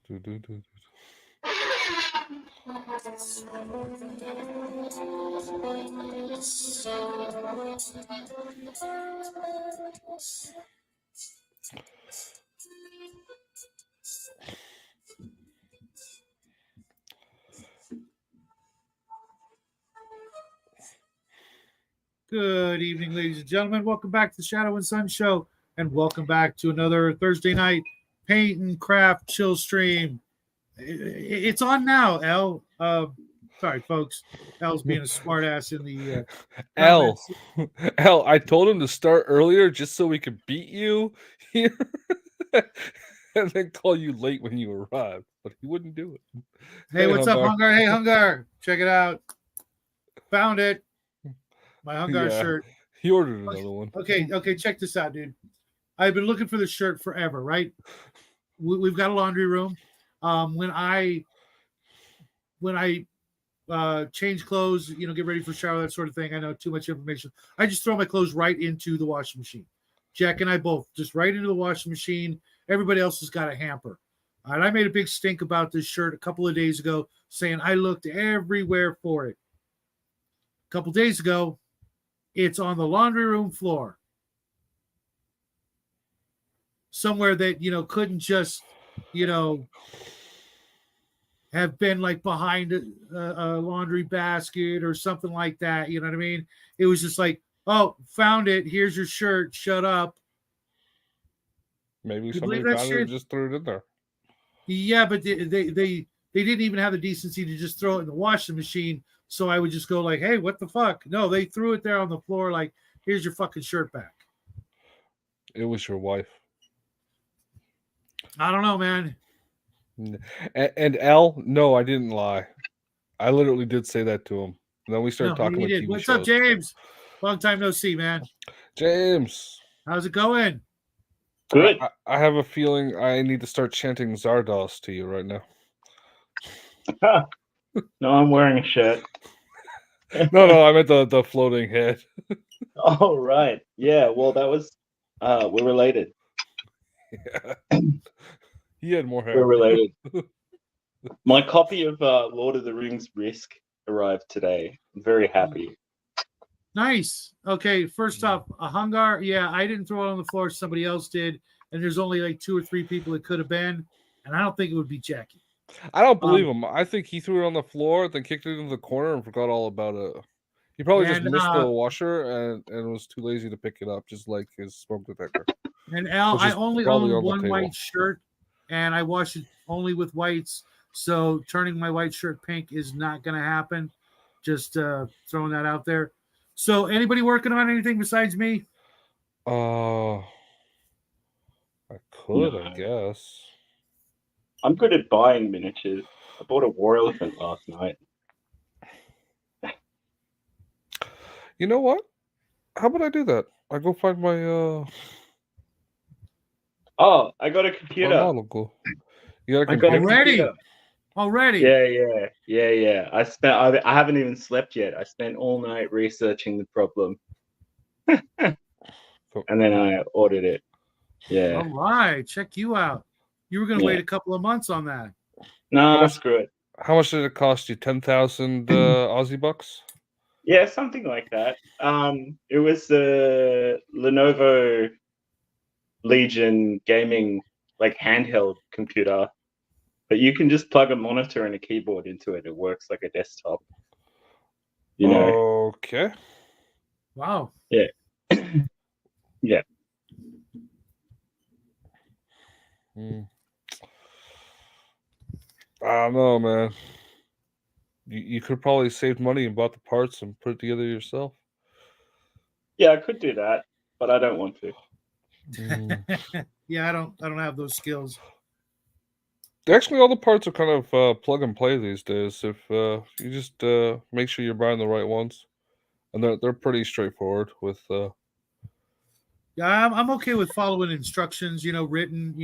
Do, do, do, do. Good evening, ladies and gentlemen. Welcome back to the Shadow and Sun Show, and welcome back to another Thursday night paint and craft chill stream. It's on now, L. Sorry, folks. L's being a smartass in the L. comments. L, I told him to start earlier just so we could beat you here and then call you late when you arrived, but he wouldn't do it. Hey, what's up, Hungar. Hungar? Hey, Hungar. Check it out. Found it. My Hungar Yeah, shirt. he ordered another one. Okay, check this out, dude. I've been looking for this shirt forever, right? We've got a laundry room. When I change clothes, get ready for shower, that sort of thing. I know too much information. I just throw my clothes right into the washing machine. Jack and I both just right into the washing machine. Everybody else has got a hamper. And I made a big stink about this shirt a couple of days ago, saying I looked everywhere for it. A couple days ago, it's on the laundry room floor. Somewhere that, couldn't just, have been like behind a laundry basket or something like that. You know what I mean? It was just like, oh, found it. Here's your shirt. Shut up. Maybe You somebody believe that found it and shit? just threw it in there. Yeah, but they didn't even have the decency to just throw it in the washing machine. So I would just go like, hey, what the fuck? No, they threw it there on the floor like, here's your fucking shirt back. It was your wife. I don't know, man. And L, no, I didn't lie. I literally did say that to him. And then we started No, talking he about did. TV What's shows. up, James? Long time no see, man. James. How's it going? Good. I have a feeling I need to start chanting Zardos to you right now. No, I'm wearing a shirt. No, I meant the floating head. Oh, right. Yeah, well, that was, we're related. Yeah. He had more hair. We're related. My copy of Lord of the Rings Risk arrived today. I'm very happy. Nice. Okay, first off, a Hungar. Yeah, I didn't throw it on the floor. Somebody else did. And there's only like 2 or 3 people it could have been. And I don't think it would be Jackie. I don't believe him. I think he threw it on the floor, then kicked it into the corner and forgot all about it. He probably just missed the washer and was too lazy to pick it up, just like his smoke detector. And Al, Which I is only probably own on the one table. white shirt, and I wash it only with whites. So turning my white shirt pink is not going to happen. Just throwing that out there. So anybody working on anything besides me? I could, I No. guess. I'm good at buying miniatures. I bought a war elephant last night. You know what? How about I do that? I go find my Oh, I got a my computer. model go. You got a I got a computer? computer. Already. Yeah. I haven't even slept yet. I spent all night researching the problem. And then I ordered it. Yeah. All right. Check you out. You were going to wait a couple of months on that. No, screw it. How much did it cost you? 10,000 Aussie bucks? Yeah, something like that. It was the Lenovo Legion gaming like handheld computer, but you can just plug a monitor and a keyboard into it. It works like a desktop. You know. Okay. Wow. Yeah. Yeah. I don't know, man. You could probably save money and bought the parts and put it together yourself. Yeah, I could do that, but I don't want to. Yeah, I don't have those skills. Actually, all the parts are kind of plug and play these days. If you just make sure you're buying the right ones, and they're pretty straightforward with. Yeah, I'm okay with following instructions, written,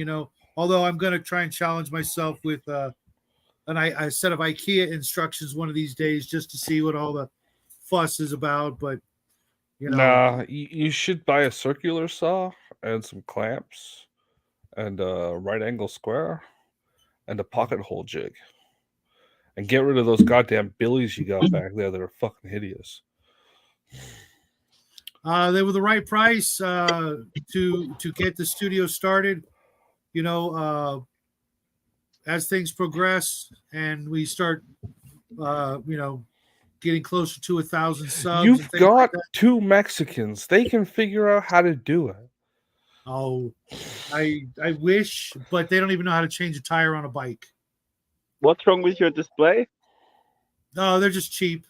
although I'm going to try and challenge myself with a set of IKEA instructions one of these days just to see what all the fuss is about. But, Nah, you should buy a circular saw and some clamps and a right angle square and the pocket hole jig. And get rid of those goddamn billies you got back there that are fucking hideous. They were the right price to get the studio started. As things progress and we start, getting closer to 1,000 subs. You've got two Mexicans. They can figure out how to do it. Oh, I wish, but they don't even know how to change a tire on a bike. What's wrong with your display? No, they're just cheap.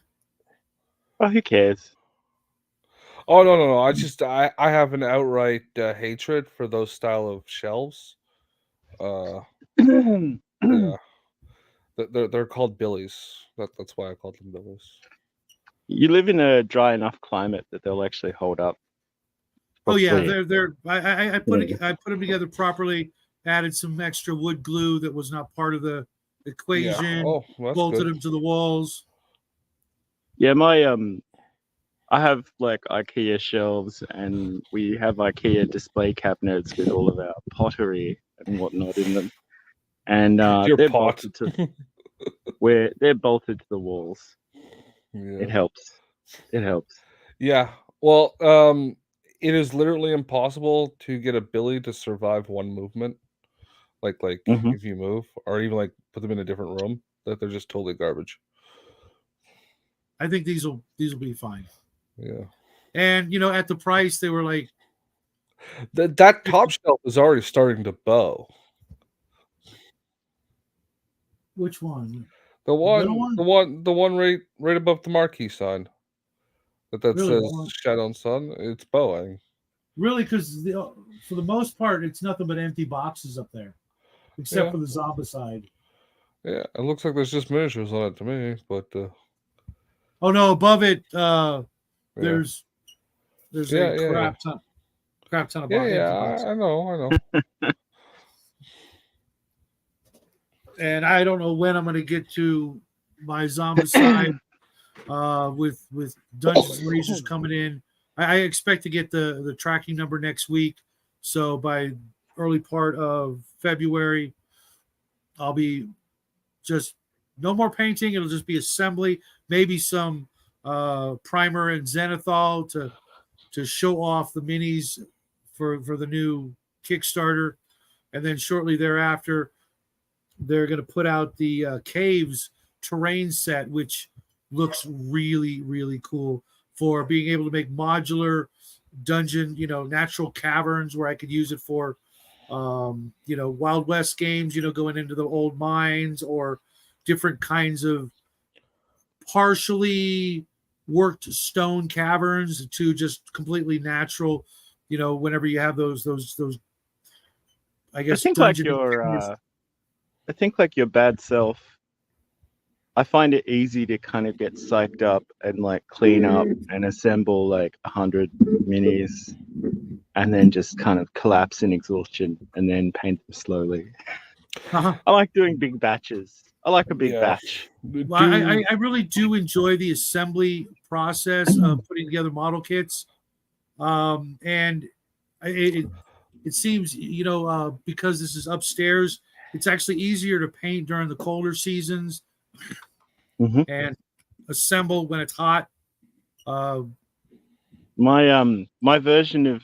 Oh, who cares? Oh no! I have an outright hatred for those style of shelves. Yeah, they're called billies. That's why I called them billies. You live in a dry enough climate that they'll actually hold up. Oh yeah, they're. I put them together properly. Added some extra wood glue that was not part of the equation. Yeah. Oh, that's bolted good. them to the walls. Yeah, I have like IKEA shelves, and we have IKEA display cabinets with all of our pottery and whatnot in them. And Your they're pot. they're bolted to the walls. Yeah. It helps. It helps. Yeah. Well, it is literally impossible to get a billy to survive one movement. Like Mhm. if you move, or even like put them in a different room, that they're just totally garbage. I think these will be fine. Yeah. And at the price, they were like, That top shelf is already starting to bow. which one? The middle one right above the marquee sign. That Really, says Shadow and Sun. It's bowing. Really, because for the most part, it's nothing but empty boxes up there, except for the Zombicide. Yeah, it looks like there's just miniatures on it to me, but oh no, above it, there's a crap ton of boxes. Yeah, I know. And I don't know when I'm going to get to my Zombicide with Dungeons and Lasers coming in. I expect to get the tracking number next week. So by early part of February, I'll be just no more painting. It'll just be assembly, maybe some primer and zenithal to show off the minis for the new Kickstarter. And then shortly thereafter, they're going to put out the Caves terrain set, which looks really, really cool for being able to make modular dungeon, natural caverns where I could use it for, Wild West games, going into the old mines or different kinds of partially worked stone caverns to just completely natural, whenever you have those, I guess, I think like your bad self, I find it easy to kind of get psyched up and like clean up and assemble like 100 minis and then just kind of collapse in exhaustion and then paint them slowly. I like doing big batches. I like a big batch. Well, I really do enjoy the assembly process of putting together model kits. And it seems, because this is upstairs, it's actually easier to paint during the colder seasons and assemble when it's hot. My version of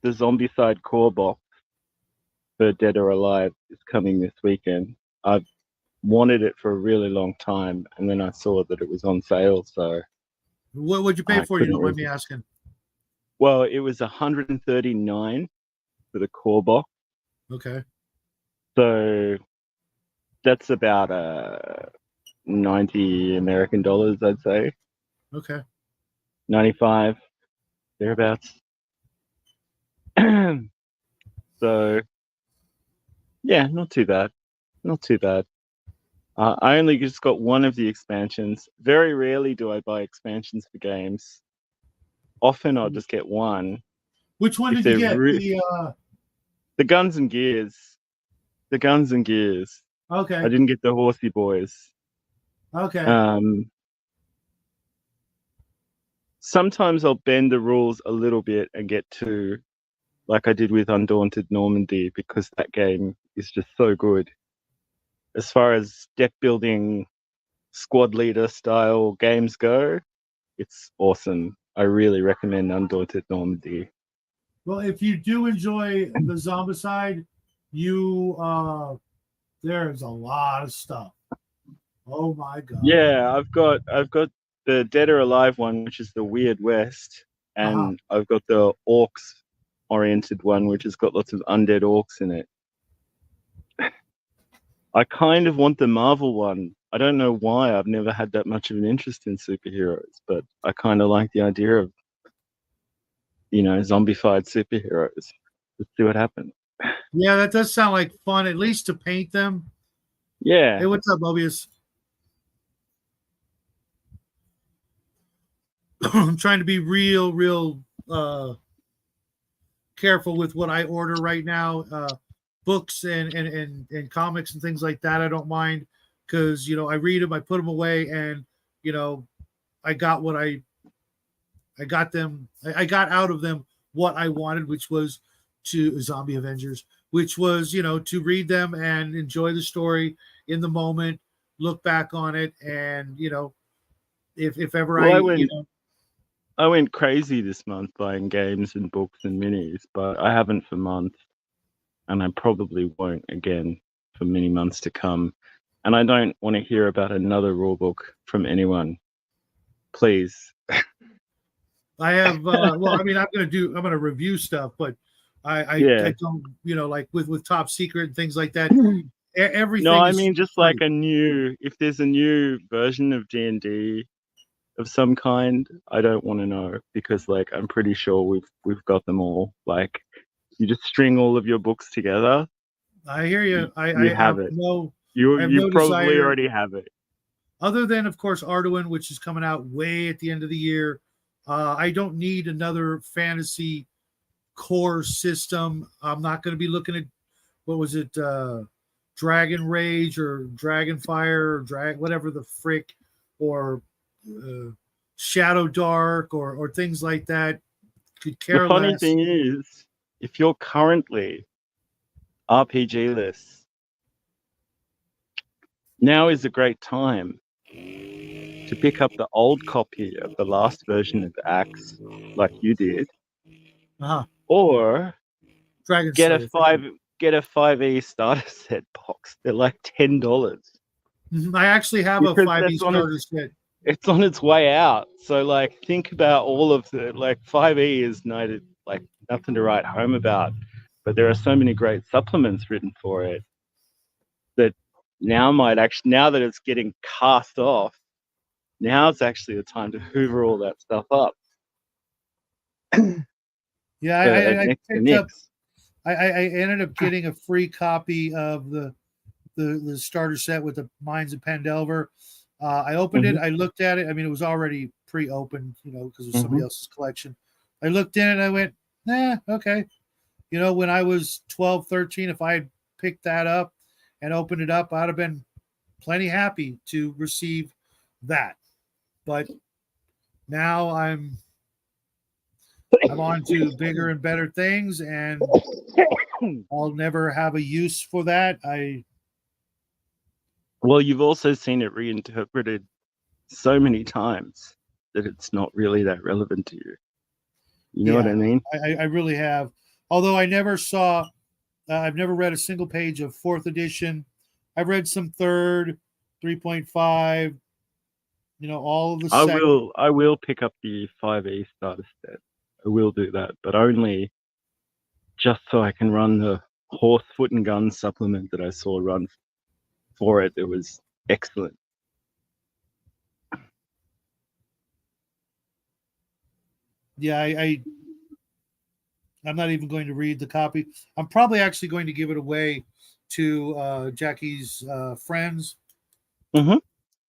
the Zombicide core box for Dead or Alive is coming this weekend. I've wanted it for a really long time, and then I saw that it was on sale. So, what would you pay for? You don't mind me asking. Well, it was $139 for the core box. Okay. So that's about 90 American dollars, I'd say. Okay. 95, thereabouts. So, yeah, not too bad. Not too bad. I only just got one of the expansions. Very rarely do I buy expansions for games. Often I'll just get one. Which one did you get? The Guns and Gears. The Guns and Gears. Okay. I didn't get the Horsey Boys. Okay. Sometimes I'll bend the rules a little bit and get two, like I did with Undaunted Normandy, because that game is just so good. as far as deck building, squad leader style games go, it's awesome. I really recommend Undaunted Normandy. Well, if you do enjoy the Zombicide, there's a lot of stuff. Oh my god. Yeah, I've got the Dead or Alive one, which is the Weird West, and I've got the orcs oriented one, which has got lots of undead orcs in it. I kind of want the Marvel one. I don't know why. I've never had that much of an interest in superheroes, but I kind of like the idea of, zombified superheroes. Let's see what happens. Yeah, that does sound like fun, at least to paint them. Yeah. Hey, what's up, Mobius? I'm trying to be real careful with what I order right now. Books and comics and things like that, I don't mind, because I read them, I put them away, and I got what I got out of them what I wanted, which was to Zombie Avengers, which was to read them and enjoy the story in the moment, look back on it, and if ever I went crazy this month buying games and books and minis, but I haven't for months, and I probably won't again for many months to come. And I don't want to hear about another rulebook from anyone. Please. I have well, I mean, I'm gonna review stuff, but I don't, like with Top Secret and things like that. Everything. No, I mean just like if there's a new version of D&D of some kind, I don't want to know, because I'm pretty sure we've got them all. Like, you just string all of your books together. I hear you. I have it. You probably already have it. Other than, of course, Arduin, which is coming out way at the end of the year. I don't need another fantasy core system. I'm not going to be looking at, what was it, Dragon Rage or Dragonfire or whatever the frick, or Shadow Dark or things like that. Could care less. The funny thing is, if you're currently RPG lists, now is a great time to pick up the old copy of the last version of Axe, like you did, or get a 5e starter set box. They're like $10. I actually have a 5e starter set. It's on its way out, so think about all of the 5e is noted nothing to write home about, but there are so many great supplements written for it that now that it's getting cast off, now it's actually the time to hoover all that stuff up. Yeah, I ended up getting a free copy of the starter set with the Mines of Pandelver. I opened it. I looked at it. I mean, it was already pre-opened, because of somebody else's collection. I looked in it and I went, okay. When I was 12, 13, if I had picked that up and opened it up, I'd have been plenty happy to receive that. But now I'm on to bigger and better things, and I'll never have a use for that. Well, you've also seen it reinterpreted so many times that it's not really that relevant to you. You know what I mean? I really have. Although I never saw, I've never read a single page of 4th edition. I've read some 3rd, 3.5, all of the I will pick up the 5e starter set. I will do that, but only just so I can run the Horse, Foot and Gun supplement that I saw run for it. It was excellent. Yeah, I'm not even going to read the copy. I'm probably actually going to give it away to Jackie's friends,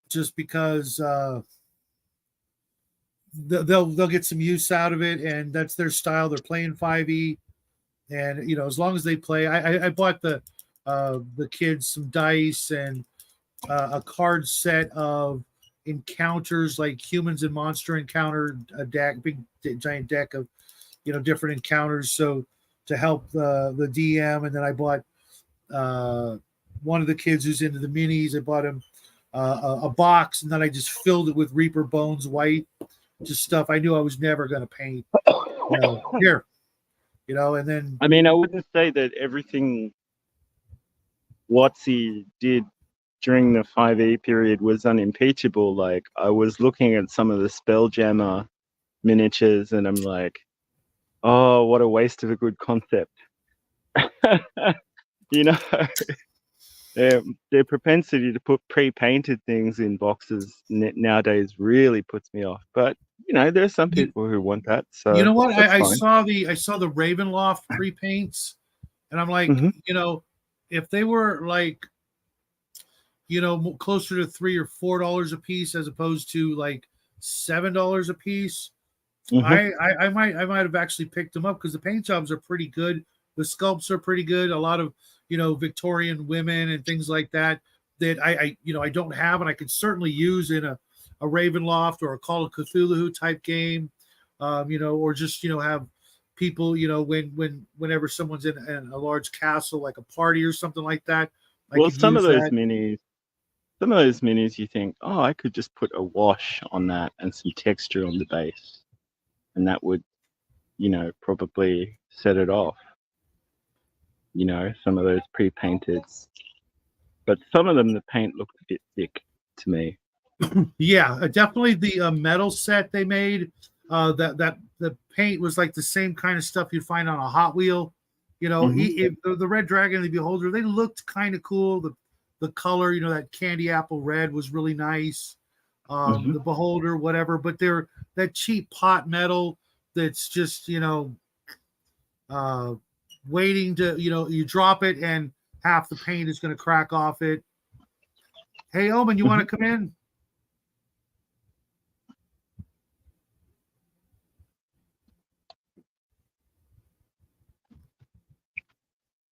just because they'll get some use out of it, and that's their style. They're playing 5e, and as long as they play, I bought the kids some dice and a card set of encounters, like humans and monster encounter, a deck, big giant deck of different encounters, so to help the DM. And then I bought one of the kids who's into the minis. I bought him a box, and then I just filled it with Reaper Bones white, just stuff I knew I was never going to paint. Here, and then I mean, I wouldn't say that everything WotC did during the 5e period was unimpeachable. Like, I was looking at some of the Spelljammer miniatures, and I'm like, oh, what a waste of a good concept. Their propensity to put pre-painted things in boxes nowadays really puts me off. But there's some people who want that. So you know what? I fine. saw the Ravenloft pre-paints, and I'm like, if they were like, closer to $3 or $4 a piece as opposed to like $7 a piece, I might have actually picked them up because the paint jobs are pretty good. The sculpts are pretty good. A lot of Victorian women and things like that I don't have, and I could certainly use in a Ravenloft or a Call of Cthulhu type game, or just have people, whenever someone's in a large castle, like a party or something like that. Some of those minis, you think, oh, I could just put a wash on that and some texture on the base, and that would, probably set it off. Some of those pre-painted, but some of them, the paint looked a bit thick to me. Yeah, definitely the metal set they made. That the paint was like the same kind of stuff you'd find on a Hot Wheel. The Red Dragon and the Beholder, they looked kind of cool. The color, that candy apple red was really nice. The Beholder, whatever, but they're that cheap pot metal that's just waiting to you drop it and half the paint is going to crack off it. Hey, Omen, you want to come in?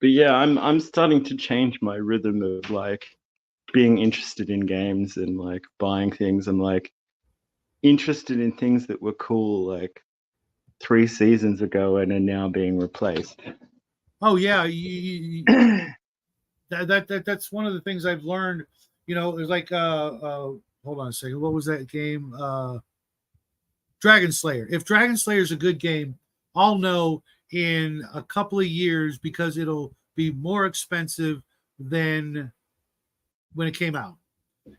But yeah, I'm starting to change my rhythm of like being interested in games and like buying things. I'm like interested in things that were cool like 3 seasons ago and are now being replaced. Oh yeah, that's one of the things I've learned. It's like hold on a second. What was that game? Dragon Slayer. If Dragon Slayer is a good game, I'll know in a couple of years because it'll be more expensive than when it came out.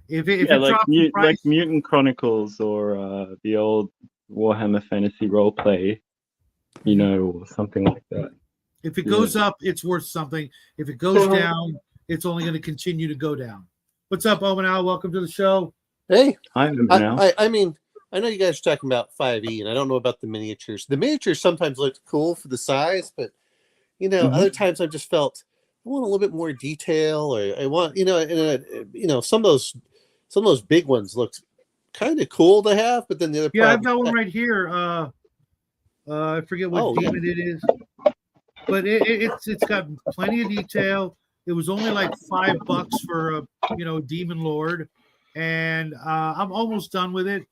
If it drops in price, like Mutant Chronicles or the old Warhammer Fantasy Roleplay, or something like that. If it goes up, it's worth something. If it goes down, it's only going to continue to go down. What's up, Omanal? Welcome to the show. Hey. Hi, Omanal. I mean, I know you guys are talking about 5e, and I don't know about the miniatures. The miniatures sometimes look cool for the size, but other times I've just felt I want a little bit more detail, or I want some of those big ones looked kind of cool to have, but then the other I've got one right here. I forget what demon it is, but it's got plenty of detail. It was only like $5 for a Demon Lord, and I'm almost done with it.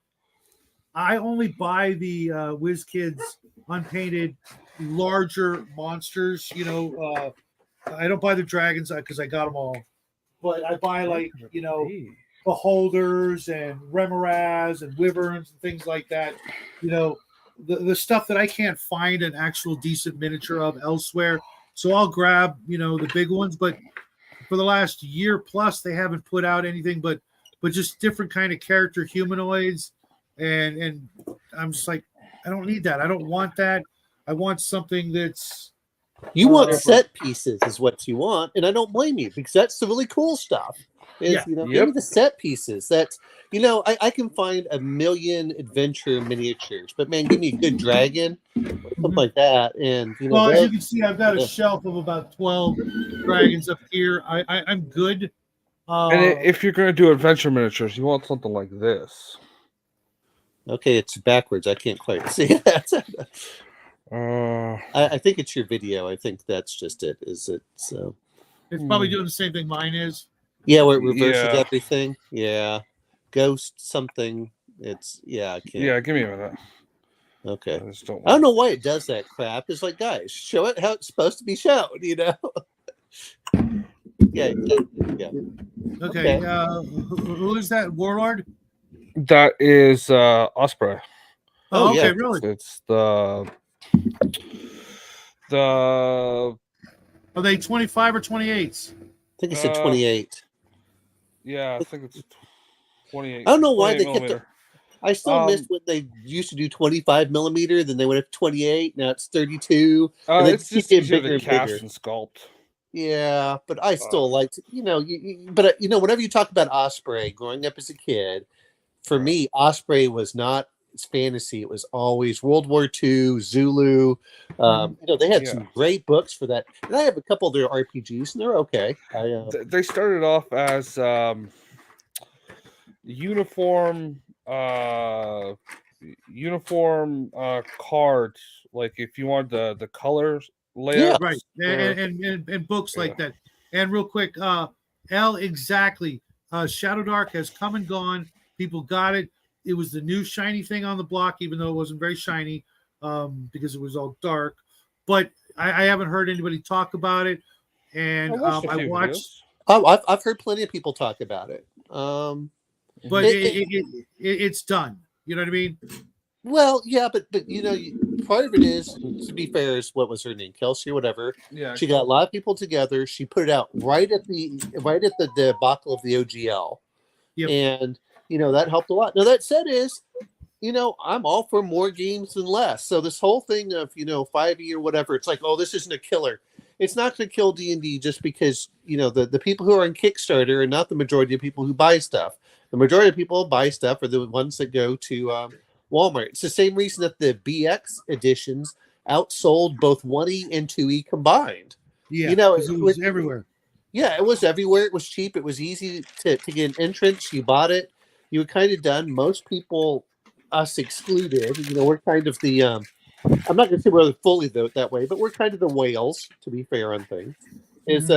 I only buy the WizKids unpainted larger monsters. I don't buy the dragons because I got them all, but I buy like beholders and remoras and wyverns and things like that. The stuff that I can't find an actual decent miniature of elsewhere. So I'll grab the big ones. But for the last year plus, they haven't put out anything but just different kind of character humanoids. And I'm just like, I don't need that. I don't want that. I want something that's you want set pieces is what you want, and I don't blame you because that's the really cool stuff. Give me the set pieces. That's I can find a million adventure miniatures, but man, give me a good dragon, something like that. And as you can see, I've got a shelf of about 12 dragons up here. I'm good. And if you're going to do adventure miniatures, you want something like this. Okay, it's backwards. I can't quite see that. I think it's your video. I think that's just it. Is it so? It's probably doing the same thing mine is. Yeah, where it reverses everything. Yeah, ghost something. It's I can't. Yeah, give me a minute. Okay. I don't know why it does that crap. It's like, guys, show it how it's supposed to be shown. Yeah. Okay. Okay. Who is that? Warlord? That is Osprey. Oh, Oh, okay, yeah. really? It's the Are they 25 or 28s? I think I said Uh, 28. yeah, I think it's 28. I don't know why 28 they kept it. millimeter. I still miss Um, when they used to do 25 millimeter, then they went up to 28. Now it's 32. And they it's keep just getting easier bigger to and cast bigger. and sculpt. Yeah, but I still liked, whenever you talk about Osprey growing up as a kid, for Right. me, Osprey was not fantasy. It was always World War II, Zulu. They had some great books for that. And I have a couple of their RPGs, and they're okay. They started off as uniform cards. Like if you want the colors layouts. Right. And books like that. And real quick, L, exactly. Shadow Dark has come and gone. People got it. It was the new shiny thing on the block, even though it wasn't very shiny because it was all dark. But I haven't heard anybody talk about it. And I watched. I've heard plenty of people talk about it. But it's done. You know what I mean? Well, yeah, but part of it is, to be fair, is what was her name, Kelsey or whatever. Yeah, she got a lot of people together. She put it out right at the debacle of the OGL, and that helped a lot. Now that said, I'm all for more games than less. So this whole thing of 5e or whatever, it's like, oh, this isn't a killer. It's not going to kill D&D just because the people who are on Kickstarter are not the majority of people who buy stuff. The majority of people who buy stuff are the ones that go to Walmart. It's the same reason that the BX editions outsold both 1E and 2E combined. Yeah, it was everywhere. Yeah, it was everywhere. It was cheap. It was easy to get an entrance. You bought it. You were kind of done. Most people, us excluded, we're kind of the I'm not going to say we're fully that way, but we're kind of the whales, to be fair on things. Is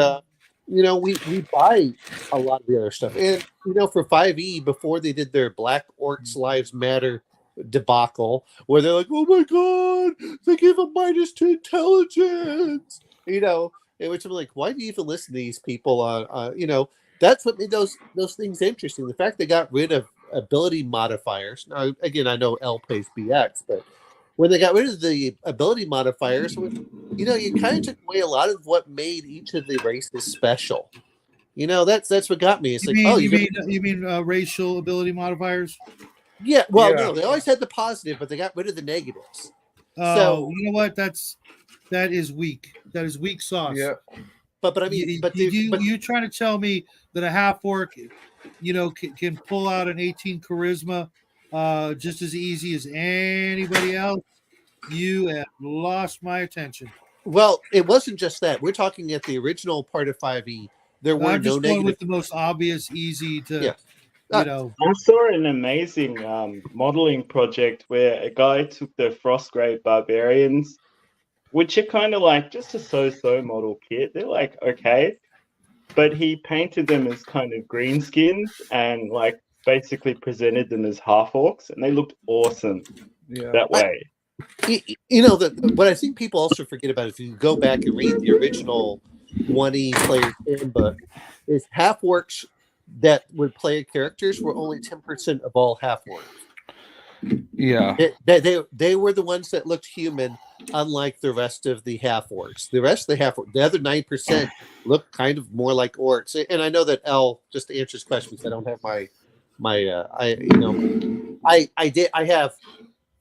we buy a lot of the other stuff. And for 5e, before they did their Black Orcs Lives Matter debacle, where they're like, oh my god, they gave a minus to intelligence, which I'm like, why do you even listen to these people? That's what made those things interesting. The fact they got rid of ability modifiers. Now, again, I know L plays BX, but when they got rid of the ability modifiers, you kind of took away a lot of what made each of the races special. That's what got me. It's you mean racial ability modifiers? Yeah. Well, no, they always had the positive, but they got rid of the negatives. So you know what? That is weak. That is weak sauce. Yeah. But I mean, you trying to tell me that a half orc, can pull out an 18 charisma just as easy as anybody else? You have lost my attention. Well, it wasn't just that. We're talking at the original part of 5e. There were no negatives. With the most obvious, easy to. Yeah. I saw an amazing modeling project where a guy took the Frostgrave Barbarians, which are kind of like just a so-so model kit. They're like, okay. But he painted them as kind of greenskins and like basically presented them as half-orcs, and they looked awesome that way. What I think people also forget about, if you go back and read the original 1E player handbook, is half-orcs that would play characters were only 10% of all half-orcs. Yeah. They were the ones that looked human, unlike the rest of the half-orcs. The rest of the other 9% look kind of more like orcs. And I know that L, just to answer his question, because I don't have I have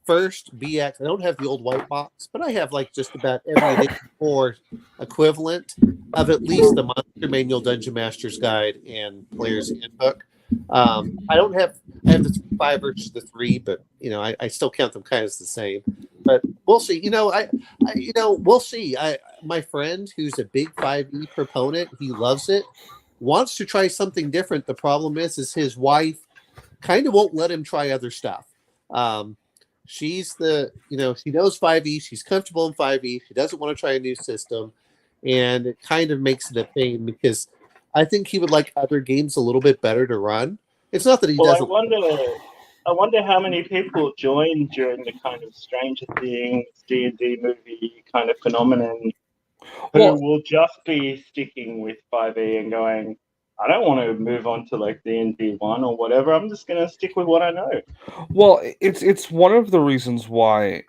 first BX. I don't have the old white box, but I have like just about every or equivalent of at least the Monster Manual, Dungeon Master's Guide, and Player's Handbook. I have the 5 versus the 3, but I still count them kind of as the same. But we'll see. We'll see. My friend, who's a big 5e proponent, he loves it, wants to try something different. The problem is his wife kind of won't let him try other stuff. She's she knows 5e. She's comfortable in 5e. She doesn't want to try a new system, and it kind of makes it a pain because I think he would like other games a little bit better to run. It's not that he doesn't. I wonder how many people joined during the kind of Stranger Things D&D movie kind of phenomenon who Well, will just be sticking with 5e and going, I don't want to move on to like D&D 1 or whatever. I'm just going to stick with what I know. well, it's one of the reasons why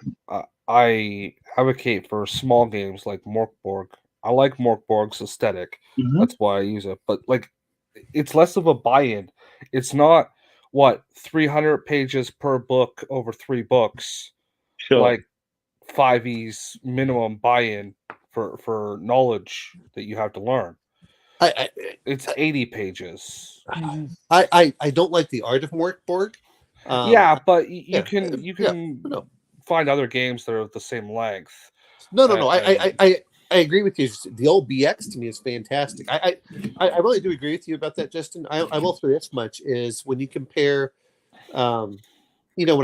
I advocate for small games like Morkborg. I like Morkborg's aesthetic. Mhm. That's why I use it. But like, it's less of a buy-in. It's not 300 pages per book over 3 books. Sure. Like 5e's minimum buy-in for knowledge that you have to learn. It's 80 pages. I don't like the art of Morkborg. Yeah, but you yeah, can yeah, no. find other games that are the same length. No. And- I agree with you. The old BX to me is fantastic. I really do agree with you about that, Justin. I will say this much is when you compare, when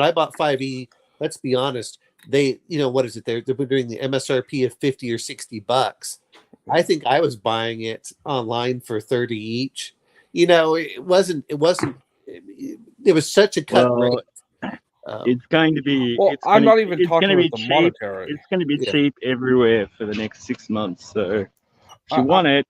I bought 5e, let's be honest, they, what is it? They're doing the MSRP of $50 or $60. I think I was buying it online for 30 each. It was such a cut Well, rate. It's going to be. Well, it's I'm gonna- not even it's talking gonna be about the cheap. monetary. It's going to be Yeah. cheap everywhere for the next 6 months. So if you I- want it,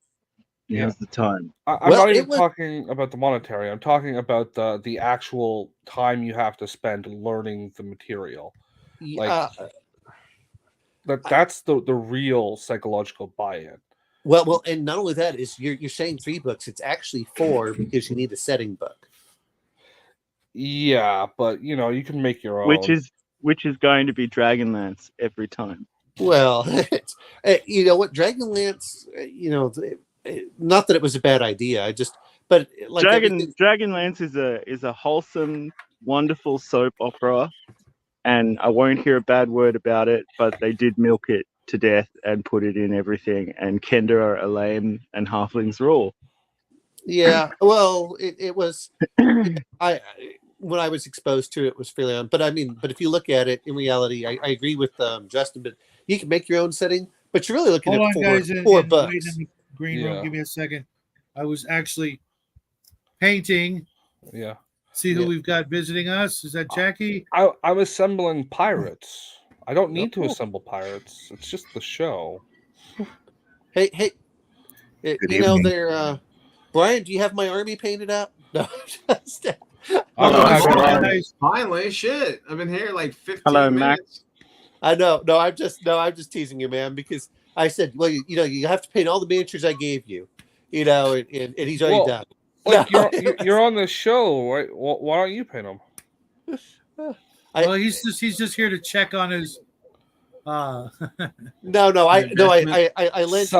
yeah. now's the time. I'm Well, not it even was- talking about the monetary. I'm talking about the actual time you have to spend learning the material. Like- That's the real psychological buy-in. Well, and not only that is you're saying 3 books. It's actually 4 because you need a setting book. Yeah, but you can make your own. Which is going to be Dragonlance every time. Well, you know what, Dragonlance. Not that it was a bad idea. But like everything- Dragonlance is a wholesome, wonderful soap opera, and I won't hear a bad word about it. But they did milk it to death and put it in everything. And Kender, Elaine, and Halflings rule. Yeah, well, it was. When I was exposed to it, was fairly on. But but if you look at it in reality, I agree with Justin. But you can make your own setting. But you're really looking Hold at on, four, guys. four Waiting bucks. in the green room. Yeah. Give me a second. I was actually painting. Yeah. See who Yeah. we've got visiting us. Is that Jackie? I'm assembling pirates. I don't need to assemble pirates. It's just the show. Hey, Good evening. they're Brian. Do you have my army painted up? No, just, I don't Oh, have sorry, any- guys. Finally, shit. I've been here like 15 Hello, minutes. Max. I know. No, I'm just teasing you, man. Because I said, well, you have to paint all the miniatures I gave you. And he's already Well, done. Like No. you're on the show, right? Why don't you paint them? Well, he's just here to check on his. No, I lent Brian. I lent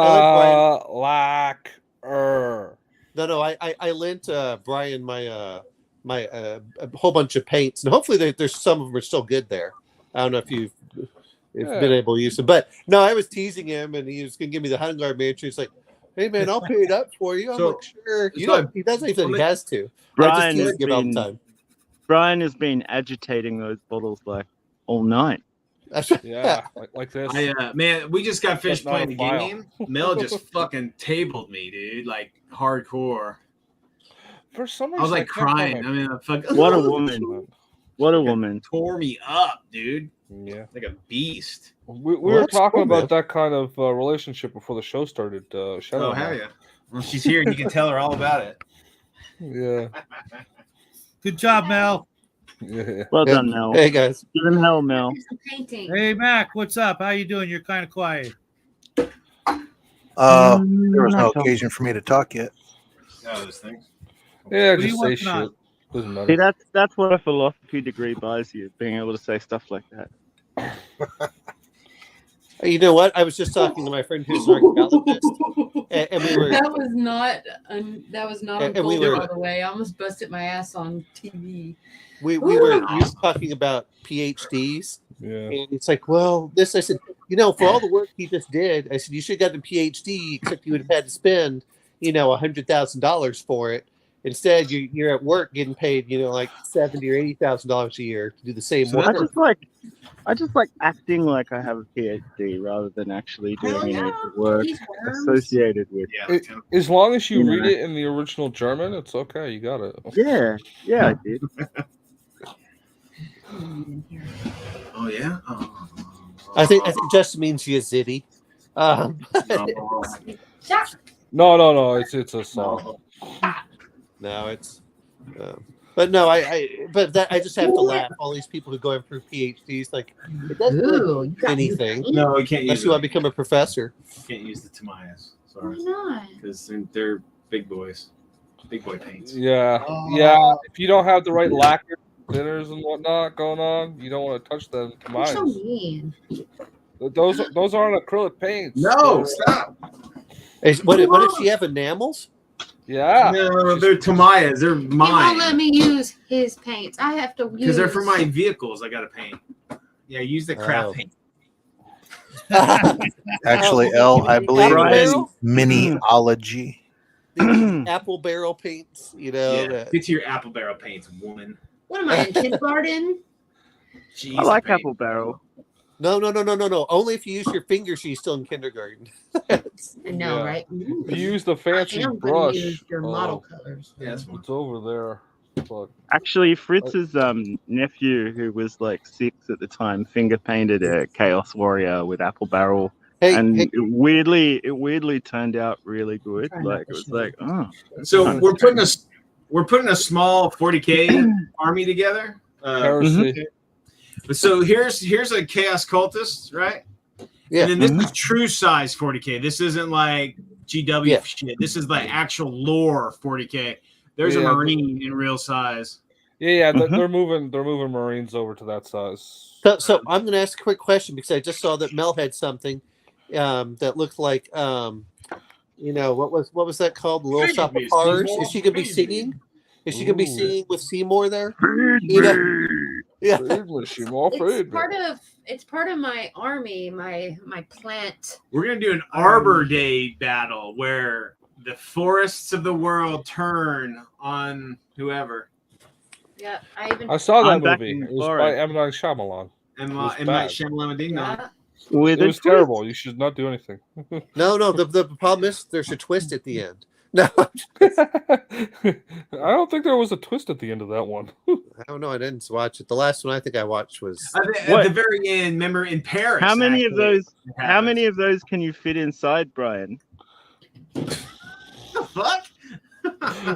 Brian my a whole bunch of paints, and hopefully there's some of them are still good there. I don't know if you've been able to use them, but no, I was teasing him, and he was gonna give me the Hungar miniature. He's like, "Hey man, I'll pay it up for you." I'm So- like, "Sure." so He doesn't even think he has to. Brian I has just tease him all the been time. Brian has been agitating those bottles like all night. That's right. Yeah, like this. Man, we just got finished But not playing a a file. game. Mel just fucking tabled me, dude. Like hardcore. For some reason, I was like can't find crying. my- I mean, fucking What a woman! What a woman! tore me up, dude. Yeah, Like a beast. we Well, were that's talking cool, about man. that kind of relationship before the show started. Shout Oh, out, have man. you? Well, she's here, and you can tell her all about it. Yeah, Good job, Mel. yeah. Well done, Mel. Hey guys, Give him hell, Mel. Do some painting. Hey, Mac. What's up? How you doing? You're kind of quiet. Mm, There was no occasion for me to talk yet. Oh, those things. Yeah, What do you just say want shit. tonight? Doesn't See, matter. that's what a philosophy degree buys you, being able to say stuff like that. you know what? I was just talking to my friend who's an archaeologist, and we were. That was not And on we gold, were- by the way. I almost busted my ass on TV. We were talking about PhDs, Yeah. and it's like, well, this. I said, for all the work he just did, I said you should have gotten a PhD, except you would have had to spend, $100,000 for it. Instead, you're at work getting paid, like $70,000 or $80,000 a year to do the same So work. I just like acting like I have a PhD rather than actually Hell doing any yeah. of the work These worms. associated with. Yeah. It- As long as you You know. read it in the original German, it's okay. You got it. Yeah, I did. Oh yeah. Oh. I think Justin means Yazidi. Jack. No. It's a song. No, it's. But no, I just have to laugh. All these people who go in through PhDs, like it doesn't Ooh, really you do got anything No, you can't use unless you want to become a professor. You can't use the Tamayas. Why Sorry, not? because they're big boys, big boy paints. Yeah. If you don't have the right lacquer thinners and whatnot going on, you don't want to touch them. You're so Mine. mean. Those aren't acrylic paints. No, They're- stop. What if she have enamels? Yeah. No, they're Tamayas. They're He won't let mine. me use his paints. I have to use. Because they're for my vehicles. I got to paint. Yeah, use the craft Oh. paint. Actually, L, I believe Apple it is barrel? miniology. The apple barrel paints, Yeah, that- get to your apple barrel paints, woman. What am I in kindergarten? Jeez, I like paint. apple barrel. No. Only if you use your fingers, she's still in kindergarten. I know, Yeah. right? Ooh. If you use the I fancy am gonna brush, use your model colors. Yeah, that's fine. it's over there. But Actually, Fritz's nephew, who was like 6 at the time, finger painted a Chaos Warrior with apple barrel, and Hey, it weirdly turned out really good. Try not Like to it was show like, it. oh, So Kinda we're putting a small 40K army together. heresy. So here's a chaos cultist, right? Yeah. And then this is true size 40K. This isn't like GW Yeah. shit. This is like actual lore 40K. There's Yeah, a but- Marine in real size. Yeah. Mhm. They're moving Marines over to that size. So I'm going to ask a quick question because I just saw that Mel had something that looked like, what was that called? The Little Feed Shop me, of Horrors. Seymour. Is she going to be Feed me. singing? Is she going to be Ooh. singing with Seymour there? You know? Yeah. It's part of my army, my plant. We're gonna do an Arbor Day battle where the forests of the world turn on whoever. Yeah, I saw that I'm back movie. in It was Florida. by M. Night Shyamalan. And It was Night bad. Shyamalan Ding Dong. Yeah. With It a was twist. terrible. You should not do anything. No. The problem is there's a twist at the end. No, I don't think there was a twist at the end of that one. I don't know. I didn't watch it. The last one I think I watched was. At What? the very end, remember in Paris. How many of actually, those? it How happens. many of those can you fit inside, Brian? The fuck?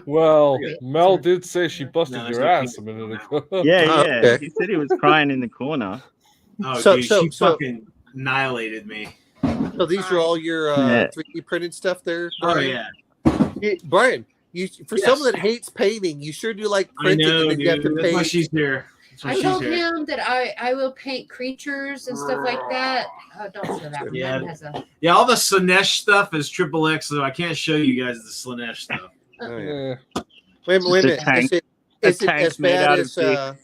Well, Okay. Mel did say she busted No, there's your no ass a penis minute now. ago. Yeah, Oh, yeah. okay. He said he was crying in the corner. Oh, So- dude, so- she so- fucking annihilated me. So these are all your Yeah. 3D printed stuff there, Oh Brian? yeah, Hey, Brian, you for Yes. someone that hates painting, you sure do like I printing, know, and then dude. you have to That's why paint. she's here. That's why I she's told here. him that I will paint creatures and stuff like that. Oh, don't say that. Yeah. Mine has a, Yeah, all the Slanesh stuff is triple X, so I can't show you guys the Slanesh stuff. Oh, yeah. Yeah. Wait a Just a minute. tank. Is it tank as made bad out of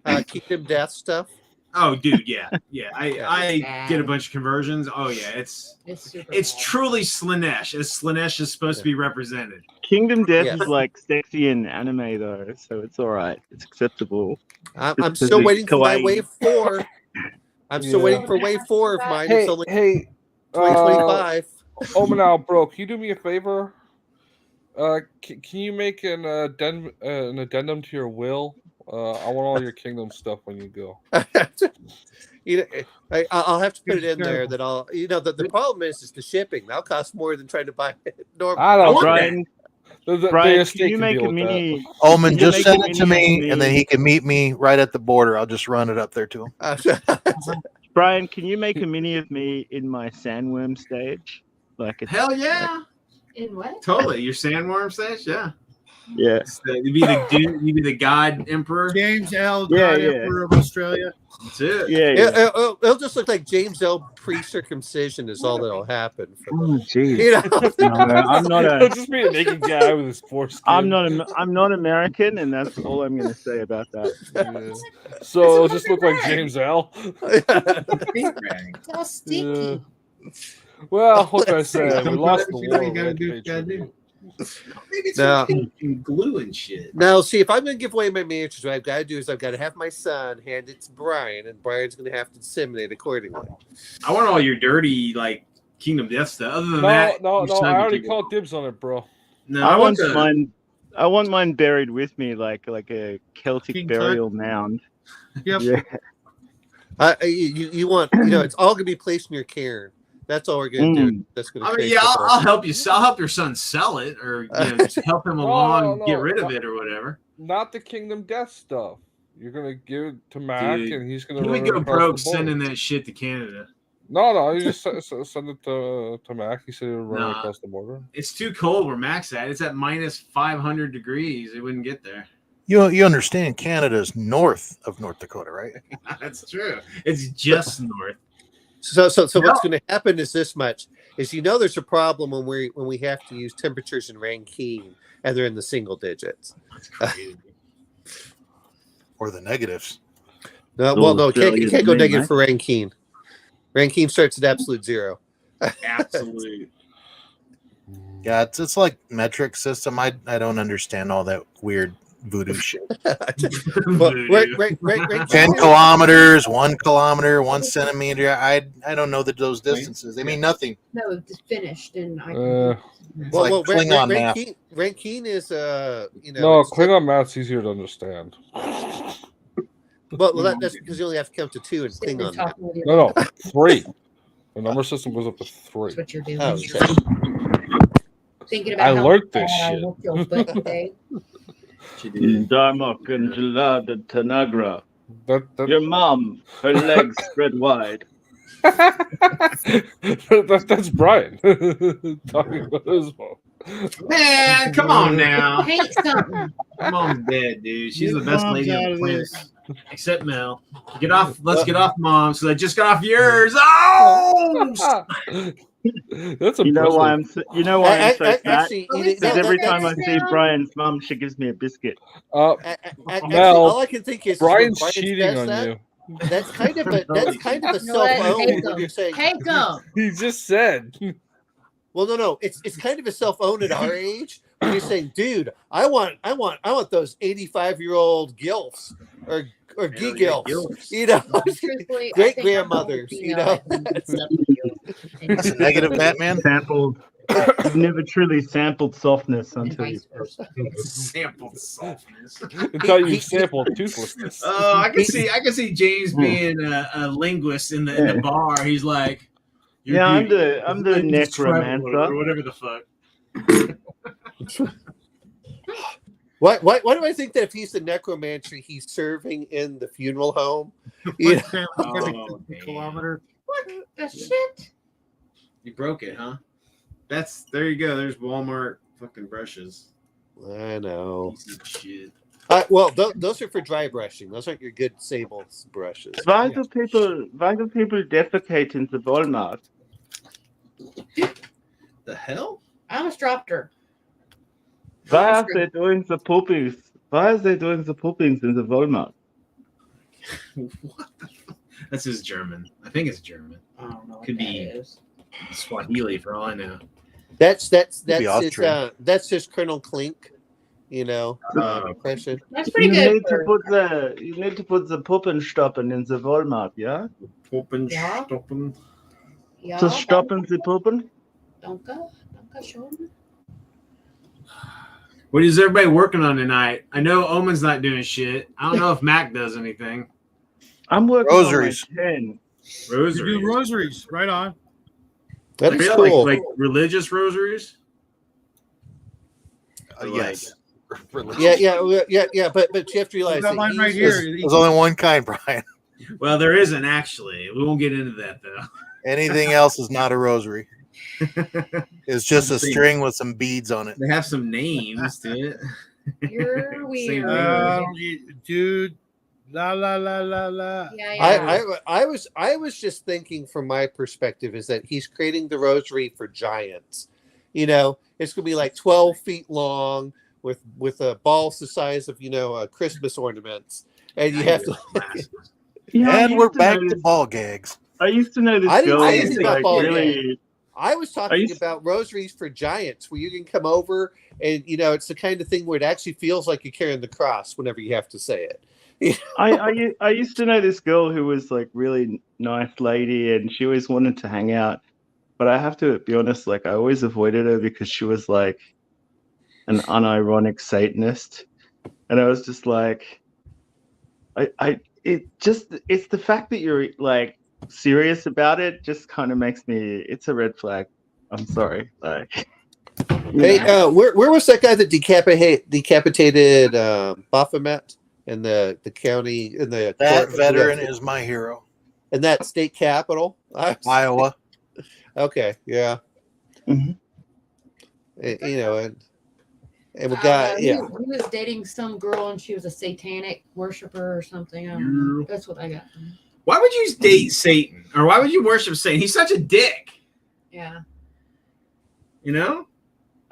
as Kingdom Death stuff? Oh, dude, yeah. I Yeah. get a bunch of conversions. Oh yeah, it's super it's bad. truly Slanesh, as Slanesh is supposed to be represented. Kingdom Death Yes. is like sexy in anime though, so it's all right. It's acceptable. I'm Just still the waiting for my kawaii. wave 4. I'm still Yeah. waiting for wave 4 of mine. Hey, It's only hey, 2025. Omanal, bro, can you do me a favor? Can you make an addendum to your will? I want all your kingdom stuff when you go. I'll have to put it in there Terrible. that I'll. The problem is the shipping. That'll cost more than trying to buy it. Normal. I don't. want Brian, The Brian, estate can you can make deal a with that. mini? Omen, Can you just make send a it to mini of me, and then he can meet me right at the border. I'll just run it up there to him. Brian, can you make a mini of me in my sandworm stage? Like it's, Hell yeah, In what? totally. Your sandworm stage, yeah. yeah. You'd be the dude. You'd be the God Emperor. James L. Yeah, God yeah. Emperor of Australia. That's it. Yeah, yeah. It'll just look like James L. pre-circumcision is all that'll happen. For Oh, them. jeez. You know? No, I'm not It'll a. just be a naked guy with his foreskin. I'm not American, and that's all I'm going to say about that. Yeah. So it'll just look like James L. It's all stinky. Well, what can I say? Some We lost the products, war. you we gotta had to do pay what you gotta do. tribute. Maybe it's No. and glue and shit. Now, see, if I'm going to give away my miniatures, what I've got to do is I've got to have my son hand it to Brian, and Brian's going to have to disseminate accordingly. I want all your dirty like Kingdom Death stuff. Other than No, that, no, your no. son I can already keep it. called dibs on it, bro. No, I want the- mine. I want mine buried with me, like a Celtic King burial mound. Yep. Yeah. You want, it's all going to be placed in your cairn. That's all we're gonna do. That's gonna. I mean, create yeah, football. I'll help you. I'll help your son sell it, or just help him along, get rid of no. it, or whatever. Not the Kingdom Death stuff. You're gonna give it to Mac, Dude, and he's gonna. He would run it go across broke the board. sending that shit to Canada. No, you just send it to Mac. He said he would run it Nah. across the border. It's too cold where Mac's at. It's at minus 500 degrees. It wouldn't get there. You understand Canada's north of North Dakota, right? That's true. It's just north. So what's going to happen is this much: is there's a problem when we have to use temperatures in Rankine and they're in the single digits. That's crazy. Or the negatives. No, you can't go negative for Rankine. Rankine starts at absolute 0. Absolute. Yeah, it's like metric system. I don't understand all that weird voodoo shit. Well, right, 10 kilometers, 1 kilometer, 1 centimeter. I don't know those distances. They mean nothing. No, it's finished, and I. It's like Klingon math. Rankine is No, Klingon math's easier to understand. Well, that's because you only have to count to 2 and Klingon. No, 3. The number system goes up to 3. That's what you're doing. Oh, You're thinking about I how learned this bad I shit. will feel today. Darmok and Gelada Tanagra. That Your mom, her legs spread wide. that's Brian talking about his mom. Man, come on now. Paint something. My mom's dead, dude. She's the Get best moms lady out on the of planet. this. Except Mel. Get off. Let's get off mom. So I just got off yours. Oh! That's You know why I'm so fat? Actually, Because every time I see Brian's mom, she gives me a biscuit. Mel, all I can think is Brian's when Brian cheating says on that, you. That's kind of a You know what? self-own. Take When you're saying, Take them. He just said. well, no, it's kind of a self-own at our age. When you're saying, dude, I want those 85-year-old gilfs or gilfs, Truthfully, great I think I'm grandmothers, female and stuff with you. That's a negative, Batman. Sampled. You've never truly sampled softness And until you. vice versa. Sampled softness. Until you sample toothlessness. Oh, I can see James being a linguist in the bar. He's like, Yeah, I'm the necromancer. or whatever the fuck. Why do I think that if he's the necromancer, he's serving in the funeral home? Oh, Kilometer. What the shit? You broke it, huh? There you go. There's Walmart fucking brushes. I know. Piece of shit. Well, those are for dry brushing. Those aren't your good sable brushes. Why do people defecate in the Walmart? The hell? I almost dropped her. Why are they doing the poopings? Why are they doing the poopings in the Walmart? What the fuck? That's his German. I think it's German. I don't know. Could be Swahili for all I know. That's be his Austrian. that's his Colonel Klink, impression. That's pretty good. Need to put the Puppenstoppen in the Walmart, yeah? Yeah. Stoppen. Yeah. To stoppen the Puppen? Danke schön. What is everybody working on tonight? I know Omen's not doing shit. I don't know if Mac does anything. I'm working Rosaries. on my 10. You Rosaries. do rosaries. Right on. That's Like, cool. like religious rosaries? Yes. Yeah. But you have to I realize got that mine right he's- here. There's only one kind, Brian. Well, there isn't actually. We won't get into that though. Anything else is not a rosary. It's just a string with some beads on it. They have some names to it. You're weird. Dude. La la la la la. Yeah. I was just thinking from my perspective is that he's creating the rosary for giants. It's gonna be like 12 feet long with a balls the size of Christmas ornaments, and you have to. And we're back to ball gags. I used to know this I didn't girl say who's anything about like ball really. I was talking used- about rosaries for giants, where you can come over and it's the kind of thing where it actually feels like you're carrying the cross whenever you have to say it. I used to know this girl who was like really nice lady, and she always wanted to hang out. But I have to be honest, like I always avoided her because she was like an unironic Satanist, and I was just like, it's the fact that you're like serious about it just kind of makes me. It's a red flag. I'm sorry. Like, Hey, where was that guy that decapitated Baphomet in the county in the That court- veteran is my hero. in that state capital? Iowa. Okay, yeah. Mhm. You know, and we got he yeah. was dating some girl and she was a satanic worshiper or something. I don't know. That's what I got. Why would you date Satan, or why would you worship Satan? He's such a dick. Yeah. You know?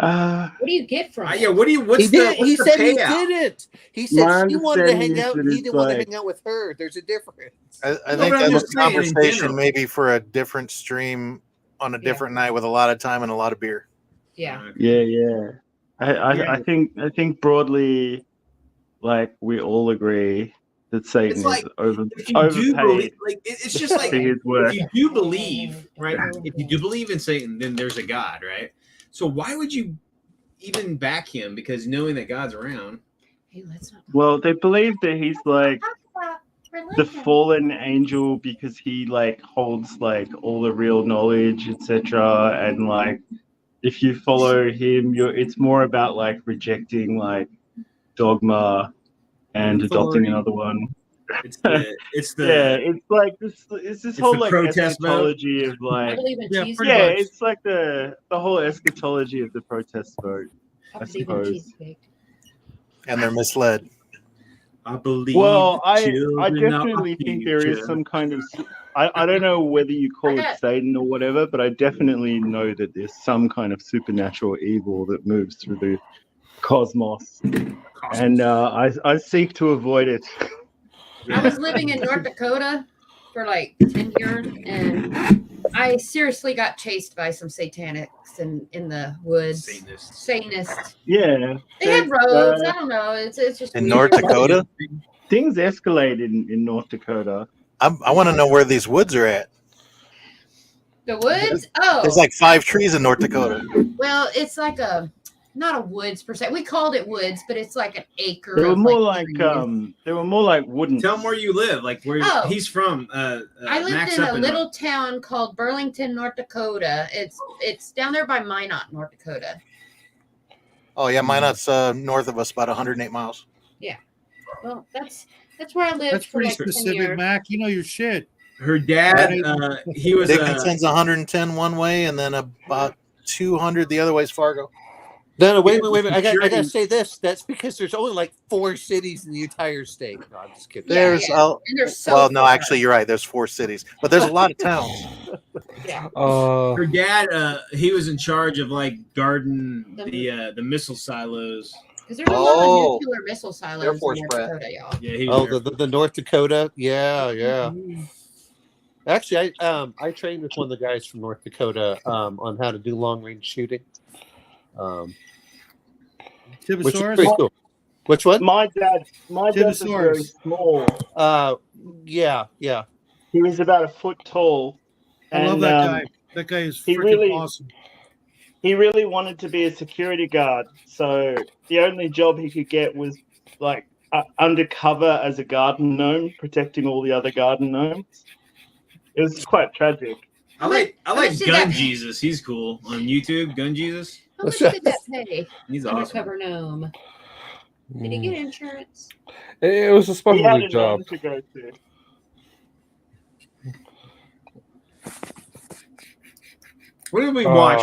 What do you get from it? Yeah. What's He the said he payout? didn't. He said My she wanted to hang understanding out. is and that he it's didn't want to like- hang out with her. There's a difference. I No, think but I'm that's just a saying in conversation general. maybe for a different stream on a different night with a lot of time and a lot of beer. Yeah. Yeah. I think broadly, like we all agree that Satan It's like, is over If you do believe, overpaid like, it's just like for his work. if you do believe, right? If you do believe in Satan, then there's a God, right? So why would you even back him? Because knowing that God's around. Hey, let's not. Well, they believe that he's like the Religion. fallen angel because he like holds like all the real knowledge, etc. And like if you follow him, it's more about like rejecting like dogma and adopting Authority. another one. It's the Yeah, it's like this whole the like protest vote. eschatology of I like believe in Yeah, Jesus. pretty yeah, much. it's like the whole eschatology of the protest vote. I I believe in suppose. cheesecake. And they're misled. I believe. Well, I children of definitely our think there is future. some kind of I don't know whether you call I got- it Satan or whatever, but I definitely know that there's some kind of supernatural evil that moves through the cosmos, and I seek to avoid it. I was living in North Dakota for like 10 years and I seriously got chased by some satanics in the woods. Satanists. Yeah, They had roads. I don't know. It's just In weird. North Dakota? things escalate in North Dakota. I want to know where these woods are at. The woods? Oh, There's like 5 trees in North Dakota. well, it's like not a woods per se. We called it woods, but it's like an acre. They were of, more like trees. wooden. Tell him where you live, like where Oh. he's from. I lived Max in up a little town called Burlington, North Dakota. It's down there by Minot, North Dakota. Oh yeah, Minot's north of us, about 108 miles. Well, that's where I lived That's for pretty like 10 specific, years. Mac. You know your shit. Her dad, he was Dickinson's 110 one way, and then about 200 the other way is Fargo. No, wait a minute. I got Security. to say this. That's because there's only like 4 cities in the entire state. No, I'm just kidding. Yeah, There's yeah. And they're so well, no, far. actually, you're right. There's 4 cities, but there's a lot of towns. Yeah. her dad. He was in charge of like guarding The- the missile silos. Because there's a lot Oh. of nuclear missile silos Air in Force North brat. Dakota, y'all. Yeah, he was Oh, the North Dakota. Yeah, yeah. Mhm. Actually, I trained with one of the guys from North Dakota on how to do long range shooting. Which is Tibosaurus? pretty cool. Which one? My dad was very Tyrannosaurus. small. Yeah. He was about a foot tall. I love and, that guy. That guy is he freaking really- awesome. He really wanted to be a security guard, so the only job he could get was like undercover as a garden gnome, protecting all the other garden gnomes. It was quite tragic. I like How much did Gun that- Jesus. He's cool on YouTube. Gun Jesus. How much did that pay? He's awesome. Undercover gnome. Did he get insurance? It was a He had specialty a job. name to go to. What did we watch?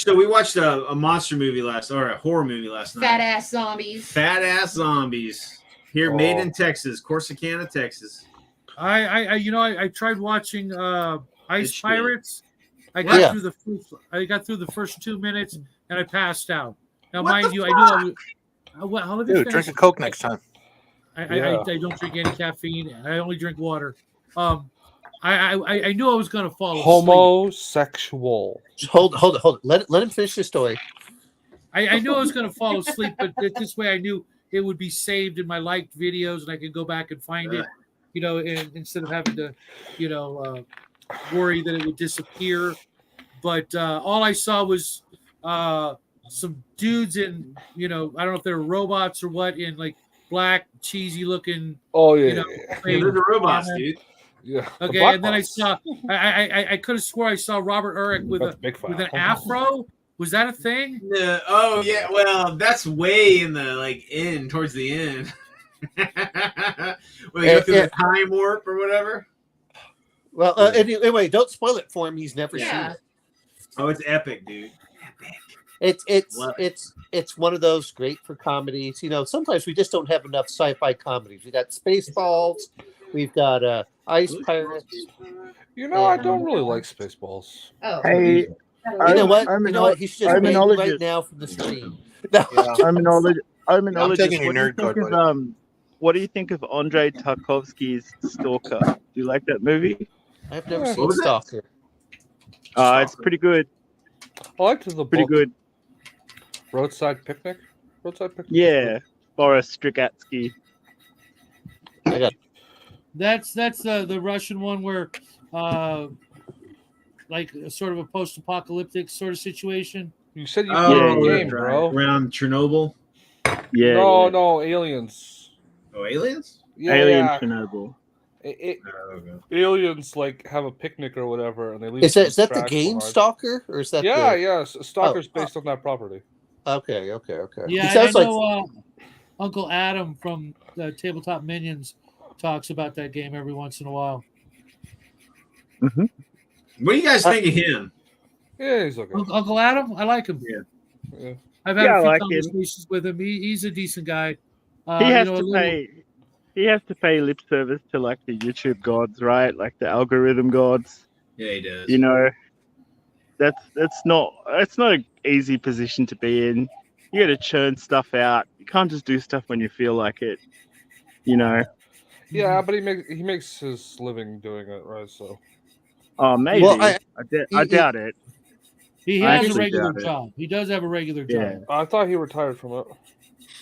We watched a monster movie or a horror movie last night. Fat ass zombies. Fat ass zombies. Here, made in Texas, Corsicana, Texas. I tried watching Good Ice shit. Pirates. I Yeah. got through the first 2 minutes and I passed out. Now, What mind the you, I knew I was. How did Dude, drink a Coke next time. Yeah. I don't drink any caffeine. I only drink water. I knew I was gonna fall asleep. Homosexual. Hold it. Let him finish the story. I knew I was gonna fall asleep, but this way I knew it would be saved in my liked videos and I could go back and find it. And instead of having to, worry that it would disappear. But all I saw was some dudes in, I don't know if they're robots or what, in like black, cheesy looking. Oh yeah. You know, Hey, they're the robots, armor. dude. Yeah. the Okay, black and then I box. saw I could have swore I saw Robert Urich with That's a big file. with an afro. Was that a thing? No, oh yeah, well that's way in the end towards the end. When they go through the time warp or whatever. Well, anyway, don't spoil it for him. He's never seen it. Oh, it's epic, dude. It's one of those great for comedies. You know, sometimes we just don't have enough sci-fi comedies. We got Spaceballs, we've got Ice Pirates. You know, I don't really like Spaceballs. Oh. Hey, You know what? He should just make it right now from the screen. No. I'm taking your nerd card, buddy. What do you think of Andrei Tarkovsky's Stalker? Do you like that movie? I've never seen Stalker. It's pretty good. I liked the Pretty book. good. Roadside Picnic. Roadside Picnic. Yeah, Boris Strugatsky. That's the Russian one where like a sort of a post-apocalyptic sort of situation. You said you Oh, played the yeah, game, bro. Around Chernobyl. Yeah. No, aliens. Oh, aliens? Yeah, Alien yeah. Chernobyl. Aliens like have a picnic or whatever, and they leave. Is that some the trash game behind. Stalker, or is that? Yeah. Stalker's based on that property. Okay. Yeah, He sounds I like know, Uncle Adam from the Tabletop Minions talks about that game every once in a while. What do you guys think of him? Yeah, he's okay. Uncle Adam, I like him. Yeah. I've had Yeah, a I few like him. conversations with him. He's a decent guy. He has to pay. He has to pay lip service to like the YouTube gods, right? Like the algorithm gods. Yeah, he does. You know, that's not an easy position to be in. You got to churn stuff out. You can't just do stuff when you feel like it. You know. Yeah, but he makes his living doing it, right? So. Oh, maybe. Well, I doubt it. He I has a actually regular doubt it. job. He does have a regular Yeah. job. I thought he retired from it.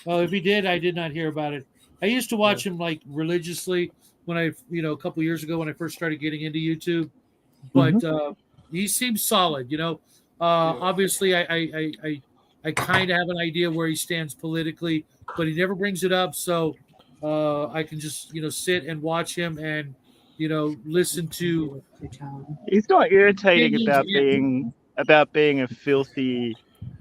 Well, if he did, I did not hear about it. I used to watch him like religiously when I, a couple years ago when I first started getting into YouTube. But he seems solid. Obviously, I kind of have an idea where he stands politically, but he never brings it up. So I can just sit and watch him and listen to. He's not irritating about being a filthy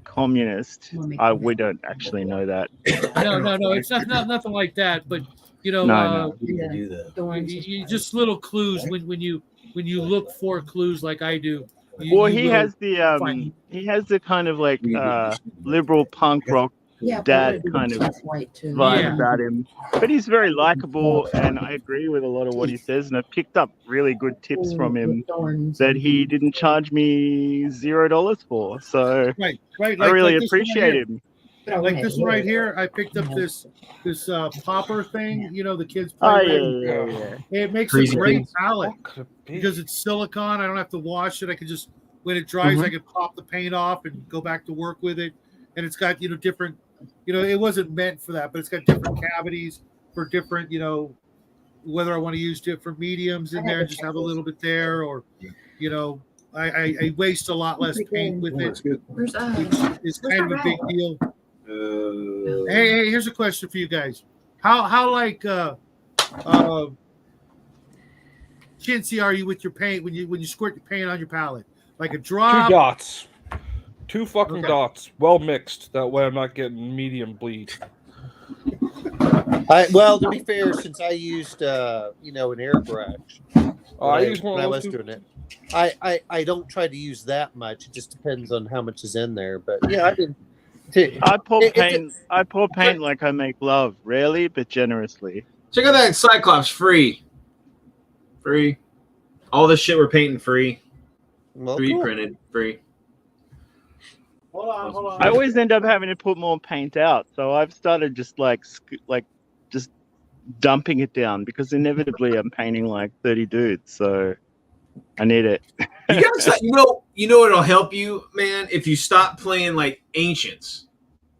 communist. We don't actually know that. No, it's not nothing like that. But No. you just little clues when you look for clues like I do. He has the kind of like liberal punk rock dad kind of vibe about him, but he's very likable, and I agree with a lot of what he says, and I picked up really good tips from him that he didn't charge me $0 for, so right. I really appreciate him. Like this one right here, I picked up this popper thing, the kids play with. Yeah. It makes a great palette because it's silicone. I don't have to wash it. I can just, when it dries, I can pop the paint off and go back to work with it. And it's got, different, it wasn't meant for that, but it's got different cavities for different, whether I want to use different mediums in there and just have a little bit there, or, I waste a lot less paint with it. It's kind of a big deal. Hey, here's a question for you guys. How like chintzy are you with your paint when you squirt the paint on your palette? Like a drop? 2 dots. 2 fucking dots. Well mixed. That way I'm not getting medium bleed. Well, to be fair, since I used an airbrush when I was doing it, I don't try to use that much. It just depends on how much is in there. But yeah, I did. I pour paint like I make love, rarely but generously. Check out that Cyclops free. All this shit we're painting free. Well, 3D cool. printed free. Hold on. I always end up having to put more paint out, so I've started just just dumping it down because inevitably I'm painting like 30 dudes, so I need it. You gotta, you know what'll help you, man, if you stop playing like ancients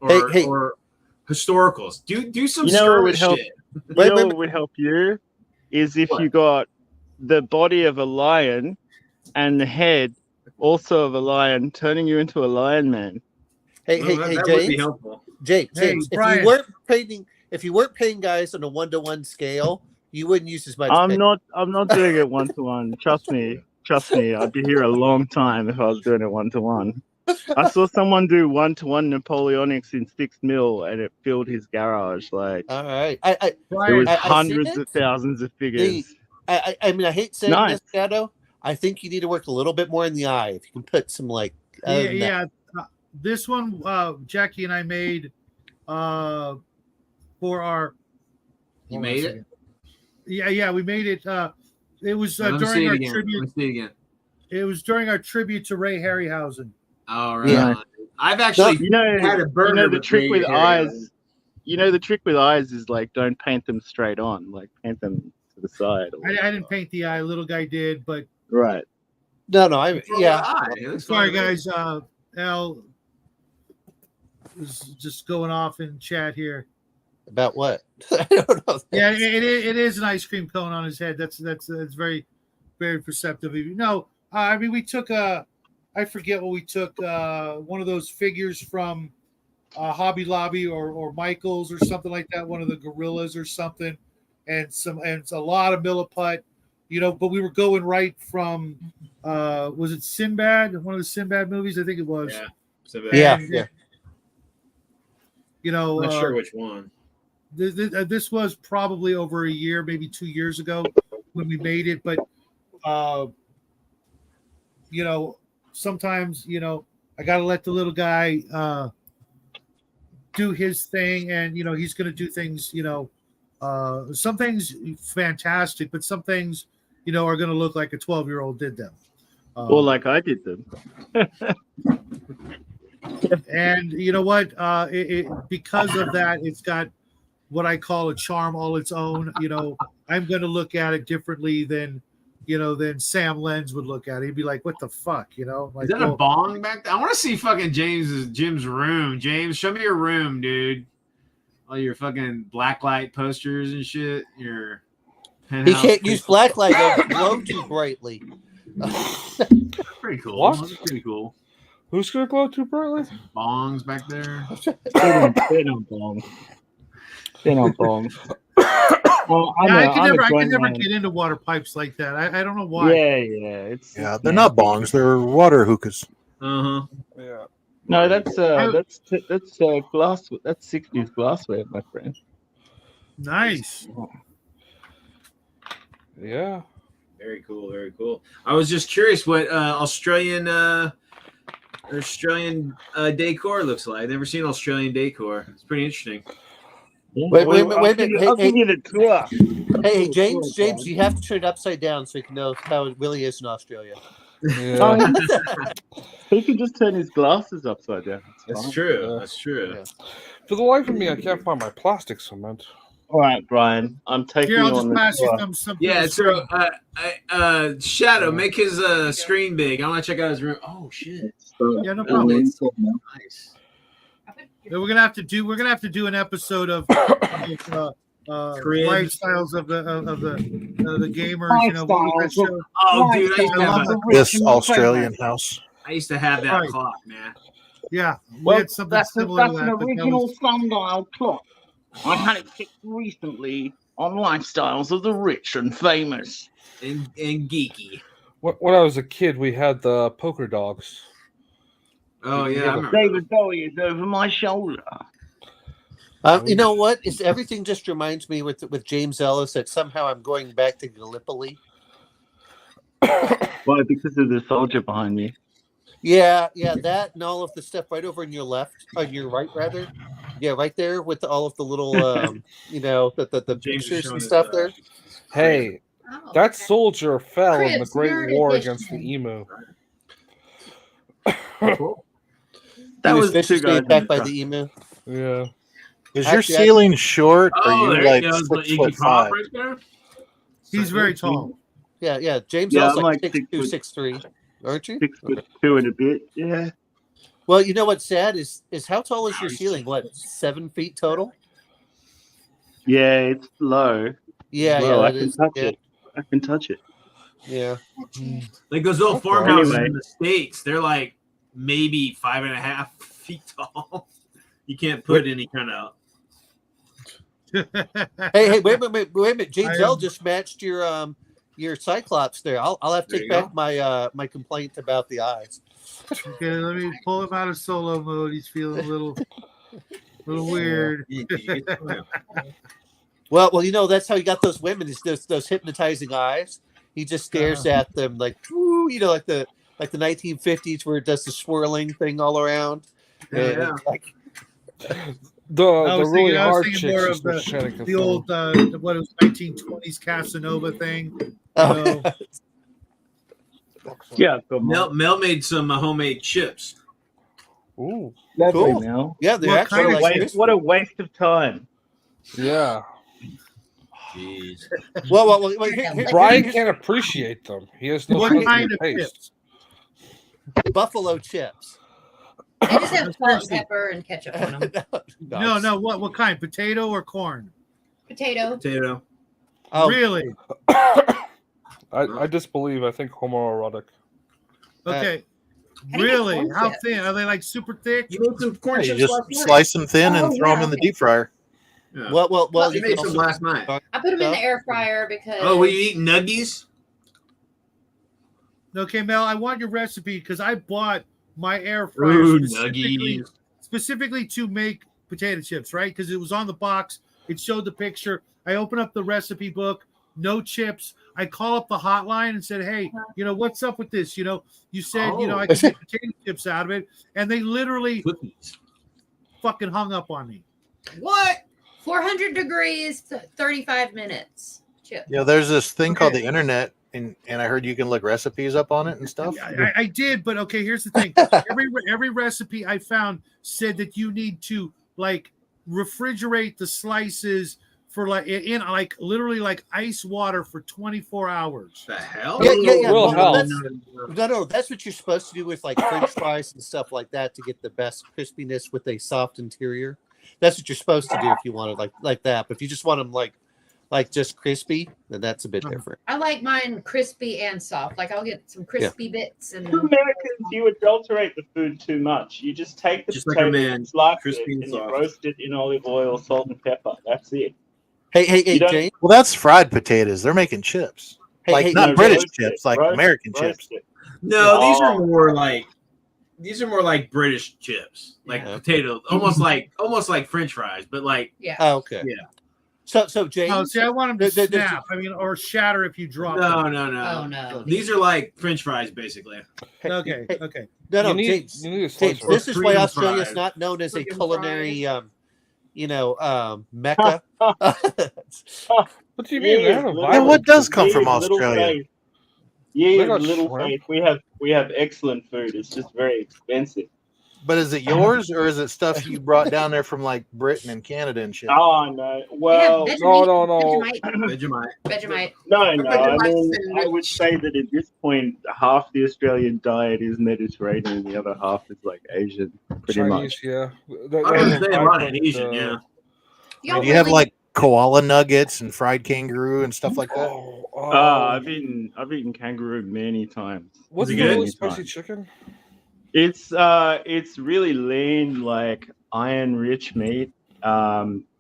or historicals. Do some skirmish shit. What would help you is if you got the body of a lion and the head also of a lion, turning you into a lion man. Hey, that would be James. helpful. James, Hey, if Brian. you weren't painting guys on a 1-to-1 scale, You wouldn't use as much. I'm not doing it 1-to-1. Trust me. I'd be here a long time if I was doing it 1-to-1. I saw someone do 1-to-1 Napoleonics in 6 mil, and it filled his garage. Like, all right, there was hundreds of thousands of figures. I mean, I hate saying this, Shadow. I think you need to work a little bit more in the eye. If you can put some this one, Jackie and I made for our. You made it. Yeah, we made it. It was during our tribute. Let's see it again. It was during our tribute to Ray Harryhausen. All right. Yeah. I've actually had a burger. You know the trick with eyes. You know the trick with eyes is like don't paint them straight on. Like paint them to the side. I didn't paint the eye. Little guy did, but right. No. Sorry, guys. Al was just going off in chat here. About what? I don't know. Yeah, it is an ice cream cone on his head. That's very, very perceptive. No, I mean we took I forget what we took. One of those figures from Hobby Lobby or Michael's or something like that. One of the gorillas or something, and a lot of Milliput, But we were going right from was it Sinbad? One of the Sinbad movies, I think it was. Yeah, Sinbad. Yeah. I'm not sure which one. This was probably over a year, maybe 2 years ago when we made it. But, sometimes, I got to let the little guy do his thing. And, he's going to do things, some things fantastic, but some things, are going to look like a 12-year-old did them. Or like I did them. And you know what? Because of that, it's got what I call a charm all its own. I'm going to look at it differently than Sam Lenz would look at it. He'd be like, "What the fuck?" Like, is that a bong back there? I want to see fucking Jim's room. James, show me your room, dude. All your fucking blacklight posters and shit. Your penthouse. He can't use blacklight; it'll glow too brightly. Pretty cool. What? That's pretty cool. Who's gonna glow too brightly? Bongs back there. They're not bongs. They're not bongs. Well, I can never get into water pipes like that. I don't know why. Yeah, they're not bongs. They're water hookahs. Yeah. No, that's glass. That's 60s glassware, my friend. Nice. Yeah. Very cool. Very cool. I was just curious what Australian decor looks like. I've never seen Australian decor. It's pretty interesting. Wait a minute. I'll give you the tour. Hey, James, you have to turn it upside down so you can know how it really is in Australia. Yeah. He can just turn his glasses upside down. That's true. That's true. Yeah. For the life of me, I can't find my plastic cement. All right, Brian. I'm taking Here, you I'll on just pass the you tour. some. Yeah, so Shadow, make his screen big. I want to check out his room. Oh shit. Yeah, no problem. Nice. We're gonna have to do an episode of lifestyles of the gamers. Oh, dude, I used to have This Australian house. that Right. clock, man. Yeah, we had something similar to that. An but that original was- sundial clock. I had it fixed recently on Lifestyles of the Rich and Famous. And geeky. When I was a kid, we had the poker dogs. Oh yeah, I remember. David Bowie is over my shoulder. You know what? Everything just reminds me with James Ellis that somehow I'm going back to Gallipoli. Why? Because of the soldier behind me. Yeah, that and all of the stuff right over on your right rather. Yeah, right there with all of the little, the James is pictures showing and his, stuff there. Hey, Oh, that okay. soldier fell in the Chris, Great nerd War edition. against the emu. Cool. That He was two viciously guys in attacked the by truck. the emu. Yeah. Is your Actually, ceiling short? Or Oh, are there you like he goes. 6'5"? Right there. He's very tall. Yeah. James Yeah, Ellis I'm like like 6'2", 6'. 6'3", aren't you? 6'2" and a bit. Yeah. Well, you know what's sad is how tall is your ceiling? What, 7 feet total? Yeah, it's low. Yeah, Well, I that can is. touch Yeah, it. I can touch it. yeah. Like those little farmhouses Anyway. in the States, they're like maybe 5.5 feet tall. You can't put any kind of Hey, wait a minute. James I L am- just matched your Cyclops there. I'll have to There take you back my my complaint about the eyes. Okay, let me pull him out of solo mode. He's feeling a little weird. Well, you know that's how he got those women is those hypnotizing eyes. He just stares at them like, whoo, you know, like the 1950s where it does the swirling thing all around. And, Yeah. like, The really I was hard thinking chicks more is of what Shannon can the film. old what it was 1920s Casanova thing. oh, So, Yeah, Mel made some homemade chips. Ooh, cool. Mel. Yeah, they're What actually kind of like waste- crispy. What a waste of time. yeah. Jeez. Well, Brian can't appreciate them. He has no what sense kind of taste. chips? buffalo chips. They just have salt and pepper and ketchup on them. No. What kind? Potato or corn? Potato. Potato. Oh, Really? I disbelieve. I think homoerotic. Okay. How do you Really? corn How chips? thin? Are they like super thick? You made some corn You chips just last night. slice them thin and Oh, throw them yeah, in the okay. deep fryer. Yeah. well, you you made can some also- last night. I put them in the air fryer because. Oh, were you eating nuggies? Okay, Mel, I want your recipe because I bought my air fryer Ooh, specifically, nuggies. specifically to make potato chips, right? Because it was on the box. It showed the picture. I open up the recipe book, no chips. I call up the hotline and said, hey, what's up with this? You said, I can make potato chips out of it. And they literally Cookies. fucking hung up on me. What? 400 degrees, 35 minutes. Chip. There's this thing called Okay. the internet, and I heard you can look recipes up on it and stuff. I did, but okay, here's the thing. Every recipe I found said that you need to like refrigerate the slices for literally like ice water for 24 hours. The hell? Yeah. Real Well, hell. No, that's what you're supposed to do with like French fries and stuff like that to get the best crispiness with a soft interior. That's what you're supposed to do if you want it like that. But if you just want them like just crispy, then that's a bit different. I like mine crispy and soft. Like I'll get some crispy bits and. You Americans, you adulterate the food too much. You just take the Just like a potato, man, slice crispy it, and and you soft. roast it in olive oil, salt, and pepper. That's it. Hey, You don't- James. Well, that's fried potatoes. They're making chips, Hey, not No, British roast it, chips, like roast- American roast chips. it. No, these Oh. are more like British chips, like Yeah. potatoes, almost like French fries, but like Yeah. Oh, okay. Yeah. So James. Oh, see, I want them to There- there's- snap. or shatter if you drop them. no. Oh no. These are like French fries, basically. Okay. Hey, Okay. No, you need, James. you need a slice James, of this is why Freedom Australia is fries. not known as a Freedom culinary, mecca. What do you mean? They have a little- Yeah, violent- what does come Ye from of little Australia? faith. Ye They of got little shrimp. faith. We have excellent food. It's just very expensive. But is it yours or is it stuff you brought down there from like Britain and Canada and shit? Oh no. They Well, have no. Vegemite. Vegemite. no. I Vegemite mean, I sandwich. would say that at this point, half the Australian diet is Mediterranean, the other half is like Asian, pretty Chinese, much. yeah. I would say a lot of Asian, yeah. Y'all Do you have really- like koala nuggets and fried kangaroo and stuff like that? I've eaten kangaroo many times. What's Is the it good? really spicy chicken? It's really lean, like iron-rich meat.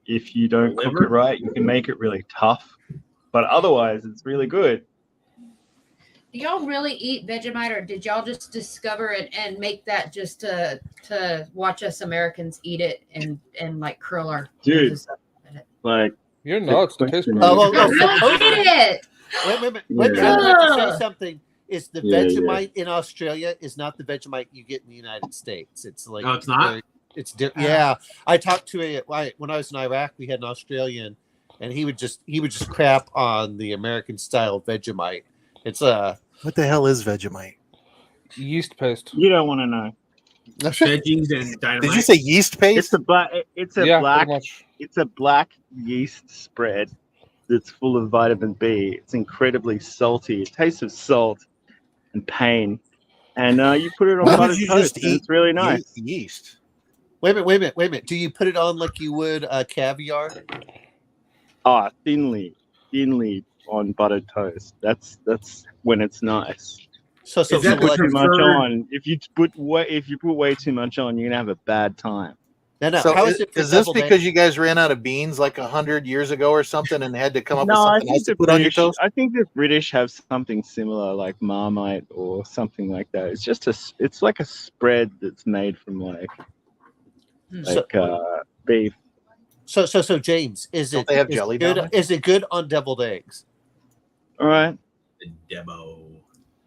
If you don't cook Liver? it right, you can make it really tough. But otherwise, it's really good. Do y'all really eat Vegemite, or did y'all just discover it and make that just to watch us Americans eat it and like curl our Dude. noses up in it? Like, You're nuts. It tastes question pretty Oh, good. oh, No, oh, really eat it. Wait a minute. Yeah. I have to say Ugh. something. Is the Yeah, Vegemite in Australia is not the Vegemite you get in the United States. It's like Oh, it's not? Yeah, I talked to when I was in Iraq. We had an Australian, and he would just crap on the American style Vegemite. It's What the hell is Vegemite? Yeast paste. you don't want to know. Veggies and dynamite. Did you say yeast paste? It's a black. It's a Yeah, black. pretty much. It's a black yeast spread that's full of vitamin B. It's incredibly salty. It tastes of salt and pain. And you put it on Why buttered would you toast. just And eat it's really nice. yeast? Wait a minute. Do you put it on like you would caviar? Thinly on buttered toast. That's when it's nice. So Is that Put like too much preferred- on. If you put way too much on, you're gonna have a bad time. No. So How is it for this deviled because eggs? you guys ran out of beans like 100 years ago or something, and had to come up with No, I something else think to the put on your British. toast? I think the British have something similar, like Marmite or something like that. It's just it's like a spread that's made from like So, beef. so James, is Don't it they have is jelly it good? down Is it good on deviled eggs? All right, The demo.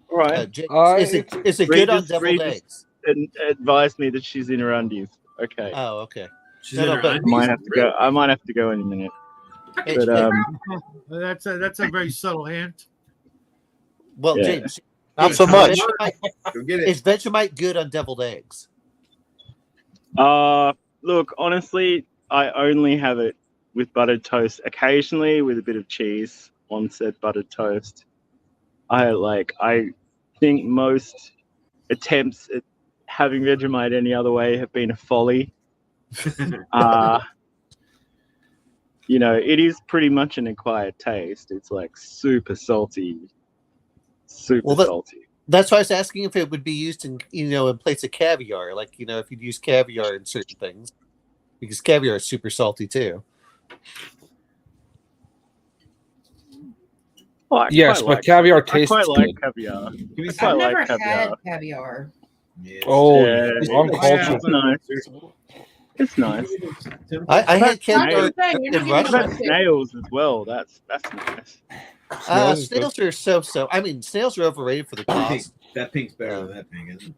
all right. James, it's- is it good on Regis- deviled Regis- eggs? And advised me that she's in her undies. Okay, Oh, okay. She's No, in no, her but- undies? might have to go. I might have to go in a minute. It- But That's a very subtle hint. well, Yeah. James, Not so is much. Vegemite- Go get it. Is Vegemite good on deviled eggs? Look, honestly, I only have it with buttered toast, occasionally with a bit of cheese on said buttered toast. I think most attempts at having Vegemite any other way have been a folly. It is pretty much an acquired taste. It's like super salty, super salty. That's why I was asking if it would be used in in place of caviar, like if you'd use caviar in certain things, because caviar is super salty too. Oh, I Yes, quite but like caviar I tastes quite like good. caviar. We I've quite never like caviar. had caviar. Oh, Yeah, on Yeah, culture. It's nice. It's nice. I had That's caviar nice. You're not in getting What Russia. about snails as well? That's nice. Snails is good. Snails are so. I mean, snails are overrated for the cost. That pink's better than that pink, isn't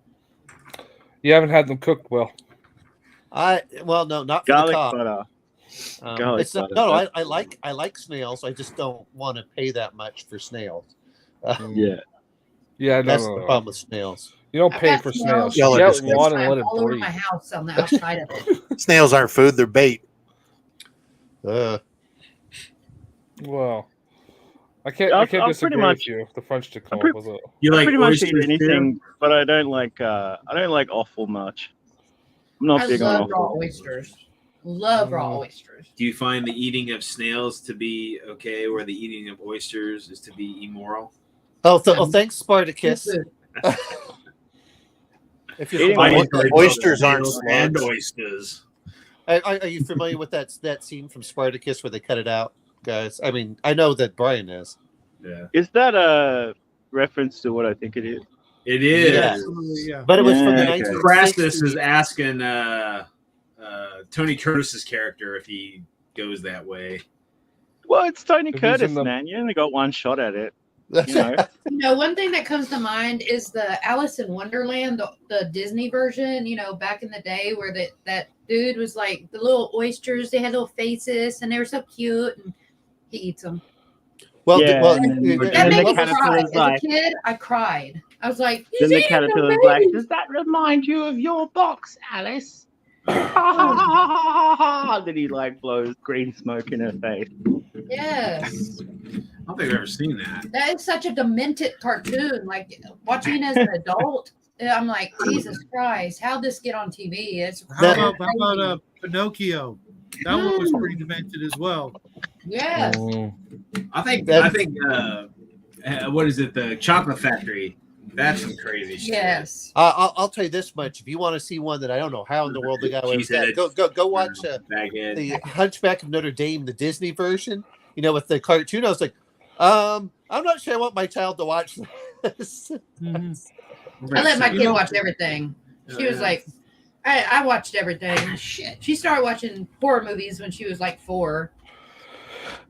it? You haven't had them cooked well. Well, no, not for Garlic the cost. butter. Garlic It's not, butter. no, I like snails. I just don't want to pay that much for snails. Yeah. Yeah, That's no. the problem with snails. You don't I've pay got for snails. snails. Y'all are Get disgusting. one and let it all over breathe. my house on the outside of it. Snails aren't food; they're bait. Uh, Well, I can't I'll pretty disagree much- with you. The French to come I'm up with it. You I like pretty much eat oysters too? anything, but I don't like offal much. I'm not I big on love raw offal. oysters. Love raw oysters. Do you find the eating of snails to be okay, or the eating of oysters is to be immoral? thanks, Spartacus. Seafood. If you're Eating familiar, Oysters aren't and slugs. oysters. are you familiar with that scene from Spartacus where they cut it out, guys? I mean, I know that Brian is. Yeah, Is that a reference to what I think it is? it is. Yeah. Absolutely, yeah. But it was from the Yeah, okay. 1960s. Crassus is asking Tony Curtis's character if he goes that way. Well, it's Tony If he's Curtis, in the- man. You only got one shot at it. You know? No, one thing that comes to mind is the Alice in Wonderland, the Disney version, back in the day where that dude was like the little oysters, they had little faces and they were so cute and he eats them. Well, Yeah, well, and then- That And made the me cry. caterpillar's As a like- kid, I cried. I was like, Then "He's the eating caterpillar's the like, baby." Does that remind you of your box, Alice? then he like blows green smoke in her face. Yes. I don't think I've ever seen that. That is such a demented cartoon. Like watching it as an adult, I'm like, Jesus Christ, how'd this get on TV? It's How about Pinocchio? That one was pretty demented as well. yes. I think what is it? The Chocolate Factory. That's some crazy shit. Yes. I'll tell you this much: if you want to see one that I don't know how in the world they got away with that, go watch Baghead. the Hunchback of Notre Dame, the Disney version. With the cartoon, I was like, I'm not sure I want my child to watch this. I let my kid watch everything. She was like, I watched everything. Shit. She started watching horror movies when she was like 4.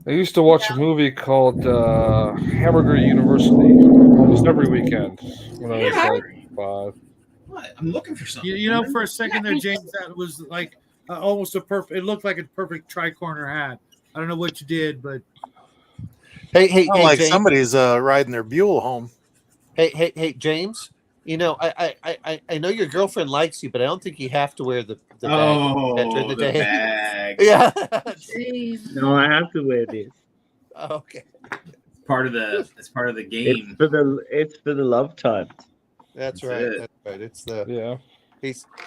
I used to watch a movie called Hamburger University almost every weekend when I was like 5. What? I'm looking for something. For a second there, James, that was like almost a perfect. It looked like a perfect tri-corner hat. I don't know what you did, but Hey, like James. somebody's riding their Buell home. Hey, James. I know your girlfriend likes you, but I don't think you have to wear the bag during the day. Bag. Yeah. Jeez. No, I have to wear this. Okay. It's part of the game. It's for the love type. That's That's right. it. That's right. It's the Yeah.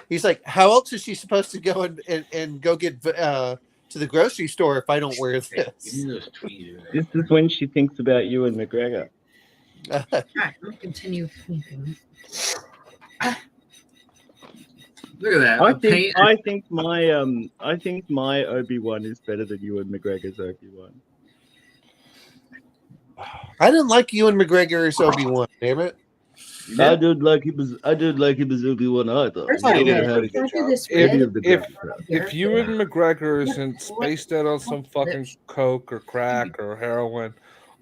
he's like, how else is she supposed to go and go get to the grocery store if I don't wear this? Give me those tweezers. This is when she thinks about you and McGregor. All right, let me continue. Look at that. I think my Obi-Wan is better than Ewan McGregor's Obi-Wan. I didn't like Ewan McGregor's Obi-Wan. Damn it. I did like him as Obi-Wan either. If Ewan McGregor isn't spaced out on some fucking coke or crack or heroin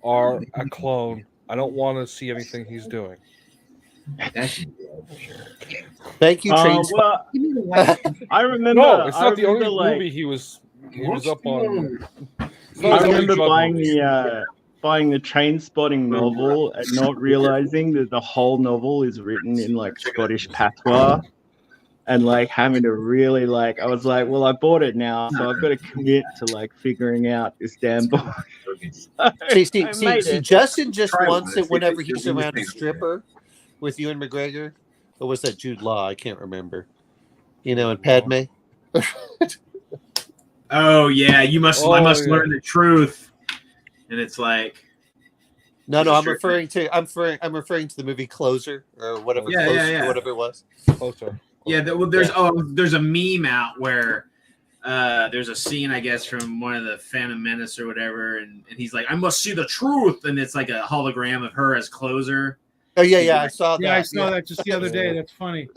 or a clone, I don't want to see anything he's doing. Thank you, Train. Well, I remember. No, it's not the only like, movie he was up on. I remember buying the Trainspotting novel and not realizing that the whole novel is written in like Scottish patois, and like having to really like. I was like, well, I bought it now, so I've got to commit to like figuring out this damn book. See, Justin just wants it whenever he's around a stripper with Ewan McGregor, or was that Jude Law? I can't remember. You know, and Padme. Oh yeah, I must learn the truth. And it's like, no, I'm referring to the movie Closer or whatever. Yeah. Whatever it was. Closer. Yeah, there's a meme out where there's a scene, I guess, from one of the Phantom Menace or whatever, and he's like, I must see the truth, and it's like a hologram of her as Closer. Oh yeah, I saw that. Yeah, I saw that just the other day. That's funny.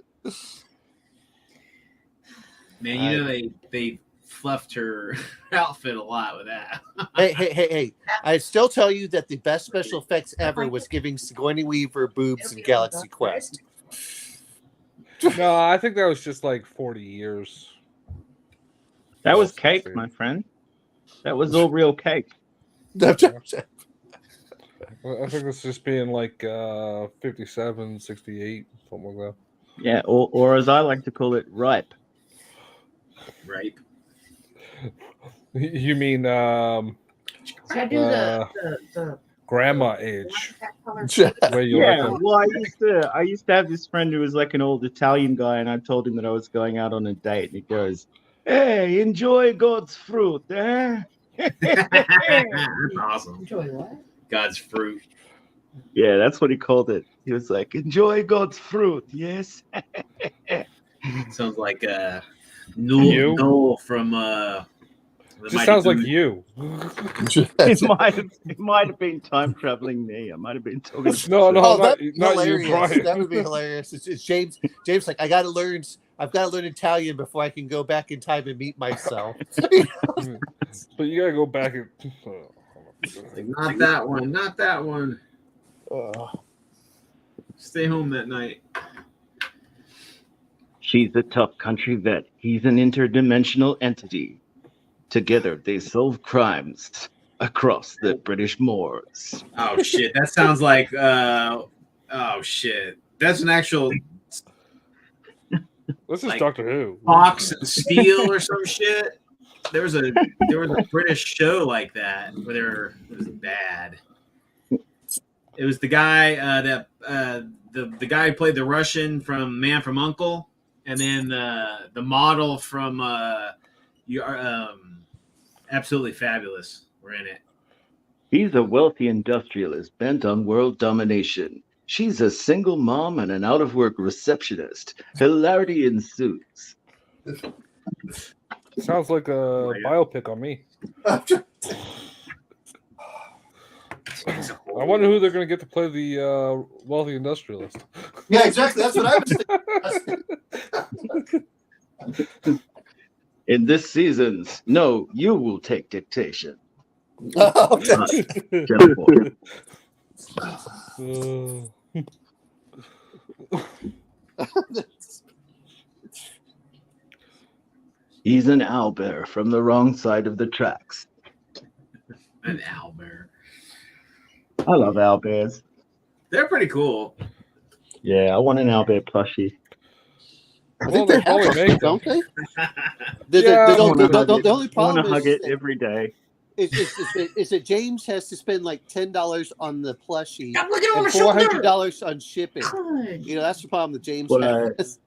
Man, you know they fluffed her outfit a lot with that. Hey! I still tell you that the best special effects ever was giving Sigourney Weaver boobs in Galaxy Quest. No, I think that was just like 40 years. That was cake, my friend. That was all real cake. I think it's just being like 57, 68, something like that. Yeah, or as I like to call it, ripe. Ripe. You mean I do the grandma age? Well, I used to have this friend who was like an old Italian guy, and I told him that I was going out on a date, and he goes, "Hey, enjoy God's fruit, eh?" That's awesome. Enjoy what? God's fruit. Yeah, that's what he called it. He was like, "Enjoy God's fruit." Yes. Sounds like Noel from. Just sounds like you. It might have been time traveling me. I might have been talking. No, not hilarious. you, Brian. That would be hilarious. It's James. James, like, I've got to learn Italian before I can go back in time and meet myself. But you gotta go back and. Like, not that one. Not that one. Stay home that night. She's a tough country vet. He's an interdimensional entity. Together, they solve crimes across the British moors. Oh shit! That sounds like. Oh shit! That's an actual. This is like, Doctor Who. Fox and Steel or some shit. There was a British show like that where it was bad. It was the guy the guy who played the Russian from Man from U.N.C.L.E. and then the model from Absolutely Fabulous were in it. He's a wealthy industrialist bent on world domination. She's a single mom and an out-of-work receptionist. Hilarity ensues. Sounds like a biopic on me. I wonder who they're going to get to play the wealthy industrialist. Yeah, exactly. That's what I was thinking. In this season's, no, you will take dictation. He's an owlbear from the wrong side of the tracks. An owlbear. I love owlbears. They're pretty cool. Yeah, I want an owlbear plushie. I think they have them, don't they? The only problem I want to hug is it every day. Is that James has to spend like $10 on the plushie Stop looking over and my shoulder. $400 on shipping. God. You know, that's the problem that James But, has.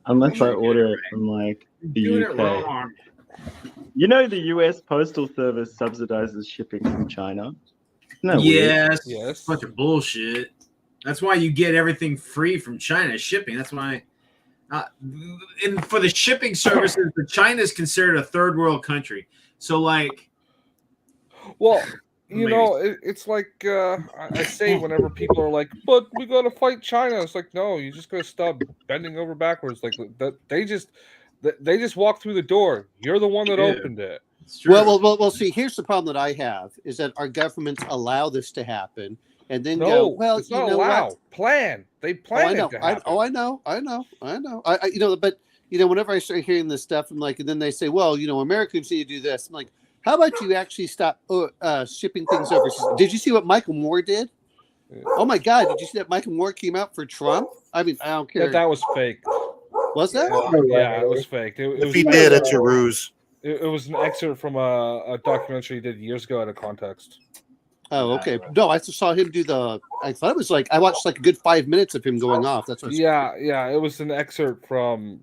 Unless I order it from like the Doing it UK. wrong. You know the US Postal Service subsidizes shipping from China? No. Yes. Yes. Bunch of bullshit. That's why you get everything free from China shipping. That's why And for the shipping services, China is considered a third world country. So like, well, you know, it's like I say whenever people are like, "But we gotta fight China," it's like, no, you just gotta stop bending over backwards. Like that, they just walk through the door. You're the one that opened it. Well. See, here's the problem that I have is that our governments allow this to happen, and then go, well, it's you not know allow. what? Plan. They plan it to happen. I know. I you know, but you know, whenever I start hearing this stuff, I'm like, and then they say, well, you know, Americans need to do this. I'm like, how about you actually stop shipping things overseas? Did you see what Michael Moore did? Yeah. Oh my God! Did you see that Michael Moore came out for Trump? I mean, I don't care. That was fake. Was that? Yeah, it was fake. If he did, it's a ruse. It was an excerpt from a documentary he did years ago out of context. Oh, okay. No, I just saw him do I thought it was like I watched like a good 5 minutes of him going off. That's what. Yeah. It was an excerpt from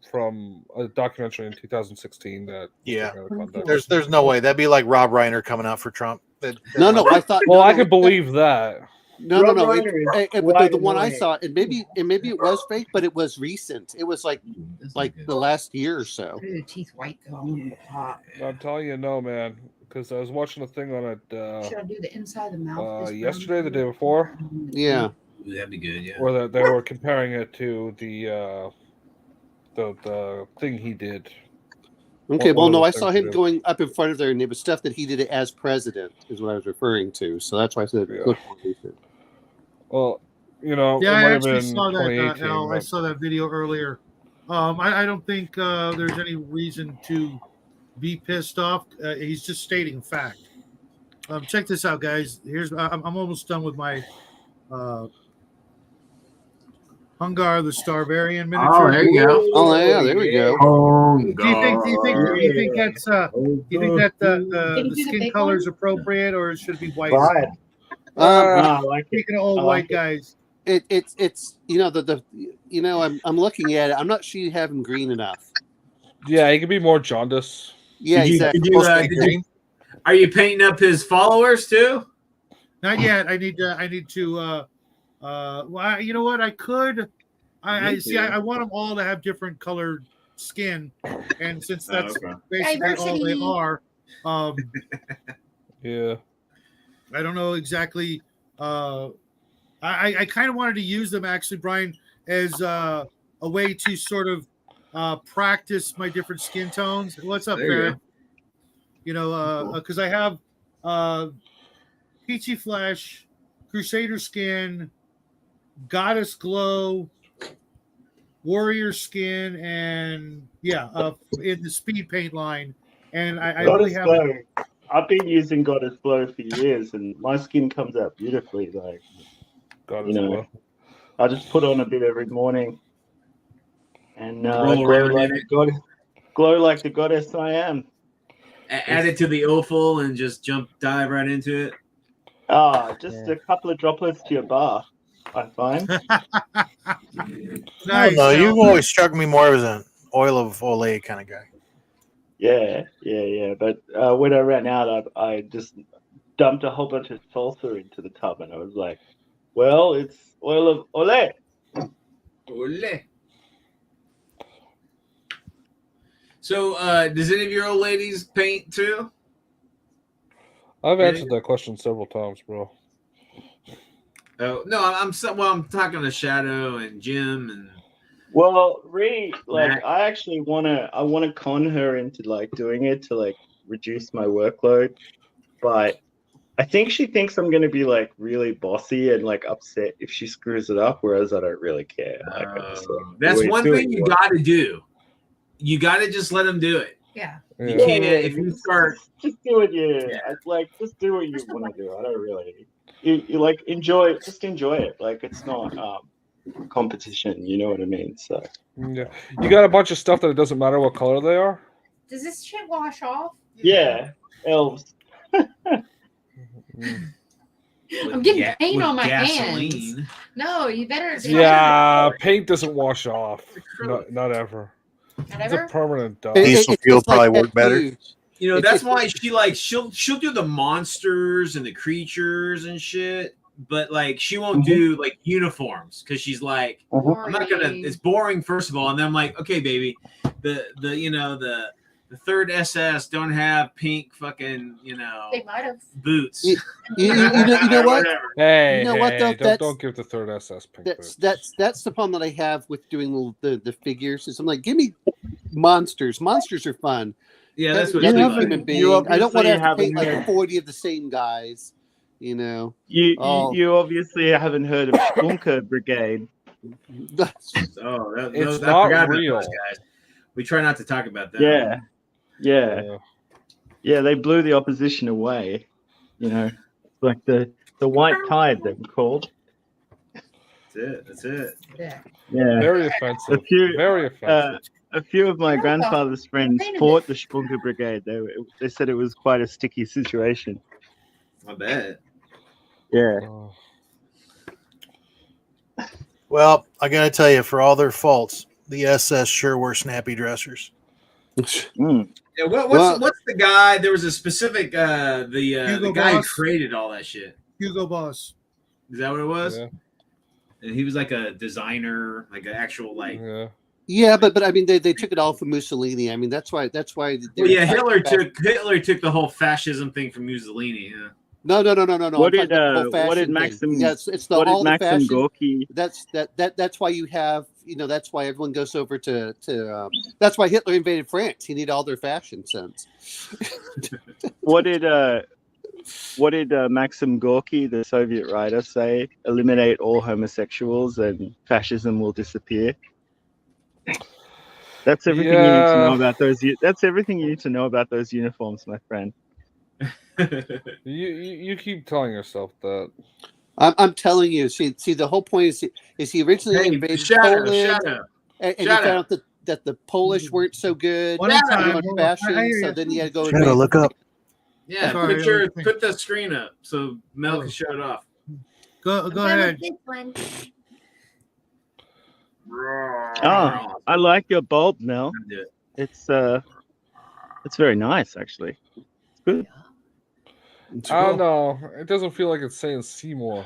a documentary in 2016 that. Yeah. There's no way that'd be like Rob Reiner coming out for Trump. No, I thought. Well, I could believe that. No. The one I saw, and maybe it was fake, but it was recent. It was like the last year or so. Teeth white. I'm telling you, no, man. Because I was watching a thing on it. Should I do the inside of the mouth? Yesterday, the day before. Yeah. That'd be good. Yeah. Where they were comparing it to the thing he did. Okay, well, no, I saw him going up in front of there, and it was stuff that he did as president, is what I was referring to. So that's why I said it looked more recent. Well, you know, yeah, I actually saw that. Al, I saw that video earlier. I don't think there's any reason to be pissed off. He's just stating fact. Check this out, guys. I'm almost done with my Hungar the Starvarian miniature. Oh, there you go. Oh, yeah, there we go. Do you think that's the skin color is appropriate, or should it be white? Speaking of old white guys, it's you know the you know I'm looking at it. I'm not sure you have him green enough. Yeah, he could be more jaundice. Yeah, exactly. Are you painting up his followers too? Not yet. I need to. Well, you know what? I could. I see. I want them all to have different colored skin, and since that's basically all they are, yeah. I don't know exactly. I kind of wanted to use them actually, Brian, as a way to sort of practice my different skin tones. What's up, Barrett? You know, because I have Peachy Flesh, Crusader Skin, Goddess Glow, Warrior Skin, and in the Speed Paint line. And I really have. I've been using Goddess Glow for years, and my skin comes out beautifully. Like, Goddess Glow. I just put on a bit every morning, and glow like the goddess I am. Add it to the offal and just dive right into it. Just a couple of droplets to your bar, I find. Nice. No, you've always struck me more as an oil of Olay kind of guy. Yeah. But when I ran out, I just dumped a whole bunch of salsa into the tub, and I was like, well, it's oil of Olay. Olay. So, does any of your old ladies paint too? I've answered that question several times, bro. Oh no, I'm talking to Shadow and Jim and. Well, I want to con her into like doing it to like reduce my workload, but I think she thinks I'm gonna be like really bossy and like upset if she screws it up, whereas I don't really care. That's one thing you got to do. You got to just let them do it. Yeah. You can't if you start. Just do it. Just do what you want to do. I don't really. You like enjoy it. Like it's not competition. You know what I mean? So yeah, you got a bunch of stuff that it doesn't matter what color they are. Does this shit wash off? Yeah, elves. I'm getting paint on my hands. No, you better. Yeah, paint doesn't wash off. Not ever. It's a permanent dye. Diesel fuel probably work better. You know, that's why she'll do the monsters and the creatures and shit. but like she won't do like uniforms because she's like, I'm not gonna. Boring. It's boring, first of all, and then I'm like, okay, baby, the third SS don't have pink fucking They might have. boots. You know what? Whatever. Hey, You know what, though? don't give the third SS pink boots. That's the problem that I have with doing the figures. Is I'm like, give me monsters. Monsters are fun. Yeah, that's what Another she human likes. being. I don't want to have to paint haven't like 40 of the same guys. You know. You obviously haven't heard of Spunker Brigade. Oh, It's I not forgot about real. those guys. We try not to talk about that. Yeah. They blew the opposition away. It's like the white tide they were called. That's it. Yeah. Yeah. Very offensive. Very offensive. A few of my What the- grandfather's friends Wait a fought the Spunker Brigade. They said it was quite a sticky situation. I bet. Yeah. Oh. Well, I got to tell you, for all their faults, the SS sure were snappy dressers. Mm. Yeah, what's the guy? There was a specific the guy who Boss. created all that shit. Hugo Boss. Is that what it was? Yeah. And he was like a designer, like an actual like. Yeah. Yeah, but I mean, they took it all from Mussolini. I mean, that's why. Well, yeah, Hitler took the whole fascism thing from Mussolini. Yeah. No. What did Maxim? Yes, it's the What all did the Maxim fashion. Gorky? That's why you have that's why everyone goes over to that's why Hitler invaded France. He needed all their fashion sense. What did Maxim Gorky, the Soviet writer, say? Eliminate all homosexuals and fascism will disappear. That's everything you need to know about those. That's everything you need to know about those uniforms, my friend. You keep telling yourself that. I'm telling you. See, the whole point is he originally invaded Poland, and he found out that the Polish weren't so good. One at a time. on I fashion, hear so you. then he had to go. Shadow, look up. Yeah, Sorry, put the screen up so Mel can show it off. Go ahead. This one. Oh, I like your bulb, Mel. It's very nice, actually. It's good. I don't know. It doesn't feel like it's saying Seymour.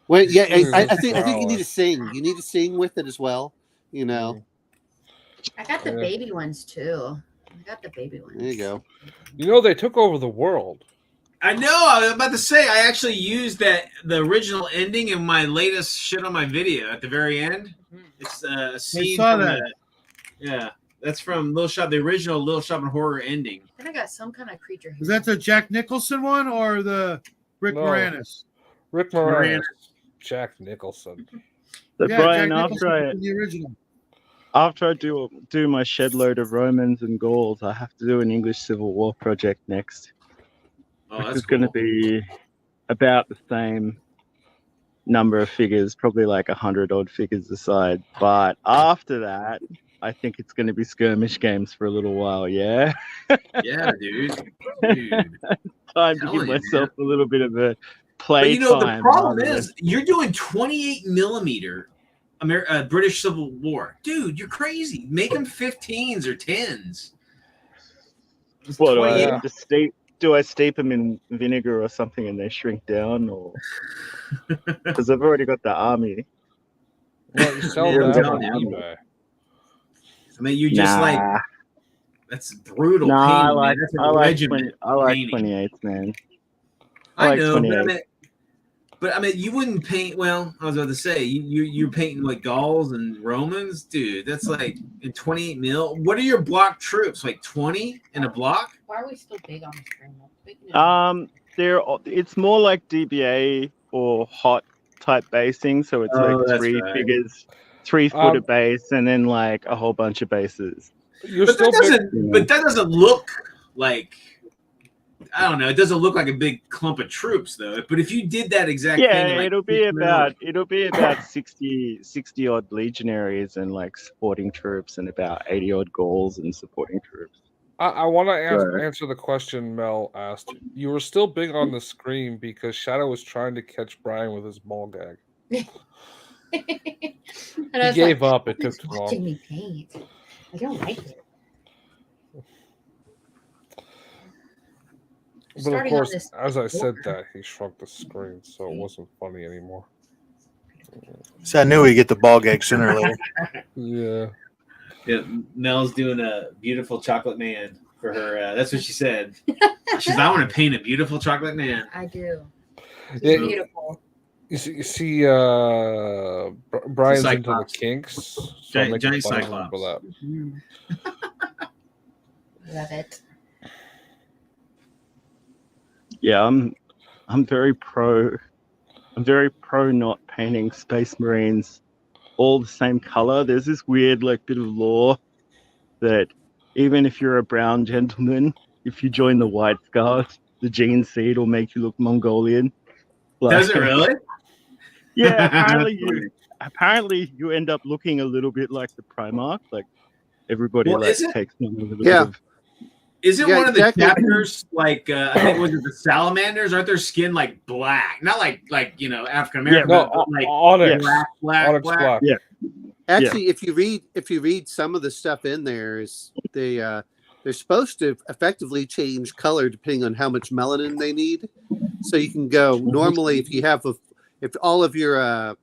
Well, yeah, I Jesus think you need to Christ. sing. You need to sing with it as well. I got the Yeah. baby ones too. I got the baby ones. There you go. They took over the world. I know. I was about to say I actually used the original ending in my latest shit on my video at the very end. It's a scene saw from that. yeah, that's from Little Shop, the original Little Shop and Horror ending. Then I got some kind of creature. Was that the Jack Nicholson one or the Rick No. Moranis? Rick Moranis, Jack Nicholson. So Yeah, Brian, Jack Nicholson after from the original. I do my shed load of Romans and Gauls, I have to do an English Civil War project next. Oh, Which that's is going to cool. be about the same number of figures, probably like 100 odd figures aside. But after that, I think it's going to be skirmish games for a little while. Yeah, Yeah, dude. time to Telling give you, myself a little bit of a But play the time. problem rather is you're doing 28 millimeter British Civil War, dude. You're crazy. Make them 15s or 10s. It's What do 28. I just steep? Do I steep them in vinegar or something and they shrink down, or because I've already got the army? Well, you sell Yeah, I'm that telling on you. eBay. I mean, you just like that's brutal Nah, painting. I Man. like That's a I like regiment 28s, man. I like know, 28. but I mean, you wouldn't paint. Well, I was about to say you're painting like Gauls and Romans, dude. That's like in 28 mil. What are your block troops? Like 20 in a block? Why are we still big on the screen? It's more like DBA or hot type basing, so it's Oh, like that's three right. figures, 3 foot of base, and then like a whole bunch of bases. You're But still that doesn't look like. I don't know. It doesn't look like a big clump of troops, though. But if you did that exact Yeah, thing, like, it'll be about 60 odd legionaries and like supporting troops, and about 80 odd Gauls and supporting troops. I want to Right. answer the question Mel asked. You were still big on the screen because Shadow was trying to catch Brian with his ball gag. And He I was gave like, up. It "Who's took too watching long. me paint. I don't like it. But of starting on course, this. as I said that, he shrunk the screen, so it wasn't funny anymore. So I knew we'd get the ball gag sooner or later. Yeah. Yeah, Mel's doing a beautiful chocolate man for her. That's what she said. She says, "I want to paint a beautiful chocolate man." I do. It's Yeah. beautiful. You see Brian's into the Cyclops. kinks. So Giant- I'm making giant fun of him for Cyclops. that. Love it. Yeah, I'm very pro not painting Space Marines all the same color. There's this weird like bit of law that even if you're a brown gentleman, if you join the White Scars, the gene seed will make you look Mongolian. Does it really? Yeah, apparently you end up looking a little bit like the Primarch. Like everybody Well, like is it- takes on a little Yeah. bit of. Isn't Yeah, one of the exactly. chapters like I think was it the salamanders? Aren't their skin like black? Not like African American, No, but like Onyx. black. Onyx Black. Yeah. Actually, if you read some of the stuff in there, is they're supposed to effectively change color depending on how much melanin they need. So you can go normally if all of your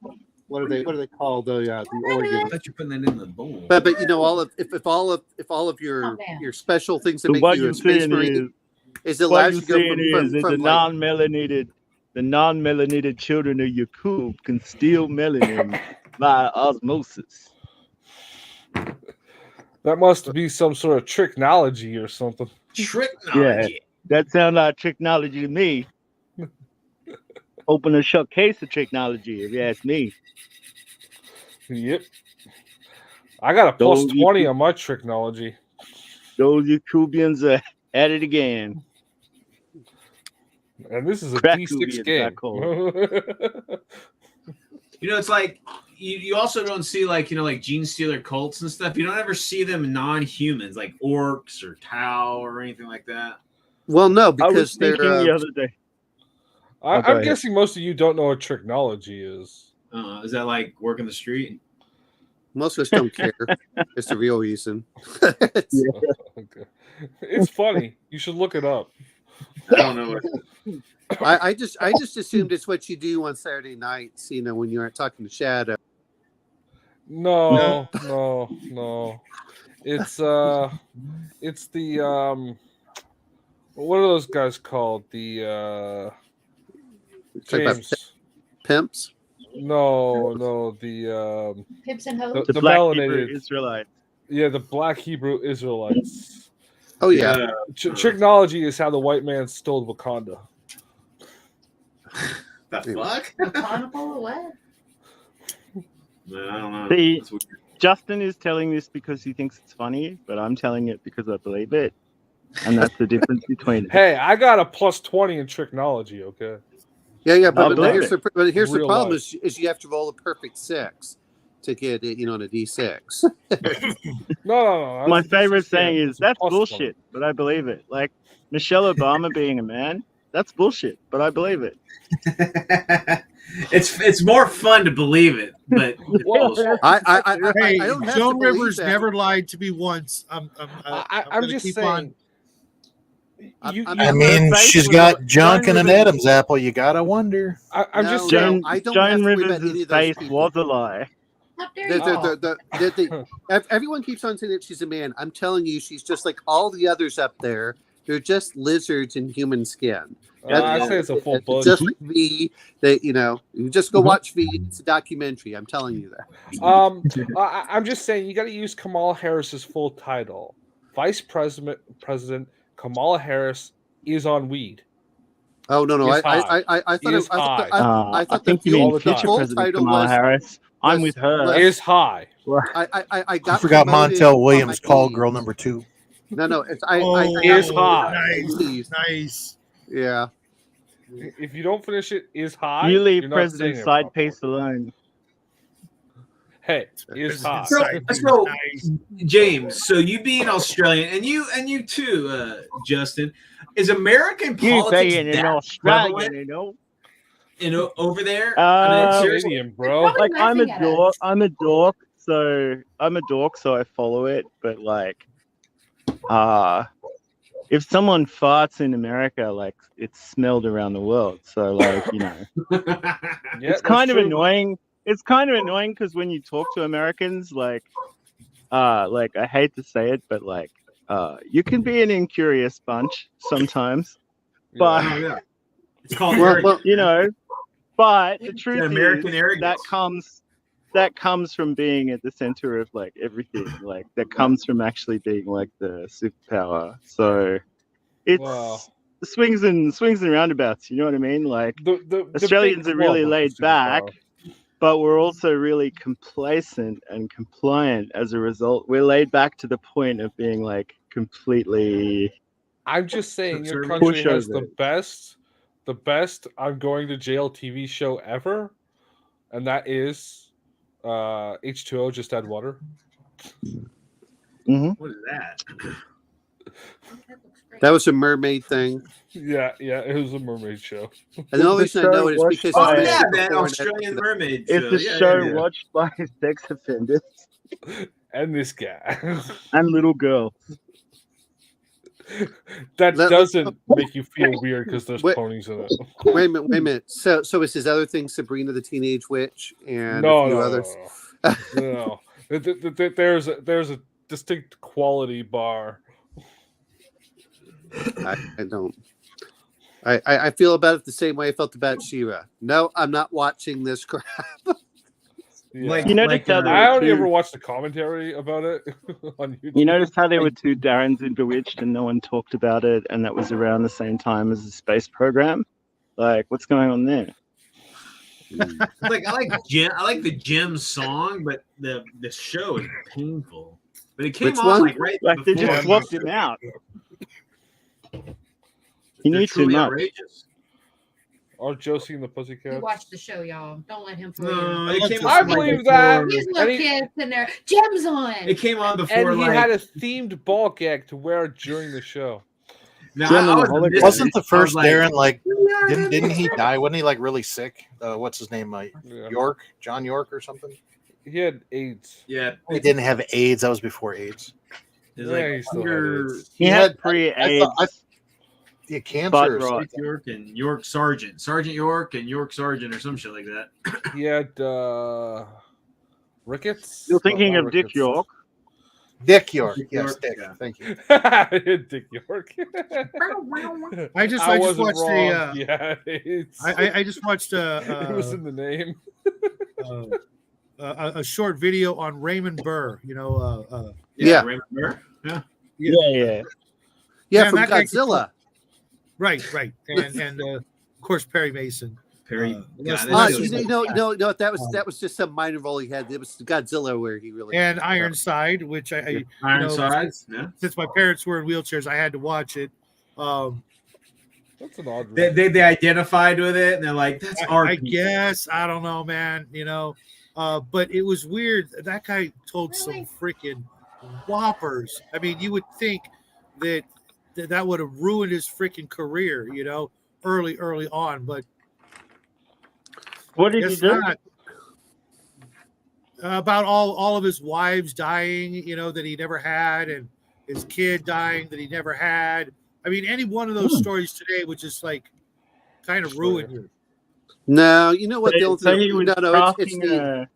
what are they called the I organs. thought you're putting that in the bowl. But you know if all of your Calm down. your special things that So make what you you're a space saying marine is it what allows you're you to saying go is that from the like, non-melanated children of Yakub can steal melanin by osmosis. That must be some sort of technology or something. Tricknology. That sounds like technology to me. Open a shut case of technology, if you ask me. Yep. I got a plus Those 20 on my technology. Those Yakubians are at it again. And this is a Crack-Kubians, D6 game. I call It's like you also don't see like gene stealer cults and stuff. You don't ever see them non-humans like orcs or Tau or anything like that. well no I was because they're thinking the other day. Go I'm ahead. guessing most of you don't know what technology is. Is that like working the street? most of us don't care. It's the real reason. Okay. It's funny. You should look it up. I don't know. I just assumed it's what you do on Saturday nights, when you're talking to Shadow. No. It's the what are those guys called? The Talk about James. pimps. No, the Pips and hoes. The the Black melanated. Hebrew Israelites. Yeah, the Black Hebrew Israelites. Oh yeah. Technology is how the white man stole Wakanda. The fuck? Botanical, what? No, I don't know. See, That's weird. Justin is telling this because he thinks it's funny, but I'm telling it because I believe it. And that's the difference between it. Hey, I got a plus 20 in technology, okay? Yeah, I'll but believe here's the Real problem life. is you have to roll a perfect 6 to get it, on a D6. No. My that's- favorite yeah, saying is, it's a that's plus bullshit, but I believe it. Like Michelle Obama being a man, that's bullshit, but I believe it. It's more fun to believe it, but Well, I Hey, don't have Joan to believe Rivers that. never lied to me once. I'm I'm just keep saying. on. I mean, she's got junk and an Adam's apple. You gotta wonder. I'm just No, saying. no, I don't have Joan to worry about Rivers' any of those face people. was a lie. How dare you? Everyone keeps on saying that she's a man. I'm telling you, she's just like all the others up there. They're just lizards in human skin. I say it's a full It's body. just like V. That you just go watch V. It's a documentary. I'm telling you that. I'm just saying you got to use Kamala Harris's full title. Vice President Kamala Harris is on weed. Oh no, Is high. I thought Is high. I I thought think the you all mean the time. future full President title Kamala was- Harris. I'm with her. Is high. I got. I forgot promoted Montel on Williams, my call team. girl number 2. No, it's Is high. Nice, nice. Yeah. If you don't finish it, is high. You leave you're not President's saying it side properly. piece alone. Hey, is high. So, James, so you being Australian, and you too, Justin, is American You politics being an that Australian, prevalent over there? Canadian, Seriously? bro. Probably Like I'm a laughing at dork. us. I'm a dork, so I follow it. But like, if someone farts in America, like it's smelled around the world. So like, you know, Yeah, it's that's kind of true. annoying. It's kind of annoying because when you talk to Americans, like I hate to say it, but like, you can be an incurious bunch sometimes. But Oh, yeah. It's called Well, arrogance. you know, but the It's truth American is arrogance. that comes from being at the center of like everything. Like that comes from actually being like the superpower. So it's Wow. swings and roundabouts. You know what I mean? Like The Australians big are really club of laid superpower. back, but we're also really complacent and compliant as a result. We're laid back to the point of being like completely. I'm just saying your Push country has over the best I'm going to jail TV show ever, and that is H2O Just Add Water. Mhm. What is that? That was a mermaid thing. Yeah, it was a mermaid show. And the only It's a reason I know show it is watched because by- Oh it's yeah, mentioned that before, and Australian I- mermaid It's show. a Yeah, show yeah. watched by sex offenders And this guy. and little girls. That Let- doesn't make you feel weird because there's Wait. ponies in it. Wait a minute. So is his other thing Sabrina the Teenage Witch and a few others? No. There's a distinct quality bar. I don't. I feel about it the same way I felt about She-Ra. No, I'm not watching this crap. Yeah. Like, You notice how I only two- ever watched the commentary about it on YouTube. You notice how there were two Darrens in Bewitched and no one talked about it, and that was around the same time as the space program? Like, what's going on there? Like I like the Jim song, but the show is painful. But it came Which on one? like right Like, they before. just swapped him out. He They're knew too truly much. outrageous. Or Josie and the We Pussycats. watched the show, y'all. Don't let him fool you. No, I it love came this. on I like believe that. before- These little And he- kids in there. Gems on. It came on before And he like had a themed ball gag to wear during the show. no, Gem I on was the a hologram. misfit. Wasn't the I was first like, Darren like We are the didn't he misfits. die? Wasn't he like really sick? What's his name? Yeah. York, John York or something? He had AIDS. Yeah, He didn't have AIDS. That was before AIDS. it's Yeah, he like still had under AIDS. He He had had- pre-AIDS. Yeah, cancer. Butt or rot. something. York and York Sergeant York and York Sergeant or some shit like that. He had rickets. You're thinking Not of Dick rickets. York. Dick York. Dick Yes, York, Dick. yeah. Thank you. Dick York. I just wasn't watched wrong. the. Yeah, it's, I just watched it was in the name. a short video on Raymond Burr. You know, Yeah. Remember? Yeah. Yeah. Yeah, Man, from that guy- Godzilla. right, and of course Perry Mason. Perry. Yes, God, this this is- is- No, that was just some minor role he had. It was Godzilla where he really And Ironside, which I Ironsides. Yeah. since my parents were in wheelchairs, I had to watch it. That's an odd. They identified with it and they're like, that's our I people. guess I don't know, man. You know, but it was weird. That guy told some freaking whoppers. I mean, you would think that would have ruined his freaking career. You know, early on, but What did he it's do? not. About all of his wives dying, you know, that he never had, and his kid dying that he never had. I mean, any one of those stories today would just like kind of ruin you. No, you know what? The only So thing, he was it's the,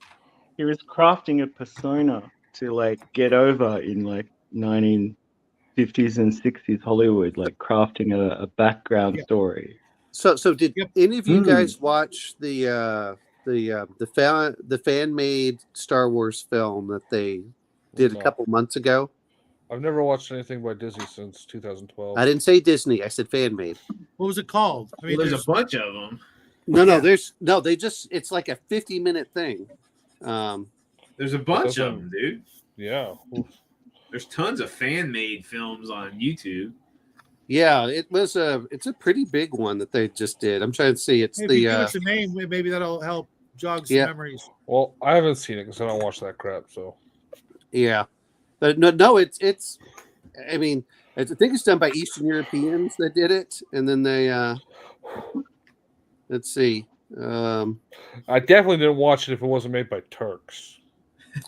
he was crafting a persona to like get over in like 1950s and 60s Hollywood, like crafting a background Yeah. story. so did Yep. any of you Hmm. guys watch the fan made Star Wars film that they did a No. couple months ago? I've never watched anything by Disney since 2012. I didn't say Disney. I said fan made. What was it called? I mean, Well, there's there's a bunch of them. No, they just it's like a 50-minute thing. There's a bunch doesn't- of them, dude. Yeah. There's tons of fan made films on YouTube. Yeah, it's a pretty big one that they just did. I'm trying to see. It's if you give the us a name, maybe that'll help jog some Yeah. memories. Well, I haven't seen it because I don't watch that crap. So yeah, but no, it's. I mean, I think it's done by Eastern Europeans that did it, and then they. Let's see. I definitely didn't watch it if it wasn't made by Turks.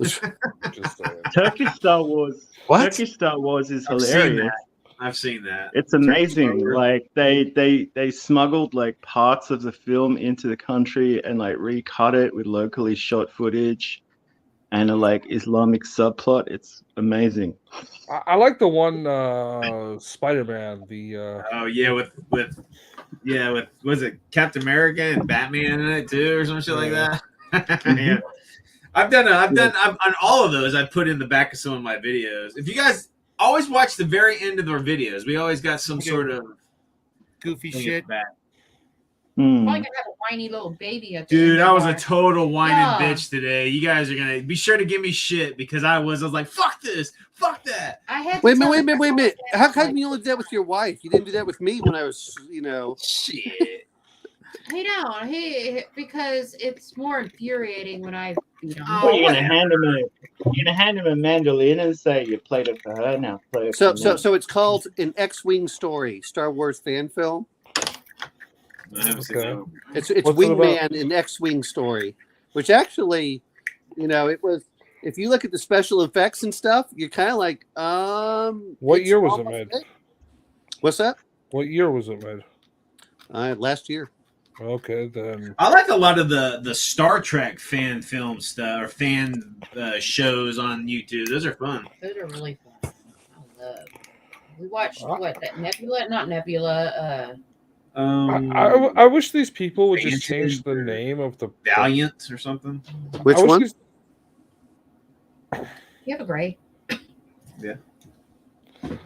Just saying. Turkish Star Wars. What? Turkish Star Wars is I've seen hilarious. I've seen that. It's amazing. Like they smuggled like parts of the film into the country and like recut it with locally shot footage and a like Islamic subplot. It's amazing. I like the one Spider-Man. Oh yeah, with was it Captain America and Batman in it too, or some shit like that? Yeah. I've on all of those. I put in the back of some of my videos. If you guys always watch the very end of our videos, we always got some sort of Goofy thing shit. at the back. Probably gonna have a whiny little baby at the Dude, end I of was a our- total whining Yeah. bitch today. You guys are gonna be sure to give me shit because I was like, fuck this, fuck that. I had to Wait a tell minute. her- How come you only did that with your wife? You didn't do that with me when I was, Shit. He don't. He because it's more infuriating when I beat him. What, you're gonna hand him a mandolin and say you played it for her, now play it for me. So it's called an X-Wing story, Star Wars fan film. I haven't seen Okay. that one. It's What's it Wingman, an X-Wing story, which actually, it was. If you look at the special effects and stuff, you're kind of like, What it's year was it almost made? it. What's that? What year was it made? Last year. Okay, then. I like a lot of the Star Trek fan film stuff or fan shows on YouTube. Those are fun. Those are really fun. I love. We watched that Nebula, not Nebula. I wish these people would just Fancy- change the name of the Valiant or something. Which I wish one? these- You have a gray. Yeah.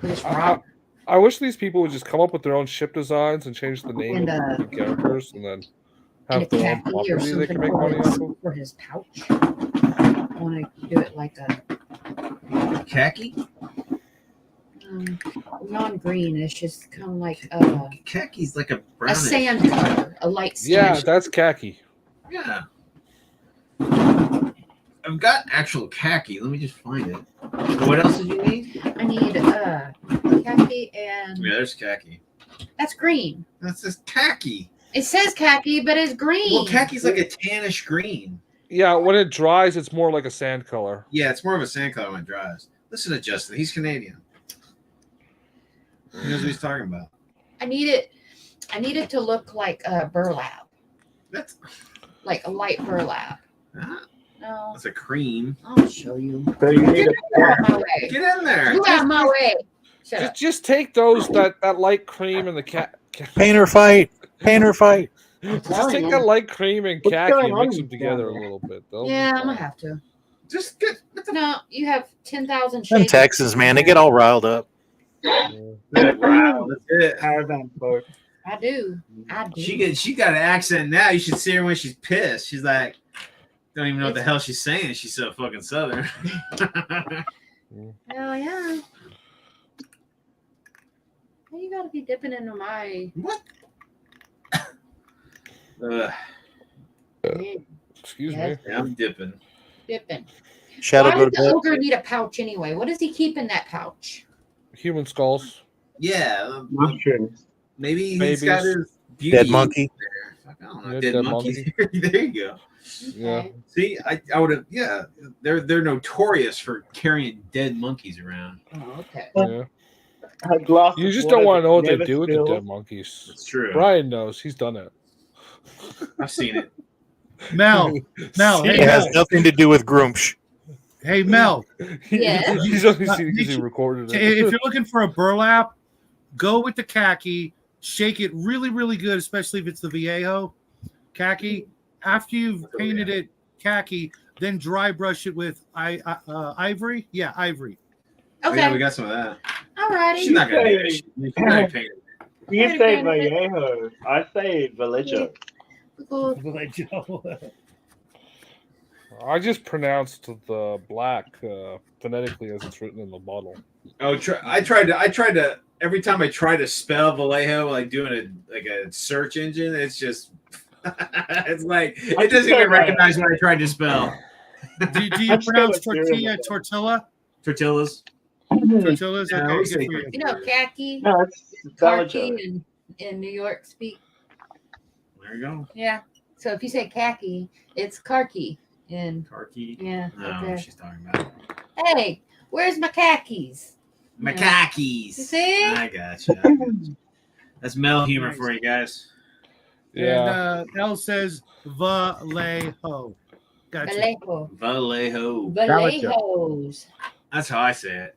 It's I, wrong. I wish these people would just come up with their own ship designs and change the name And, of the characters, and then And have a their own khaki or property they can something make money off of. for his pouch. I want to do it like a Khaki? non-green. It's just kind of like Khaki's like a a brownish. sand color, a light sand. Yeah, that's khaki. Yeah. I've got actual khaki. Let me just find it. What else did you need? I need khaki and Yeah, there's khaki. that's green. That's just khaki. It says khaki, but it's green. Well, khaki's like a tannish green. Yeah, when it dries, it's more like a sand color. Yeah, it's more of a sand color when it dries. Listen to Justin. He's Canadian. He knows what he's talking about. I need it to look like a burlap, That's like a light burlap. ah, No, that's a cream. I'll show you. So you need Get out of my way. Get in there. You out of my way. Shut up. Just take those that light cream and the Painter fight. Painter fight. Just take that light cream and What's khaki going and on mix them down together a there? little bit. They'll be Yeah, I'm gonna fine. have to. Just get. No, you have 10,000 Them shades. Texans, man, they get all riled up. Wow, that's it. caravan folk. I do. I do. She got an accent now. You should see her when she's pissed. She's like, don't even know what the hell she's saying. She's so fucking southern. Hell yeah. Why you gotta be dipping into my What? Excuse Yes. me. Yeah, I'm dipping. dipping? Shadow Why go to does the bed. ogre need a pouch anyway? What does he keep in that pouch? Human skulls. Yeah, Mushrooms. maybe he's Babies. got his beauty Dead monkey. there. Fuck, I don't know. Yeah, Dead, dead monkeys. there you go. Yeah. Okay. See, I would have. Yeah, they're notorious for carrying dead monkeys around. Oh, okay. Yeah. A glass You of just water don't want to that know what they never do with the spills. dead monkeys. It's true. Brian knows. He's done it. I've seen it. Mel, Mel, It hey, has Mel, nothing to do with Groomsh. hey, Mel. Yeah. He's only seen it because he recorded If it. you're looking for a burlap, go with the khaki. Shake it really, really good, especially if it's the Viejo khaki. After you've painted it khaki, then dry brush it with ivory. Yeah, ivory. Oh, yeah, we Okay. got some of that. Alrighty. She's not gonna do that. She's not painted. You Hey, say Brandon. Vallejo. I say Vallejo. Cool. I just pronounced the black phonetically as it's written in the bottle. Oh, I tried to. Every time I try to spell Vallejo, like doing a search engine, it's just. It's like it doesn't even recognize what I tried to spell. Do you I'm still pronounce a serial tortilla? Tortillas. Tortillas? Yeah, Okay, we good say for you. You know, khaki, No, it's khaki Vallejo. in New York speak. There you go. Yeah. So if you say khaki, it's khaki in Karki. yeah. I don't know Okay. what she's talking about. Hey, where's my khakis? Macaques. You see? I gotcha. That's male humor for you guys. Yeah. And L says Vallejo. Gotcha. Vallejo. Vallejo. Vallejos. That's how I say it.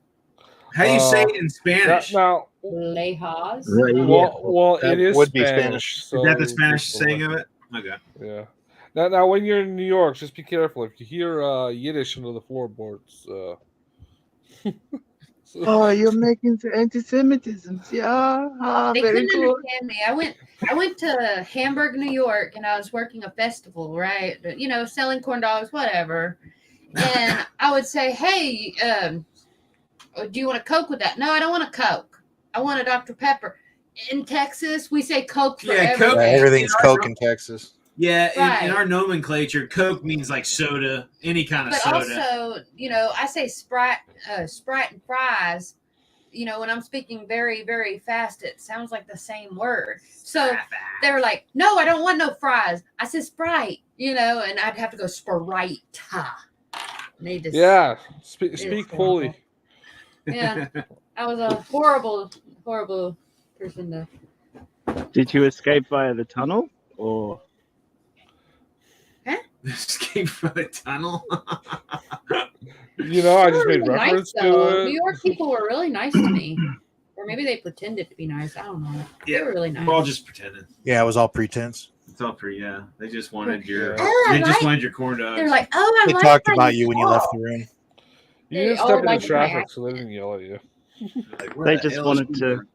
How do you say it in Spanish? Now, Vallejas. well, That it is would be Spanish. Is So that the Spanish saying of it? Okay. Yeah. Now, when you're in New York, just be careful. If you hear Yiddish under the floorboards, Oh, you're making the anti-Semitism. Yeah. Ah, They very couldn't good. understand me. I went to Hamburg, New York, and I was working a festival, right? You know, selling corn dogs, whatever. And I would say, "Hey, do you want a Coke with that?" "No, I don't want a Coke. I want a Dr. Pepper." In Texas, we say Coke for Yeah, Coke- Yeah, everything. everything's Coke in Texas. Yeah, in Right. our nomenclature, Coke means like soda, any kind of But soda. also, you know, I say Sprite and fries. You know, when I'm speaking very, very fast, it sounds like the same word. So they were like, "No, I don't want no fries." I said Sprite, you know, and I'd have to go Sprite. They just, yeah, speak It's fully. yeah. I was a horrible, horrible person to. Did you escape via the tunnel or? Escape from the tunnel. You know, I just They made were nice, reference though. to New it. York people were really nice to me, or maybe they pretended to be nice. I don't know. Yeah, They were really nice. We're all just pretending. Yeah, it was all pretense. It's all pretty. Yeah, they just wanted your. Oh, I They just like- wanted your corn dogs. They're like, "Oh, I They like talked how about you when you left talk." the room. You They didn't all step into liked my traffic, accent. so they didn't yell at you. Like, where They the just hell is wanted she to- from?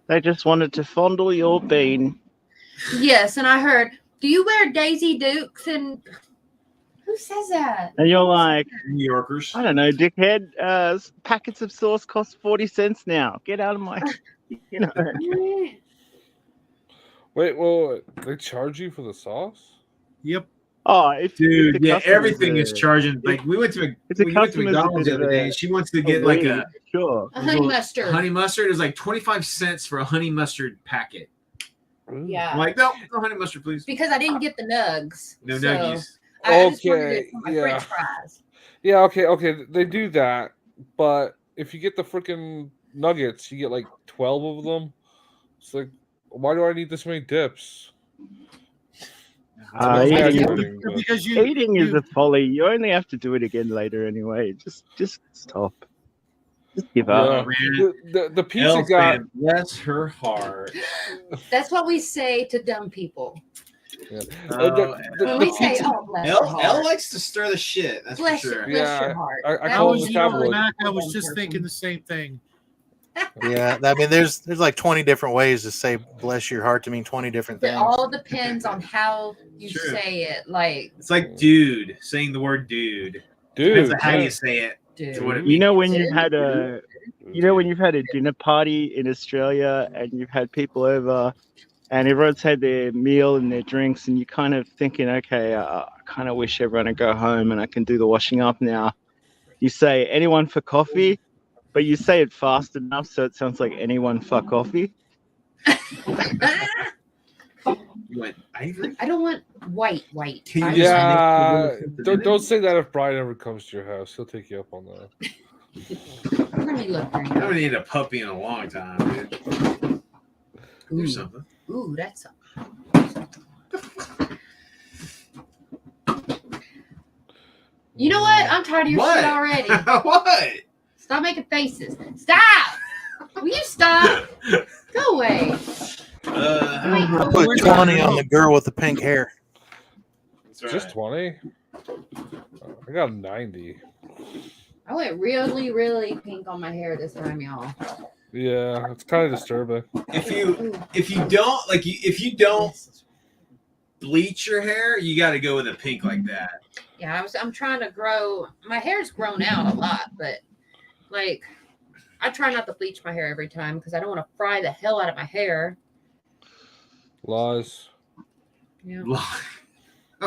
They just wanted to fondle your bean. Yes, and I heard, "Do you wear Daisy Dukes?" And who says that? And you're like, New Yorkers. I don't know, dickhead. Packets of sauce cost 40 cents now. Get out of my, you know. Wait, well, they charge you for the sauce? Yep. Oh, if Dude, if the yeah, customer's everything is a- charging. Like we went to if the we went to customer's a McDonald's bit the other of day, a- and she wants to get like weed, a sure. A honey mustard. honey mustard. It was like 25 cents for a honey mustard packet. Yeah. I'm like, no honey mustard, please. Because I didn't get the nugs. No so nuggies. I just wanted Okay, it for my yeah. French fries. Yeah, okay, they do that, but if you get the freaking nuggets, you get like 12 of them. It's like, why do I need this many dips? Uh, It's eating, exaggerating, but- Because you eating is you- a folly. You only have to do it again later anyway. Just stop. Just give Yeah. up. Man, The pizza Elle guy. fan, bless her heart. That's what we say to dumb people. Yeah. Oh, When we say, "Oh, bless your Elle heart." likes to stir the shit. That's Bless, for sure. bless Yeah, your heart. I That call I it was, the you know, tabloid. Mac, I was just thinking the same thing. Yeah, I mean, there's like 20 different ways to say "bless your heart" to mean 20 different It things. all depends on how you True. say it. Like, It's like dude, saying the word dude. Dude, Depends on how yeah. you say it. dude. To what it You know when Dude. you've had a, you know when you've had a dinner party in Australia and you've had people over, and everyone's had their meal and their drinks, and you're kind of thinking, okay, I kind of wish everyone would go home and I can do the washing up now. You say, anyone for coffee? But you say it fast enough so it sounds like anyone for coffee. You went ivory? I don't want white. Can you I just want- Yeah, make don't say that if Brian ever comes to your house. He'll take you up on that. Let me look. I haven't eaten a puppy in a long time, dude. Ooh, There's something. ooh, that's. You know what? I'm tired of your What? shit already. What? Stop making faces. Stop! Will you stop? Go away. I put 20 on the girl with the pink hair. That's right. Just 20? I got 90. I went really, really pink on my hair this time, y'all. Yeah, it's kind of disturbing. If you Ooh, don't like if you don't this is- bleach your hair, you got to go with a pink like that. Yeah, I'm trying to grow. My hair's grown out a lot, but like, I try not to bleach my hair every time because I don't want to fry the hell out of my hair. Lies. Yeah,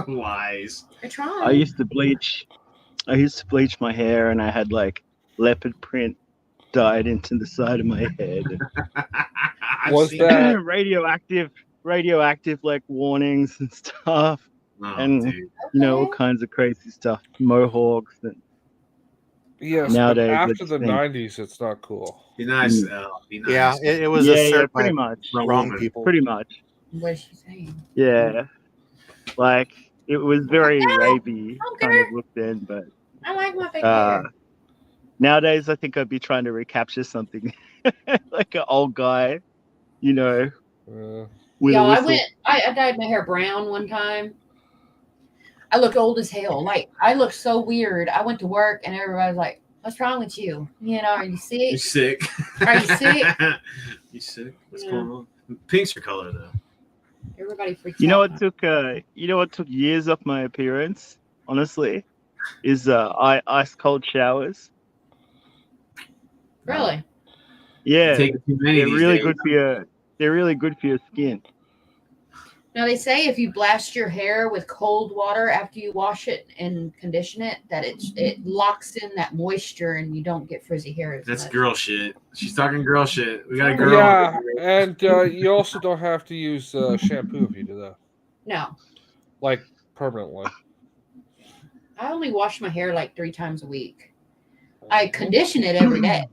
Lies. I try. I used to bleach my hair, and I had like leopard print dyed into the side of my head. I've Was seen that- radioactive like warnings and stuff, Oh, and dude. you know, all Okay. kinds of crazy stuff, mohawks and Yes, Nowadays, but I after just the think- '90s, it's not cool. Be nice, Mm. Be nice. Yeah, it was yeah, asserted by pretty much. wrong woman. people. Pretty much. What is she saying? Yeah. Like, it was very No, rapey don't kind care. of look then, but I like my fake uh, hair. nowadays I think I'd be trying to recapture something like an old guy, you know, with Y'all, a whistle. I dyed my hair brown one time. I look old as hell. Like, I look so weird. I went to work and everybody's like, what's wrong with you? You know, are you You sick? sick? Are you sick? You sick? What's Yeah. going on? Pink's your color though. Everybody freaks You know out. what took years off my appearance, honestly, is ice cold showers. Really? Yeah, Taking too many they're these really days. good for your. They're really good for your skin. Now, they say if you blast your hair with cold water after you wash it and condition it, that it locks in that moisture and you don't get frizzy hair as That's much. girl shit. She's talking girl shit. We got a girl. Yeah, and you also don't have to use shampoo if you do that, No. like permanently. I only wash my hair like 3 times a week. I condition it every day.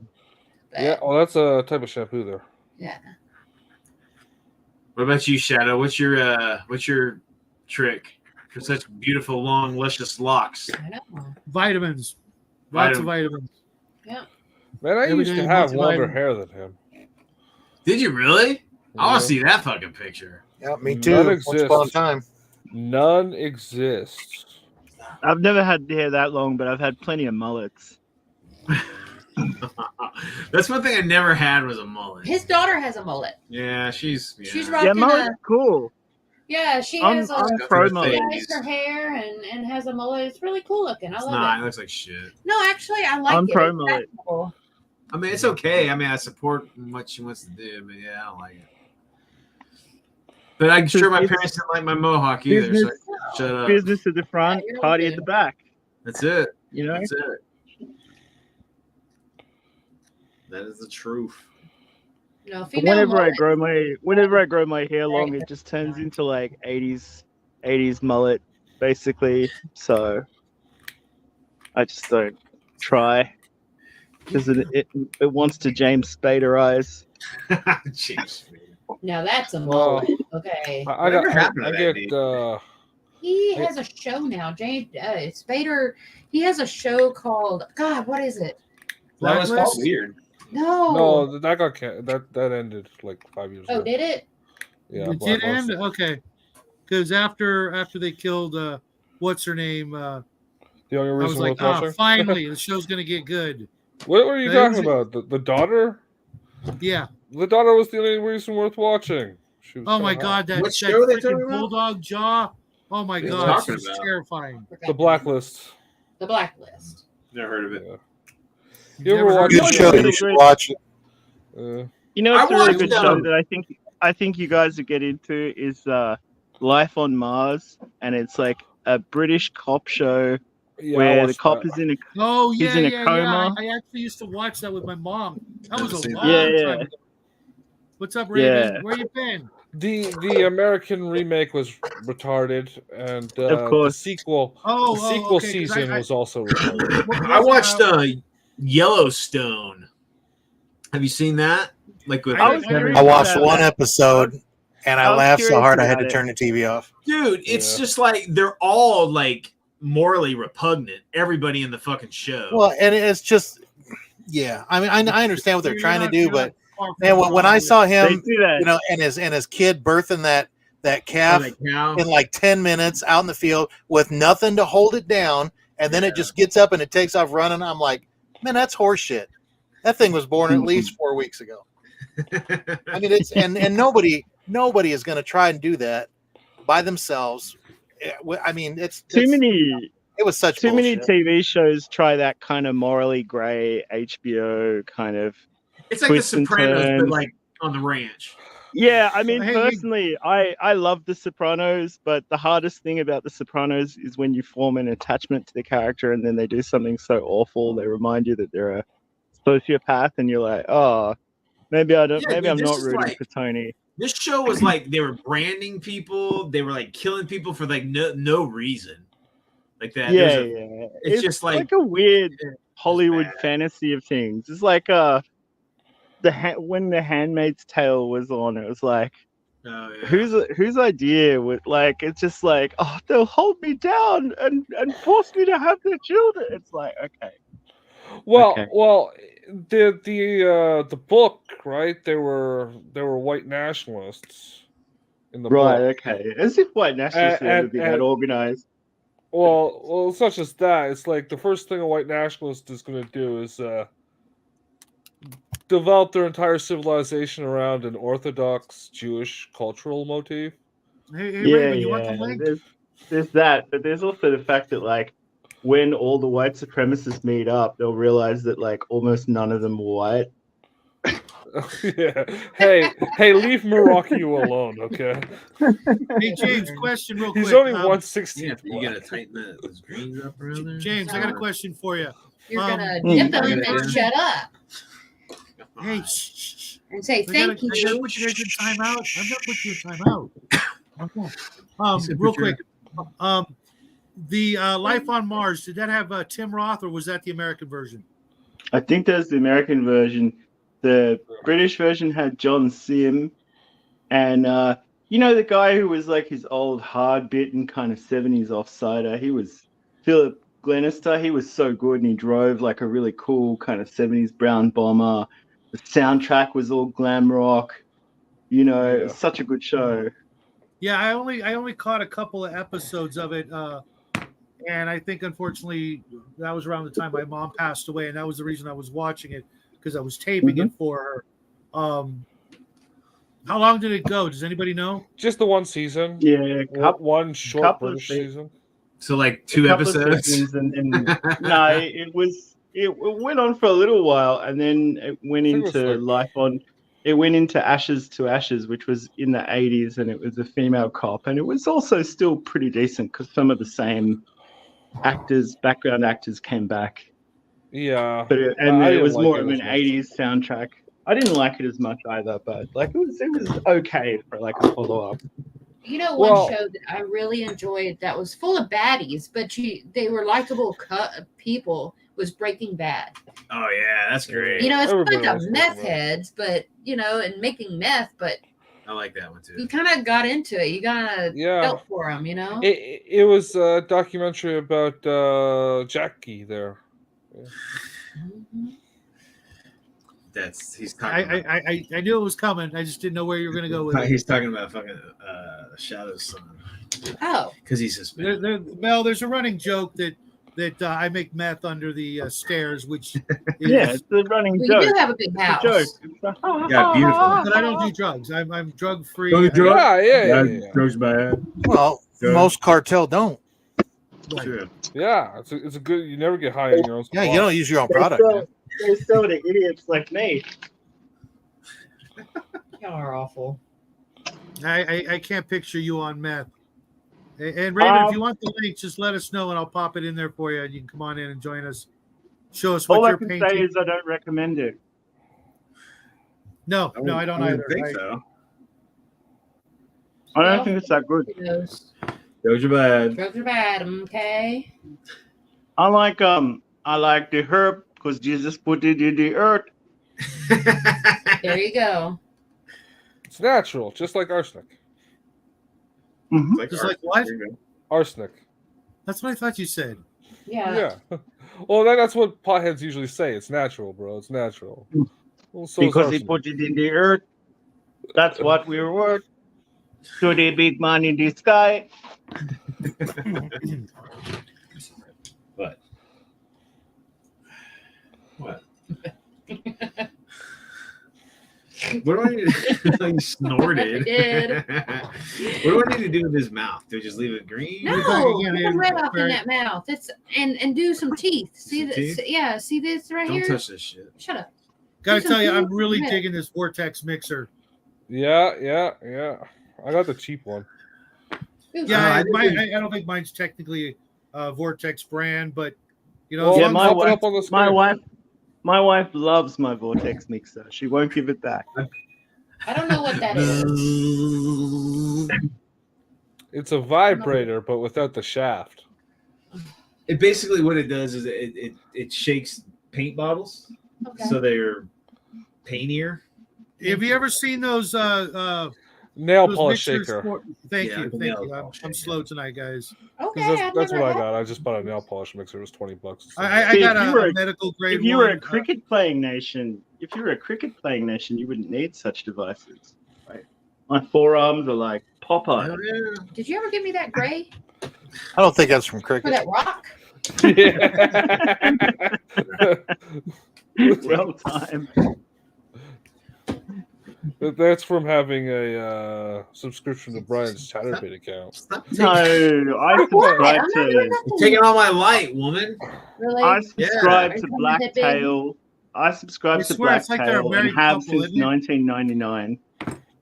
But, Yeah, oh, that's a type of shampoo there. yeah. What about you, Shadow? What's your trick for such beautiful, long, luscious locks? I know. Vitamins. Lots of vitamins. Yeah. Man, I Every used to day, have longer multivitamin. hair than him. Did you really? I want Yeah. to see that fucking picture. Yeah, me None too. Once exists. upon a time. None exists. I've never had hair that long, but I've had plenty of mullets. That's one thing I never had was a mullet. His daughter has a mullet. Yeah, she's She's Yeah, rocking mullet's a cool. yeah. She I'm has a pro She mullet. dyes her hair and has a mullet. It's really cool looking. I It's love not. It it. looks like shit. No, actually, I like I'm it. pro It's mullet. fashionable. I mean, it's okay. I mean, I support what she wants to do, but yeah, I don't like it. But I'm sure my It's- parents didn't like my mohawk either. So Business, shut up. business at the front, you're party okay. at the back. That's it. You know. That's it. That is the truth. No, But female whenever I mullet. grow my hair long, it just turns into like 80s mullet, basically. So I just don't try because it wants to James Spaderize. Jeez. Now that's a Well, mullet. Okay. I Whatever got. happened to I that get. dude? He has a show now. James Spader. He has a show called God. What is it? That was Blacklist? weird. No. No, that got that ended like 5 years Oh, ago. did it? Yeah, It did end? Blacklist. Okay. Because after they killed what's her name? The only I reason was like, worth watching. finally, the show's gonna get good. What were you They talking was- about? The daughter? Yeah. The daughter was the only reason worth watching. She was Oh my kinda hot. god, that, What that show they freaking talking about? bulldog jaw. Oh my Yeah. god, Talking it's about? terrifying. The Blacklist. The Blacklist. Never heard of it. Yeah. You ever Never watch heard Good of show. it. You should watch it. You know, I it's a really watched good show them. that I think you guys would get into is Life on Mars, and it's like a British cop show Yeah, I where the watched cop that. is in a Oh He's yeah, in a yeah, coma. yeah. I actually used to watch that with my mom. That Never was a seen long that. Yeah, time yeah. ago. What's up, Raven? Yeah. Where you been? The American remake was retarded, and Of the course. sequel Oh, the sequel okay, 'cause season I- was also retarded. I watched Yellowstone. Have you seen that? Like with I was Kevin- curious I watched about one that. episode and I I was laughed so curious hard I had about to it. turn the TV off. dude, it's Yeah. just like they're all like morally repugnant. Everybody in the fucking show. Well, and it's just, yeah. I mean, I understand what they're You're trying to not- do, you're but not far from man, when I wrong. saw They him, do that. you know, and his kid birthing that calf Like now, in like 10 minutes out in the field with nothing to hold it down, and then Yeah. it just gets up and it takes off running. I'm like, man, that's horseshit. That thing was born at least 4 weeks ago. I mean, it's and nobody is going to try and do that by themselves. I mean, it's Too many It was such too many bullshit. TV shows try that kind of morally gray HBO kind of. it's like The twists and Sopranos, but turns. like on the ranch. Yeah, I mean, Hey, personally, I love The Sopranos, but the hardest thing about The Sopranos is when you form an attachment to the character and then they do something so awful. They remind you that they're a sociopath, and you're like, oh, maybe I don't. Yeah, maybe dude, I'm this not is rooting like- for Tony. This show was like they were branding people. They were like killing people for like no reason. Like that. Yeah, There's a- yeah. it's just like- a weird Hollywood bad. fantasy of things. It's like when The Handmaid's Tale was on, it was like, Oh yeah. whose idea was like, it's just like, oh, they'll hold me down and force me to have their children. It's like, okay. Well, Okay. the book, right? They were white nationalists in the Right, book. okay. As if white nationalists would ever be that and- organized. Well, it's not just that. It's like the first thing a white nationalist is going to do is develop their entire civilization around an Orthodox Jewish cultural motif. Hey, Yeah, Raven, you want the link? There's that, but there's also the fact that like when all the white supremacists meet up, they'll realize that like almost none of them are white. Yeah. Hey, leave Meraki alone, okay? Hey, James, question real quick. He's only Um, 1/16. You gotta tighten those greens up around there. James, I got a question for you. You're gonna Hmm. dip them Yeah. and shut up Hey, shh. and say I gotta, thank I gotta you. put you guys in timeout. I'm gonna put you in timeout. Okay. said Real put your- quick. The Life on Mars, did that have Tim Roth or was that the American version? I think there's the American version. The British version had John Sim, and you know the guy who was like his old hard-bitten kind of 70s offsider. He was Philip Glenister. He was so good, and he drove like a really cool kind of 70s brown bomber. The soundtrack was all glam rock. You know, it was such a good show. Yeah, I only caught a couple of episodes of it, and I think unfortunately that was around the time my mom passed away, and that was the reason I was watching it because I was taping it for her. How long did it go? Does anybody know? Just the one season. Yeah, One short couple of British se- season. So like 2 couple of episodes. seasons and no, it went on for a little while, and then it went I think it was into like- Life on. It went into Ashes to Ashes, which was in the 80s, and it was a female cop, and it was also still pretty decent because some of the same background actors came back. Yeah. But it I didn't was like more it of an as much. 80s soundtrack. I didn't like it as much either, but like it was okay for like a follow up. You know, one Well- show that I really enjoyed that was full of baddies, but they were likable people was Breaking Bad. Oh yeah, that's great. You know, it's a Everybody bunch of likes meth Breaking Bad. heads, but you know, and making meth, but I like that one you too. kind of got into it. You kind of Yeah. felt for them, you know. It was a documentary about Jackie there. Mhm. He's talking. I knew it was coming. I just didn't know where you were going to go with it. He's talking about fucking Shadow's son Oh, because he's suspended. Mel, there's a running joke that I make meth under the stairs, which is, Yeah, it's a running well, joke. you do have a big It's a house. joke. It's a, Yeah, beautiful. but I don't do drugs. I'm drug free. Don't do drugs? Yeah. Drugs bad. Well, Good. most cartel don't. True. Yeah, it's a good. You never get high in your own. Yeah, you supply. don't use your own product. Man. They sell to idiots like me. Y'all are awful. I can't picture you on meth. And Raven, if you want the link, just let us know and I'll pop it in there for you. And you can come on in and join us. Show us what All I you're can painting. say is I don't recommend it. No, I don't either. think so. I don't Well, think it's that good. Who knows? Drugs are bad. Drugs are bad. Okay. I like the herb because Jesus put it in the earth. There you go. It's natural, just like arsenic. Just like what? Arsenic. That's what I thought you said. Yeah. Yeah. Well, that's what potheads usually say. It's natural, bro. It's natural. Well, so is Because he arsenic. put it in the earth. That's what we were worth. To the big man in the sky. What? What? What do I need to do? He snorted. I did. What do I need to do with his mouth? Do I just leave it green? You're No, talking again, put the red off in Barry. that mouth. That's and do some teeth. See Some this? teeth? Yeah. See this right Don't here? touch this shit. Shut up. Gotta Do some tell you, I'm teeth. really Yeah. digging this Vortex mixer. Yeah. I got the cheap one. Ooh, Yeah, I didn't- I don't think mine's technically a Vortex brand, but you know, Well, as Yeah, long my as- pop it wife- up on the My wife loves my Vortex mixer. She won't give it back. I don't know what that is. It's a vibrator, but without the shaft. It basically what it does is it shakes paint bottles, Okay. so they're paintier. Have you ever seen those Nail those polish mixers shaker. for- Thank Yeah, you. the Thank nail you. polish I'm shaker. slow tonight, guys. Okay. That's I've what I never got. I just bought a nail polish mixer. It was $20. I See, got if you were a a- medical grade If you were one. a cricket playing nation, you wouldn't need such devices. Right? My forearms are like Popeye. Hell yeah. Did you ever give me that gray I don't think that's from for cricket. that rock? Well timed. That's from having a subscription to Brian's Chatterbait account. Stop No, I subscribe I'm not doing to nothing. taking all my light, woman. Really? I subscribe Are to you coming to bed? Blacktail. I subscribe I to swear it's like they're a Blacktail and married have couple, since isn't it? 1999.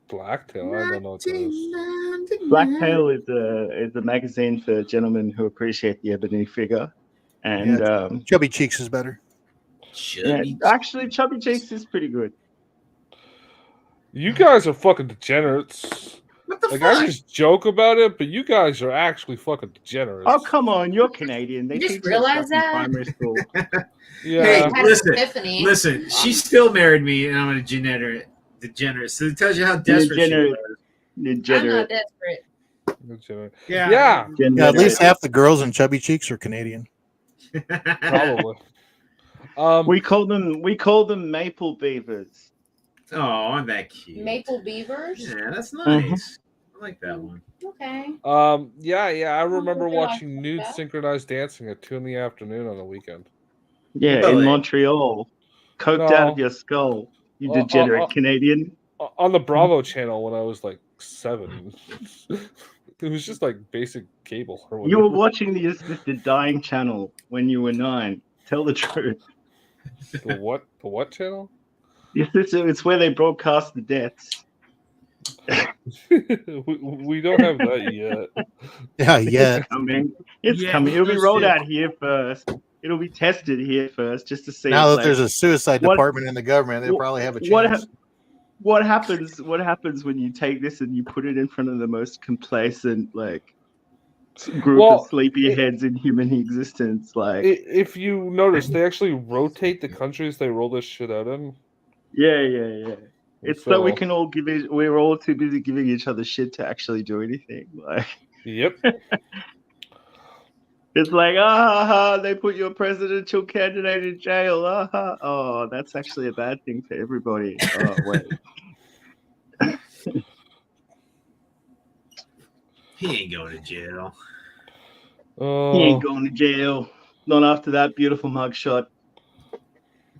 Blacktail. I don't know what that is. Blacktail is a magazine for gentlemen who appreciate the ebony figure, and Chubby Cheeks is better. yeah, actually, Chubby Cheeks is pretty good. You guys are fucking degenerates. What the Like fuck? I just joke about it, but you guys are actually fucking degenerates. Oh come on, you're Canadian. They You just teach us realized stuff in that? primary school. Yeah. Hey, Had an listen, epiphany. listen. She still married me, and I'm a degenerate. So it tells you how desperate she Degenerate. was. I'm not Degenerate. desperate. Degenerate. Yeah. Yeah, Yeah, at least half the girls in Chubby Cheeks are Canadian. probably. We call them maple beavers. Oh, aren't that cute? Maple beavers. Yeah, that's nice. I like that one. Okay. Yeah. I remember really like watching nude that. synchronized dancing at 2 in the afternoon on the weekend. Yeah, Really? in Montreal. Coked out No. of your skull, you Oh, degenerate Canadian. On the Bravo channel when I was like 7. It was just like basic cable or You were whatever. watching the assisted dying channel when you were 9. Tell the truth. The what channel? It's where they broadcast the deaths. we don't have that yet. Yeah, yeah. Coming. It's Yeah, coming. It'll be no rolled shit. out here first. It'll be tested here first, just to see. Now if, that like, there's a suicide what- department in the government, they'll what- probably have a chance. what happens? What happens when you take this and you put it in front of the most complacent, like, group Well, of sleepy heads in human existence? Like, If you notice, they actually rotate the countries they roll this shit out in. yeah. It's so we So- can all we're all too busy giving each other shit to actually do anything. Like, Yep. it's like, they put your presidential candidate in jail. Oh, that's actually a bad thing for everybody. Oh, wait. He ain't going to jail. He Oh, ain't going to jail. Not after that beautiful mugshot.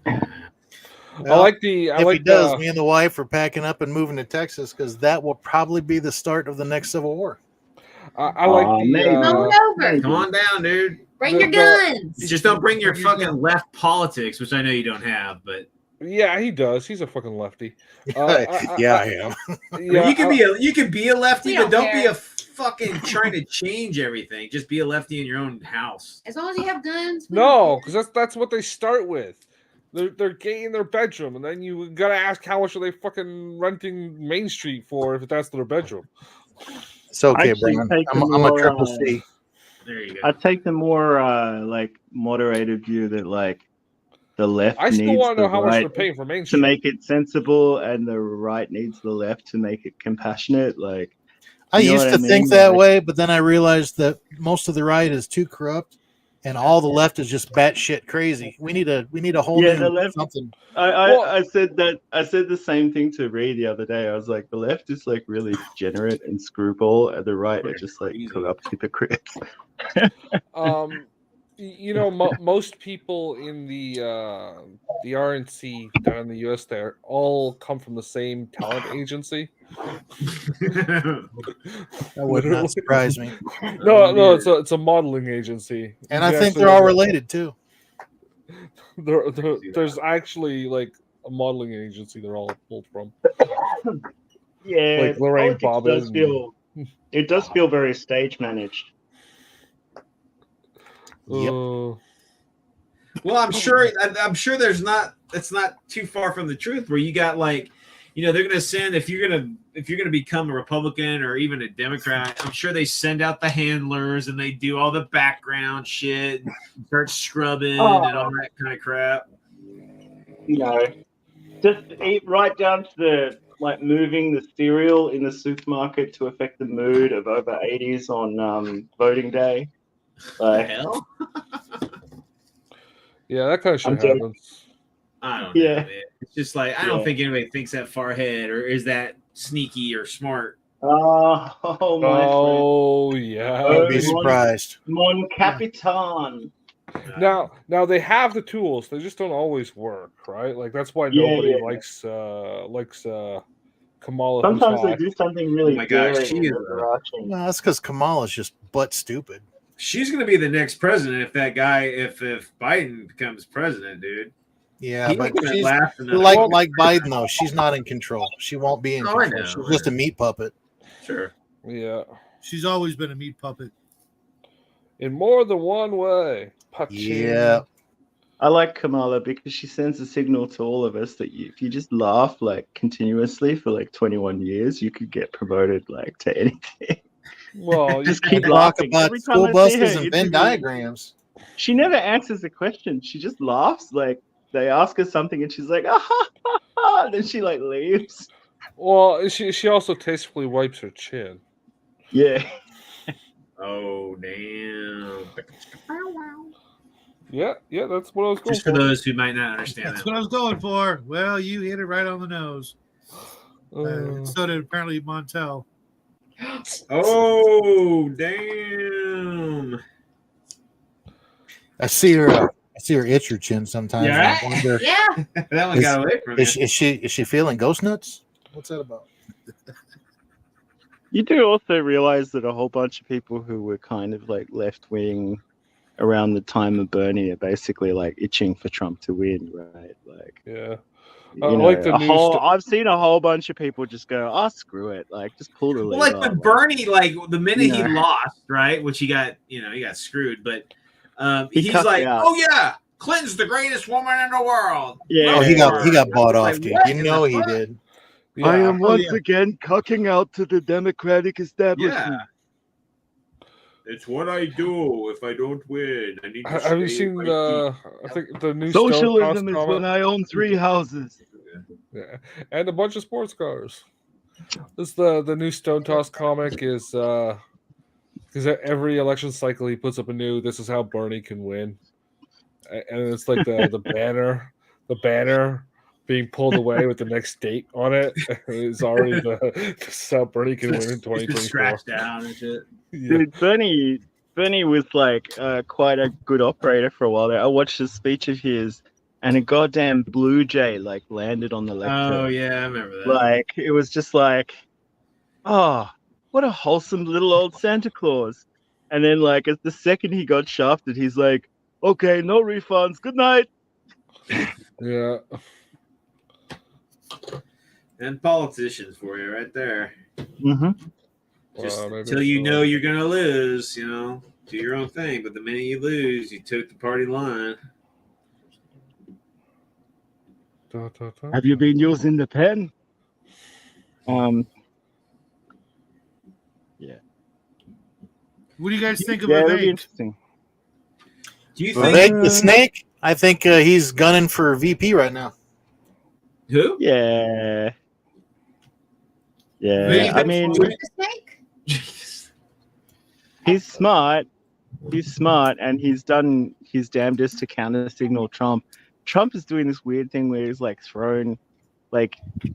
I like the. I if he like does, the. me and the wife are packing up and moving to Texas because that will probably be the start of the next Civil War. I like Aw, the. man. Come on over. Come on down, dude. Bring The- your the- guns. Just don't bring your Bring your fucking gun. left politics, which I know you don't have, but Yeah, he does. He's a fucking lefty. I am. Yeah, you can be a lefty, We but don't don't be care. a fucking trying to change everything. Just be a lefty in your own house. As long as you have guns. we no, don't because that's what they start with. They're gay in their bedroom, and then you gotta ask how much are they fucking renting Main Street for if that's their bedroom. It's okay, Actually, Brian. take I'm the a more, triple C. There you go. I take the more like moderated view that like the left I still needs want to the know how much right they're paying for Main to Street. make it sensible, and the right needs the left to make it compassionate. Like, I you know used what to I think mean? that Like, way, but then I realized that most of the right is too corrupt, and all the left is just batshit crazy. We need a whole Yeah, new the left- something. I said the same thing to Reed the other day. I was like, the left is like really degenerate and screwball, and the right are just like corrupt hypocrites. You know, most people in the RNC down in the US there all come from the same talent agency. That would not surprise me. No, it's a modeling agency. And You I think actually- they're all related too. There's actually like a modeling agency they're all pulled from. Yeah, Like Lorraine politics Bobbitt it does feel very stage managed. Yep. Well, I'm sure that's not too far from the truth. Where you got like, they're gonna send if you're gonna become a Republican or even a Democrat, I'm sure they send out the handlers and they do all the background shit, and start scrubbing and all that kind of crap. Just eat right down to the moving the cereal in the supermarket to affect the mood of over 80s on voting day. What the hell? Yeah, that kind of shit I'm joking. happens. I don't know, Yeah. man. It's just like I don't think anybody thinks that far ahead or is that sneaky or smart. Oh, my Oh yeah. I'd be Mon- surprised. Mon Capitan. Now they have the tools. They just don't always work, right? Like that's why Yeah, nobody yeah. likes Kamala. Sometimes who's they hot. do something really Oh my gosh, daring she and is overarching. No, that's because Kamala's just butt stupid. She's gonna be the next president if that guy if Biden becomes president, dude. Yeah, He but wouldn't she's laugh enough. like Biden though. She's not in control. She won't be in Oh, I control. know, She's I just a know. meat puppet. Sure. Yeah, She's always been a meat puppet. in more than one way. Paching. Yeah. I like Kamala because she sends a signal to all of us that if you just laugh continuously for 21 years, you could get promoted to anything. Well, Just you keep can- Talk laughing. about Every time school I see buses her and Venn interview- diagrams. She never answers the question. She just laughs. They ask her something and she's like, ah, ha, ha, ha, and then she leaves. Well, she also tastefully wipes her chin. Yeah. Oh damn. Yeah, that's what I was going Just for for. those who might not understand That's that. what I was going for. Well, you hit it right on the nose. Uh, So did apparently Montel. Oh damn. I see her itch her chin sometimes. and I Yeah. wonder, Yeah. That one Is- got away from me. is she feeling ghost nuts? What's that about? You do also realize that a whole bunch of people who were kind of left wing around the time of Bernie are basically itching for Trump to win, right? yeah. You I know, like the new I've seen a whole bunch of people just go, "Oh, screw it!" Just pull the Well, lever. like with Bernie, the minute he Yeah. lost, right, which he got screwed, but He he's cussed like, out. "Oh yeah, Clinton's the greatest woman in the world." Yeah. Oh, he got bought Like, off, dude. what You in know the he fuck? did. Yeah. I am once yeah. again cucking out to the Democratic establishment. Yeah. It's what I do if I don't win. I need to Have you stay seen my the? I think the new Socialism Stone is Toss when I own 3 houses. Yeah, and a bunch of sports cars. This the new Stone Toss comic is because every election cycle he puts up a new. This is how Bernie can win, and it's like the banner being pulled away with the next date on it is already this is how Bernie can win in It's been 2024. scratched out and shit. Yeah. Dude, Bernie was quite a good operator for a while there. I watched a speech of his, and a goddamn blue jay landed on the lectern. Oh yeah, I remember that. It was just oh, what a wholesome little old Santa Claus. And then as the second he got shafted, he's like, okay, no refunds. Good night. Yeah. And politicians for you right there. Mm-hmm. Just Well, maybe until you it's know you're gonna lose, do your own thing. But the minute you lose, you took the party line. Have you been using the pen? What do you guys think of Yeah, it'll be Vivek? interesting. Do you think Vivek the Snake. I think he's gunning for VP right now. who? Yeah. Yeah. Vivek I mean, The snake? he's smart. He's smart, and he's done his damnedest to counter signal Trump. Trump is doing this weird thing where he's throwing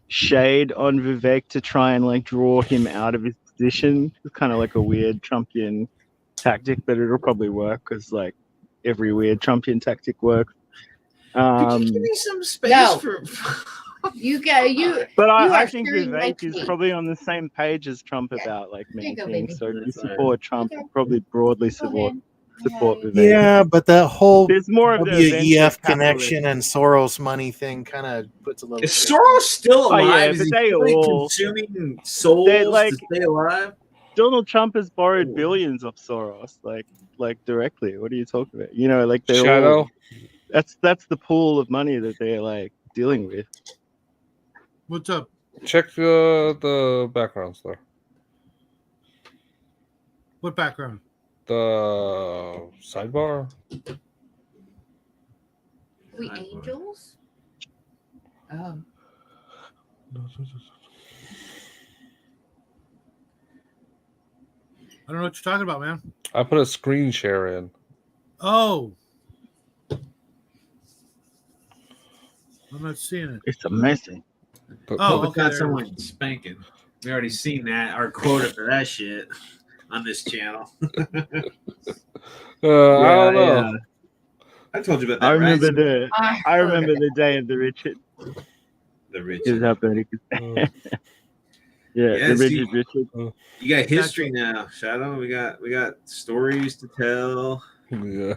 shade on Vivek to try and draw him out of his position. It's kind of a weird Trumpian tactic, but it'll probably work because every weird Trumpian tactic works. Could you give me some space No. for? You got you. But You I are think sharing my Vivek is tweet. probably on the same page as Trump Yeah. about many you go, things. baby. So if you That's fine. support Trump, Okay. you probably broadly Go support ahead. Vivek. Yeah, but that whole There's more of the WEF venture connection capitalist- and Soros money thing kind of puts a little. Is Soros still Oh, alive? yeah, Is but he they really all- consuming souls They're to stay alive? Donald Trump has borrowed billions of Soros, directly. What are you talking about? They're Shadow. all, that's the pool of money that they're dealing with. What's up? Check the backgrounds there. What background? The sidebar. We angels? Oh. I don't know what you're talking about, man. I put a screen share in. Oh. I'm not seeing it. It's amazing. But- Oh, But okay. that's there it someone spanking. We already seen that, our quota for that shit on this channel. I don't know. yeah. I told you about that. I remember right? the I I heard remember it. the day of the Richard. The rich. Is happening. Uh, Yeah, the see- Richard. You got history now, Shadow. We got stories to tell. yeah.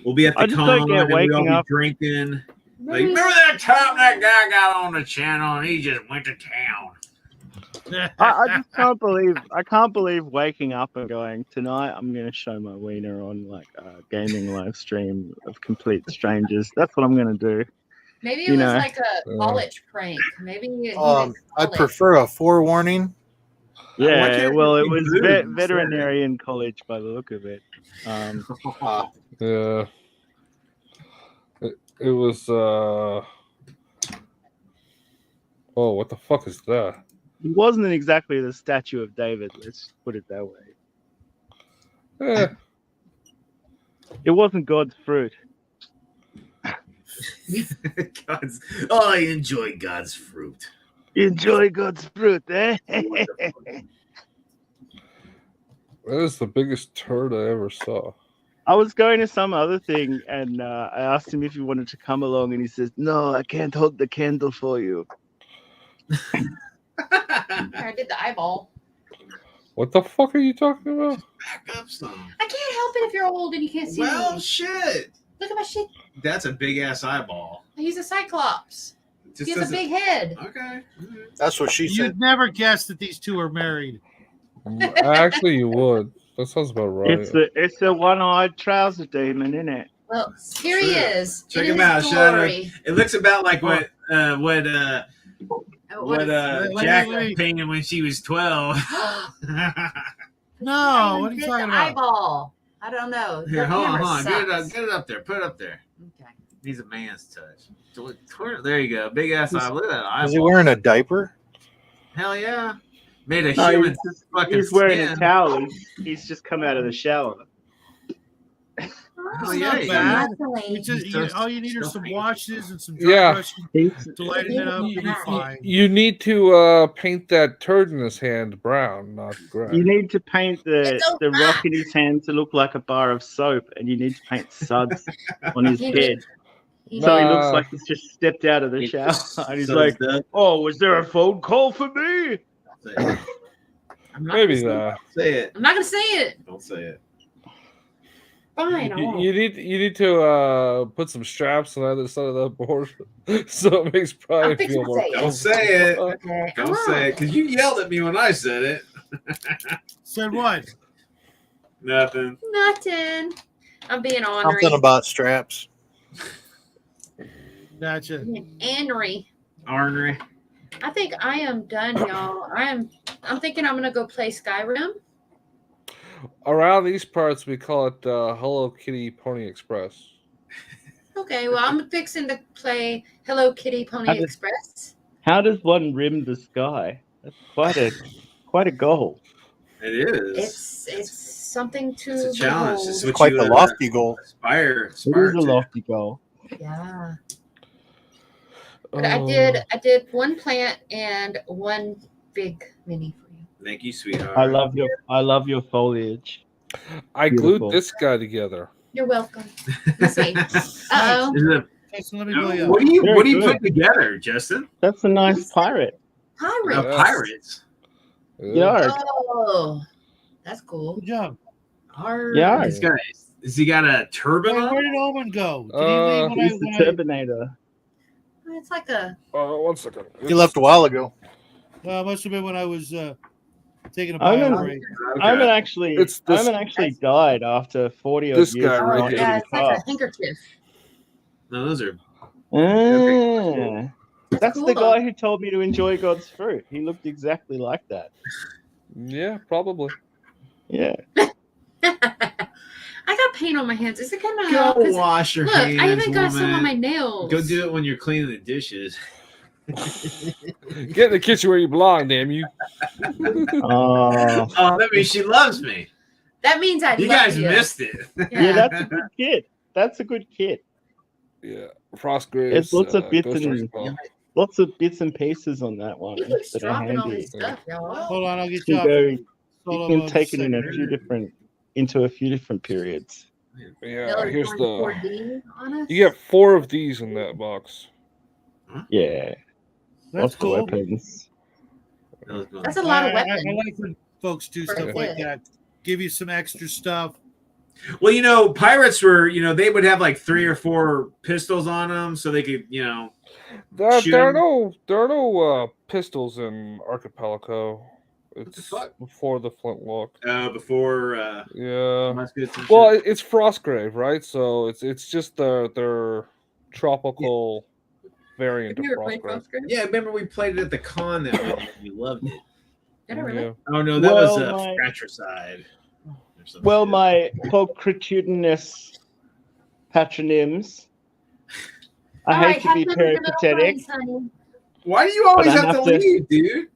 We'll be at the I just con don't get and we'll all waking be up. drinking. Like, remember that time that guy got on the channel and he just went to town? I just can't believe waking up and going, tonight I'm gonna show my wiener on like a gaming live stream of complete strangers. That's what I'm gonna do. Maybe it you was know. like a college prank. Maybe he did I'd college. prefer a forewarning. Why Yeah, can't well, it it be was blue instead? veterinarian college by the look of it. Yeah. It was oh, what the fuck is that? It wasn't exactly the statue of David. Let's put it that way. Eh, It wasn't God's fruit. I enjoy God's fruit. Enjoy God's fruit, eh? that is the biggest turd I ever saw. I was going to some other thing, and I asked him if he wanted to come along, and he says, "No, I can't hold the candle for you." I did the eyeball. What the fuck are you talking about? Back up some. I can't help it if you're old and you can't see Well, me. shit. Look at my shit. That's a big ass eyeball. He's a cyclops. Just He has a doesn't- big head. Okay. That's what she said. You'd never guess that these two are married. Actually, you would. That sounds about right. It's the one-eyed trouser demon, isn't it? Well, here he True. is. Check in him his out, Shadow. glory. It looks about like what Oh, what Wait, Jack wait. painted when she was 12. No, what are you did talking the about? eyeball. I don't know. Here, The hold on, camera hold on. sucks. Get it up there. Put it up there. Okay. Needs a man's touch. There you go. Big ass eye. Look at that Is he eyeball. wearing a diaper? Hell yeah. Made a No, human he's fucking He's wearing a skin. towel. He's just come out of the shower. Oh, It's yeah. not you bad. Vaseline. You just, He's you, so- all you need are so some painful. washes and some dry Yeah. brushing He's, to lighten it up. You'll be fine. You need to paint that turd in his hand brown, not gray. you need to paint the It's so rock in his hand to look like a bar of soap, and you need to paint suds on his He head. did- he So he looks Nah. like he's just stepped out of the shower. And he's So like, it's done. "Oh, was there a phone call for me?" I'm not Maybe gonna that. Say it. I'm not gonna say it. Don't say it. Fine. I won't. You need to put some straps on either side of that board, so it makes I'm Brian fixing feel to more say it. Don't say it. Okay. I Don't won't. say it. Because you yelled at me when I said it. Said what? Nothing. Nothing. I'm being ornery. Something about straps. Gotcha. Ornery. Ornery. I think I am done, y'all. I'm thinking I'm gonna go play Skyrim. Around these parts, we call it Hello Kitty Pony Express. Okay, well I'm fixing to play Hello Kitty Pony How does- Express. How does one rim the sky? That's quite a goal. It is. It's something to It's a challenge. behold. It's what Quite you, the lofty goal. Aspire It is to. a lofty goal. Yeah. But I did one plant and one big mini for you. Thank you, sweetheart. I love your foliage. I Beautiful. glued this guy together. You're welcome. Let's see. Uh-oh. Is it, Okay, so let me blow you up. what do you Very good. put together, Justin? That's a nice pirate. Pirate. Yeah. Pirates. Yard. Oh, that's cool. Good job. Arr. Yeah. He's got. Has he got a turban Where, on? where did Owen go? Did he leave when He's the I Terminator. It's like a. 1 second. He left a while ago. well, it must have been when I was taking a I'm bio in- break. Ivan actually, It's this- Ivan actually died after 40 odd This years. guy of right Oh, not here. yeah, eating it's like a carbs. handkerchief. No, those are. Ah. That's cool, the though. guy who told me to enjoy God's fruit. He looked exactly like that. Yeah, probably. Yeah. I got paint on my hands. Is it gonna Go help? 'Cause wash your look, hands. I even got some on woman. my nails. Go do it when you're cleaning the dishes. Get in the kitchen where you belong, damn you. Oh, Oh, that means she loves me. That means I You love guys you. missed it. yeah, that's a good kid. That's a good kid. Yeah, Frost Graves. There's lots of bits Ghost and Rider Ball. lots of bits and pieces on that one He keeps that are dropping all handy. his stuff, y'all. Hold on, I'll get You you can go, off. you Solo can mode take it in a second. few different into a few different periods. Yeah, Miller's here's going the. 4D on us. You get 4 of these in that box. Yeah, That's lots cool. of weapons. That's a lot of I weapons. like when folks do For a stuff like kid. that. Give you some extra stuff. Well, you know, pirates were, you know, they would have like 3 or 4 pistols on them so they could, you know. Shoot There are 'em. no pistols in Archipelago. the It's fuck? before the flintlock. Before Yeah. muskets and Well, shit. it's Frostgrave, right? So it's just their tropical variant Have of you ever played Frostgrave. Frostgrave? Yeah, I remember we played it at the con that one year. You loved it. Did I really? Yeah. Oh no, that was Well, my- fratricide. or some Well, shit. my pulchritudinous patronyms. I All right, hate to have be fun with your little peripatetic. friends, honey. Why do you always But I have to have to- leave, dude?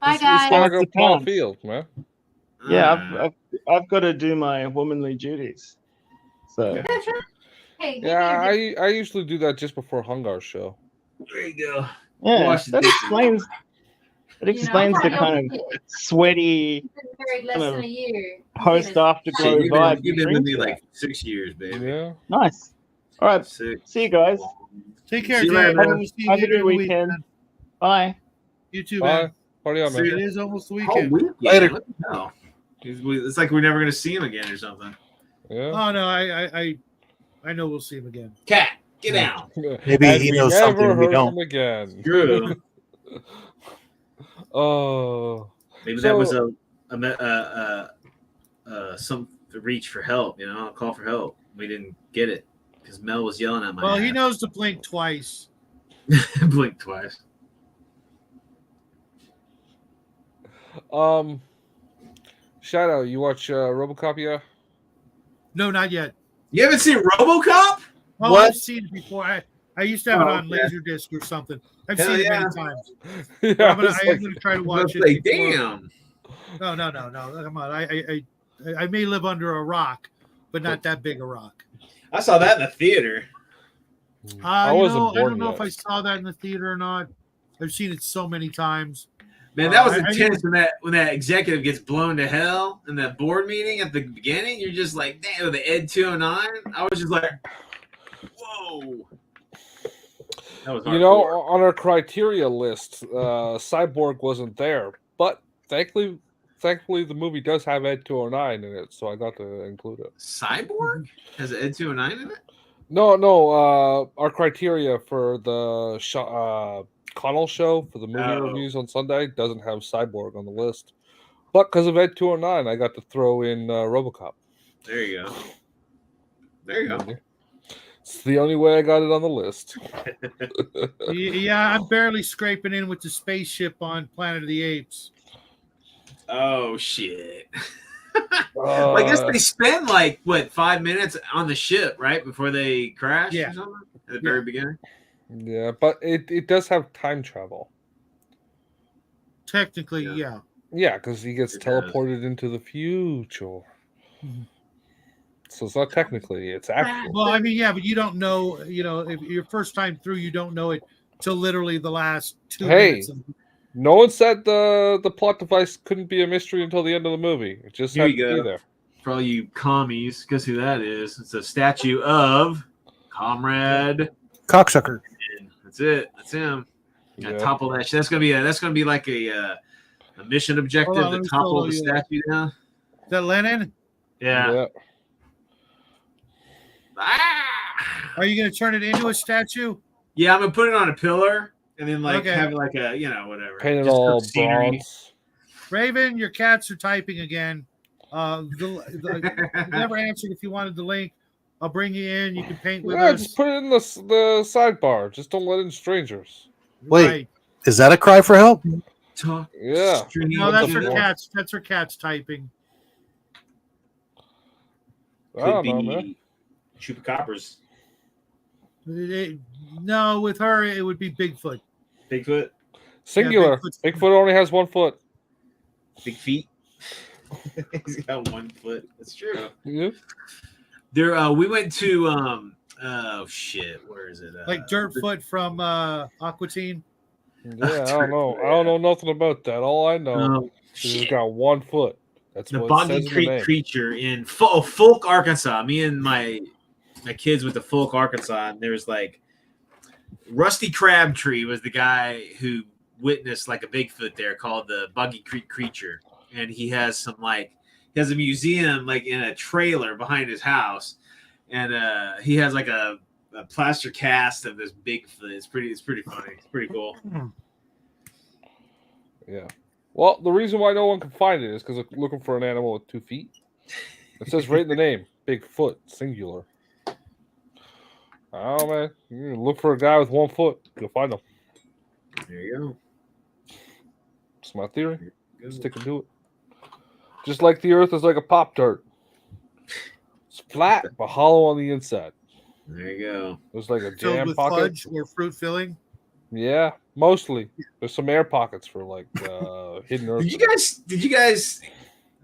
Bye, It's guys. Gotta hard go to plow count. field, man. Yeah, Uh, I've got to do my womanly duties. So Hey, Yeah, I usually do that just before Hungar's show. there you go. yeah, Wash the that dishes. explains the kind of sweaty married less than a year. post afterglow Shit, you've vibe. been you with bring me to like that. 6 years, baby. Yeah. Nice. All right, 6. see you guys. Take care, See you Jared. later. We'll see you Have a later good in the weekend. weekend. Bye. You too, Bye. man. Party on, See man. ya. It is almost the Oh, weekend. weekend. Later. What the hell? It's like we're never going to see him again or something. Yeah. Oh no, I know we'll see him again. Cat, get down. Maybe And he we knows never something we heard don't. him again. True. Oh. Maybe So- that was some reach for help, you know, a call for help. We didn't get it because Mel was yelling at my Well, he ass. knows to blink twice. Blinked twice. Shadow, you watch RoboCop yet? No, not yet. You haven't seen RoboCop? Oh, What? I've seen it before. I used to have it Oh, on okay. Laserdisc or something. I've Hell seen it yeah. many times. Yeah, I am it's like- going to try to I was watch gonna say, it. before- damn. No. Come on. I may live under a rock, but not that big a rock. I saw that in the theater. I You wasn't know, I born don't know yet. if I saw that in the theater or not. I've seen it so many times. Man, that was I intense when that executive gets blown to hell in that board meeting at the beginning. You're just like, damn, the Ed 209. I was just like, whoa. That was You know, hardcore. on our criteria list, Cyborg wasn't there, but thankfully, the movie does have Ed 209 in it, so I got to include it. Cyborg has an Ed 209 in it. No, our criteria for the Connell show for the movie Oh. reviews on Sunday doesn't have Cyborg on the list, but because of Ed 209, I got to throw in RoboCop. There you go. There you go. It's the only way I got it on the list. Yeah, I'm barely scraping in with the spaceship on Planet of the Apes. Oh shit. I guess they spend like what 5 minutes on the ship, right? Before they crash Yeah. or something at the very beginning. Yeah, but it does have time travel. Technically, yeah. Yeah, because he gets It does. teleported into the future. Mhm. So it's not technically, it's actually. Well, I mean, yeah, but you don't know, if your first time through, you don't know it till literally the last 2 Hey. minutes. No one said the plot device couldn't be a mystery until the end of the movie. It just Here had you to be go. there. For all you commies, guess who that is? It's a statue of Comrade. Cocksucker. That's it. That's him. Got Yeah. topple that shit. That's gonna be like a mission objective Hold on, let to me topple follow the you. statue down. Is that Lenin? Yeah. Are you going to turn it into a statue? Yeah, I'm gonna put it on a pillar and then like Okay. have like a whatever. Painted Just all some scenery. bronze. Raven, your cats are typing again. You never answered if you wanted the link. I'll bring you in. You can paint with Yeah, us. just put it in the sidebar. Just don't let in strangers. Wait, Right. is that a cry for help? Talk. Yeah. Stream No, that's her the fuck? cats. That's her cats typing. I Could don't know, man. be chupacabras. No, with her it would be Bigfoot. Bigfoot. Singular. Bigfoot's- Bigfoot only has 1 foot. Big feet. He's got 1 foot. That's true. Yeah. There, we went to oh shit, where is it? Like Dirtfoot from Aqua Teen. Yeah, I don't know. I don't know nothing about that. All I know is he's shit. got 1 foot. That's The what it Boggy says in the Creek name. creature in Folk, Arkansas. Me and my kids went to Folk, Arkansas, and there's like Rusty Crabtree was the guy who witnessed like a Bigfoot there called the Boggy Creek creature, and he has a museum like in a trailer behind his house, and he has like a plaster cast of this Bigfoot. It's pretty funny. It's pretty cool. Yeah. Well, the reason why no one can find it is because they're looking for an animal with 2 feet. It says right in the name, Bigfoot, singular. Oh man, you can look for a guy with 1 foot, you'll find him. There you go. It's my theory. Stick and do it. Just like the Earth is like a Pop-Tart. It's flat but hollow on the inside. There you go. There's like a Filled jam with pocket. fudge or fruit filling. Yeah, mostly. There's some air pockets for like hidden Earth. Did you guys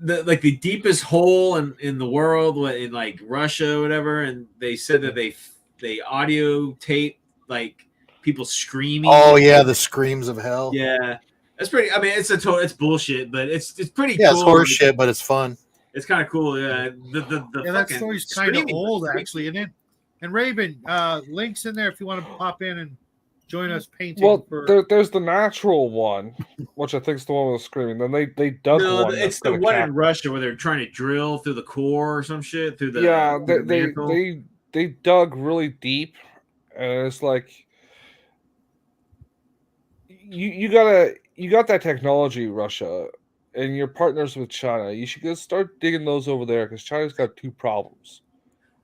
the deepest hole in the world in like Russia or whatever, and they said that they audio tape like people screaming. Oh yeah, the screams of hell. Yeah. That's pretty. I mean, it's bullshit, but it's pretty Yeah, cool. it's horse shit, but it's fun. It's kind of cool. Yeah, Yeah, that story's kind of old, actually, isn't it? And Raven, links in there if you want to pop in and join us painting. Well, for... there's the natural one, which I think is the one with the screaming. Then they dug No, one. it's that's the got a one cap. in Russia where they're trying to drill through the core or some shit through the Yeah, through the mantle. they dug really deep, and it's like you got that technology, Russia, and you're partners with China. You should just start digging those over there because China's got 2 problems: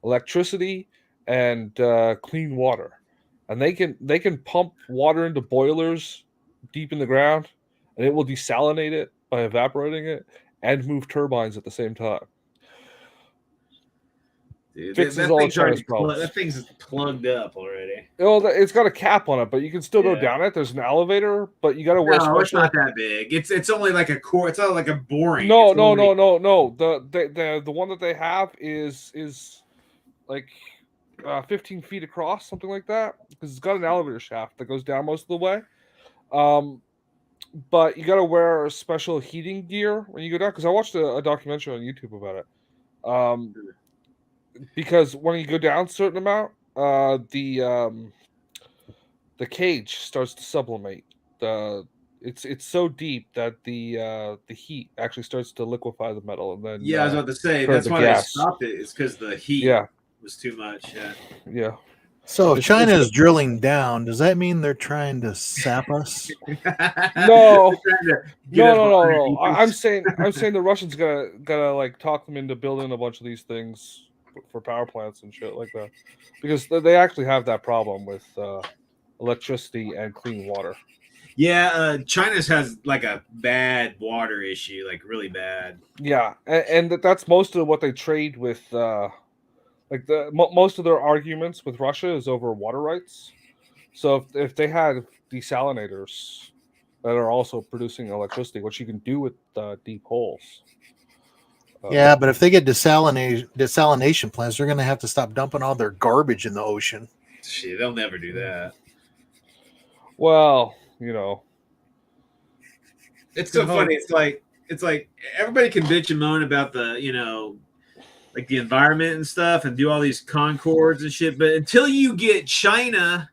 electricity and clean water. And they can pump water into boilers deep in the ground, and it will desalinate it by evaporating it and move turbines at the same time. Dude, Fixes all China's problems. that thing's plugged up already. Well, it's got a cap on it, but you can still go Yeah. down it. There's an elevator, but you got to wear No, it's special. not that big. It's only like a core. It's not like a boring. No. It's only- The one that they have is like 15 feet across, something like that, because it's got an elevator shaft that goes down most of the way. But you got to wear a special heating gear when you go down. Because I watched a documentary on YouTube about it. Because when you go down a certain amount, the cage starts to sublimate. It's so deep that the heat actually starts to liquefy the metal, and then Yeah, I was about to say turn that's the why gas. they stopped it. It's because the heat was too much. Yeah. Yeah. So if It's- China it's- is drilling down, does that mean they're trying to sap us? No. They're trying to get us No. behind I'm saying the Russians gotta like talk them into building a bunch of these things for power plants and shit like that, because they actually have that problem with electricity and clean water. Yeah, China's has like a bad water issue, like really bad. Yeah, and that's most of what they trade with. Like most of their arguments with Russia is over water rights. So if they had desalinators that are also producing electricity, which you can do with deep holes. Yeah, but if they get desalination plants, they're going to have to stop dumping all their garbage in the ocean. Shit, they'll never do that. Well, you know, It's so funny. It's like everybody can bitch and moan about the like the environment and stuff, and do all these concords and shit. But until you get China,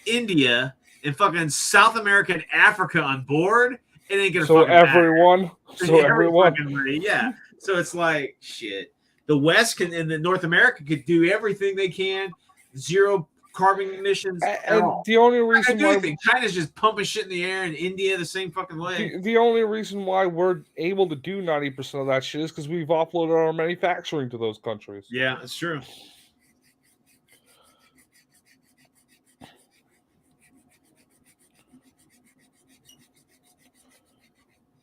India, and fucking South America and Africa on board, it ain't gonna. so fucking matter. everyone, so Every everyone. fucking way, yeah. So it's like shit. The West can and the North America could do everything they can, zero carbon emissions at And all. the only I reason do why think China's just pumping shit in the air, and India the same fucking way. the only reason why we're able to do 90% of that shit is because we've offloaded our manufacturing to those countries. Yeah, it's true.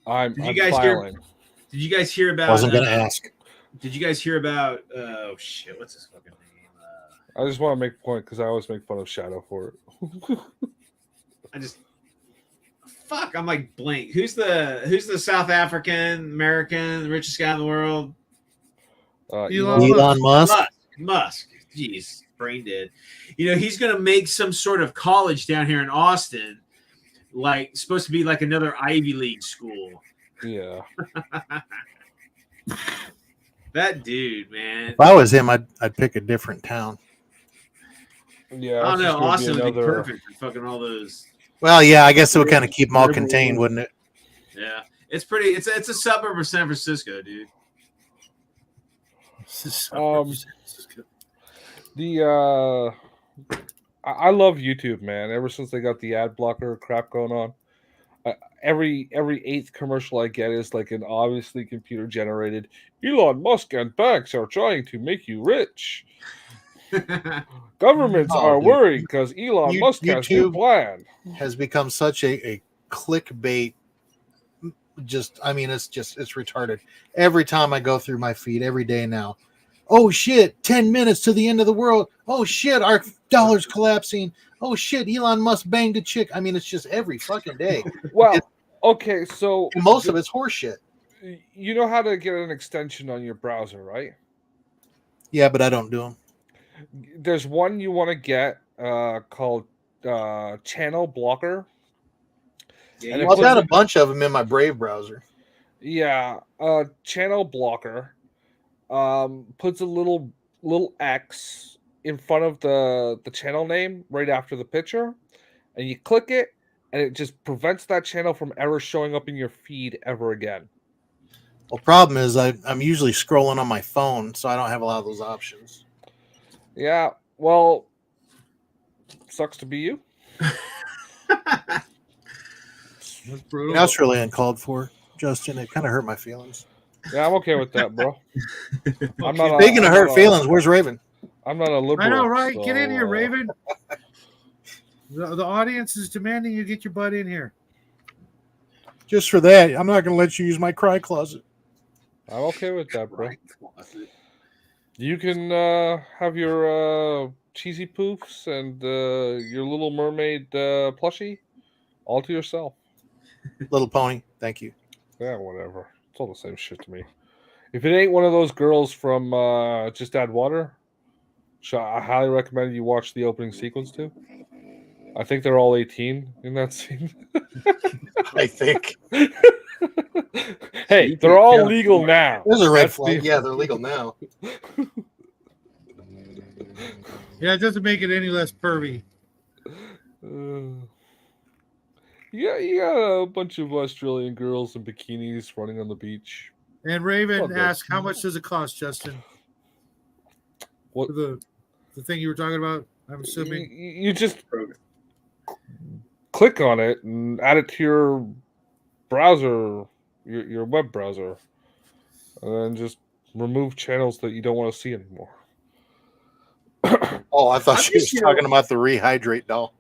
I'm Did you guys hear? filing. Did you guys hear about? Wasn't gonna ask. Did you guys hear about? Oh shit! What's his fucking name? I just want to make a point because I always make fun of Shadow for it. I just fuck. I'm like blank. Who's the South African American, the richest guy in the world? Elon Musk. Musk. Jeez, brain dead. You know, he's gonna make some sort of college down here in Austin, like supposed to be like another Ivy League school. Yeah. That dude, man. If I was him, I'd pick a different town. Yeah. I don't it's know. just gonna be Austin would be another- perfect for fucking all those. Well, yeah, I guess it would kind of keep them all contained, wouldn't it? Yeah, it's pretty. It's a suburb of San Francisco, dude. I love YouTube, man. Ever since they got the ad blocker crap going on, every eighth commercial I get is like an obviously computer generated. Elon Musk and banks are trying to make you rich. Governments Oh, are dude. worried because Elon Musk has new YouTube plan. has become such a clickbait. It's retarded. Every time I go through my feed every day now, oh shit, 10 minutes to the end of the world. Oh shit, our dollar's collapsing. Oh shit, Elon Musk banged a chick. I mean, it's just every fucking day. Well, okay, so And most of it's horseshit. you know how to get an extension on your browser, right? Yeah, but I don't do them. There's one you want to get called Channel Blocker. Yeah, And you it I've puts got a it- bunch of them in my Brave browser. Yeah, Channel Blocker puts a little X in front of the channel name right after the picture, and you click it, and it just prevents that channel from ever showing up in your feed ever again. Well, problem is I'm usually scrolling on my phone, so I don't have a lot of those options. Yeah, well, sucks to be you. That's brutal. That's really uncalled for, Justin. It kind of hurt my feelings. Yeah, I'm okay with that, bro. I'm not. Speaking of I'm hurt not feelings, where's Raven? I'm not a liberal. I know, right? Get in so, here, Raven. The audience is demanding you get your butt in here. Just for that, I'm not going to let you use my cry closet. I'm okay with that, bro. You can have your cheesy poofs and your Little Mermaid plushie all to yourself. Little Pony, thank you. Yeah, whatever. It's all the same shit to me. If it ain't one of those girls from Just Add Water, I highly recommend you watch the opening sequence too. I think they're all 18 in that scene. I think. Hey, they're all legal now. There's a red That's flag. the- Yeah, they're legal now. Yeah, it doesn't make it any less pervy. Yeah, you got a bunch of Australian girls in bikinis running on the beach. And Raven Oh, good. asked, "How much does it cost, Justin?" What For the thing you were talking about, I'm you, assuming. you just click on it and add it to your browser, your web browser, and then just remove channels that you don't want to see anymore. Oh, I thought I'm she was just, talking about the rehydrate doll.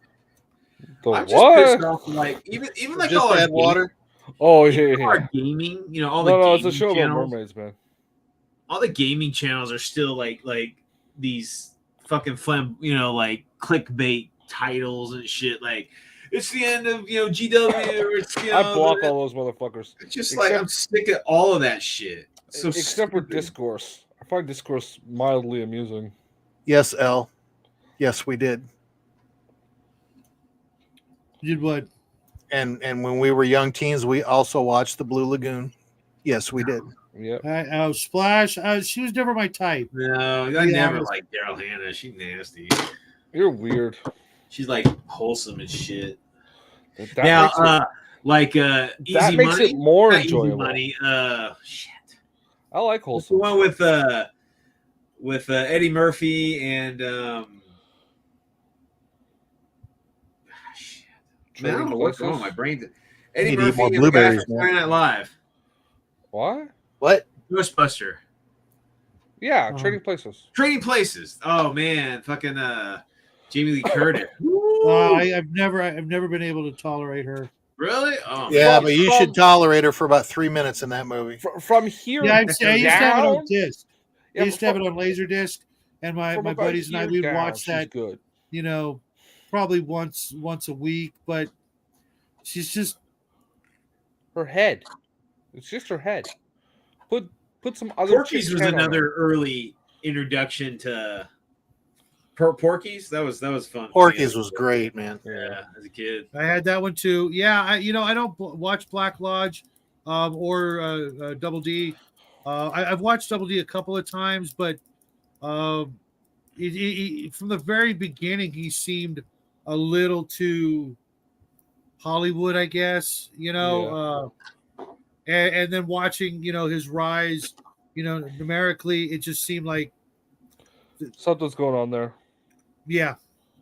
The I'm just pissed what? off. Like even like Just all our add water. Oh Gaming, yeah, even our yeah. gaming, you know, all No, the no, it's gaming a show about channels. mermaids, man. All the gaming channels are still like these fucking like clickbait titles and shit. Like it's the end of GW. Or it's, I block all those motherfuckers. It's just like I'm sick of all of that shit. So Except for stupid. discourse. I find discourse mildly amusing. Yes, L. Yes, we did. You did what? And when we were young teens, we also watched the Blue Lagoon. Yes, we did. Yep. Splash. She was never my type. No, I Yeah, never I was- liked Daryl Hannah. She's nasty. You're weird. She's like wholesome and shit. That Now, makes it, like that Easy makes Money. it more Not Easy enjoyable. Money. Shit. I like What's the wholesome. one with Eddie Murphy and shit. Man, I don't know what's wrong with my brain. Eddie Need to eat Murphy more and the guy blueberries, from man. Saturday Night Live. What? What? Ghostbuster. Yeah, Oh. Trading Places. Trading Places. Oh man, fucking Jamie Lee Curtis. I've never been able to tolerate her. Really? Oh, Yeah, From- but you from- should tolerate her for about 3 minutes in that movie. From here Yeah, I used to have it on down, disc. yeah, I used to have from- it on Laserdisc, and my from about buddies and I here we'd down, watch she's that. good. You know, probably once a week, but she's just Her head. It's just her head. Put some other. Porky's chick's was head on another her. early introduction to Porky's. That was fun. Porky's was great, man. Yeah, as a kid. I had that one too. Yeah, I don't watch Black Lodge or Double D. I've watched Double D a couple of times, but from the very beginning, he seemed a little too Hollywood, I guess. And then watching his rise, numerically, it just seemed like Something's going on there.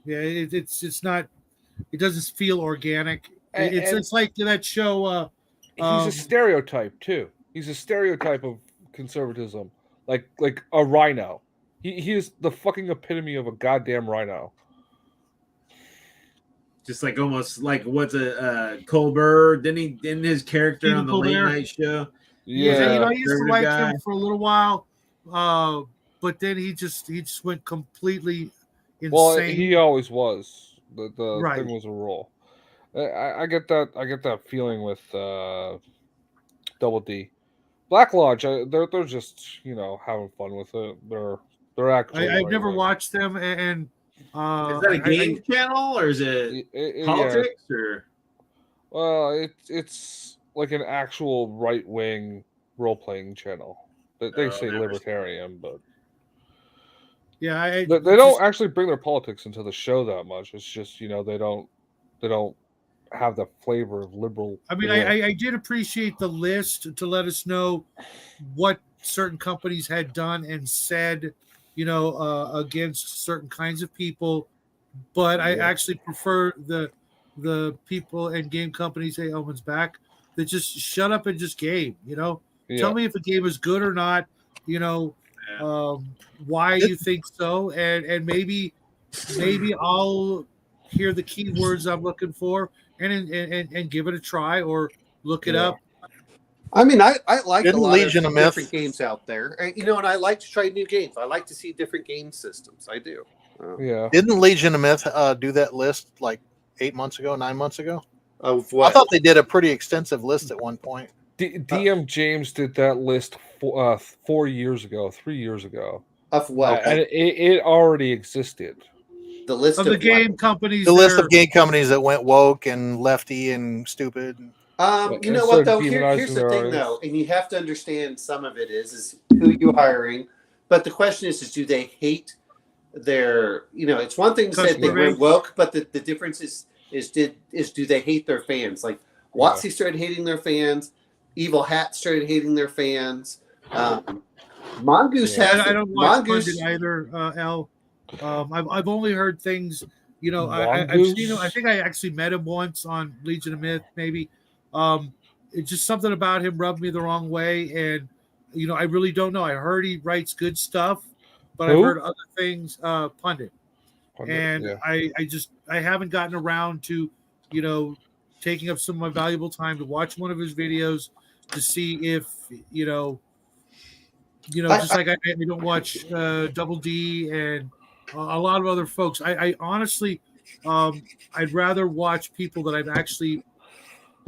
it's not. It doesn't feel organic. And- It's like that show. He's Um, a stereotype too. He's a stereotype of conservatism, like a rhino. He is the fucking epitome of a goddamn rhino. Just like almost like what's a Colbert? Didn't his character Stephen on the Colbert. late night show? Yeah, I used to conservative like guy. him for a little while, but then he just went completely insane. Well, he always was. The Right. thing was a role. I get that. I get that feeling with Double D. Black Lodge. They're just having fun with it. They're actually. I've never right-wing. watched them, and Is that a game channel or is it Yeah. politics or? Well, it's like an actual right wing role playing channel. They Oh, say never seen libertarian, but yeah, they don't actually bring their politics into the show that much. It's just they don't have the flavor of liberal. I mean, I did appreciate the list to let us know what certain companies had done and said, against certain kinds of people. But I Yeah. actually prefer the people and game companies. Hey, Owen's back. That just shut up and just game. Tell me if a game is good or not. Why you think so, and maybe I'll hear the keywords I'm looking for and give it a try or look it Yeah. up. I mean, I like Didn't a lot Legion of of Myth- different games out there, and I like to try new games. I like to see different game systems. I do. Yeah. Didn't Legion of Myth do that list like 8 months ago, 9 months ago? Of I what? thought they did a pretty extensive list at one point. DM James did that list 4 years ago, 3 years ago, Of what? and it already existed. The list Of the what? game companies, The list that of game companies that went woke and lefty and stupid. You know Instead what of though? demonizing Here's the their thing audience. though, and you have to understand some of it is who you're hiring, but the question is do they hate their? It's one thing to say they Customer were base. woke, but the difference is do they hate their fans? Like Watsy started hating their fans, Evil Hat started hating their fans. Mongoose Yeah. has I don't watch Mongoose. Pundit either. L. I've only heard things. I've seen him. I think I actually met him once on Legion of Myth, maybe. It's just something about him rubbed me the wrong way, and I really don't know. I heard he writes good stuff, but I've Who? heard other things. Pundit, and Yeah. I haven't gotten around to taking up some of my valuable time to watch one of his videos to see if just like I don't watch Double D and a lot of other folks. I honestly, I'd rather watch people that I've actually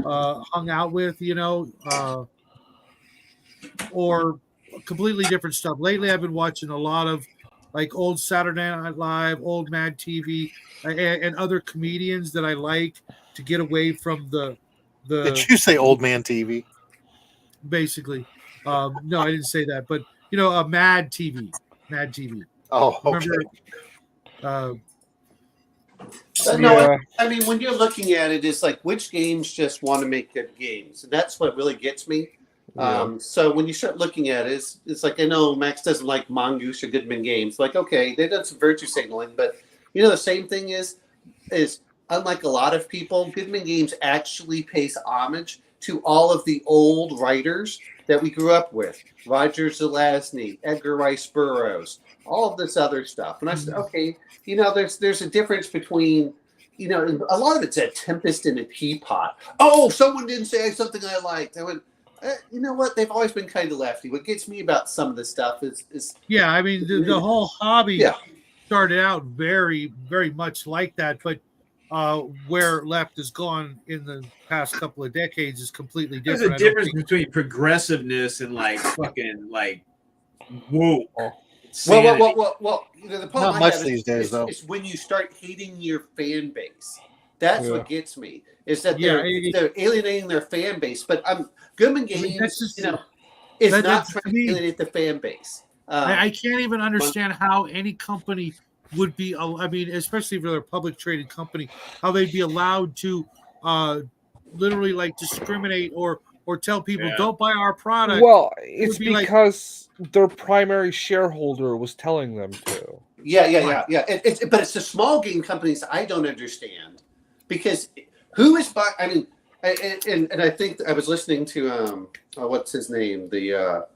hung out with, or completely different stuff. Lately, I've been watching a lot of like old Saturday Night Live, old Mad TV, and other comedians that I like to get away from the Did you say old man TV? basically. No, I didn't say that, but Mad TV. Oh, okay. Remember? No, Yeah. I mean, when you're looking at it, it's like which games just want to make good games, and that's what really gets me. So when you start looking at it, it's like I know Max doesn't like Mongoose or Goodman Games. Like, okay, they've done some virtue signaling, but the same thing is unlike a lot of people, Goodman Games actually pays homage to all of the old writers that we grew up with: Roger Zelazny, Edgar Rice Burroughs, all of this other stuff. And I said, okay, there's a difference between you know, a lot of it's a tempest in a teapot. Oh, someone didn't say something I liked. I went, you know what? They've always been kind of lefty. What gets me about some of the stuff is Yeah, I mean the whole hobby Yeah. started out very, very much like that, but where left has gone in the past couple of decades is completely There's different. a difference between progressiveness and like fucking like whoa. Well, you know, the problem Not I much have these days, is, though. is when you start hating your fan base. That's Yeah. what gets me. Is that Yeah, they're alienating their fan base. But Goodman I mean, Games, that's just- you know, is that- not that's- trying to to me- alienate the fan base. I can't even understand how any company would be. I mean, especially if they're a public traded company, how they'd be allowed to literally like discriminate or tell people Yeah. don't buy our product. Well, it's be like- because their primary shareholder was telling them to. Yeah. But it's the small game companies I don't understand because who is buying? I mean, and I think I was listening to what's his name? The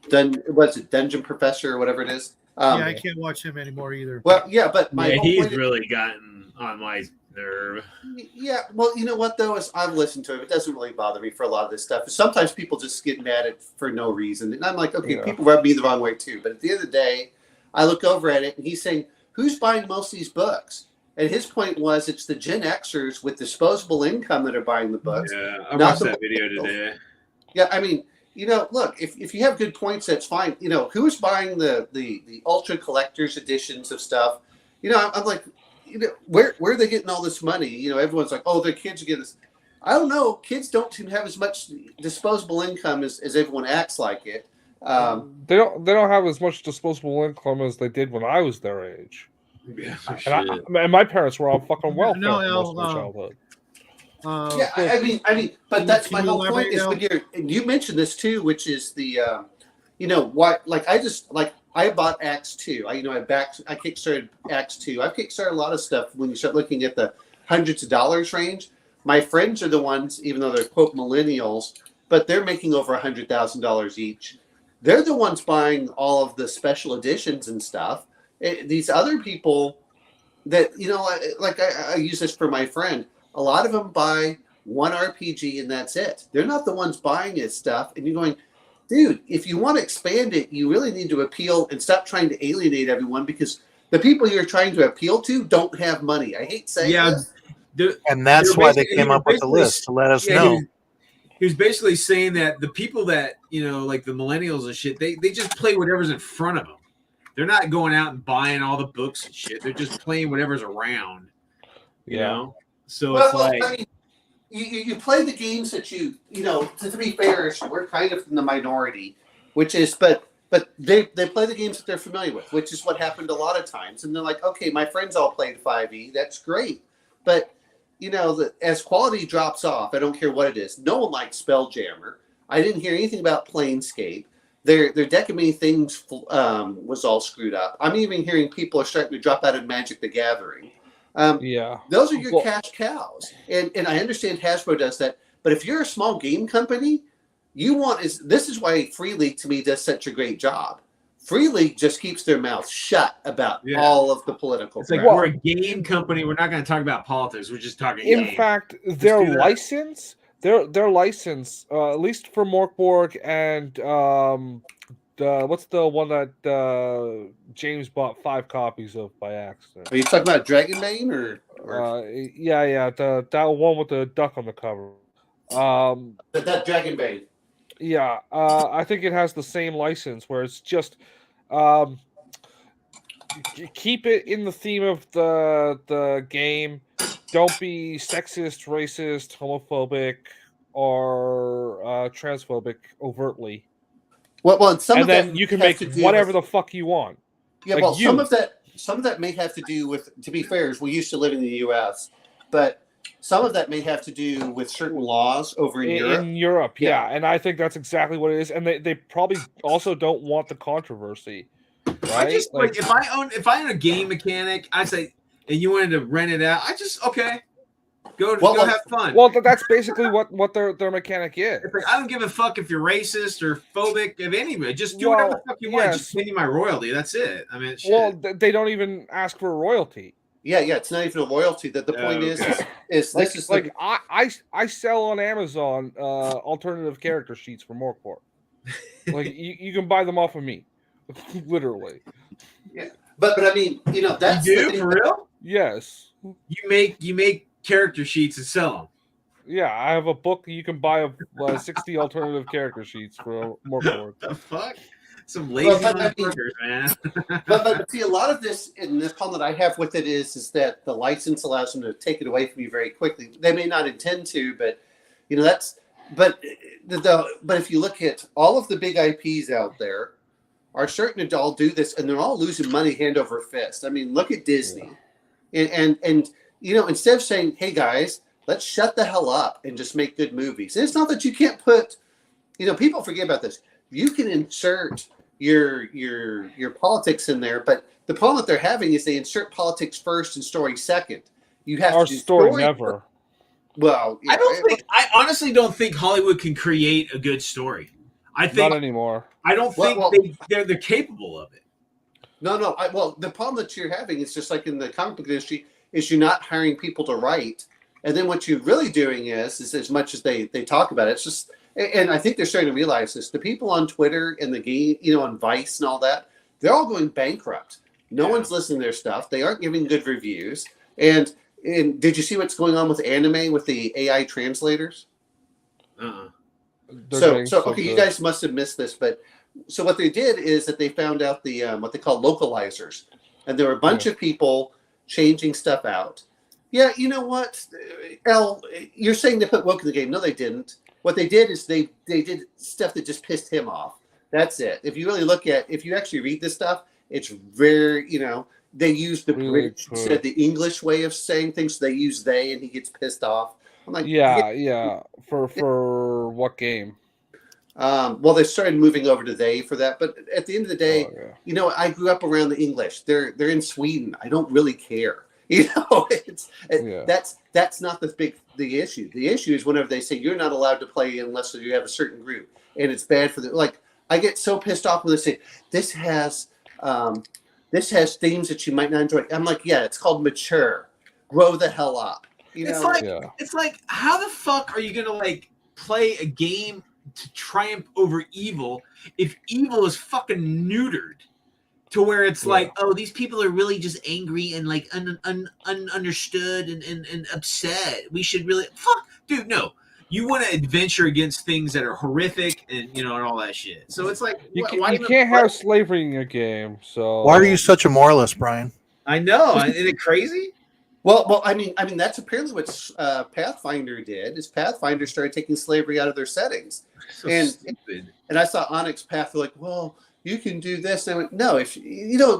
Dungeon Professor or whatever it is. Yeah, I can't watch him anymore either. Well, yeah, but my Yeah, whole he's point is- really gotten on my nerve. Yeah, well, you know what though, is I've listened to him. It doesn't really bother me for a lot of this stuff. Sometimes people just get mad at for no reason, and I'm like, okay, Yeah. people rub me the wrong way too. But at the end of the day, I look over at it, and he's saying, "Who's buying most of these books?" And his point was, it's the Gen Xers with disposable income that are buying the books. Yeah, I Not watched the that video today. Yeah, I mean, you know, look, if you have good points, that's fine. You know, who's buying the ultra collector's editions of stuff? You know, I'm like, you know, where are they getting all this money? You know, everyone's like, oh, their kids are getting this. I don't know. Kids don't seem to have as much disposable income as everyone acts like it. They don't have as much disposable income as they did when I was their age. Yeah, And my parents were on fucking welfare No, for most of my no, childhood. Yeah, I mean, but that's Can my you whole point. elaborate Is now? when and you mentioned this too, which is the, you know, what? Like I bought Acts 2. I kickstarted Acts 2. I've kickstarted a lot of stuff when you start looking at the hundreds of dollars range. My friends are the ones, even though they're quote millennials, but they're making over $100,000 each. They're the ones buying all of the special editions and stuff. These other people that, you know, like I use this for my friend. A lot of them buy one RPG and that's it. They're not the ones buying his stuff. And you're going, dude, if you want to expand it, you really need to appeal and stop trying to alienate everyone because the people you're trying to appeal to don't have money. I hate saying this. And that's They were why they basically- came he was up with the basically- list to let us Yeah, know. He was basically saying that the people that, you know, like the millennials and shit, they just play whatever's in front of them. They're not going out and buying all the books and shit. They're just playing whatever's around. You know? So it's like I mean, you play the games that you know. To be fair, we're kind of in the minority, which is, but they play the games that they're familiar with, which is what happened a lot of times. And they're like, okay, my friends all played 5e, that's great, but you know, as quality drops off, I don't care what it is. No one likes Spelljammer. I didn't hear anything about Planescape. Their deck of many things was all screwed up. I'm even hearing people are starting to drop out of Magic the Gathering. Yeah. Those are your cash cows. And I understand Hasbro does that. But if you're a small game company, this is why Free League to me does such a great job. Free League just keeps their mouth shut about all of the political it's like crap. we're a game company. We're not going to talk about politics. We're just talking In game. fact, do their that. license, their license, at least for Morkborg and what's the one that James bought 5 copies of by accident? Are you talking about Dragonbane or Yeah, that one with the duck on the cover. that Dragonbane? Yeah, I think it has the same license where it's just keep it in the theme of the game. Don't be sexist, racist, homophobic, or transphobic overtly. Well, and some and of then that you can has make to do whatever with- the fuck you want. Yeah, Like well, you. some of that may have to do with. To be fair, is we used to live in the U.S., but some of that may have to do with certain laws over in Europe. In Europe, yeah, and I think that's exactly what it is. And they probably also don't want the controversy, right? I just like if I own a game mechanic, I say, and you wanted to rent it out, I just go have fun. Well, that's basically what their mechanic is. It's like, I don't give a fuck if you're racist or phobic of anybody. Just do whatever the fuck you want. Just pay me my royalty. That's it. I mean, shit. Well, they don't even ask for royalty. Yeah, it's not even a loyalty. That the point is this is like I sell on Amazon alternative character sheets for Morkor. Like you can buy them off of me, literally. Yeah, but I mean, that's you the do thing for real. Yes. You make character sheets and sell them. Yeah, I have a book you can buy of 60 alternative character sheets for Morkor. The fuck? Some lazy motherfuckers, man. but see, a lot of this in this problem that I have with it is that the license allows them to take it away from you very quickly. They may not intend to, but that's. But if you look at all of the big IPs out there, are starting to all do this, and they're all losing money hand over fist. I mean, look at Disney, and instead of saying, "Hey guys, let's shut the hell up and just make good movies," and it's not that you can't put, people forget about this. You can insert your politics in there, but the problem that they're having is they insert politics first and story second. You have Our to do story never. First. Well, yeah, I honestly don't think Hollywood can create a good story. I think not anymore. I don't think they're capable of it. No. The problem that you're having is just like in the comic book industry is you're not hiring people to write, and then what you're really doing is as much as they talk about it, it's just. And I think they're starting to realize this. The people on Twitter and the game, on Vice and all that, they're all going bankrupt. No one's listening to their stuff. They aren't giving good reviews. And did you see what's going on with anime with the AI translators? So okay, you guys must have missed this, but so what they did is that they found out the what they call localizers, and there were a bunch of people changing stuff out. Yeah, you know what, El, you're saying they put woke in the game. No, they didn't. What they did is they did stuff that just pissed him off. That's it. If you really if you actually read this stuff, it's very, they use the British instead the English way of saying things. So they use they, and he gets pissed off. I'm like, yeah. For what game? Well, they started moving over to they for that. But at the end of the day, I grew up around the English. They're in Sweden. I don't really care. That's not the issue. The issue is whenever they say you're not allowed to play unless you have a certain group, and it's bad for the I get so pissed off when they say this has themes that you might not enjoy. I'm like, yeah, it's called mature. Grow the hell up. It's like how the fuck are you gonna play a game to triumph over evil if evil is fucking neutered? To where it's oh, these people are really just angry and understood and upset. We should really dude. No, you want to adventure against things that are horrific and and all that shit. So it's like you can't have slavery in your game. So why are you such a moralist, Brian? I know, isn't it crazy? Well, I mean, that's apparently what Pathfinder did. Is Pathfinder started taking slavery out of their settings, stupid. And I saw Onyx Path like, well, you can do this. And I went, no, if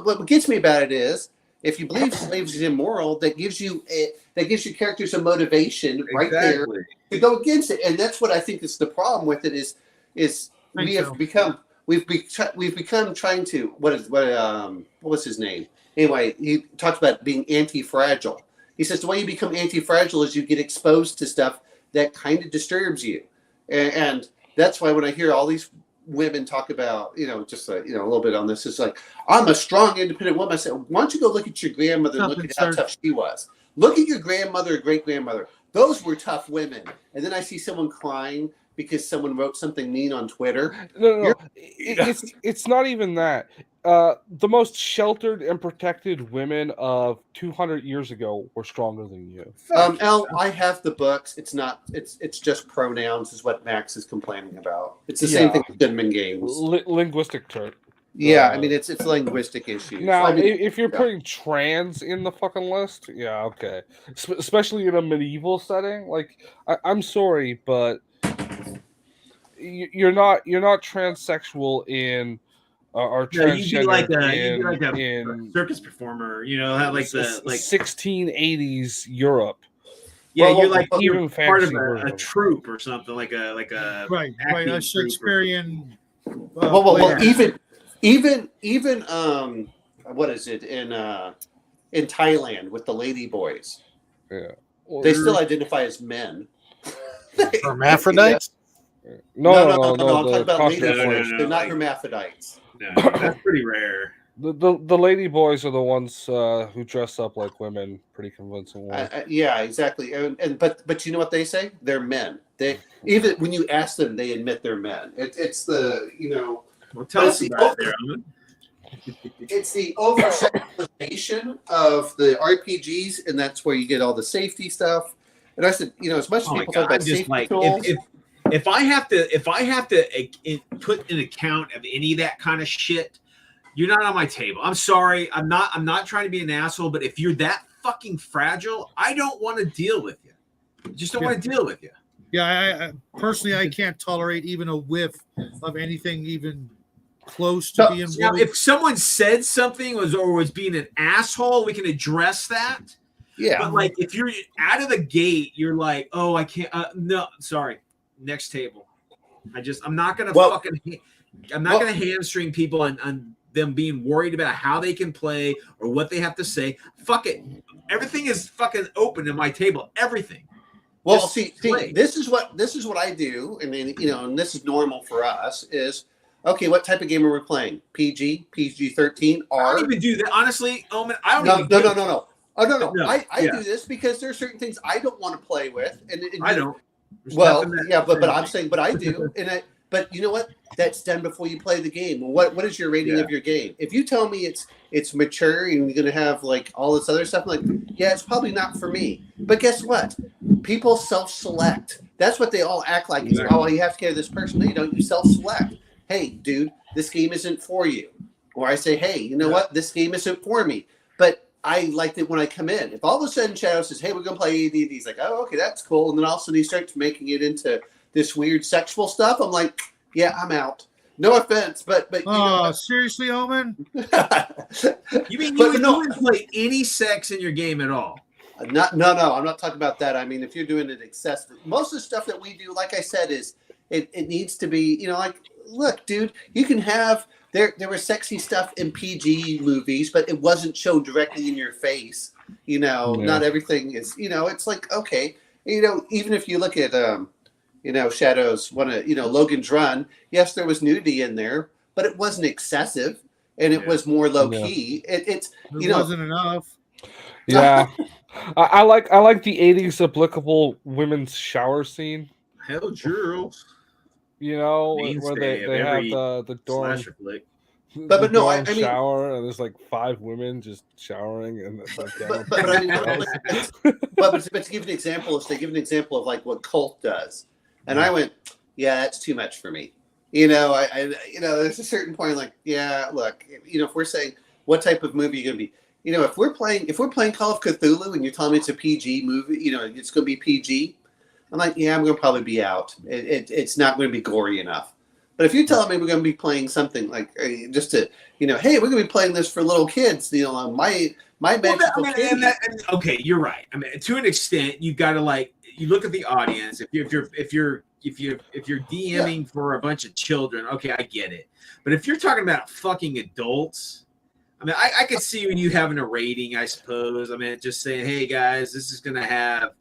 what gets me about it is if you believe slaves is immoral, that gives you characters a motivation right there to go against it. And that's what I think is the problem with it is we've become trying to what was his name? Anyway, he talked about being anti-fragile. He says the way you become anti-fragile is you get exposed to stuff that kind of disturbs you. And that's why when I hear all these women talk about, just a little bit on this, it's like, I'm a strong, independent woman. I said, why don't you go look at your grandmother and look at how tough she was. Look at your grandmother or great-grandmother. Those were tough women. And then I see someone crying because someone wrote something mean on Twitter. No. It's not even that. The most sheltered and protected women of 200 years ago were stronger than you. El, I have the books. It's not. It's just pronouns is what Max is complaining about. It's the same thing with Cinnamon Games. Linguistic term. Yeah, I mean it's linguistic issues. Now, if you're putting trans in the fucking list, yeah, okay. Especially in a medieval setting, I'm sorry, but you're not transsexual in. Or transgender you'd be a circus performer, have the 1680s Europe. Yeah, you're part of a troupe or something like a right, a Shakespearean. Even what is it in Thailand with the lady boys? Yeah, they still identify as men. Hermaphrodites? No. I'm talking about lady boys. They're not hermaphrodites. No, that's pretty rare. The lady boys are the ones who dress up like women pretty convincingly. Yeah, exactly. But you know what they say? They're men. They even when you ask them, they admit they're men. It's the Well, tell us about it there, Owen. it's the oversaturation of the RPGs, and that's where you get all the safety stuff. And I said, as much as Oh my people God, talk about I'm just safety like tools, if I have to put an account of any of that kind of shit, you're not on my table. I'm sorry. I'm not trying to be an asshole, but if you're that fucking fragile, I don't want to deal with you. I just don't want to deal with you. Yeah, I personally, I can't tolerate even a whiff of anything even close to being. Now, if someone said something or was being an asshole, we can address that. yeah. But like, if you're out of the gate, you're like, oh, I can't. No, sorry. Next table. I'm not gonna gonna hamstring people on them being worried about how they can play or what they have to say. Fuck it. Everything is fucking open at my table. Everything. Well, Just see, play. this is what I do, and then and this is normal for us. Is okay. What type of game are we playing? PG, PG-13, I R. don't even do that. Honestly, Omen, I don't No. even do Oh no. No, I yeah. do this because there are certain things I don't want to play with, and I don't. There's Well, nothing that- yeah, but I'm saying, but I do, but you know what? That's done before you play the game. What is your rating of your game? If you tell me it's mature and you're gonna have like all this other stuff, I'm like, yeah, it's probably not for me. But guess what? People self-select. That's what they all act like. Is, oh, you have to carry this person. No, you don't. You self-select. Hey, dude, this game isn't for you. Or I say, hey, you know what? This game isn't for me. But I liked it when I come in. If all of a sudden Shadow says, hey, we're going to play AD&D, he's like, oh, okay, that's cool. And then all of a sudden he starts making it into this weird sexual stuff. I'm like, yeah, I'm out. No offense, but Seriously, Omen? You mean you wouldn't play any sex in your game at all? No, I'm not talking about that. I mean, if you're doing it excessively, most of the stuff that we do, like I said, is it needs to be, like, look, dude, you can have there was sexy stuff in PG movies, but it wasn't shown directly in your face. Not everything is, it's like, okay, even if you look at Shadow's one of Logan's Run, yes, there was nudity in there, but it wasn't excessive and it was more low key. It wasn't enough. Yeah. I like the 80s applicable women's shower scene. Hell, girls. Where they have the dorm, slasher flick. But no, I mean, shower, and there's like 5 women just showering, and it's like, but to give an example, they give an example of like what Cult does, and I went, yeah, that's too much for me. There's a certain point, like, yeah, look, if we're saying what type of movie you're gonna be, if we're playing Call of Cthulhu and you're telling me it's a PG movie, it's gonna be PG. I'm like, yeah, I'm going to probably be out. It's not going to be gory enough. But if you're telling me we're going to be playing something like just to, hey, we're going to be playing this for little kids, my magical kitty. Okay, you're right. I mean, to an extent, you've got to you look at the audience. If you're DMing for a bunch of children, okay, I get it. But if you're talking about fucking adults, I mean, I could see when you having a rating, I suppose. I mean, just saying, hey guys, this is going to have,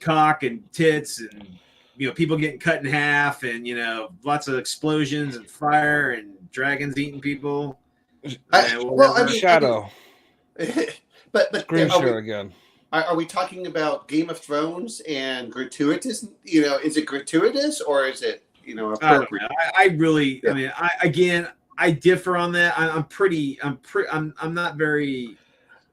cock and tits and people getting cut in half and lots of explosions and fire and dragons eating people. Shadow. but screen share again. Are we talking about Game of Thrones and gratuitous? Is it gratuitous or is it appropriate? I really, I mean, I differ on that. I'm not very,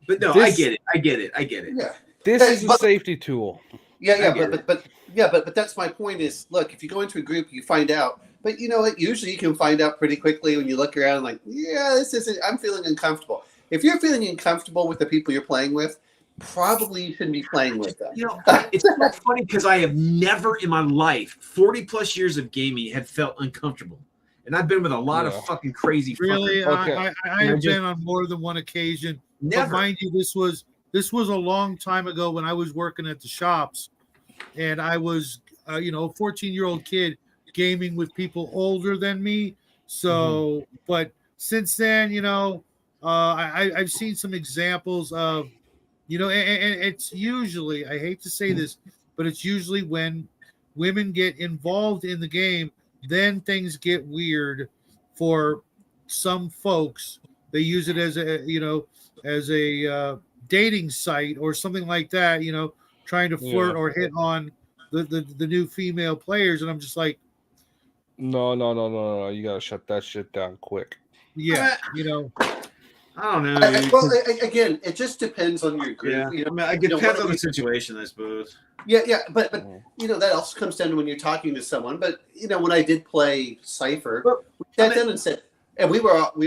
but no, I get it. Yeah. This is a safety tool. But that's my point is, look, if you go into a group, you find out. But you know what? Usually you can find out pretty quickly when you look around like, yeah, I'm feeling uncomfortable. If you're feeling uncomfortable with the people you're playing with, probably you shouldn't be playing with them. It's so funny because I have never in my life, 40 plus years of gaming, have felt uncomfortable. And I've been with a lot of fucking crazy. Really? I have been on more than one occasion. Never. But mind you, this was a long time ago when I was working at the shops, and I was, a 14-year-old kid gaming with people older than me. So, but since then, I've seen some examples of, and it's usually, I hate to say this, but it's usually when women get involved in the game, then things get weird for some folks, they use it as a dating site or something like that, trying to flirt Yeah. or hit on the new female players. And I'm just like, No. You gotta shut that shit down quick. yeah, I don't know. Well, again, it just depends on your group. Yeah, You know, I mean, it you know, depends what on the you- situation, I suppose. Yeah, but that also comes down to when you're talking to someone. But when I did play Cypher, we sat down and said, and we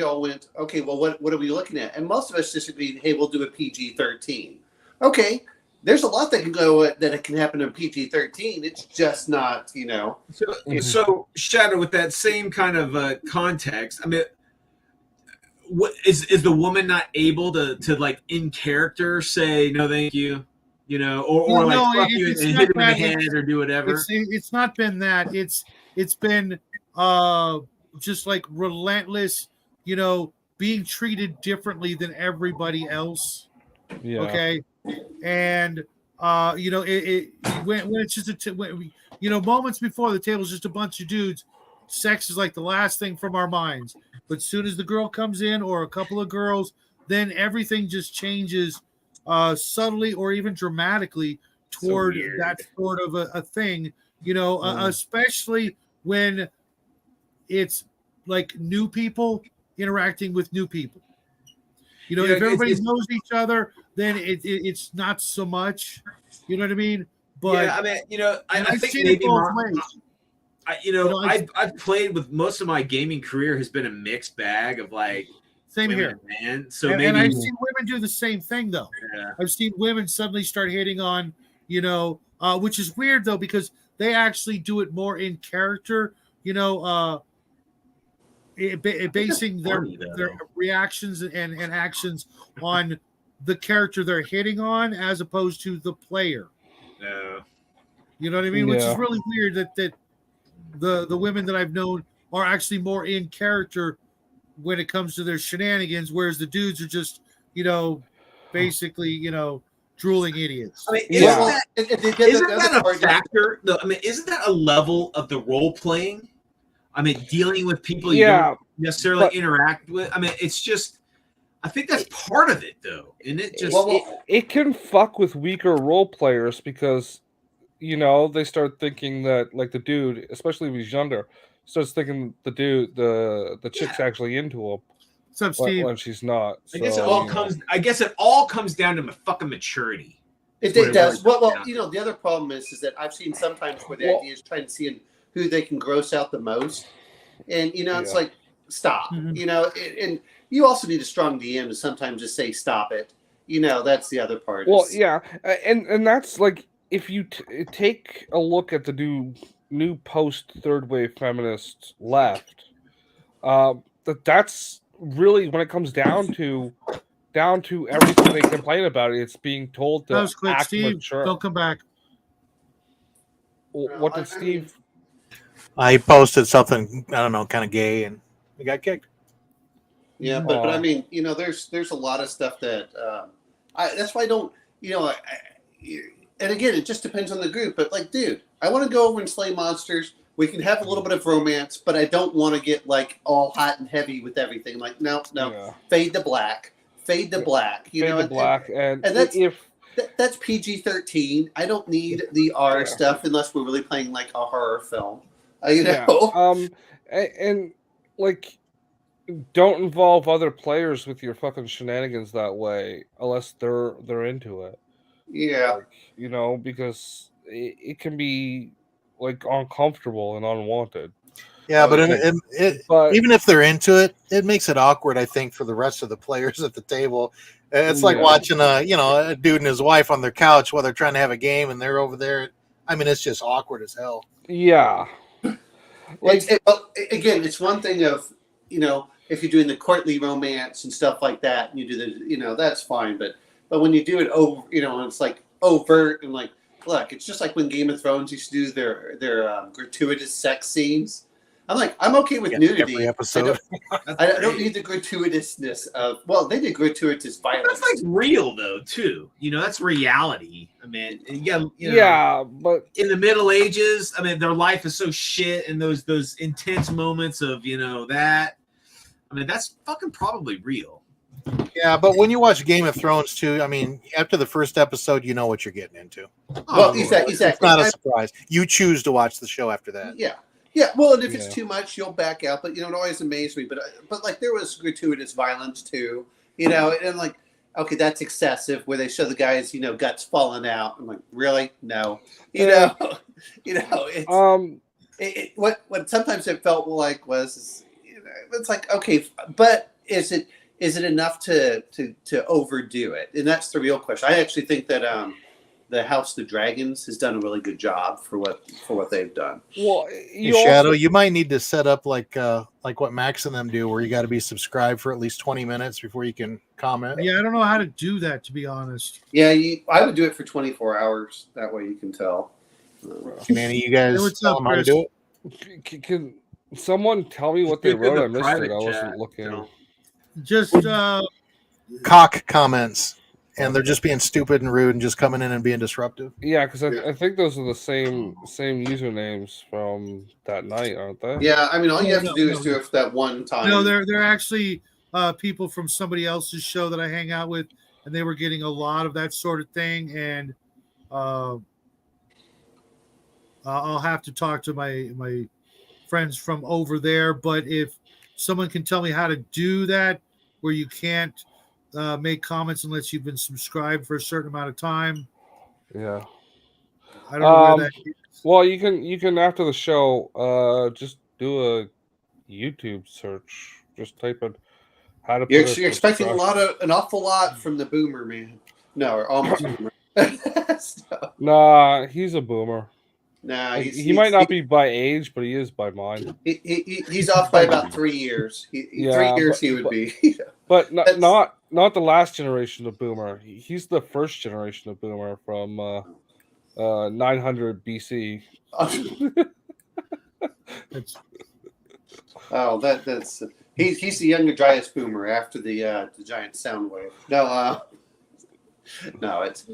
all went, okay, well, what are we looking at? And most of us just agreed, hey, we'll do a PG-13. Okay, there's a lot that it can happen in PG-13. It's just not, So Shadow, with that same kind of context, I mean, what is the woman not able to like in character say no, thank you, or like fuck you and hit him in the head or do whatever? It's not been that. It's been just like relentless, being treated differently than everybody else. Yeah. Okay, and when it's just moments before the table's just a bunch of dudes, sex is like the last thing from our minds. But as soon as the girl comes in or a couple of girls, then everything just changes subtly or even dramatically toward that sort of a thing, especially when it's like new people interacting with new people. If everybody knows each other, then it's not so much. You know what I mean? But yeah, I mean, I think seen maybe it both ways. I've played with most of my gaming career has been a mixed bag of like same women here. and men. So and maybe I've seen women do the same thing though. Yeah. I've seen women suddenly start hitting on, which is weird though because they actually do it more in character. Basing their reactions and actions on the character they're hitting on as opposed to the player. No. You know what I mean? Which is Yeah. really weird that the women that I've known are actually more in character when it comes to their shenanigans, whereas the dudes are just, basically, drooling idiots. I mean, Yeah. isn't that a factor? No, I mean, isn't that a level of the role playing? I mean, dealing with people you Yeah, don't necessarily but- interact with. I mean, it's just. I think that's part of it, though, and it just. It can fuck with weaker role players because, they start thinking that like the dude, especially if he's younger, starts thinking the chick's actually into him. What's up, Steve? When she's not. I guess So, I guess it all comes down to fucking maturity. It That's what does. really Well, comes down the other problem is that I've seen sometimes where the Well- idea is trying to see who they can gross out the most, and it's Yeah. like stop. Mhm. And you also need a strong DM to sometimes just say stop it. That's the other part. Well, is- yeah, and that's like if you take a look at the new post third wave feminist left, that's really when it comes down to everything they complain about. It's being told to That was quick, act Steve. mature. Don't come back. What did Steve? I posted something, I don't know, kind of gay, and he got kicked. Yeah, but I Aw. mean, there's a lot of stuff that that's why I don't, and again, it just depends on the group. But like, dude, I want to go over and slay monsters. We can have a little bit of romance, but I don't want to get like all hot and heavy with everything. Like, no, Yeah. fade to black, fade to black. Fade to black, and that's- if That's PG-13. I don't need the R stuff unless we're really playing like a horror film. Yeah. And like, don't involve other players with your fucking shenanigans that way unless they're into it. Yeah. Like, because it can be like uncomfortable and unwanted. Yeah, but, But even if they're into it, it makes it awkward, I think, for the rest of the players at the table. It's like Yeah. watching a dude and his wife on their couch while they're trying to have a game, and they're over there. I mean, it's just awkward as hell. yeah, like Again, it's one thing of if you're doing the courtly romance and stuff like that, and you do the that's fine. But when you do it over, and it's like overt and like, look, it's just like when Game of Thrones used to do their gratuitous sex scenes. I'm like, I'm okay with nudity. Every episode. I don't need the gratuitousness of. Well, they did gratuitous violence. That's like real though too. That's reality. I mean, yeah, but in the Middle Ages, I mean, their life is so shit, and those intense moments of that. I mean, that's fucking probably real. Yeah, but when you watch Game of Thrones too, I mean, after the first episode, you know what you're getting into. Well, Oh, exactly. It's not a surprise. You choose to watch the show after that. Yeah. Yeah. Well, and if it's Yeah. too much, you'll back out. But, it always amazed me. But like, there was gratuitous violence too, and like, okay, that's excessive where they show the guys, guts falling out. I'm like, really? No. It's, what sometimes it felt like was, it's like, okay, but is it enough to overdo it? And that's the real question. I actually think that the House of the Dragons has done a really good job for what they've done. Well, Hey, Shadow, you might need to set up like what Max and them do, where you got to be subscribed for at least 20 minutes before you can comment. Yeah, I don't know how to do that, to be honest. Yeah, I would do it for 24 hours. That way you can tell. Can any of you guys Hey, what's tell up, them how to Chris? do it? Can someone tell me what they Look at wrote? the I missed private it. I wasn't chat, looking. so. Just Cock comments, and they're just being stupid and rude and just coming in and being disruptive. Yeah, because I think those are the same usernames from that night, aren't they? Yeah, I mean, all you have No, to do no, is do it for that one time. no, they're actually people from somebody else's show that I hang out with, and they were getting a lot of that sort of thing. And I'll have to talk to my friends from over there. But if someone can tell me how to do that, where you can't make comments unless you've been subscribed for a certain amount of time, Yeah. I don't know where that is. Well, you can after the show, just do a YouTube search. Just type in how to. You're put a expecting subscribe- an awful lot from the boomer man. No, or almost boomer. So, Nah, he's a boomer. nah, He might not be by age, but he is by mind. He's off by about 3 years. Yeah, 3 years but- he would but- be. But That's- not the last generation of boomer. He's the first generation of boomer from 900 BC. Oh, that's he's the younger driest boomer after the giant sound wave. No, no, it's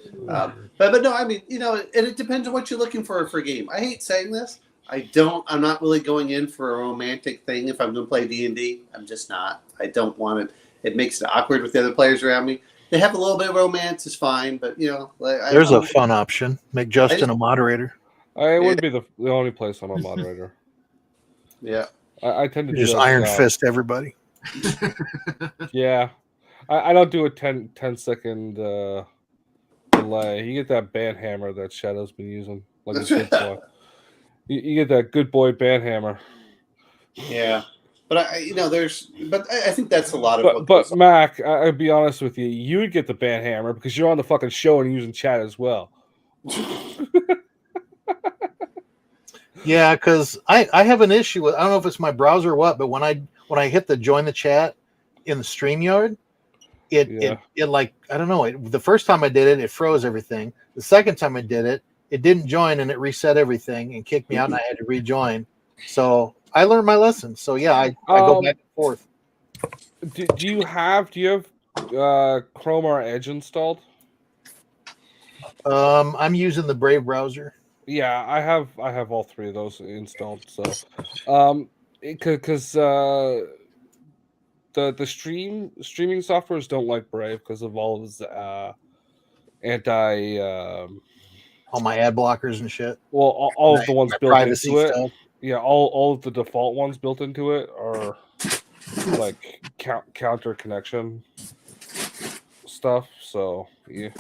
but no, I mean, and it depends on what you're looking for a game. I hate saying this. I'm not really going in for a romantic thing if I'm going to play D&D. I'm just not. I don't want it. It makes it awkward with the other players around me. They have a little bit of romance, is fine, but There's a fun option. Make Justin a moderator. It wouldn't be the only place I'm a moderator. Yeah. I tend to You just do iron fist everybody. Yeah, I don't do a 10 second delay. You get that band hammer that Shadow's been using, like a good boy. You get that good boy band hammer. Yeah. But I think that's a lot of what But goes on. Mac, I'll be honest with you, you would get the band hammer because you're on the fucking show and using chat as well. Yeah, because I have an issue with, I don't know if it's my browser or what, but when I hit the join the chat in the StreamYard, it like, I don't know, the first time I did it froze everything. The second time I did it didn't join and it reset everything and kicked me out and I had to rejoin. So I learned my lesson. So yeah, I go back and forth. Do you have Chrome or Edge installed? I'm using the Brave browser. Yeah, I have all three of those installed. So, because the streaming softwares don't like Brave because of all of his anti. All my ad blockers and shit. Well, all of the ones My built privacy into it. stuff. Yeah, all of the default ones built into it are like counter connection stuff. So you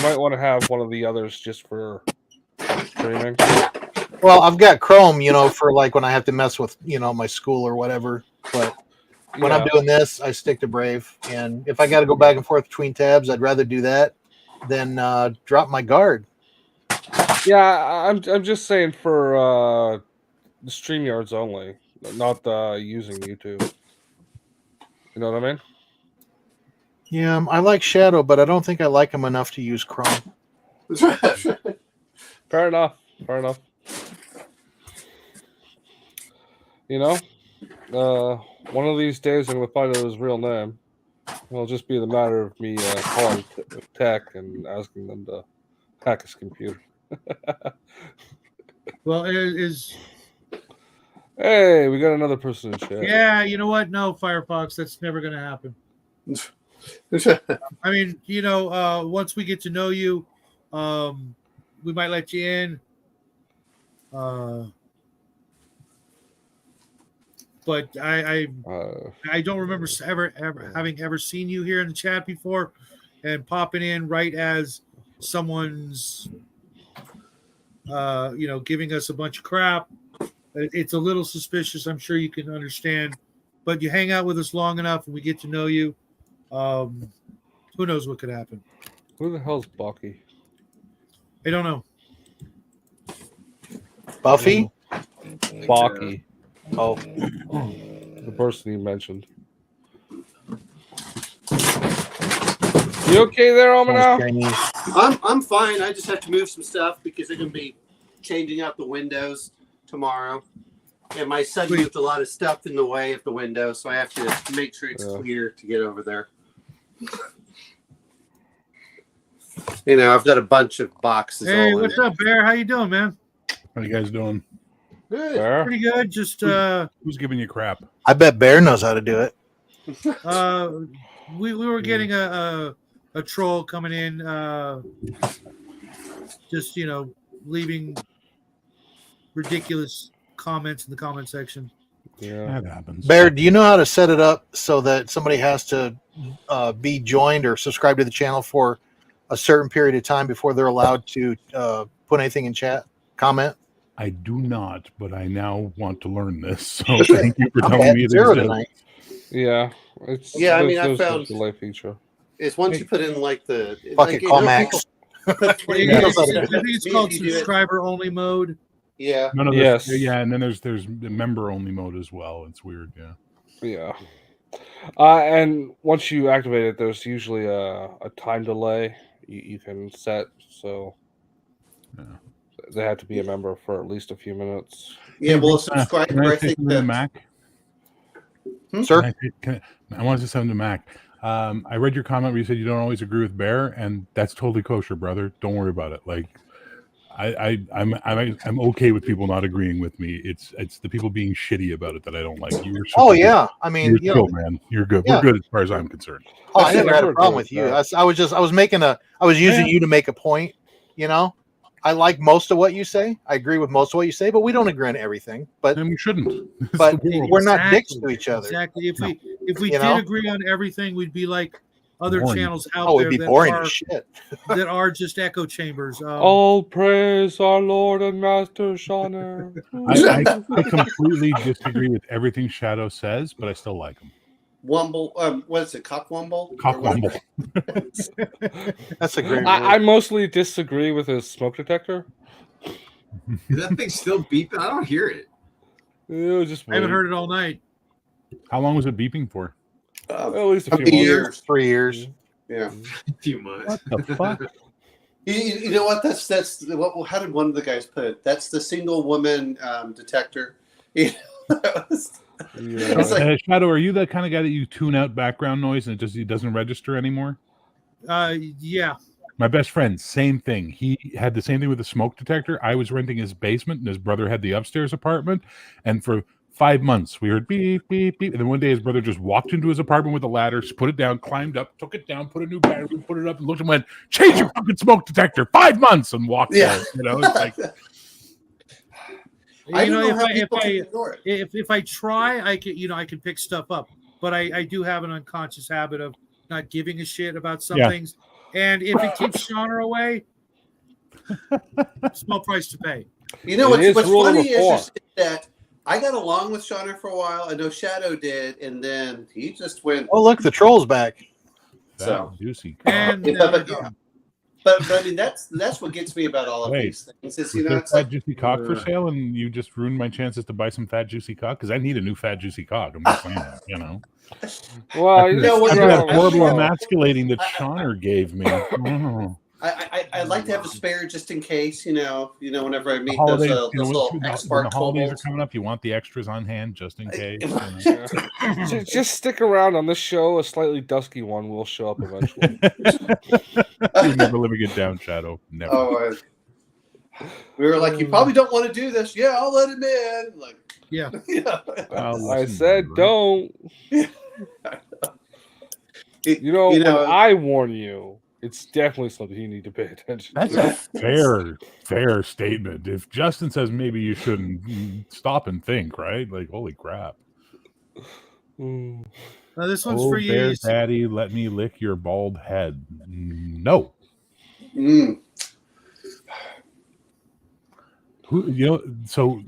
might want to have one of the others just for streaming. Well, I've got Chrome, for like when I have to mess with, my school or whatever. But when I'm doing this, I stick to Brave. And if I got to go back and forth between tabs, I'd rather do that than drop my guard. Yeah, I'm just saying for the StreamYards only, not using YouTube. You know what I mean? Yeah, I like Shadow, but I don't think I like him enough to use Chrome. Fair enough. One of these days I'm gonna find out his real name. It'll just be the matter of me calling tech and asking them to hack his computer. Well, is Hey, we got another person in chat. Yeah, you know what? No, Firefox, that's never going to happen. I mean, once we get to know you, we might let you in. But I don't remember ever having seen you here in the chat before, and popping in right as someone's, giving us a bunch of crap. It's a little suspicious. I'm sure you can understand, but you hang out with us long enough, and we get to know you. Who knows what could happen? Who the hell's Bucky? I don't know. Buffy? Bucky. Oh, The person you mentioned. You okay there, Omino? I'm fine. I just have to move some stuff because they're going to be changing out the windows tomorrow. And my son moved a lot of stuff in the way of the window, so I have to make sure it's clear to get over there. I've got a bunch of boxes. Hey, what's up, Bear? How you doing, man? How you guys doing? Good. Bear? Pretty good. Just Who's giving you crap? I bet Bear knows how to do it. we were getting a troll coming in, just leaving ridiculous comments in the comment section. Yeah. That happens. Bear, do you know how to set it up so that somebody has to be joined or subscribe to the channel for a certain period of time before they're allowed to put anything in chat, comment? I do not, but I now want to learn this. So thank you for telling me Zero this. tonight. Yeah. It's Yeah, I mean, I there's found- a delay feature. It's once you put in like the Fuck it, call Max. I think it's called subscriber only mode. Yeah. No, Yes. yeah, and then there's member only mode as well. It's weird, yeah. Yeah. And once you activate it, there's usually a time delay you can set. So they have to be a member for at least a few minutes. Yeah, well, a Can I subscriber, I say think something to that. Mac? Sir? I want to say something to Mac. I read your comment where you said you don't always agree with Bear, and that's totally kosher, brother. Don't worry about it. Like, I'm okay with people not agreeing with me. It's the people being shitty about it that I don't like. Oh yeah, I mean, you're cool, man. You're good. Yeah. We're good as far as I'm concerned. Oh, I never had a We're problem good with you. with I was using you to make a point. I like most of what you say. I agree with most of what you say, but we don't agree on everything. But And we shouldn't. It's but the world. we're not dicks to each other. Exactly. If we You did know? agree on everything, we'd be like other Boring. channels out Oh, there it'd be that boring are as shit. that are just echo chambers. All praise our Lord and Master Shauna. I completely disagree with everything Shadow says, but I still like him. Wumble, what is it? Cockwumble? Cockwumble. That's a great. I mostly disagree with his smoke detector. Is that thing still beeping? I don't hear it. It was just I haven't weird. heard it all night. How long was it beeping for? At least a few Years. months. 3 years. Yeah. A few months. What the fuck? You know what? That's what. How did one of the guys put it? That's the single woman detector. That was- Yeah. It's like- Shadow, are you that kind of guy that you tune out background noise and it doesn't register anymore? Yeah. My best friend, same thing. He had the same thing with the smoke detector. I was renting his basement, and his brother had the upstairs apartment. And for 5 months, we heard beep, beep, beep. And then one day, his brother just walked into his apartment with a ladder, put it down, climbed up, took it down, put a new battery, put it up, and looked and went, "Change your fucking smoke detector." 5 months, and walked Yeah. out. It's like, I don't know how people can ignore it. if I try, I can I can pick stuff up, but I do have an unconscious habit of not giving a shit about some Yeah. things, and if it keeps Shauna away, small price to pay. You know It is what's rule funny number 4. is that I got along with Shauna for a while. I know Shadow did, and then he just went. Oh, look, the troll's back. that So- juicy. And Yeah, but I mean that's what gets me about all of Wait. these things. Is Is there it's fat like juicy cock for sale, and you just ruined my chances to buy some fat juicy cock? Because I need a new fat juicy cock. I'm just saying, Well, After you know what, just after you're that right. horrible Yeah. emasculating that Shauna gave me. Oh. I'd like to have a spare just in case. Whenever I The meet holidays, those when little the X-Spark holidays are kobolds. coming up, you want the extras on hand just in case. You know. just stick around on this show. A slightly dusky one will show up eventually. You're never living it down, Shadow. Never. Oh, we were like, you probably don't want to do this. Yeah, I'll let him in. Like, Yeah. I said don't. You know, when I warn you, it's definitely something you need to pay attention That's to. a fair statement. If Justin says maybe you shouldn't, stop and think, right? Like, holy crap. Mm. Now this one's Oh, for you. Bear You see- Daddy, let me lick your bald head. No. Mm. Who, you know, so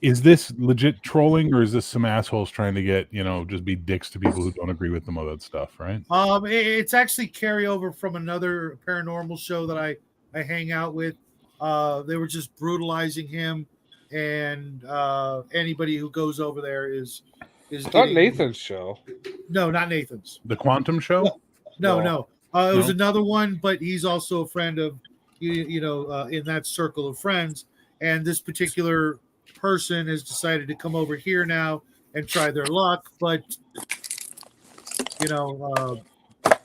is this legit trolling, or is this some assholes trying to get, you know, just be dicks to people who don't agree with them, all that stuff, right? It's actually carryover from another paranormal show that I hang out with. They were just brutalizing him, and anybody who goes over there is It's not getting- Nathan's show. No, not Nathan's. The Quantum Show? No. It was No? another one, but he's also a friend of in that circle of friends. And this particular person has decided to come over here now and try their luck, but by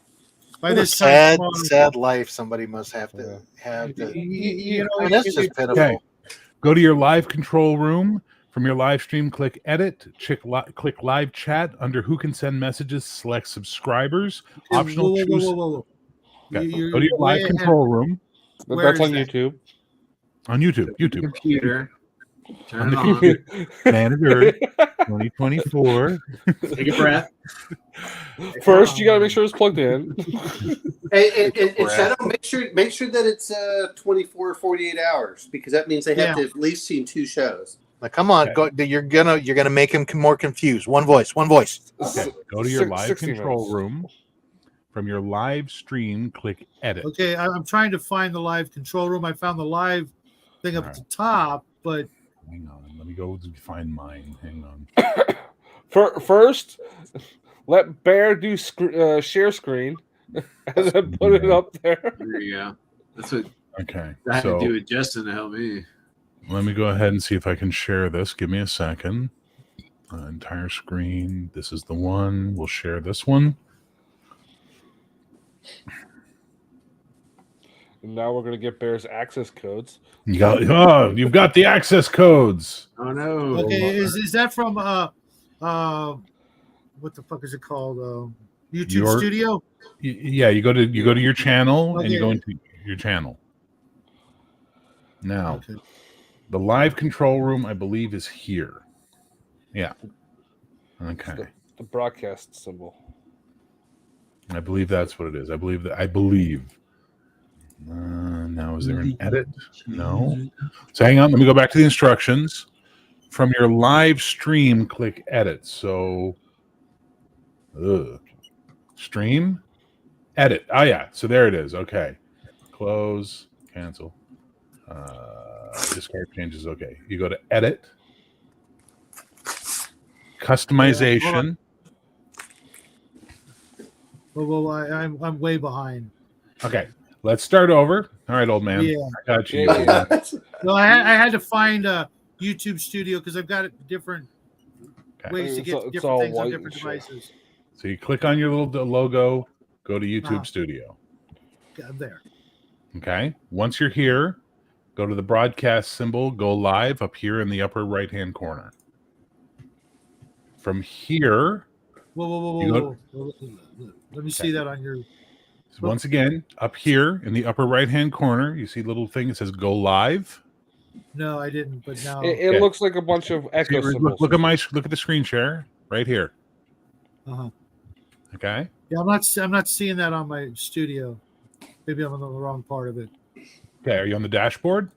What a this sad, time, sad life somebody must have to have. To, I mean, that's just pitiful. Okay. Go to your live control room. From your live stream, click edit, click live chat. Under who can send messages, select subscribers. Optional choose. Whoa. Okay. You're Go to your way live ahead. control room. Where That's is on that? YouTube. On YouTube. Computer. Turn On it the on. computer. Planet Earth 2024. Take a breath. First, you got to make sure it's plugged in. And Shadow, make sure that it's 24 or 48 hours, because that means they have to have at least seen 2 shows. Now, come on, Okay. go. You're gonna make him more confused. One voice. Okay. Go to your live 60 control minutes. room. From your live stream, click edit. Okay, I'm trying to find the live control room. I found the live thing up at the top, but Hang on. Let me go find mine. Hang on. First, let Bear do share screen, and then put it up there. There you go. That's what Okay. I had So to do with Justin to help me. let me go ahead and see if I can share this. Give me a second. Entire screen. This is the one. We'll share this one. And now we're gonna get Bear's access codes. You've got the access codes. Oh no. okay, is that from what the fuck is it called? YouTube Studio? Yeah, you go to your channel and you go Okay. into your channel. Now, Okay. the live control room, I believe, is here. Yeah. Okay. The broadcast symbol. I believe that's what it is. I believe. Now, is there an edit? No. So hang on. Let me go back to the instructions. From your live stream, click edit. So, stream, edit. Oh yeah. So there it is. Okay. Close. Cancel. Discard changes. Okay. You go to edit. Customization. Well, I'm way behind. Okay, let's start over. All right, old man. Yeah. I got you. No, I had to find YouTube Studio because I've got different Okay. ways to get It's different all things on white different and shit. devices. So you click on your little logo, go to YouTube Studio. Okay, I'm there. Okay. Once you're here, go to the broadcast symbol, go live up here in the upper right-hand corner. From here, Whoa. You go- Let me see that on your. once again, up here in the upper right-hand corner, you see a little thing that says go live. No, I didn't. But now. It Okay. looks like a bunch of echo See, symbols. look at the screen share right here. Uh-huh. Okay. Yeah, I'm not seeing that on my studio. Maybe I'm on the wrong part of it. Okay. Are you on the dashboard?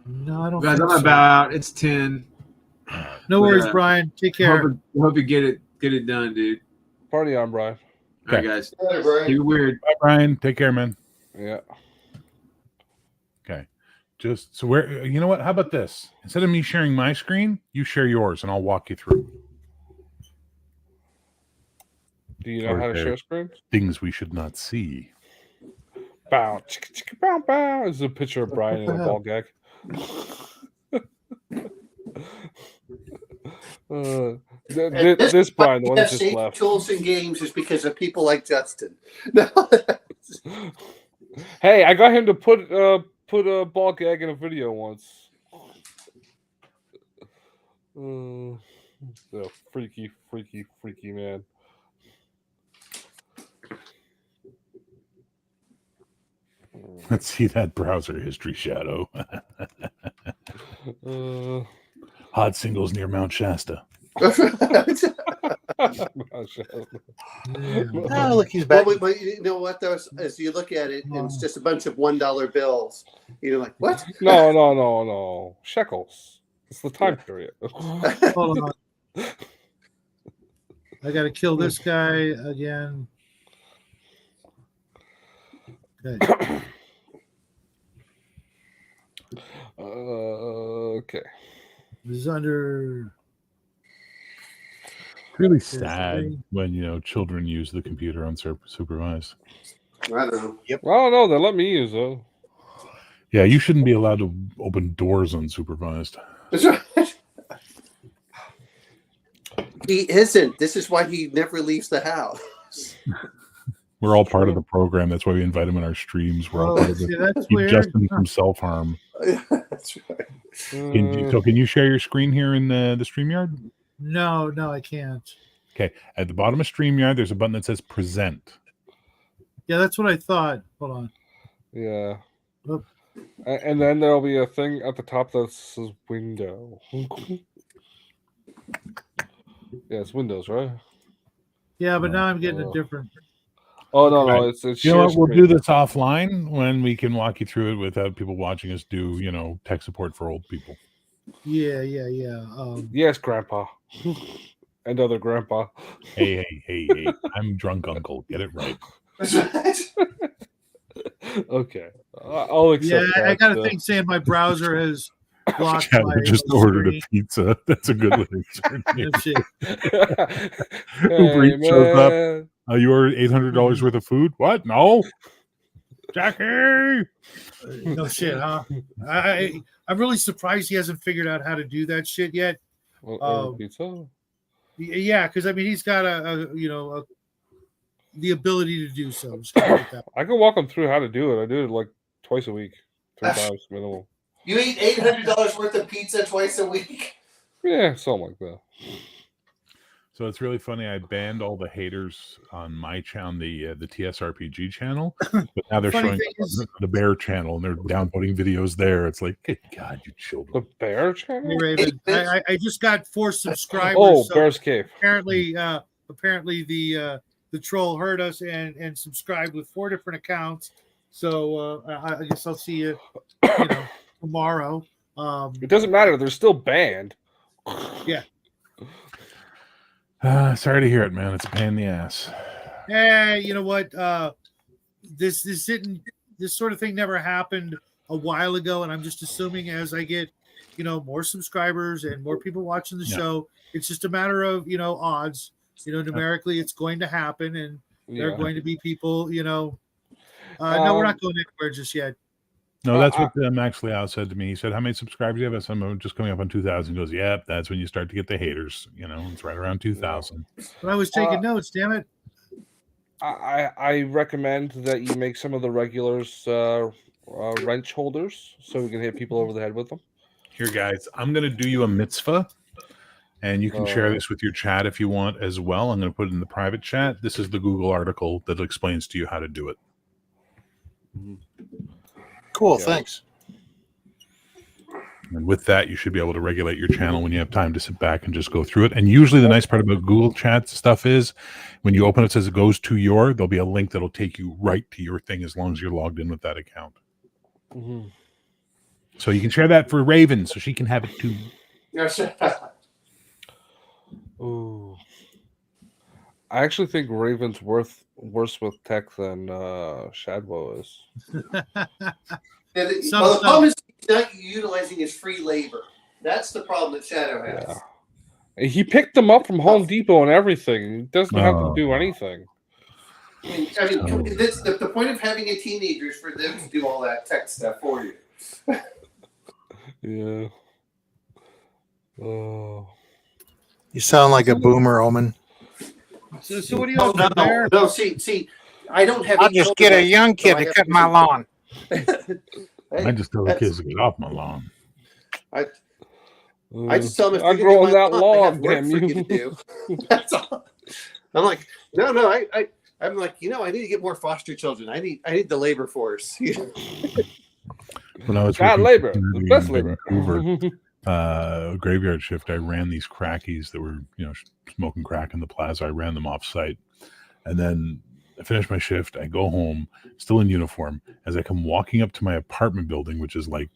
No, I don't. Guys, think I'm so. about. It's 10. No worries, Yeah. Brian. Take care. Hope you get it done, dude. Party on, Brian. All right, guys. Keep it weird. Bye, Brian. Take care, man. Yeah. Okay. Just so where you know what? How about this? Instead of me sharing my screen, you share yours and I'll walk you through. Do you know how to share screen? Things we should not see. Bow, chicka, chicka, bow, bow. This is a picture of Brian in a ball gag. This Brian, the one that just Safe left. tools and games is because of people like Justin. No. Hey, I got him to put a ball gag in a video once. The freaky man. Let's see that browser history shadow. Hot singles near Mount Shasta. Oh, look, he's back. Well, but you know what? Though, as you look at it, and it's just a bunch of $1 bills. You're like, what? No. Shekels. It's the time period. Hold on. I got to kill this guy again. Okay. Okay. This is under. It's really sad when children use the computer unsupervised. I don't know. Yep. I don't know. They let me use it. Yeah, you shouldn't be allowed to open doors unsupervised. That's right. He isn't. This is why he never leaves the house. We're all part of the program. That's why we invite him in our streams. We're all part of See, it. that's Keep weird. Justin from self-harm. That's right. Can you share your screen here in the StreamYard? No, I can't. Okay. At the bottom of StreamYard, there's a button that says present. Yeah, that's what I thought. Hold on. Yeah. Oop. And then there'll be a thing at the top that says window. Yeah, it's Windows, right? Yeah, but now I'm getting a different. Oh no, Right. it's You know share what? We'll screen. do this offline when we can walk you through it without people watching us do, tech support for old people. Yeah. Yes, Grandpa. And other Grandpa. Hey. I'm drunk uncle. Get it right. That's right. Okay. I'll accept Yeah, I that, got a thing saying my browser has blocked Chad my just screen. ordered a pizza. That's a good living. No shit. Uber Eats shows up. man. You ordered $800 worth of food? What? No. Jackie. No shit, huh? I'm really surprised he hasn't figured out how to do that shit yet. Order pizza? Yeah, because he's got the ability to do so. Just gonna put that. I can walk him through how to do it. I do it like twice a week, 3 times minimum. You eat $800 worth of pizza twice a week. Yeah, something like that. So it's really funny. I banned all the haters on my channel, the TSRPG channel, but now they're Funny showing thing is- the Bear channel and they're downloading videos there. It's like, good God, you The children. Bear Hey, channel? Raven, I just got 4 subscribers. Oh, so Bear's Cave. apparently the troll heard us and subscribed with 4 different accounts. So I guess I'll see you tomorrow. It doesn't matter. They're still banned. Yeah. Sorry to hear it, man. It's a pain in the ass. Hey, you know what? This sort of thing never happened a while ago, and I'm just assuming as I get more subscribers and more people watching the show, it's just a matter of odds. Numerically, it's going to happen, and there are going to be people. No, we're not going anywhere just yet. No, that's what Max Liao said to me. He said, "How many subscribers do you have?" I said, "I'm just coming up on 2,000." He goes, "Yep, that's when you start to get the haters. It's right around 2,000." But I was taking notes. Damn it! I recommend that you make some of the regulars wrench holders so we can hit people over the head with them. Here, guys, I'm going to do you a mitzvah, and you can share this with your chat if you want as well. I'm going to put it in the private chat. This is the Google article that explains to you how to do it. Cool, thanks. And with that, you should be able to regulate your channel when you have time to sit back and just go through it. And usually the nice part about Google Chat stuff is when you open it, says it goes to there'll be a link that'll take you right to your thing as long as you're logged in with that account. Mm-hmm. So you can share that for Raven so she can have it too. Ooh. I actually think Raven's worse with tech than Shadwell is. The problem is he's not utilizing his free labor. That's the problem that Shadow has. Yeah. He picked them up from Home Depot and everything. He doesn't have to do anything. The point of having a teenager is for them to do all that tech stuff for you. Yeah. Oh. You sound like a boomer, Omen. So what do you have there? No, see, I don't have. I'll just get a young kid to cut my lawn. I just tell the kids to get off my lawn. I just tell them if I'm you're gonna do growing my that lawn, I have lawn, work damn for you. you to do. That's all. I'm like, no, I'm like, I need to get more foster children. I need the labor force. When I was Child working labor, for the Kennedy best in labor. Vancouver, graveyard shift, I ran these crackies that were, smoking crack in the plaza. I ran them off site, and then I finished my shift. I go home, still in uniform. As I come walking up to my apartment building, which is like,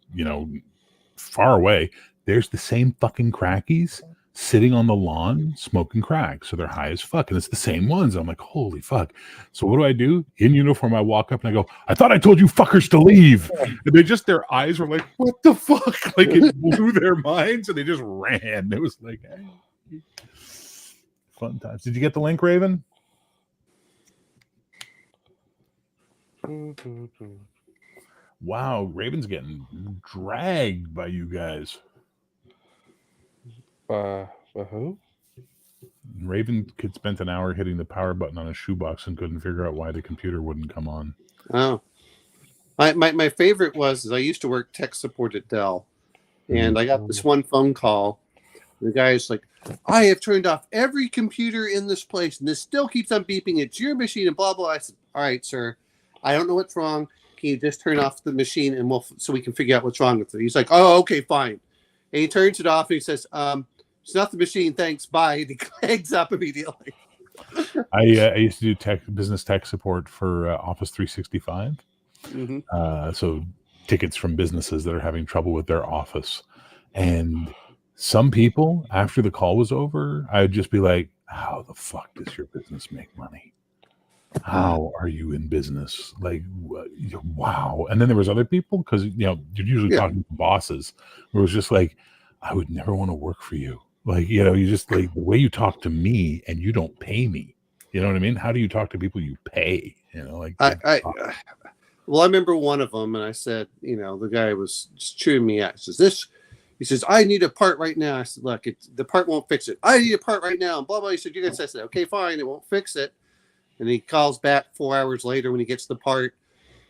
far away, there's the same fucking crackies sitting on the lawn smoking crack. So they're high as fuck, and it's the same ones. I'm like, holy fuck. So what do? In uniform, I walk up and I go, I thought I told you fuckers to leave. And their eyes were like, what the fuck? Like it blew their minds, and they just ran. It was like, hey. Fun times. Did you get the link, Raven? Wow, Raven's getting dragged by you guys. Who? Raven could spent an hour hitting the power button on a shoebox and couldn't figure out why the computer wouldn't come on. Oh, my favorite was I used to work tech support at Dell, and I got this one phone call. The guy's like, I have turned off every computer in this place, and this still keeps on beeping. It's your machine, and blah blah. I said, all right, sir, I don't know what's wrong. Can you just turn off the machine, and so we can figure out what's wrong with it? He's like, oh, okay, fine. And he turns it off, and he says, it's not the machine. Thanks. Bye. And he hangs up immediately. I used to do business tech support for Office 365. Mm-hmm. So tickets from businesses that are having trouble with their office. And some people, after the call was over, I would just be like, how the fuck does your business make money? How are you in business? Like, wow. And then there was other people, because, you're usually talking to bosses, where it was just like, I would never want to work for you. Like, you just like the way you talk to me and you don't pay me. You know what I mean? How do you talk to people you pay? Well, I remember one of them, and I said, the guy was just chewing me out. He says, I need a part right now. I said, look, the part won't fix it. I need a part right now. And blah, blah. He said, I said, okay, fine. It won't fix it. And he calls back 4 hours later when he gets the part.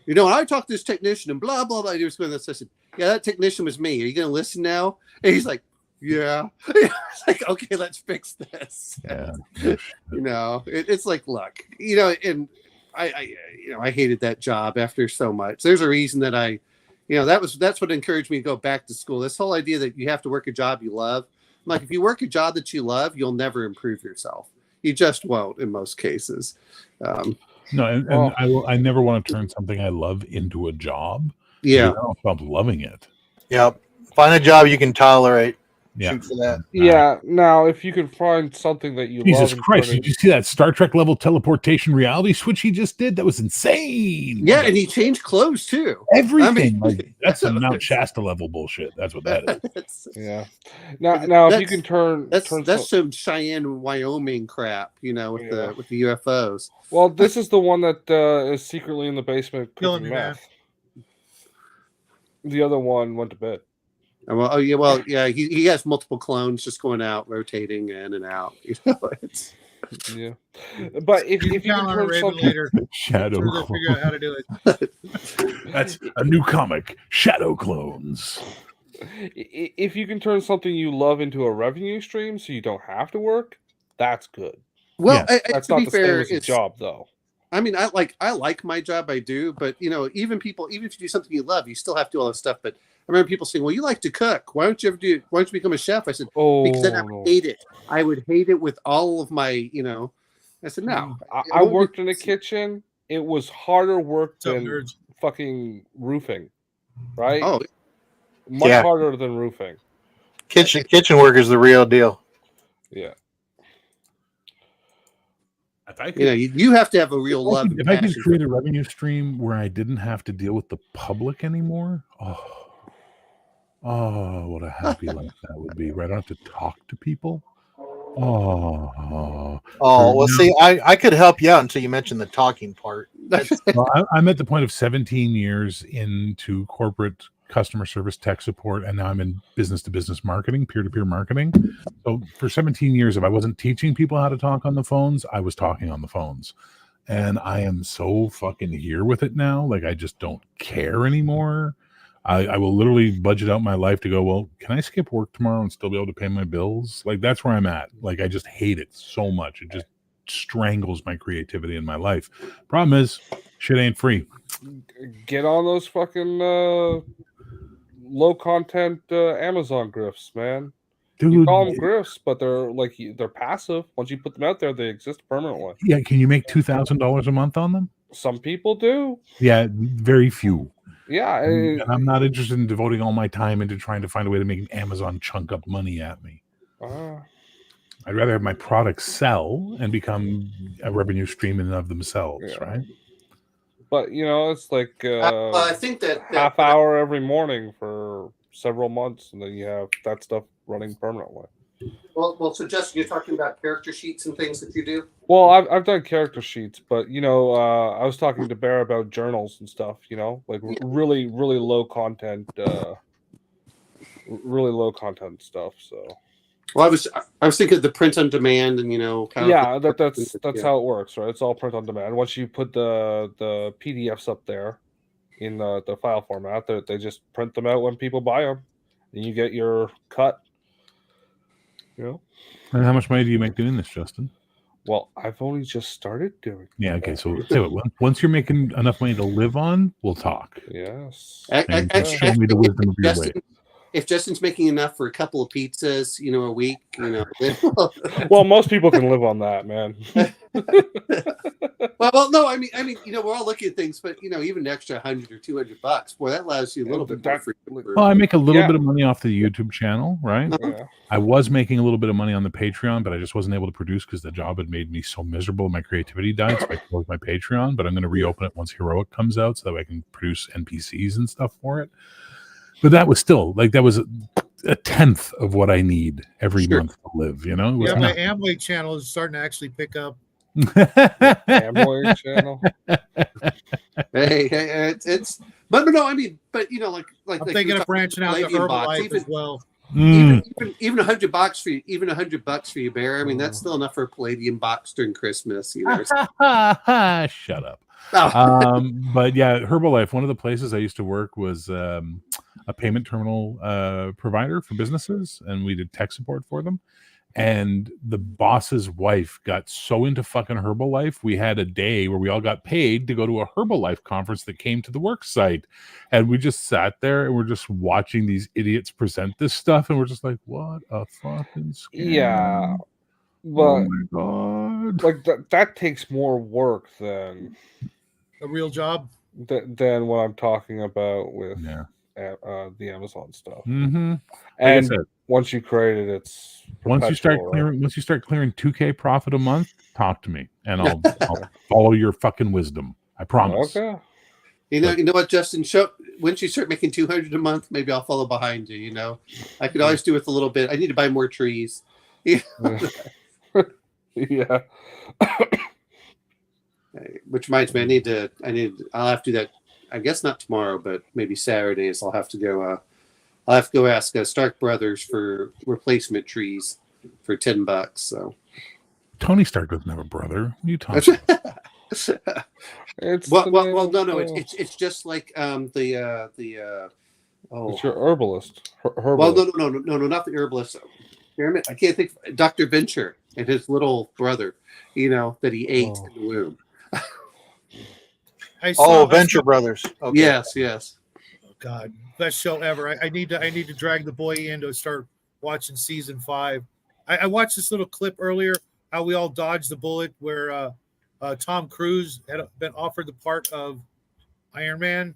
I talked to this technician and blah, blah, blah. He was going to, I said, yeah, that technician was me. Are you going to listen now? And he's like, yeah. It's like, okay, let's fix this. Yeah. It's like, look, and I hated that job after so much. There's a reason that that's what encouraged me to go back to school. This whole idea that you have to work a job you love. I'm like, if you work a job that you love, you'll never improve yourself. You just won't in most cases. No, I never want to turn something I love into a job. Yeah. I don't stop loving it. Yep. Find a job you can tolerate. Yeah. Shoot for that. Yeah. Now, if you can find something that you Jesus love, Christ! Did you see that Star Trek level teleportation reality switch he just did? That was insane. Yeah, and he changed clothes too. Everything. That's some Mount Shasta level bullshit. That's what that is. Yeah. Now, if you can turn that's some Cheyenne, Wyoming crap, with the UFOs. Well, this is the one that is secretly in the basement Killing cooking me, man. meth. The other one went to bed. He has multiple clones just going out, rotating in and out. It's Yeah, but if you count can on a turn Raven something, later. Shadow Sure they'll figure out how to do it. That's a new comic, Shadow Clones. if you can turn something you love into a revenue stream, so you don't have to work, that's good. Well, That's to not be the fair, same as a job, though. I mean, I like my job, I do, but even if you do something you love, you still have to do all this stuff. But I remember people saying, "Well, you like to cook. Why don't you become a chef?" I said, "Because then I would hate it. I would hate it with all of my, I said, "No." I worked in a kitchen. It was harder work Some than nerds. fucking roofing, right? Oh, Much Yeah. harder than roofing. Kitchen work is the real deal. Yeah. If I could, you have to have a real love. if I could create a revenue stream where I didn't have to deal with the public anymore, what a happy life that would be. Where I don't have to talk to people. Oh, well, see, I could help you out until you mentioned the talking part. Well, I'm at the point of 17 years into corporate customer service tech support, and now I'm in business-to-business marketing, peer-to-peer marketing. So for 17 years, if I wasn't teaching people how to talk on the phones, I was talking on the phones. And I am so fucking here with it now. Like, I just don't care anymore. I will literally budget out my life to go, well, can I skip work tomorrow and still be able to pay my bills? Like, that's where I'm at. Like, I just hate it so much. It just strangles my creativity in my life. Problem is, shit ain't free. Get on those fucking low content Amazon grifts, man. You Dude, call them grifts, but they're passive. Once you put them out there, they exist permanently. yeah, can you make $2,000 a month on them? Some people do. Yeah, very few. Yeah, And I'm not interested in devoting all my time into trying to find a way to make Amazon chunk up money at me. I'd rather have my products sell and become a revenue stream in and of themselves, right? But it's like I think that half hour every morning for several months, and then you have that stuff running permanently. Well, so Justin, you're talking about character sheets and things that you do. Well, I've done character sheets, but I was talking to Bear about journals and stuff. Like really, really low content, stuff. So. Well, I was thinking of the print on demand, and that's how it works, right? It's all print on demand. Once you put the PDFs up there in the file format, they just print them out when people buy them, and you get your cut. And how much money do you make doing this, Justin? Well, I've only just started doing it. Yeah, okay. So once you're making enough money to live on, we'll talk. Yes. Show me the wisdom of your way. If Justin's making enough for a couple of pizzas, a week, Well, most people can live on that, man. well, no, I mean, we're all looking at things, but even an extra $100 or $200, boy, that allows you a little bit more freedom. Well, I make a little bit of money off the YouTube channel, right? Yeah. I was making a little bit of money on the Patreon, but I just wasn't able to produce because the job had made me so miserable. My creativity died, so I closed my Patreon. But I'm going to reopen it once Heroic comes out, so that I can produce NPCs and stuff for it. But that was still that was a tenth of what I need every month to live. It was my Amway channel is starting to actually pick up. Amway channel. Hey, it's but no, I mean, but like I'm thinking of branching out to Herbalife as well. Even $100 for you, even $100 for you, Bear. I mean, that's still enough for a Palladium box during Christmas. Shut up. But yeah, Herbalife, one of the places I used to work was a payment terminal provider for businesses, and we did tech support for them. And the boss's wife got so into fucking Herbalife, we had a day where we all got paid to go to a Herbalife conference that came to the work site. And we just sat there and we're just watching these idiots present this stuff, and we're just like, what a fucking scam. Yeah. But oh my God. Like that takes more work than a real job than what I'm talking about with the Amazon stuff. Mm-hmm. And once you create it, it's once you start clearing 2K profit a month, talk to me, and I'll follow your fucking wisdom. I promise. Okay. You know what, Justin? Once you start making $200 a month, maybe I'll follow behind you. I could always do with a little bit. I need to buy more trees. Yeah. Which reminds me, I'll have to do that. I guess not tomorrow, but maybe Saturdays. I'll have to go ask Stark Brothers for replacement trees for $10. So Tony Stark doesn't have a brother. What are you talking about? It's no. It's just like it's your herbalist. Well, no, not the herbalist. I can't think. Dr. Venture and his little brother, that he ate in the womb. Venture Brothers. Okay. Yes. Oh, God, best show ever. I need to drag the boy in to start watching season 5. I watched this little clip earlier how we all dodged the bullet where Tom Cruise had been offered the part of Iron Man.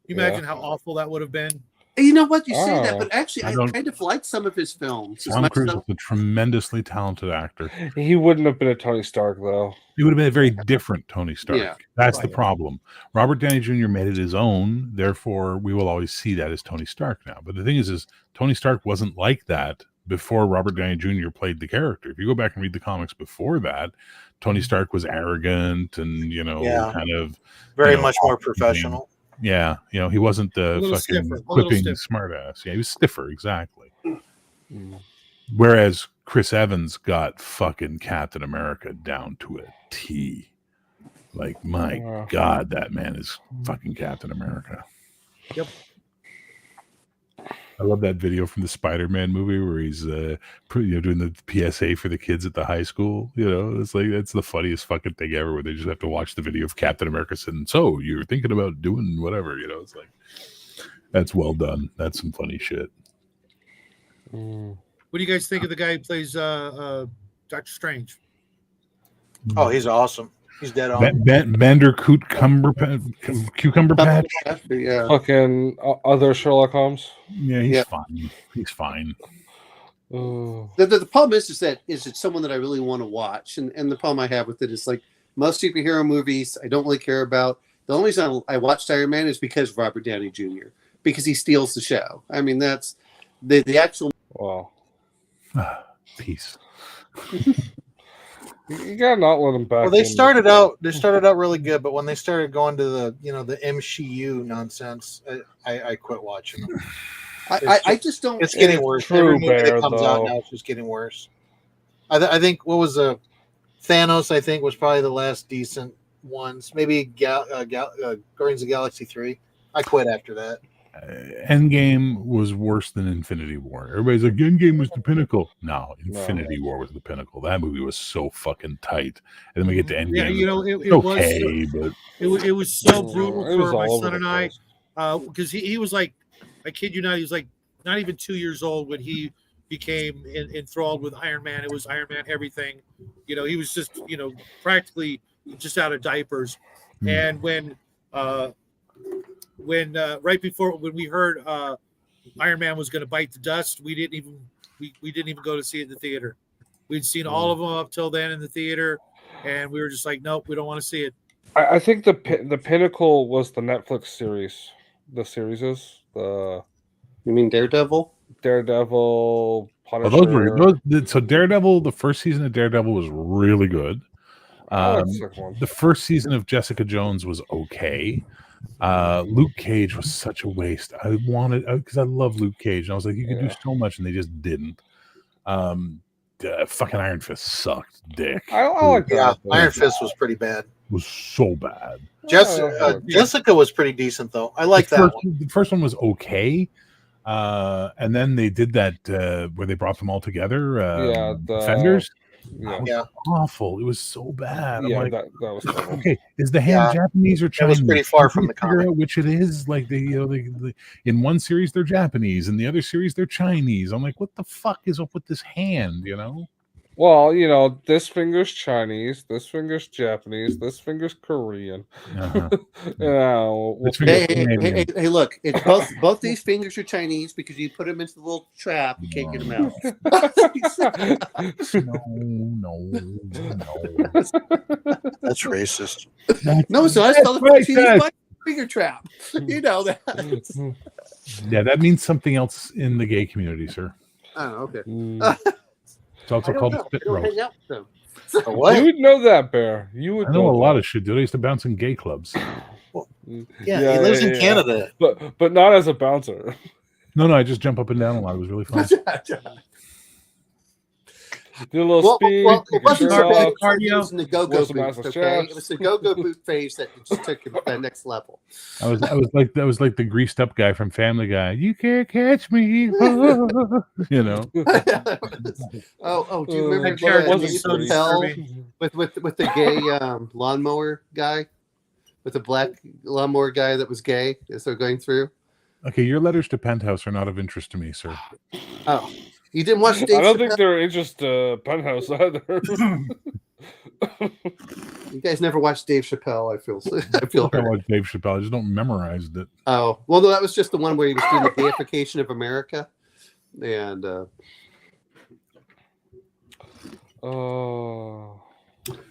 You imagine how awful that would have been? You know what? You say that, but actually, I kind of like some of his films. Tom Cruise is a tremendously talented actor. He wouldn't have been a Tony Stark, though. He would have been a very different Tony Stark. Yeah, that's the problem. Robert Downey Jr. made it his own. Therefore, we will always see that as Tony Stark now. But the thing is Tony Stark wasn't like that before Robert Downey Jr. played the character. If you go back and read the comics before that, Tony Stark was arrogant and, kind of... Very much more professional. Yeah, he wasn't the fucking quipping smartass. Yeah, he was stiffer, exactly. Whereas Chris Evans got fucking Captain America down to a T. Like, my God, that man is fucking Captain America. Yep. I love that video from the Spider-Man movie where he's doing the PSA for the kids at the high school. It's like that's the funniest fucking thing ever. Where they just have to watch the video of Captain America saying, "So you're thinking about doing whatever?" It's like that's well done. That's some funny shit. What do you guys think of the guy who plays Doctor Strange? Oh, he's awesome. He's dead on. Vander Cucumber Patch. Yeah. Fucking other Sherlock Holmes. Yeah, he's fine. He's fine. The problem is that it's someone that I really want to watch, and the problem I have with it is like most superhero movies I don't really care about. The only reason I watched Iron Man is because of Robert Downey Jr. because he steals the show. I mean, that's the actual. Wow. Peace. You gotta not let them back. Well, they started out really good, but when they started going to the the MCU nonsense, I quit watching them. I just don't. It's getting worse. Every movie that comes out now is just getting worse. I think what was Thanos? I think was probably the last decent ones. Maybe Guardians of the Galaxy 3. I quit after that. Endgame was worse than Infinity War. Everybody's like, Endgame was the pinnacle. No, Infinity War was the pinnacle. That movie was so fucking tight. And then we get to Endgame. Yeah, it was so brutal for my son and I, because he was like, I kid you not, he was like not even 2 years old when he became enthralled with Iron Man. It was Iron Man everything. He was just practically just out of diapers. And when right before when we heard Iron Man was going to bite the dust, we didn't even go to see it in the theater. We'd seen all of them up till then in the theater, and we were just like, nope, we don't want to see it. I think the pinnacle was the Netflix series. The series is the. You mean Daredevil? Daredevil, Punisher. So Daredevil, the first season of Daredevil was really good. The first season of Jessica Jones was okay. Luke Cage was such a waste. I wanted because I love Luke Cage, and I was like, you could do so much, and they just didn't. Fucking Iron Fist sucked dick. I like that. Yeah, Iron Fist was pretty bad. It was so bad. Jessica was pretty decent though. I like that one. The first one was okay. And then they did that where they brought them all together. Defenders. Yeah, awful. It was so bad. Yeah, like, that was terrible. Okay. Is the hand Japanese or Chinese? It was pretty far from the comic. Which it is. Like they in one series they're Japanese, in the other series they're Chinese. I'm like, what the fuck is up with this hand? Well, this finger's Chinese, this finger's Japanese, this finger's Korean. Hey, look! It's both these fingers are Chinese because you put them into the little trap. You can't get them out. No. That's racist. No, so I thought the Chinese finger trap. You know that. Yeah, that means something else in the gay community, sir. Oh, okay. It's also called spit roast. What? You would know that, Bear. You would. I know a lot of shit, dude. I used to bounce in gay clubs. He lives in Canada, but not as a bouncer. No, I just jump up and down a lot. It was really fun. Do a little speed. It wasn't cardio. It was the go-go boot. Okay, it was the go-go boot phase that just took it to that next level. I was like the greased up guy from Family Guy. You can't catch me. Oh, do you remember Dave Chappelle with the gay lawnmower guy, with the black lawnmower guy that was gay as they're going through? Okay, your letters to Penthouse are not of interest to me, sir. Oh. You didn't watch Dave I don't Chappelle? think they're interested Penthouse either. You guys never watched Dave Chappelle, I feel I watched Dave Chappelle. I just don't memorize it. Oh, well, no, that was just the one where he was doing the deification of America. And that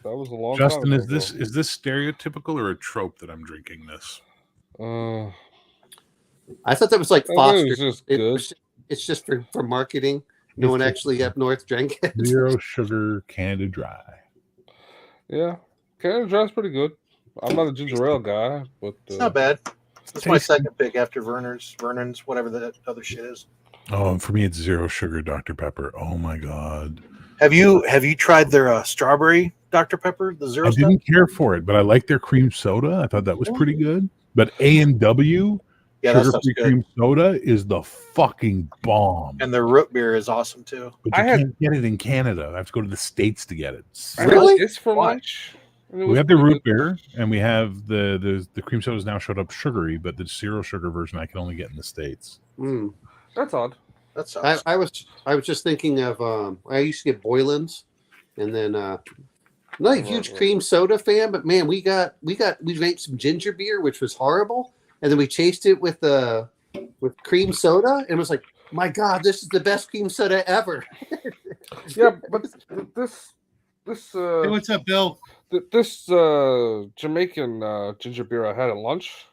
was a long Justin, time is this stereotypical or a trope that I'm drinking this? I thought that was like Foster. It's just for marketing. No one actually up north drank it. 0 sugar Canada Dry. Yeah, Canada Dry's pretty good. I'm not a ginger ale guy, but it's not bad. That's my second pick after Vernon's, whatever that other shit is. Oh, for me, it's 0 sugar Dr. Pepper. Oh my god. Have you tried their strawberry Dr. Pepper? The zero. I didn't care for it, but I like their cream soda. I thought that was pretty good. But A&W Yeah, that stuff's Sugar-free good. cream soda is the fucking bomb. And their root beer is awesome too. But you can't get it in Canada. I have to go to the States to get it. I had Really? this for Why? lunch. and it We was have the pretty root beer, and we have the cream sodas now showed up sugary, but the zero sugar version I can only get in the States. Mm. good. That's odd. That sucks. I was just thinking of I used to get Boylan's, and then not a huge cream soda fan, but man, we made some ginger beer, which was horrible, and then we chased it with cream soda, and it was like, my God, this is the best cream soda ever. Yeah, but this Hey, what's up, Bill? this Jamaican ginger beer I had at lunch,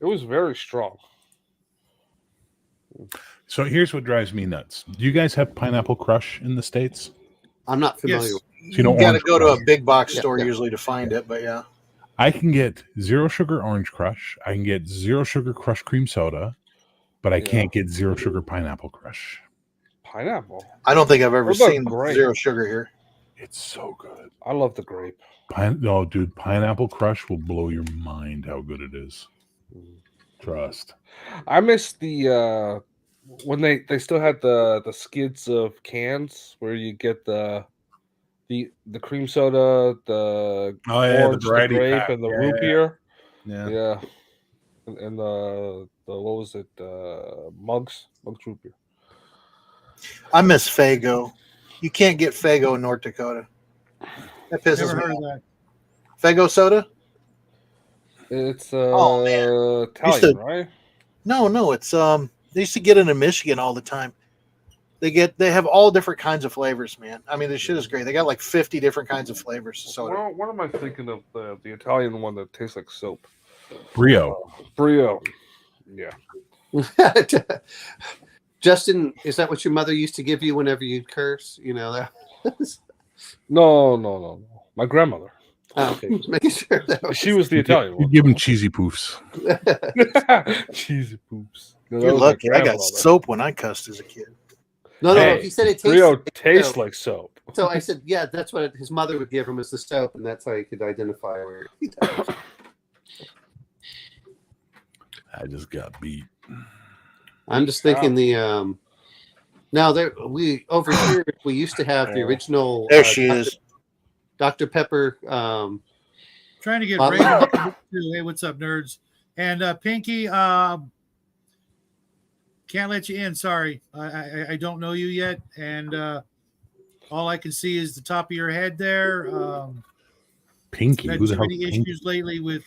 it was very strong. So here's what drives me nuts. Do you guys have Pineapple Crush in the States? I'm not familiar. Yes. with So you know, You got to Orange go to Crush. a big box Yeah, store yeah. usually to find it, but yeah. I can get zero sugar Orange Crush. I can get zero sugar Crush cream soda, but I Yeah. can't get zero sugar Pineapple Crush. Pineapple. I don't think I've ever What about seen grape? zero sugar here. It's so good. I love the grape. No, dude, Pineapple Crush will blow your mind how good it is. Trust. I miss the when they still had the skids of cans where you get the cream soda, the Oh, yeah, the orange, the variety grape, pack. and the Yeah, root beer. Yeah. Yeah, and the what was it? Mugs root beer. I miss Fago. You can't get Fago in North Dakota. That pisses Never me heard off. of that. Fago soda? It's Oh, man. Italian, right? No, it's they used to get it in Michigan all the time. They have all different kinds of flavors, man. I mean, this shit is great. They got like 50 different kinds of flavors of soda. What am I thinking of the Italian one that tastes like soap? Brio. Brio. Yeah. Justin, is that what your mother used to give you whenever you'd curse? You know that. No. My grandmother. Oh, okay, just making sure that was... She was the Italian You one. give them cheesy poofs. Cheesy poops. No, that You're was my lucky. I got grandmother. soap when I cussed as a kid. No. Hey, He said it tastes. Brio like tastes soap. like soap. So I said, yeah, that's what his mother would give him as the soap, and that's how he could identify where. I just got beat. I'm just thinking now we over here we used to have the original. There she is. Dr. Pepper. Trying to get Bob- Ray. Hey, what's up, nerds? And Pinky, can't let you in. Sorry, I don't know you yet, and all I can see is the top of your head there. Pinky. Had Who the too hell? many Pinky? issues lately with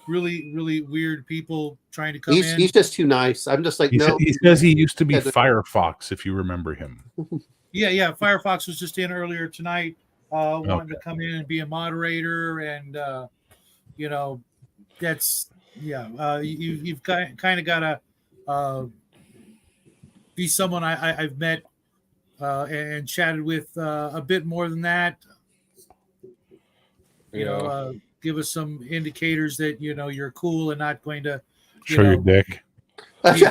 really weird people trying to come in. He's just too nice. I'm just like, no. He says he used to be Yeah, the- Firefox, if you remember him. Yeah. Firefox was just in earlier tonight, wanting Okay. to come in and be a moderator, and that's you've kind of got to be someone I've met and chatted with a bit more than that. Give us some indicators that you're cool and not going to Show your dick.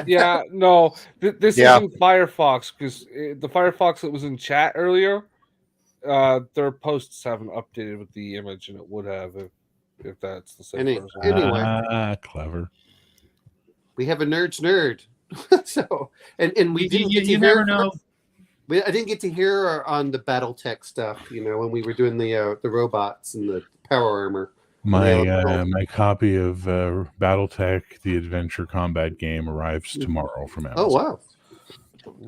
Yeah, no, this Yeah. isn't Firefox because the Firefox that was in chat earlier, their posts haven't updated with the image, and it would have if that's the same person. Anyway. Clever. We have a nerd's nerd. So and we didn't get to you hear. never know. I didn't get to hear on the BattleTech stuff. When we were doing the robots and the power armor. My copy of BattleTech: The Adventure Combat Game arrives tomorrow from Amazon. Oh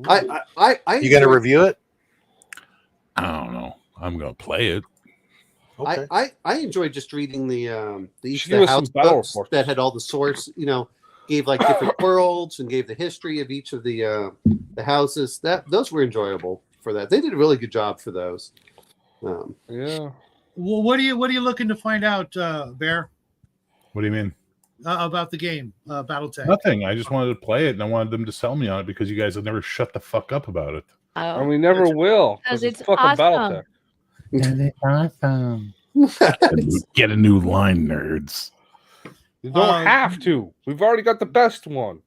wow! I You gonna review it? I don't know. I'm gonna play it. Okay. I enjoyed just reading the each Should of give the us house some battle books reports. that had all the source. Gave like different worlds and gave the history of each of the houses. Those were enjoyable for that. They did a really good job for those. Yeah. Well, what are you looking to find out, Bear, What do you mean? about the game, BattleTech? Nothing. I just wanted to play it, and I wanted them to sell me on it because you guys have never shut the fuck up about it. And we never will because it's fucking awesome. BattleTech. Awesome. Get a new line, nerds. You don't have to. We've already got the best one.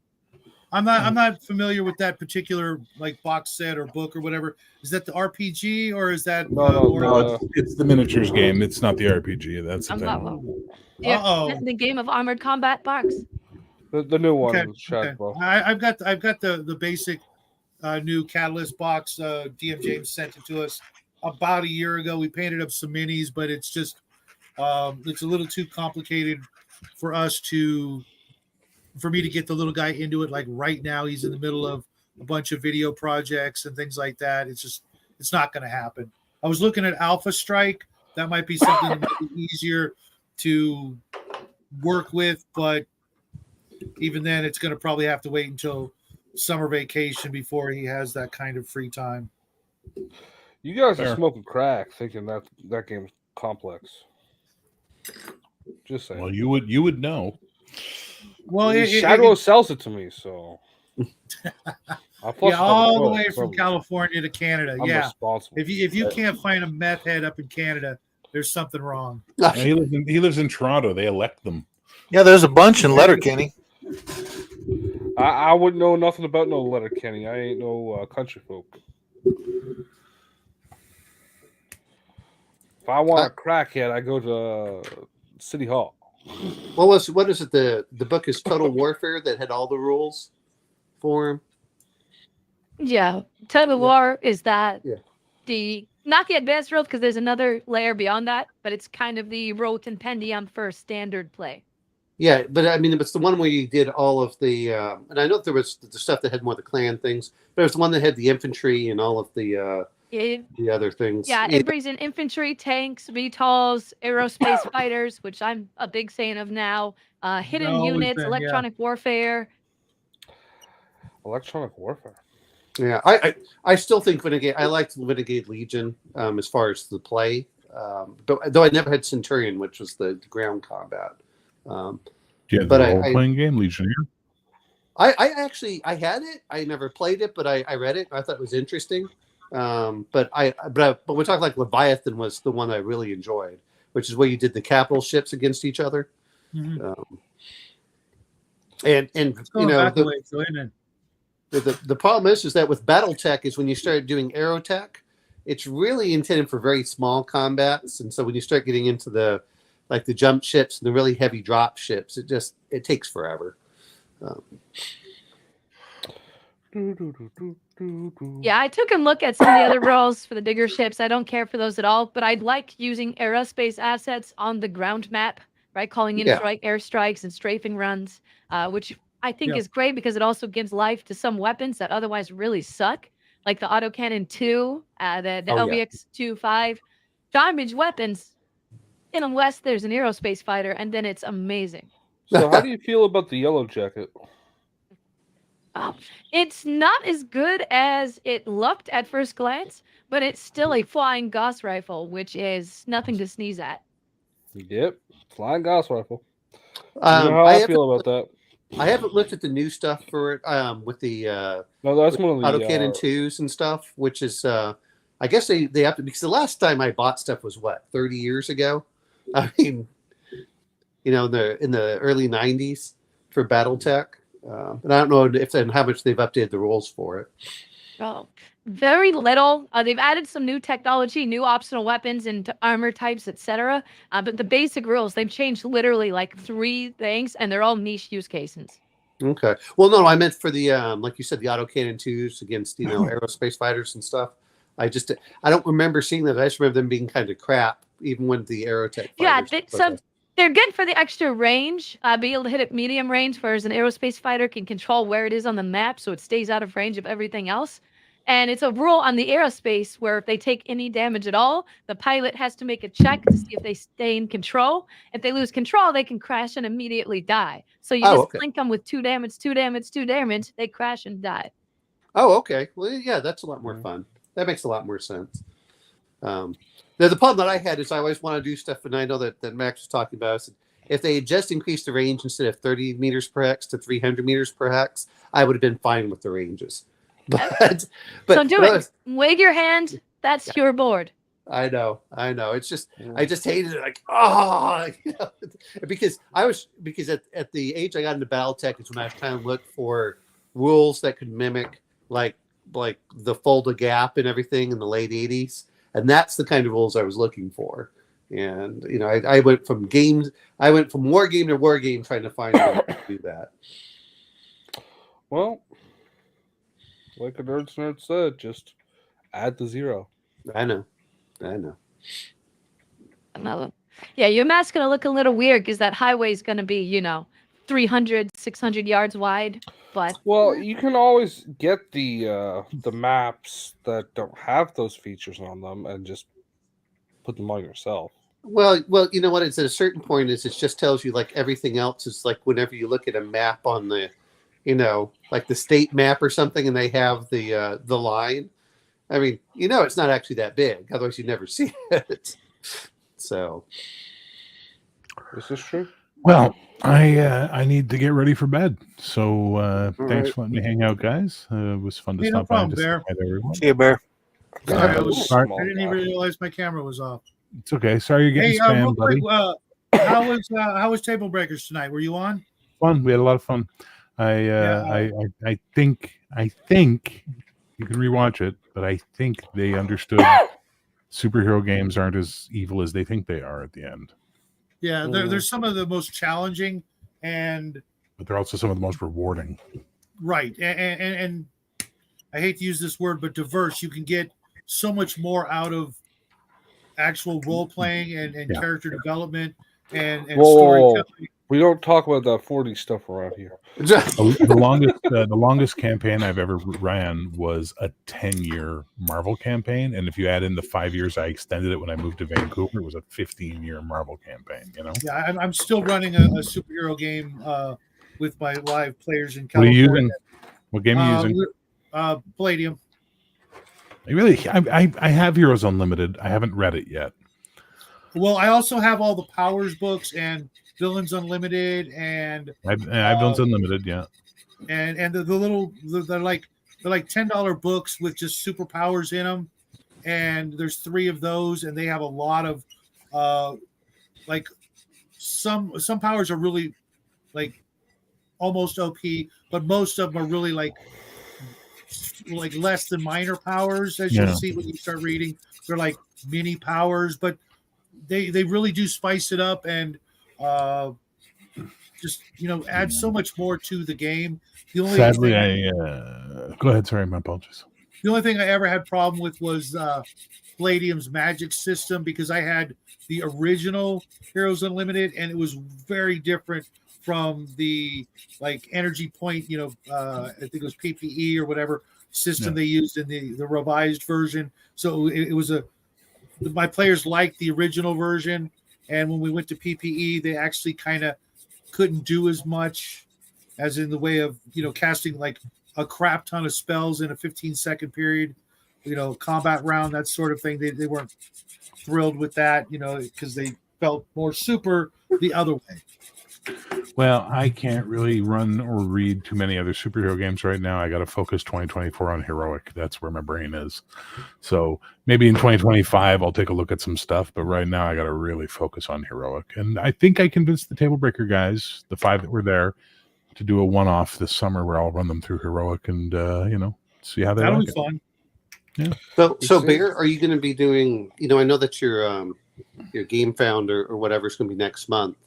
I'm not familiar with that particular like box set or book or whatever. Is that the RPG or is that No, it's the miniatures game. It's not the RPG. That's the I'm thing. not. Yeah, the Game of Armored Combat box. The new one, Okay, Shad, okay. bro. I've got the basic new Catalyst box. DM James sent it to us about a year ago. We painted up some minis, but it's just it's a little too complicated for me to get the little guy into it. Like right now, he's in the middle of a bunch of video projects and things like that. It's not going to happen. I was looking at Alpha Strike. That might be something that might be easier to work with, but even then, it's going to probably have to wait until summer vacation before he has that kind of free time. You guys Fair. are smoking crack thinking that game's complex. Just saying. Well, you would know. Well, Shadow sells it to me, so I'll flush yeah, it down all the toilet, way from probably. California to Canada. I'm Yeah, responsible. if you can't find a meth head up in Canada, there's something wrong. Yeah, he lives in Toronto. They elect them. Yeah, there's a bunch in Letterkenny. I wouldn't know nothing about no Letterkenny. I ain't no country folk. If I want a crackhead, I go to City Hall. What is it? The book is Total Warfare that had all the rules for him. Yeah, Total War is that Yeah. the not the advanced rules because there's another layer beyond that, but it's kind of the Rote Compendium for standard play. Yeah, but I mean, it's the one where you did all of the, and I know there was the stuff that had more of the clan things, but it was the one that had the infantry and all of the other things. Yeah, it brings in infantry, tanks, VTOLs, aerospace fighters, which I'm a big fan of now. Hidden Always units, been, electronic warfare. Electronic warfare. Yeah, I still think Renegade. I liked Renegade Legion as far as the play, but though I never had Centurion, which was the ground combat. Yeah, But the I- role-playing game, Legionnaire. I actually I had it. I never played it, but I read it. I thought it was interesting. But we talk like Leviathan was the one I really enjoyed, which is where you did the capital ships against each other. Mhm. And It's you going know back a ways, so isn't it? the problem is that with BattleTech is when you start doing Aerotech, it's really intended for very small combats, and so when you start getting into the jump ships and the really heavy drop ships, it takes forever. Yeah, I took a look at some of the other roles for the bigger ships. I don't care for those at all, but I'd like using aerospace assets on the ground map, right? Calling in Yeah. airstrikes and strafing runs, which I think Yeah. is great because it also gives life to some weapons that otherwise really suck, like the Autocannon 2, the Oh, yeah. OBX-25. Damage weapons, unless there's an aerospace fighter, and then it's amazing. So how do you feel about the Yellow Jacket? It's not as good as it looked at first glance, but it's still a flying Gauss rifle, which is nothing to sneeze at. Yep, flying Gauss rifle. You know Um, how I I feel about that. haven't looked at the new stuff for it with the No, that's one of the Autocannon 2s and stuff, which is I guess they have to, because the last time I bought stuff was 30 years ago. I mean, in the early 90s for BattleTech. And I don't know if and how much they've updated the rules for it. Oh, very little. They've added some new technology, new optional weapons and armor types, etc. But the basic rules, they've changed literally like 3 things, and they're all niche use cases. Okay. Well, no, I meant for the like you said, the Autocannon 2s against aerospace fighters and stuff. I don't remember seeing that. I just remember them being kind of crap, even when the Aerotech. Yeah, fighters- so they're good for the extra range, be able to hit at medium range, whereas an aerospace fighter can control where it is on the map, so it stays out of range of everything else. And it's a rule on the aerospace where if they take any damage at all, the pilot has to make a check to see if they stay in control. If they lose control, they can crash and immediately die. So you just blink them with 2 damage, 2 damage, 2 damage, they crash and die. Oh, okay. Well, yeah, that's a lot more fun. That makes a lot more sense. Now, the problem that I had is I always want to do stuff, and I know that Max was talking about is if they had just increased the range instead of 30 meters per hex to 300 meters per hex, I would have been fine with the ranges. But so do it. Wave your hand. That's your board. I know. It's just Yeah. I just hated it. Because at the age I got into BattleTech is when I kind of looked for rules that could mimic like the Fulda Gap and everything in the late 80s. And that's the kind of rules I was looking for. And I went from war game to war game trying to find a way to do that. Well, like a nerd said, just add the 0. I know. Another. Yeah, your map's gonna look a little weird because that highway is gonna be 300, 600 yards wide. But well, you can always get the maps that don't have those features on them and just put them on yourself. Well, you know what? It's at a certain point. It just tells you like everything else is like whenever you look at a map on the, like the state map or something, and they have the line. I mean, it's not actually that big. Otherwise, you'd never see it. So, is this true? Well, I need to get ready for bed. So thanks right. for letting me hang out, guys. It was fun to Hey, no stop by and problem, to say Bear. hi to everyone. See you, Bear. Sorry, I Sorry. didn't even realize my camera was off. It's okay. Sorry you're getting Hey, spam, real buddy. quick, how was Table Breakers tonight? Were you on? Fun. We had a lot of fun. I think you can rewatch it, but I think they understood superhero games aren't as evil as they think they are at the end. Yeah, there's some of the most challenging and But they're also some of the most rewarding. right, and I hate to use this word, but diverse. You can get so much more out of actual role playing and Yeah. character development and Whoa. storytelling. We don't talk about that 40 stuff around here. The longest campaign I've ever ran was a 10-year Marvel campaign, and if you add in the 5 years I extended it when I moved to Vancouver, it was a 15-year Marvel campaign. Yeah, I'm still running a superhero game with my live players in What are California. you using? What game are you using? Palladium. I have Heroes Unlimited. I haven't read it yet. Well, I also have all the Powers books and Villains Unlimited and I've Villains Unlimited, yeah. and they're like $10 books with just superpowers in them, and there's 3 of those, and they have a lot of like some powers are really like almost OP, but most of them are really like less than minor powers, as you'll see when you start reading. They're like mini powers, but they really do spice it up and just add so much more to the game. Sadly, go ahead. Sorry, my apologies. The only thing I ever had problem with was Palladium's magic system, because I had the original Heroes Unlimited, and it was very different from the energy point. I think it was PPE or whatever system they used in the revised version. So it was my players liked the original version, and when we went to PPE, they actually kind of couldn't do as much as in the way of casting like a crap ton of spells in a 15-second period, combat round, that sort of thing. They weren't thrilled with that, because they felt more super the other way. Well, I can't really run or read too many other superhero games right now. I got to focus 2024 on Heroic. That's where my brain is. So maybe in 2025, I'll take a look at some stuff. But right now, I got to really focus on Heroic. And I think I convinced the Table Breaker guys, the 5 that were there, to do a one-off this summer where I'll run them through Heroic and, see how they That'll like be it. fun. Yeah. So Bear, are you going to be doing? I know that your Game Found or whatever is going to be next month.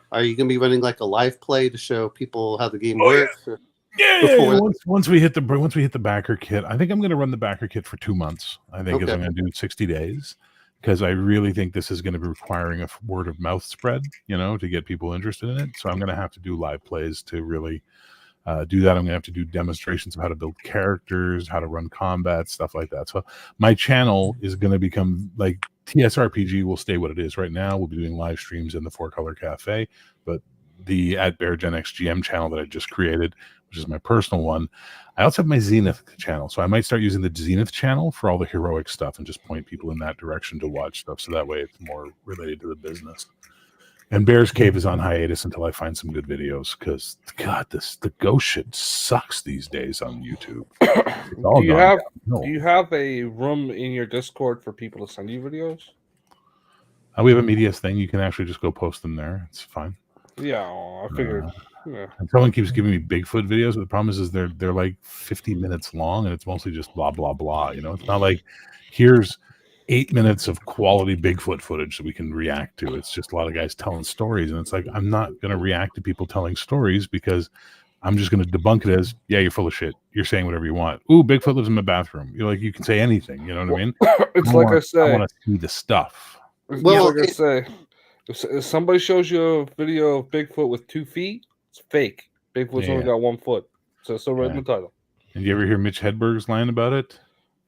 Are you going to be running like a live play to show people how the game works? Or Yeah. Once we hit the backer kit, I think I'm going to run the backer kit for 2 months. I think Okay. I'm going to do 60 days because I really think this is going to be requiring a word of mouth spread, to get people interested in it. So I'm going to have to do live plays to really do that. I'm going to have to do demonstrations of how to build characters, how to run combat, stuff like that. So my channel is going to become like TSRPG will stay what it is right now. We'll be doing live streams in the 4-Color Cafe, but the @BearGenXGM channel that I just created, which is my personal one, I also have my Zenith channel. So I might start using the Zenith channel for all the heroic stuff and just point people in that direction to watch stuff. So that way it's more related to the business. And Bear's Cave is on hiatus until I find some good videos because, God, the ghost shit sucks these days on YouTube. It's all Do you gone have downhill. do you have a room in your Discord for people to send you videos? We have a media thing. You can actually just go post them there. It's fine. Yeah, I figured. Yeah. And someone keeps giving me Bigfoot videos, but the problem is they're like 50 minutes long, and it's mostly just blah blah blah. It's not like here's 8 minutes of quality Bigfoot footage that we can react to. It's just a lot of guys telling stories, and it's like, I'm not going to react to people telling stories because I'm just going to debunk it as, yeah, you're full of shit. You're saying whatever you want. Ooh, Bigfoot lives in my bathroom. You're like, you can say anything. You know what I mean? It's like I I say. want to see the stuff. It's Well, like I say. If somebody shows you a video of Bigfoot with 2 feet, it's fake. Bigfoot's only Yeah. got 1 foot. So it's still right in Yeah. the title. And you ever hear Mitch Hedberg's line about it?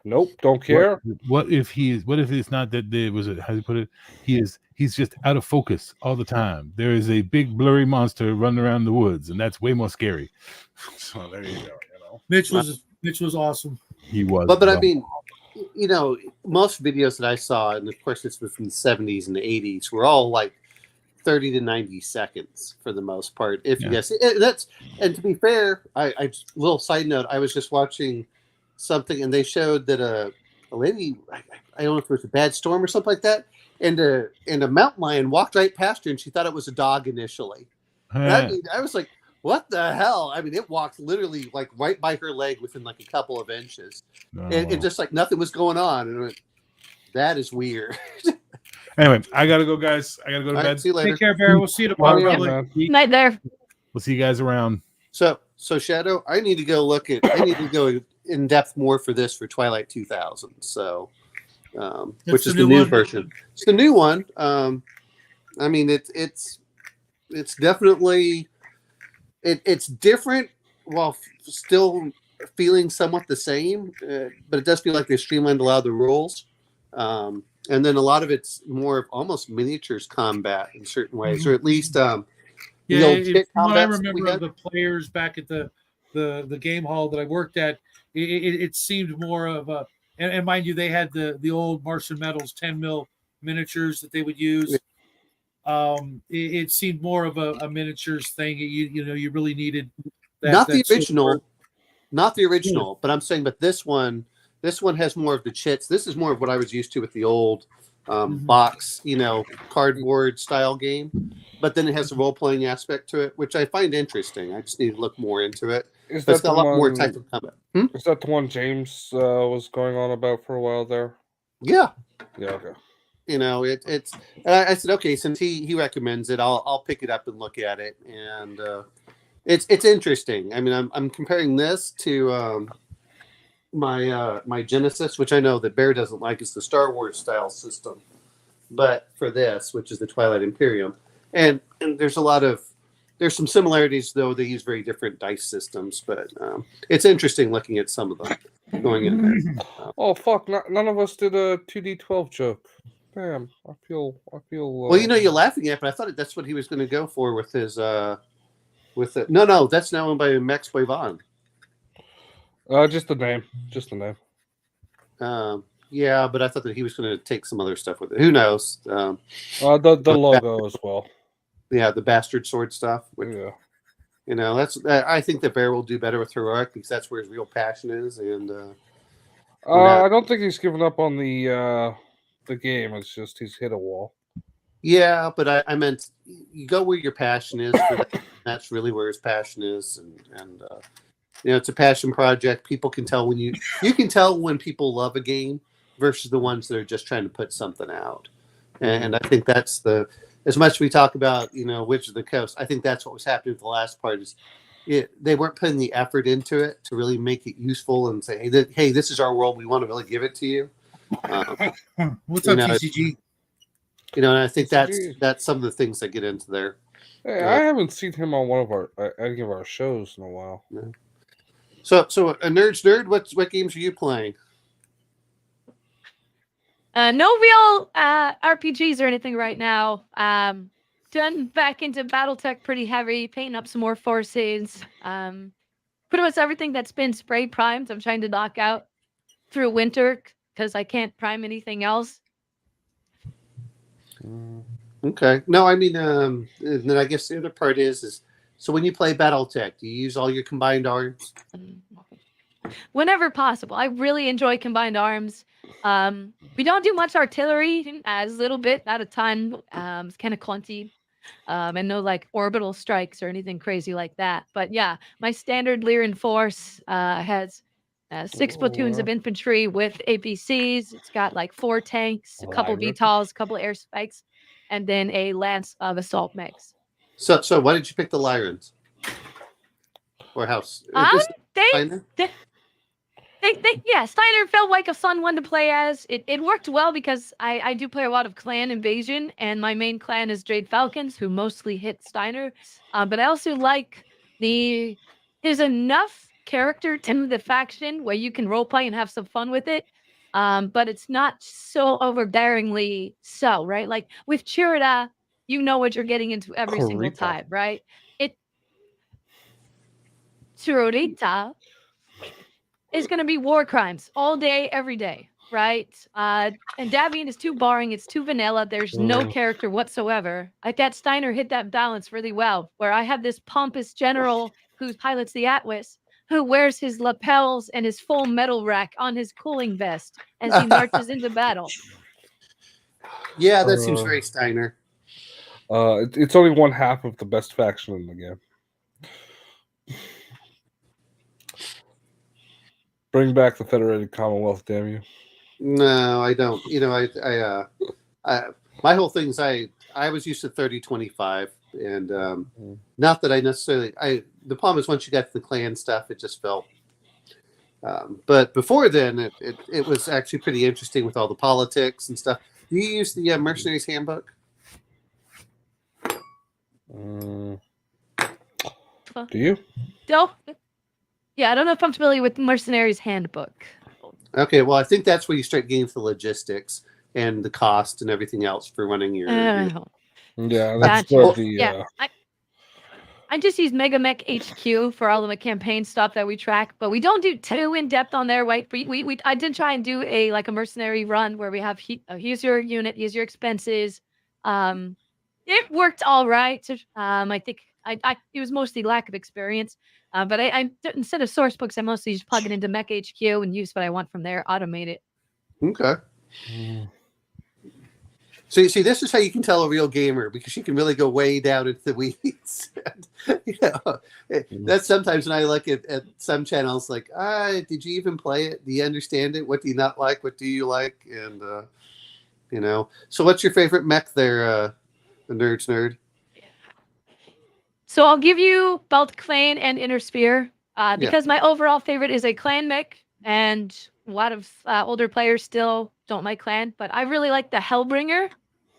Nope, don't care. What if it's not that they was it, how do you put it? He's just out of focus all the time. There is a big blurry monster running around the woods, and that's way more scary. So there you go. You know, Mitch was awesome. he was. But I dumb. mean, you know, most videos that I saw, and of course this was from the 70s and the 80s, were all like 30 to 90 seconds for the most part. If Yeah. yes, and to be fair, I little side note, I was just watching something and they showed that a lady, I don't know if it was a bad storm or something like that, and a mountain lion walked right past her, and she thought it was a dog initially. And I mean, I was like, what the hell? I mean, it walked literally like right by her leg within like a couple of inches. And just like nothing was going on. And I went, that is weird. Anyway, I gotta go, guys. I gotta go to All bed. right, see you later. Take care, Bear. We'll see you tomorrow, Yeah, probably. man. Night there. We'll see you guys around. So Shadow, I need to go in depth more for this for Twilight 2000. So, which is the new version. It's the new one. I mean, it's definitely it's different while still feeling somewhat the same, but it does feel like they streamlined a lot of the rules. And then a lot of it's more of almost miniatures combat in certain ways, or at least the Yeah, old kit from what I combats that we remember had. of the players back at the game hall that I worked at, it seemed more of a, and mind you, they had the old Martian Metals 10 mil miniatures that they would use. It seemed more of a miniatures thing. You know, you really needed that, Not the that sort of original, work. not the original, but I'm saying, but this one has more of the chits. This is more of what I was used to with the old box, you know, cardboard style game. But then it has a role playing aspect to it, which I find interesting. I just need to look more into it. Is But it's that got the a lot more one- type of combat. Is that the one James was going on about for a while there? Yeah. Yeah, okay. You know, it's. I said, okay, since he recommends it, I'll pick it up and look at it, and it's interesting. I mean, I'm comparing this to my Genesis, which I know that Bear doesn't like. It's the Star Wars style system, but for this, which is the Twilight Imperium, and there's some similarities, though they use very different dice systems. But it's interesting looking at some of them going in there. Oh fuck! None of us did a 2D12 joke. Damn, I feel. Well, you know, you're laughing at, but I thought that's what he was going to go for with his with it. No, that's now owned by Max Boyvon. Just the name. Yeah, but I thought that he was going to take some other stuff with it. Who knows? The logo as well. Yeah, the bastard sword stuff. Which, Yeah. you know, I think that Bear will do better with Heroic because that's where his real passion is. And I don't think he's given up on the game. It's just he's hit a wall. yeah, but I meant you go where your passion is. For that. That's really where his passion is, and you know, it's a passion project. People can tell when you can tell when people love a game versus the ones that are just trying to put something out. And I think that's as much as we talk about, you know, Witch of the Coast, I think that's what was happening with the last part is they weren't putting the effort into it to really make it useful and say, hey, this is our world. We want to really give it to you. What's you up, know, TCG? You know, and I think TCG. that's some of the things that get into there. Hey, I haven't seen him on one of any of our shows in a while. So a nerd's nerd, what games are you playing? No real RPGs or anything right now. Done back into BattleTech pretty heavy, painting up some more forces. Pretty much everything that's been spray primed, I'm trying to knock out through winter because I can't prime anything else. Okay. No, I mean, and then I guess the other part is so when you play BattleTech, do you use all your combined arms? Whenever possible. I really enjoy combined arms. We don't do much artillery, as little bit, not a ton. It's kind of clunky. And no like orbital strikes or anything crazy like that. But yeah, my standard Lyran force has 6 platoons of infantry with APCs. It's got like 4 tanks, a couple VTOLs, a couple air spikes, and then a lance of assault mechs. So why did you pick the Lyrans? Or house? Yeah, Steiner felt like a fun one to play as. It worked well because I do play a lot of clan invasion, and my main clan is Jade Falcons, who mostly hit Steiner. But I also like there's enough character to the faction where you can roleplay and have some fun with it. But it's not so overbearingly so, right? Like with Chirida, you know what you're getting into every single time, right? Chirida is going to be war crimes all day, every day, right? And Davian is too boring. It's too vanilla. There's no character whatsoever. Like that Steiner hit that balance really well, where I have this pompous general who pilots the Atlas, who wears his lapels and his full metal rack on his cooling vest as he marches into battle. Yeah, that seems very Steiner. It's only one half of the best faction in the game. Bring back the Federated Commonwealth, damn you. No, I don't. You know, I my whole thing is I was used to 30-25, and not that I necessarily. The problem is once you got to the clan stuff, it just felt. But before then, it was actually pretty interesting with all the politics and stuff. Do you use the Mercenaries Handbook? Do you? No. Yeah, I don't know if I'm familiar with Mercenaries Handbook. Okay, well, I think that's where you start getting to the logistics and the cost and everything else for running your. Yeah, that's where the. I just use Mega Mech HQ for all of the campaign stuff that we track, but we don't do too in depth on there. Right? I did try and do a mercenary run where we have here's your unit, here's your expenses. It worked all right. I think it was mostly lack of experience. But I instead of source books, I mostly just plug it into Mech HQ and use what I want from there, automate it. Okay. So you see, this is how you can tell a real gamer, because you can really go way down into the weeds. That's sometimes when I look at some channels, like, did you even play it? Do you understand it? What do you not like? What do you like? And so what's your favorite mech there, the Nerd's Nerd? So I'll give you both Clan and Inner Sphere because my overall favorite is a Clan mech, and a lot of older players still don't like Clan, but I really like the Hellbringer.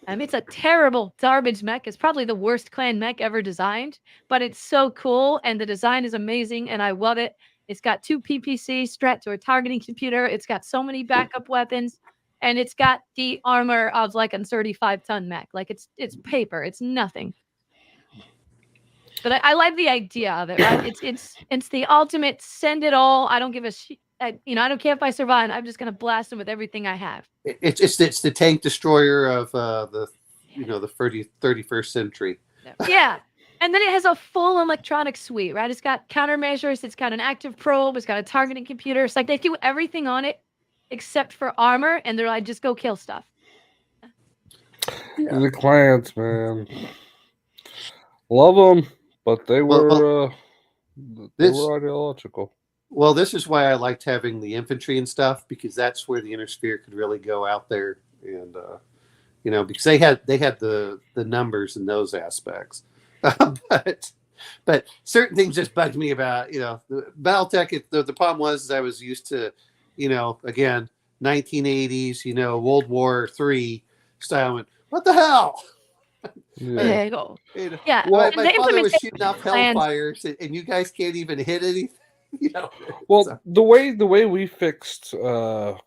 It's a terrible garbage mech. It's probably the worst Clan mech ever designed, but it's so cool, and the design is amazing, and I love it. It's got 2 PPC strapped to a targeting computer. It's got so many backup weapons, and it's got the armor of like a 35-ton mech. Like it's paper. It's nothing. But I like the idea of it, right? It's the ultimate send it all. I don't give a shit. I don't care if I survive. I'm just gonna blast them with everything I have. It's the tank destroyer of the 31st century. Yeah, and then it has a full electronic suite, right? It's got countermeasures. It's got an active probe. It's got a targeting computer. It's like they do everything on it except for armor, and they're like, just go kill stuff. Yeah. The clans, man, love them. But they were ideological. Well, this is why I liked having the infantry and stuff, because that's where the Inner Sphere could really go out there, and because they had the numbers in those aspects. but certain things just bugged me about the BattleTech. The problem was I was used to again 1980s World War III style. And what the hell? There you go. Yeah. Well, my father was shooting off hellfires, and you guys can't even hit anything. Well, the way we fixed the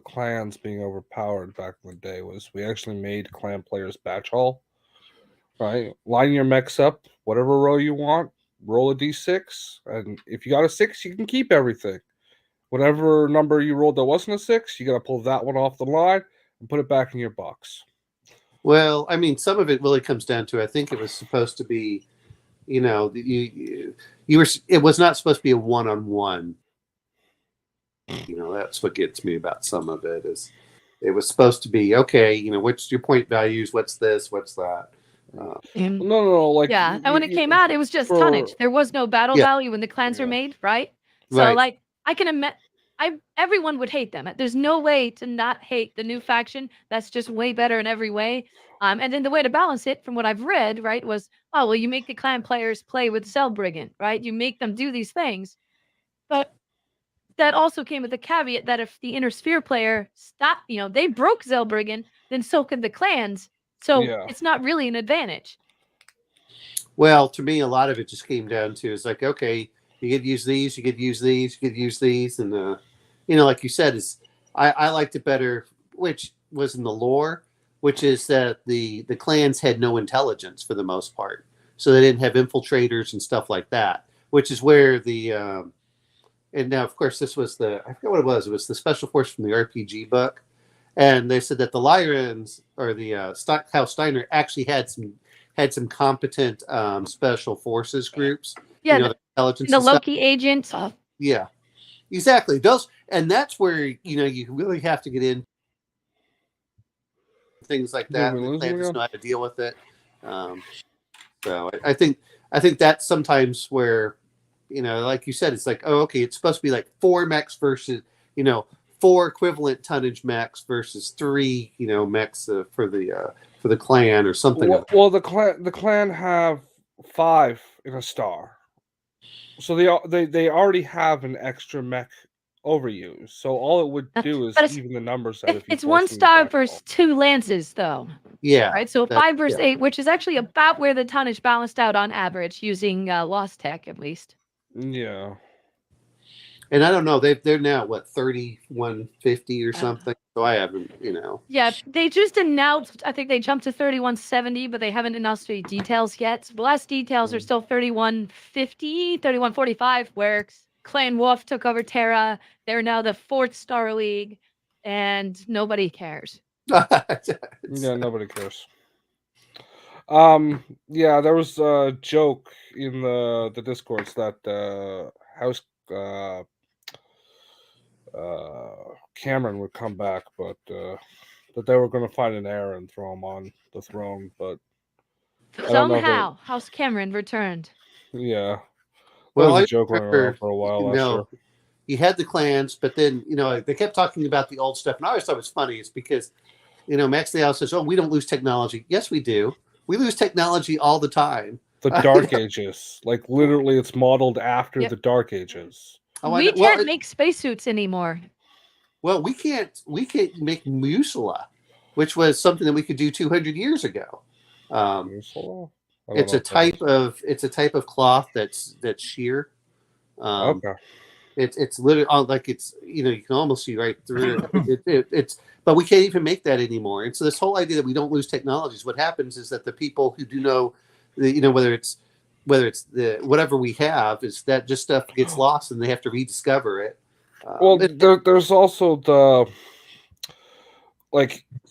clans being overpowered back in the day was we actually made clan players batch haul. Right, line your mechs up, whatever row you want. Roll a d6, and if you got a 6, you can keep everything. Whatever number you rolled that wasn't a 6, you got to pull that one off the line and put it back in your box. Well, I mean, some of it really comes down to, I think it was supposed to be, it was not supposed to be a one-on-one. That's what gets me about some of it is it was supposed to be, okay, what's your point values? What's this? What's that? No. And when it came out, it was just tonnage. There was no battle value when the clans were made, right? So I everyone would hate them. There's no way to not hate the new faction. That's just way better in every way. And then the way to balance it, from what I've read, right, was, oh, well, you make the clan players play with Zellbriggen, right? You make them do these things. But that also came with the caveat that if the Inner Sphere player stopped, they broke Zellbriggen, then so could the clans. So it's not really an advantage. Well, to me, a lot of it just came down to, it's like, okay, you could use these, you could use these, you could use these. And, like you said, I liked it better, which was in the lore, which is that the clans had no intelligence for the most part. So they didn't have infiltrators and stuff like that, which is where and now, of course, this was I forget what it was. It was the special force from the RPG book. And they said that the Lyrans, or the Kyle Steiner, actually had some competent special forces groups. Yeah, the intelligence, the Loki agents. Yeah, exactly. And that's where you really have to get in things like that. The clans know how to deal with it. So I think that's sometimes where, like you said, it's like, oh, okay, it's supposed to be like 4 mechs versus 4 equivalent tonnage mechs versus 3 mechs for the clan or something. Well, the clan have 5 in a star, so they already have an extra mech overuse. So all it would do is even the numbers out. It's 1 star versus 2 lances, though. Yeah. Right. So 5 versus 8, which is actually about where the tonnage balanced out on average, using Lost Tech at least. Yeah. And I don't know, they're now what, 3150 or something. So I haven't, Yeah, they just announced, I think they jumped to 3170, but they haven't announced any details yet. So the last details are still 3150, 3145, where Clan Wolf took over Terra. They're now the 4th Star League, and nobody cares. Yeah, nobody cares. Yeah, there was a joke in the Discords that House Cameron would come back, but that they were going to find an heir and throw him on the throne. But somehow House Cameron returned. Yeah. Well, was a joke going around for a while last year. You had the clans, but then they kept talking about the old stuff, and I always thought it was funny. It's because Max Leal says, "Oh, we don't lose technology." Yes, we do. We lose technology all the time. The Dark Ages, like literally, it's modeled after the Dark Ages. We can't make spacesuits anymore. Well, we can't make Musula, which was something that we could do 200 years ago. It's a type of cloth that's sheer. Okay. It's literally like you can almost see right through it. But we can't even make that anymore. And so this whole idea that we don't lose technologies, what happens is that the people who do know, whether it's the whatever we have, is that just stuff gets lost and they have to rediscover it. Well, there's also the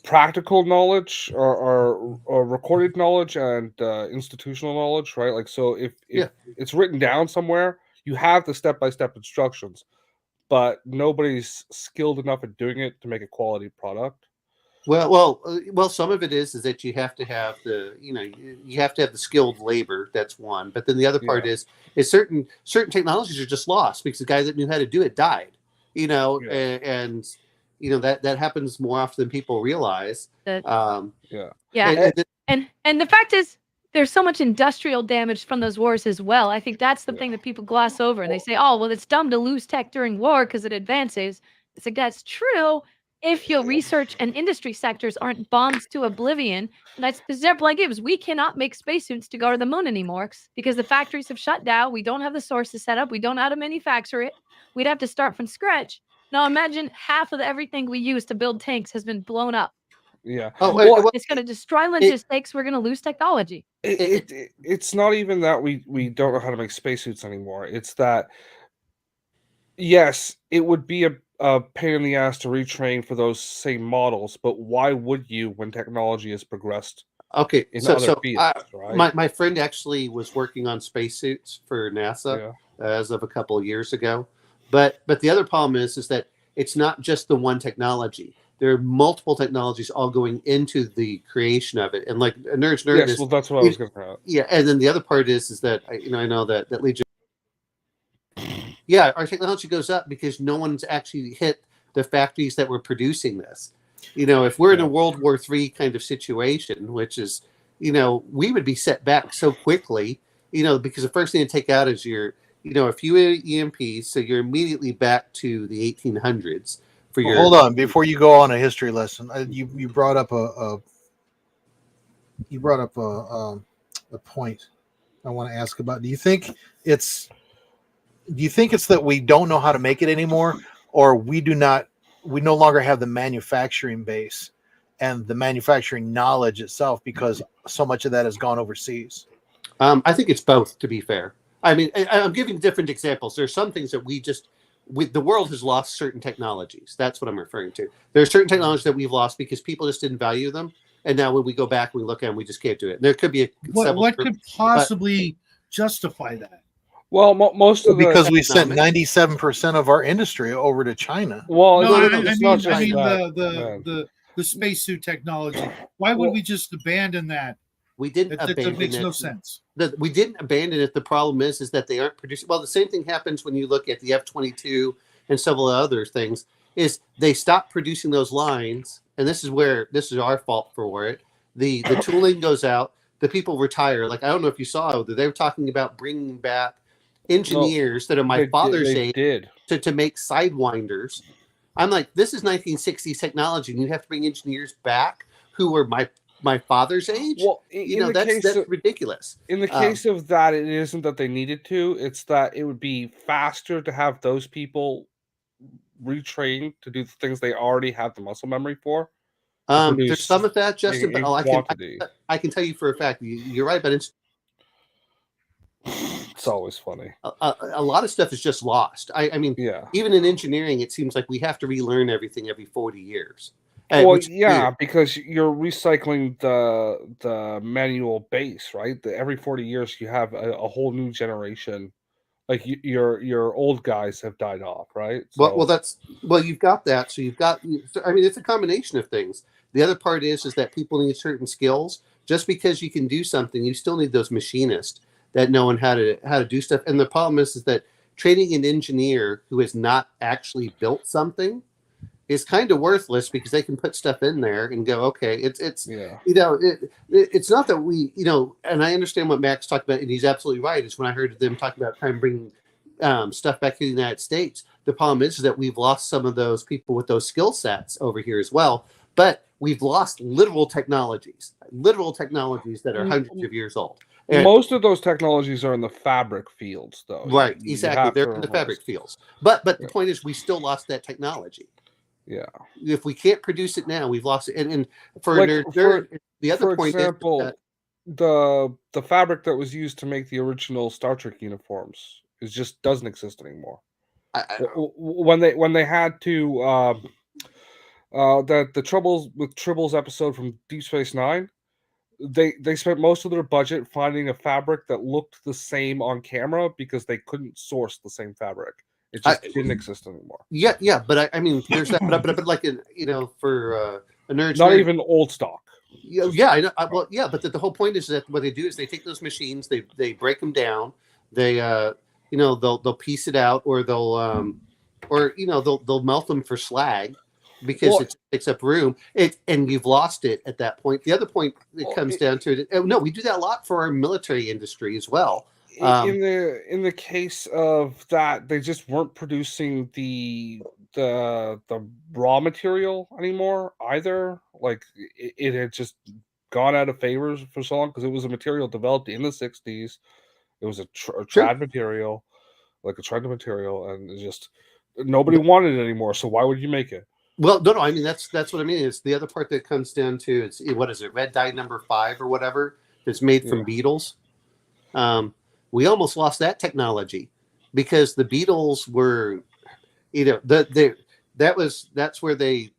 practical knowledge or recorded knowledge and institutional knowledge, right? Like, so if it's written down somewhere, you have the step-by-step instructions, but nobody's skilled enough at doing it to make a quality product. Well, some of it is that you have to have you have to have the skilled labor. That's one. But then the other part is certain technologies are just lost because the guy that knew how to do it died. And that happens more often than people realize. And the fact is, there's so much industrial damage from those wars as well. I think that's the thing that people gloss over, and they say, "Oh, well, it's dumb to lose tech during war because it advances." It's like, that's true if your research and industry sectors aren't bombed to oblivion. And that's the example I give is we cannot make spacesuits to go to the moon anymore because the factories have shut down. We don't have the sources set up. We don't know how to manufacture it. We'd have to start from scratch. Now imagine half of everything we use to build tanks has been blown up. Yeah. It's going to destroy logistics. We're going to lose technology. It's not even that we don't know how to make spacesuits anymore. It's that, yes, it would be a pain in the ass to retrain for those same models, but why would you when technology has progressed? Okay, in other fields, right? My friend actually was working on spacesuits for NASA as of a couple of years ago. But the other problem is that it's not just the one technology. There are multiple technologies all going into the creation of it, and like a nerd. Yes, well, that's what I was going to say. Yeah, and then the other part is that I know that Legion. Yeah, our technology goes up because no one's actually hit the factories that were producing this. You know, if we're in a World War III kind of situation, which is, you know, we would be set back so quickly, you know, because the first thing to take out is your, you know, a few EMPs, so you're immediately back to the 1800s for Well, your. hold on, before you go on a history lesson, you brought up a point I want to ask about. Do you think it's that we don't know how to make it anymore, or we no longer have the manufacturing base and the manufacturing knowledge itself because so much of that has gone overseas? I think it's both, to be fair. I mean, I'm giving different examples. There's some things that the world has lost certain technologies. That's what I'm referring to. There are certain technologies that we've lost because people just didn't value them. And now when we go back, we look at them, we just can't do it. There could be what could possibly justify that? Well, most of because we sent 97% of our industry over to China. Well, No, it's not just the spacesuit technology. Why would we just abandon that? We didn't abandon it. Makes it. No sense. We didn't abandon it. The problem is that they aren't producing. Well, the same thing happens when you look at the F-22 and several other things. Is they stop producing those lines, and this is our fault for it. The tooling goes out. The people retire. Like, I don't know if you saw, they were talking about bringing back engineers that are my father's age to make sidewinders. I'm like, this is 1960s technology, and you have to bring engineers back who were my father's age. Well, that's ridiculous. In the case of that, it isn't that they needed to. It's that it would be faster to have those people retrained to do the things they already have the muscle memory for. There's some of that, Justin, but I can tell you for a fact, you're right, but it's always funny. A lot of stuff is just lost. I mean, even in engineering, it seems like we have to relearn everything every 40 years. Well, yeah, because you're recycling the manual base, right? Every 40 years, you have a whole new generation. Like your old guys have died off, right? So, well, you've got that. So you've got. I mean, it's a combination of things. The other part is that people need certain skills. Just because you can do something, you still need those machinists that know how to do stuff. And the problem is that training an engineer who has not actually built something is kind of worthless because they can put stuff in there and go, okay, it's you know, it's not that we, you know, and I understand what Max talked about, and he's absolutely right. Is when I heard them talking about trying to bring stuff back to the United States. The problem is that we've lost some of those people with those skill sets over here as well, but we've lost literal technologies that are hundreds of years old. And most of those technologies are in the fabric fields, though. Right, exactly. They're in the fabric fields. But the point is, we still lost that technology. Yeah. If we can't produce it now, we've lost it. And the other point example, is that the fabric that was used to make the original Star Trek uniforms just doesn't exist anymore. When they had to the troubles with Tribble's episode from Deep Space Nine, they spent most of their budget finding a fabric that looked the same on camera because they couldn't source the same fabric. It just didn't exist anymore. Yeah, but I mean, there's that, but like for a nerd, not even old stock. Yeah, I know. But the whole point is that what they do is they take those machines, they break them down, they they'll piece it out, or they'll melt them for slag because it takes up room. And you've lost it at that point. The other point it comes down to it. No, we do that a lot for our military industry as well. In the case of that, they just weren't producing the raw material anymore either. Like it had just gone out of favor for so long because it was a material developed in the 60s. It was a trad material, like a trad material, and it just nobody wanted it anymore. So why would you make it? Well, no. I mean that's what I mean. It's the other part that comes down to it's what is it, red dye number 5 or whatever that's made from beetles. We almost lost that technology because the beetles were, that's where they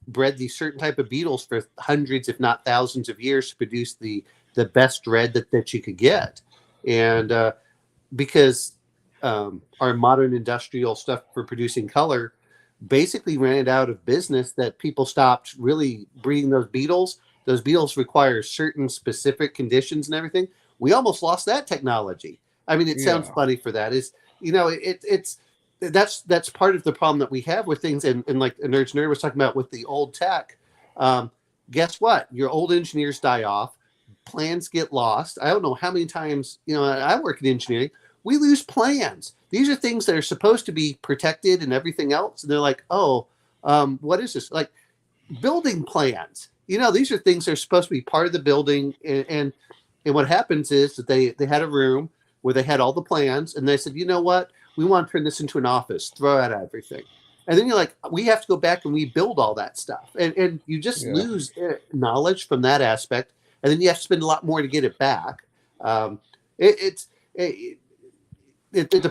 bred these certain type of beetles for hundreds, if not thousands of years to produce the best red that you could get. And because our modern industrial stuff for producing color basically ran out of business, that people stopped really breeding those beetles. Those beetles require certain specific conditions and everything. We almost lost that technology. I mean, it sounds funny for that. It's that's part of the problem that we have with things. And like Nerds Nerd was talking about with the old tech. Guess what? Your old engineers die off. Plans get lost. I don't know how many times, I work in engineering. We lose plans. These are things that are supposed to be protected and everything else. And they're like, oh, what is this? Like building plans. These are things that are supposed to be part of the building. And what happens is that they had a room where they had all the plans and they said, you know what? We want to turn this into an office, throw out everything. And then you're like, we have to go back and rebuild all that stuff. And you just lose knowledge from that aspect. And then you have to spend a lot more to get it back. The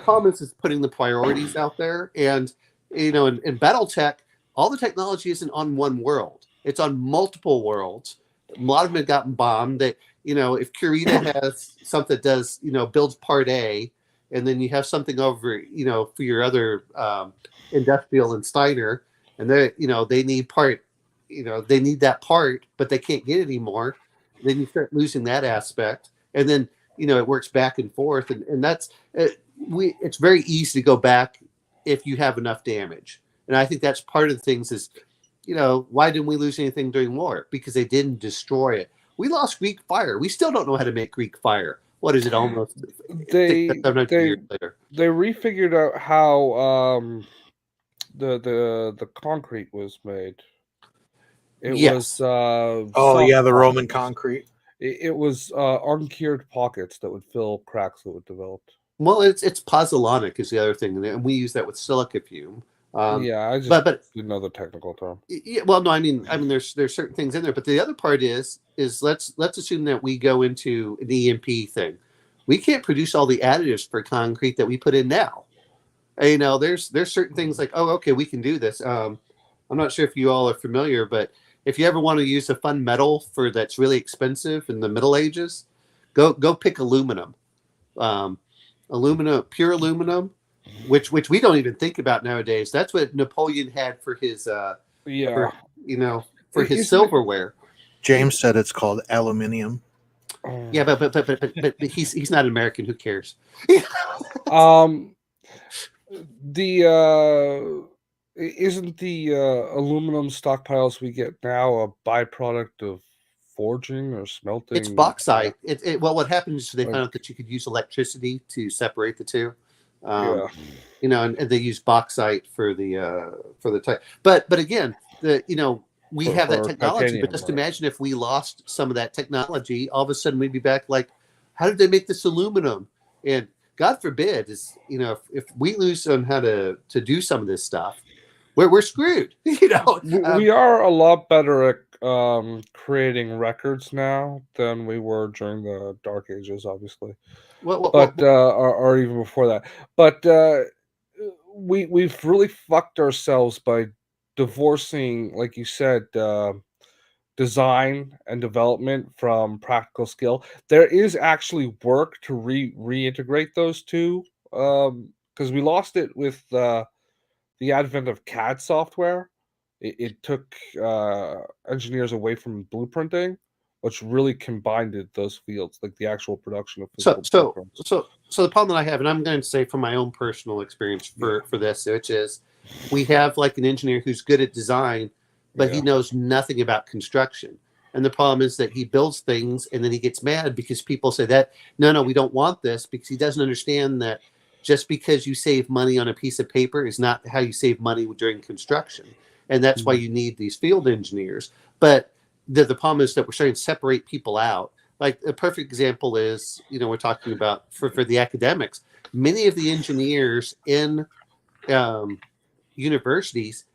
problem is putting the priorities out there. And, in Battletech, all the technology isn't on one world. It's on multiple worlds. A lot of them have gotten bombed. That, if Kurita has something that does, builds part A, and then you have something over, for your other Industrial and Steiner, and they need part, they need that part, but they can't get it anymore. Then you start losing that aspect, and then it works back and forth, and that's it's very easy to go back if you have enough damage. And I think that's part of the things is, why didn't we lose anything during war? Because they didn't destroy it. We lost Greek fire. We still don't know how to make Greek fire. What is it? Almost they years later. They refigured out how the concrete was made. It was the soft Roman pockets. concrete. It was uncured pockets that would fill cracks that would develop. Well, it's pozzolanic is the other thing, and we use that with silica fume. I just but didn't know the technical term. Yeah, well, no, I mean, there's certain things in there, but the other part is let's assume that we go into an EMP thing. We can't produce all the additives for concrete that we put in now. And, there's certain things like, oh, okay, we can do this. I'm not sure if you all are familiar, but if you ever want to use a fun metal that's really expensive in the Middle Ages, go pick aluminum. Pure aluminum. Which we don't even think about nowadays. That's what Napoleon had for his for his silverware. James said it's called aluminium. Yeah, but he's not American. Who cares? Isn't the aluminum stockpiles we get now a byproduct of forging or smelting? It's bauxite. Well, what happens is they found out that you could use electricity to separate the two. And they use bauxite for the type. But again, we have that technology. But just imagine if we lost some of that technology, all of a sudden we'd be back like, how did they make this aluminum? And God forbid if we lose on how to do some of this stuff, we're screwed. We are a lot better at creating records now than we were during the Dark Ages, obviously. Or even before that. But we've really fucked ourselves by divorcing, like you said, design and development from practical skill. There is actually work to reintegrate those two, because we lost it with the advent of CAD software. It took engineers away from blueprinting, which really combined those fields, like the actual production of physical programs. So the problem that I have, and I'm going to say from my own personal experience for this, which is we have like an engineer who's good at design, but he knows nothing about construction. And the problem is that he builds things and then he gets mad because people say that, no, we don't want this, because he doesn't understand that just because you save money on a piece of paper is not how you save money during construction. And that's why you need these field engineers. But the problem is that we're starting to separate people out. Like a perfect example is, we're talking about for the academics, many of the engineers in universities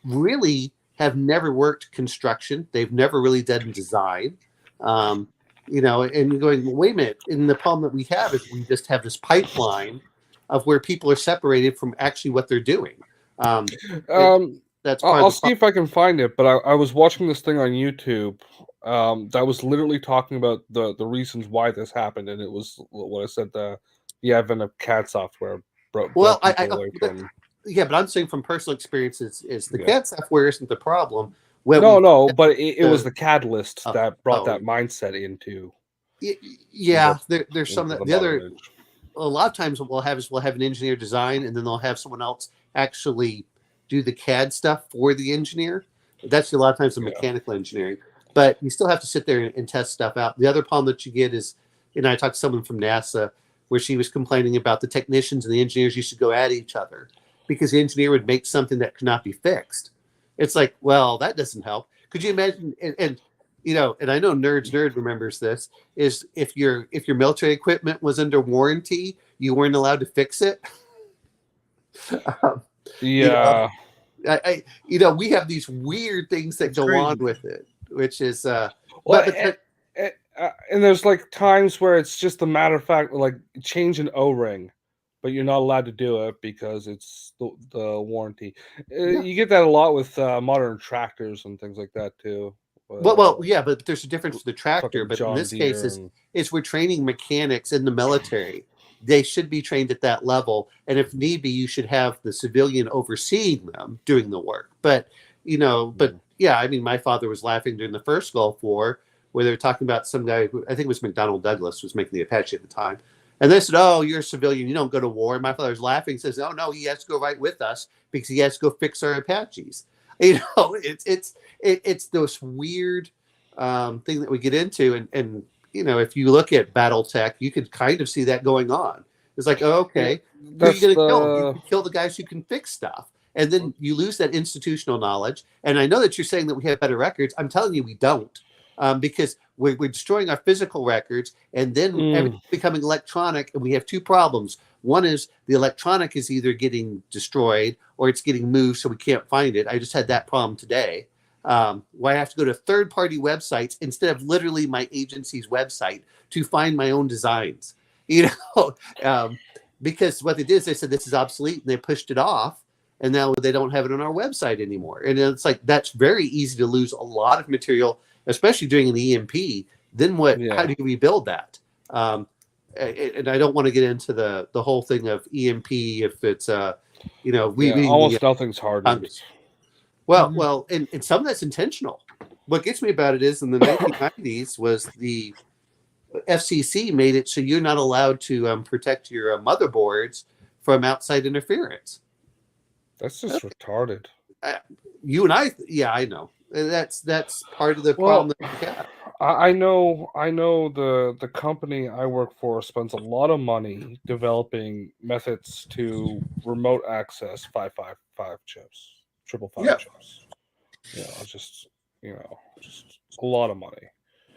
really have never worked construction. They've never really done design. And you're going, wait a minute. And the problem that we have is we just have this pipeline of where people are separated from actually what they're doing. I'll see if I can find it, but I was watching this thing on YouTube that was literally talking about the reasons why this happened, and it was what I said, the advent of CAD software. But I'm saying from personal experiences, is the CAD software isn't the problem. But it was the catalyst that brought that mindset into. There's some that the other. a lot of times what we'll have is we'll have an engineer design, and then they'll have someone else actually do the CAD stuff for the engineer. That's a lot of times the mechanical engineering, but you still have to sit there and test stuff out. The other problem that you get is, and I talked to someone from NASA where she was complaining about the technicians and the engineers used to go at each other because the engineer would make something that could not be fixed. It's like, well, that doesn't help. Could you imagine? And I know Nerd remembers this, is if your military equipment was under warranty, you weren't allowed to fix it. Yeah. We have these weird things that go on with it, which is and there's like times where it's just a matter of fact, like change an O-ring, but you're not allowed to do it because it's the warranty. You get that a lot with modern tractors and things like that too. Well, yeah, but there's a difference with the tractor. But in this case, is we're training mechanics in the military. They should be trained at that level, and if need be, you should have the civilian overseeing them doing the work. But yeah, I mean, my father was laughing during the first Gulf War where they were talking about some guy who I think it was McDonnell Douglas was making the Apache at the time, and they said, "Oh, you're a civilian, you don't go to war." And my father was laughing, says, "Oh no, he has to go right with us because he has to go fix our Apaches." It's those weird thing that we get into, and if you look at BattleTech, you could kind of see that going on. It's like, oh, okay, who are you going to kill? You can kill the guys who can fix stuff, and then you lose that institutional knowledge. And I know that you're saying that we have better records. I'm telling you, we don't, because we're destroying our physical records, and then everything's becoming electronic. And we have two problems. One is the electronic is either getting destroyed or it's getting moved, so we can't find it. I just had that problem today. Where I have to go to third-party websites instead of literally my agency's website to find my own designs, because what they did is they said this is obsolete and they pushed it off, and now they don't have it on our website anymore. And it's like that's very easy to lose a lot of material, especially during an EMP. Then what? Yeah. How do you rebuild that? And I don't want to get into the whole thing of EMP if it's almost nothing's hard. Well, and some of that's intentional. What gets me about it is in the 1990s was the FCC made it so you're not allowed to protect your motherboards from outside interference. That's just retarded. You and I, yeah, I know. That's part of the problem that we have. I know the company I work for spends a lot of money developing methods to remote access 555 chips. 555 chips. Just a lot of money.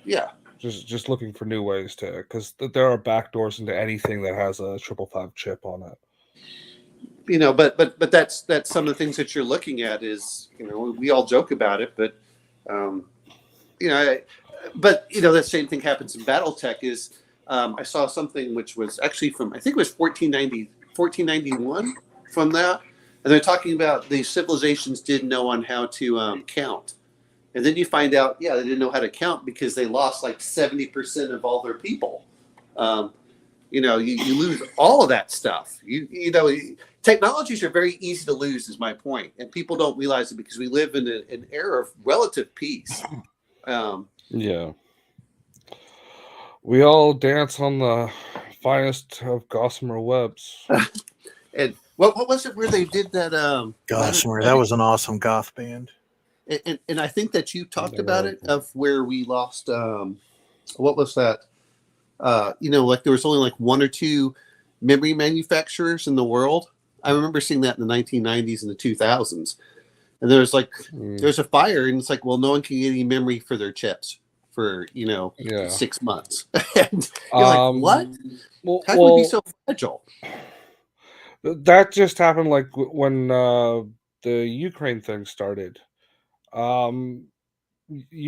Yeah. Just looking for new ways to, because there are backdoors into anything that has a 555 chip on it. But that's some of the things that you're looking at is, we all joke about it, but that same thing happens in BattleTech is I saw something which was actually from, I think it was 1491 from that. And they're talking about the civilizations didn't know on how to count. And then you find out, they didn't know how to count because they lost like 70% of all their people. You lose all of that stuff. Technologies are very easy to lose is my point. And people don't realize it because we live in an era of relative peace. Yeah. We all dance on the finest of gossamer webs. And what was it where they did that? Gossamer, that was an awesome goth band. And I think that you talked about it, of where we lost. What was that? Like there was only like one or two memory manufacturers in the world. I remember seeing that in the 1990s and the 2000s. And there's there's a fire, and it's like, well, no one can get any memory for their chips for 6 months. And you're like, what? How can we be so fragile? That just happened like when the Ukraine thing started. You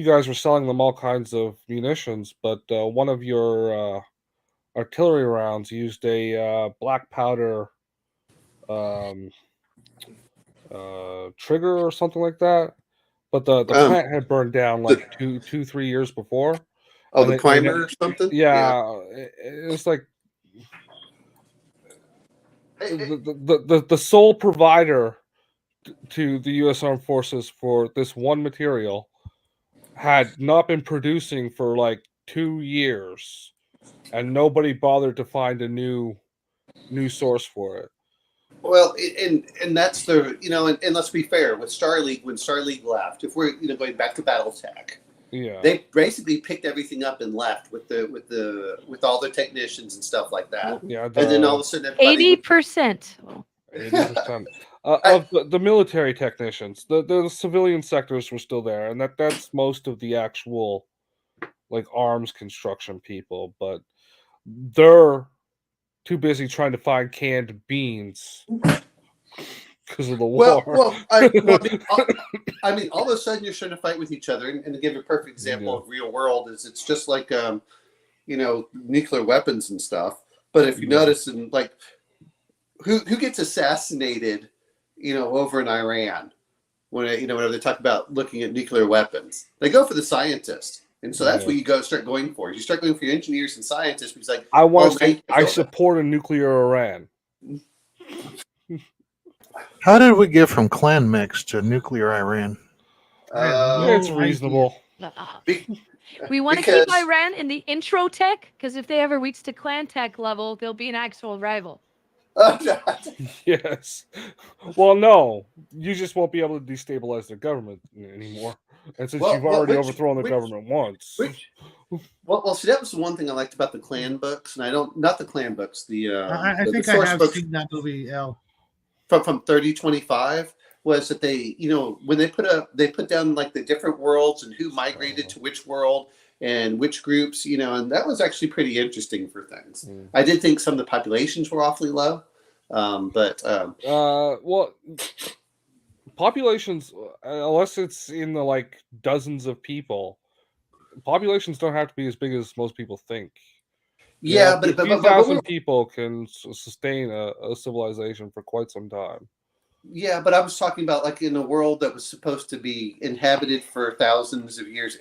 guys were selling them all kinds of munitions, but one of your artillery rounds used a black powder trigger or something like that. But the plant had burned down like 3 years before. Oh, the primer or something? Yeah. It's like the sole provider to the U.S. Armed Forces for this one material had not been producing for like 2 years, and nobody bothered to find a new new source for it. Well, and that's the and let's be fair with Starleague. When Starleague left, if we're going back to BattleTech, Yeah. they basically picked everything up and left with all their technicians and stuff like that. Yeah. And then all of a sudden, everybody 80%. 80% of the military technicians, the civilian sectors were still there, and that's most of the actual like arms construction people, but they're too busy trying to find canned beans because of the war. I mean, all of a sudden you're starting to fight with each other, and to give a perfect example of real world is it's just like nuclear weapons and stuff. But if you notice, in like who gets assassinated, over in Iran, whenever they talk about looking at nuclear weapons, they go for the scientists. And so that's what you start going for. You start going for your engineers and scientists because, like, I support a nuclear Iran. How did we get from clan mix to nuclear Iran? It's reasonable. We want to keep Iran in the intro tech because if they ever reach the clan tech level, they'll be an actual rival. Yes. Well, no, you just won't be able to destabilize their government anymore. And since you've already overthrown the government once. Well, see, that was the one thing I liked about the clan books, and not the clan books. I think source I have books seen that movie. L. From 3025 was that they, when they put down like the different worlds and who migrated to which world and which groups, and that was actually pretty interesting for things. I did think some of the populations were awfully low, but well, populations, unless it's in the like dozens of people, populations don't have to be as big as most people think. Yeah, but but 3,000 people can sustain a civilization for quite some time. Yeah, but I was talking about like in a world that was supposed to be inhabited for thousands of years.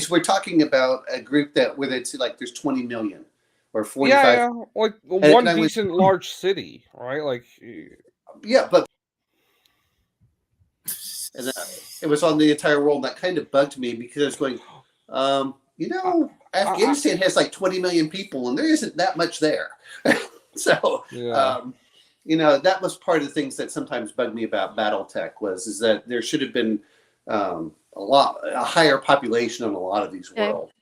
We're talking about a group where they'd see like there's 20 million or 45. Yeah, like one decent large city, right? Like, yeah, but it was on the entire world. And that kind of bugged me because I was going, Afghanistan has like 20 million people, and there isn't that much there. So, that was part of the things that sometimes bugged me about BattleTech is that there should have been a higher population on a lot of these worlds.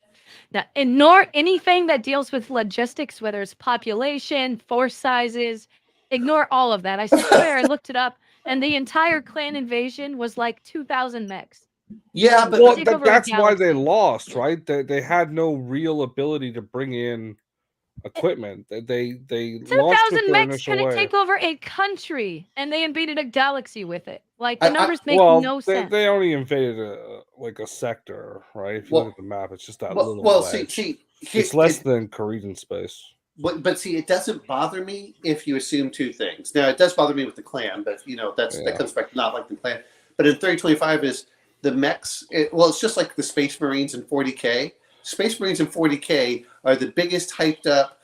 Now, ignore anything that deals with logistics, whether it's population, force sizes. Ignore all of that. I swear I looked it up, and the entire clan invasion was like 2,000 mechs. Yeah, but that's why they lost, right? They had no real ability to bring in equipment. They 2,000 mechs couldn't take over a country, and they invaded a galaxy with it. Like the numbers make no sense. They only invaded a sector, right? If you look at the map, it's just that little. Well, wedge. see, it's less than Kharidan space. But see, it doesn't bother me if you assume two things. Now, it does bother me with the clan, but that comes back to not like the clan. But in 3025 is the mechs. It's just like the Space Marines in 40K. Space Marines in 40K are the biggest hyped up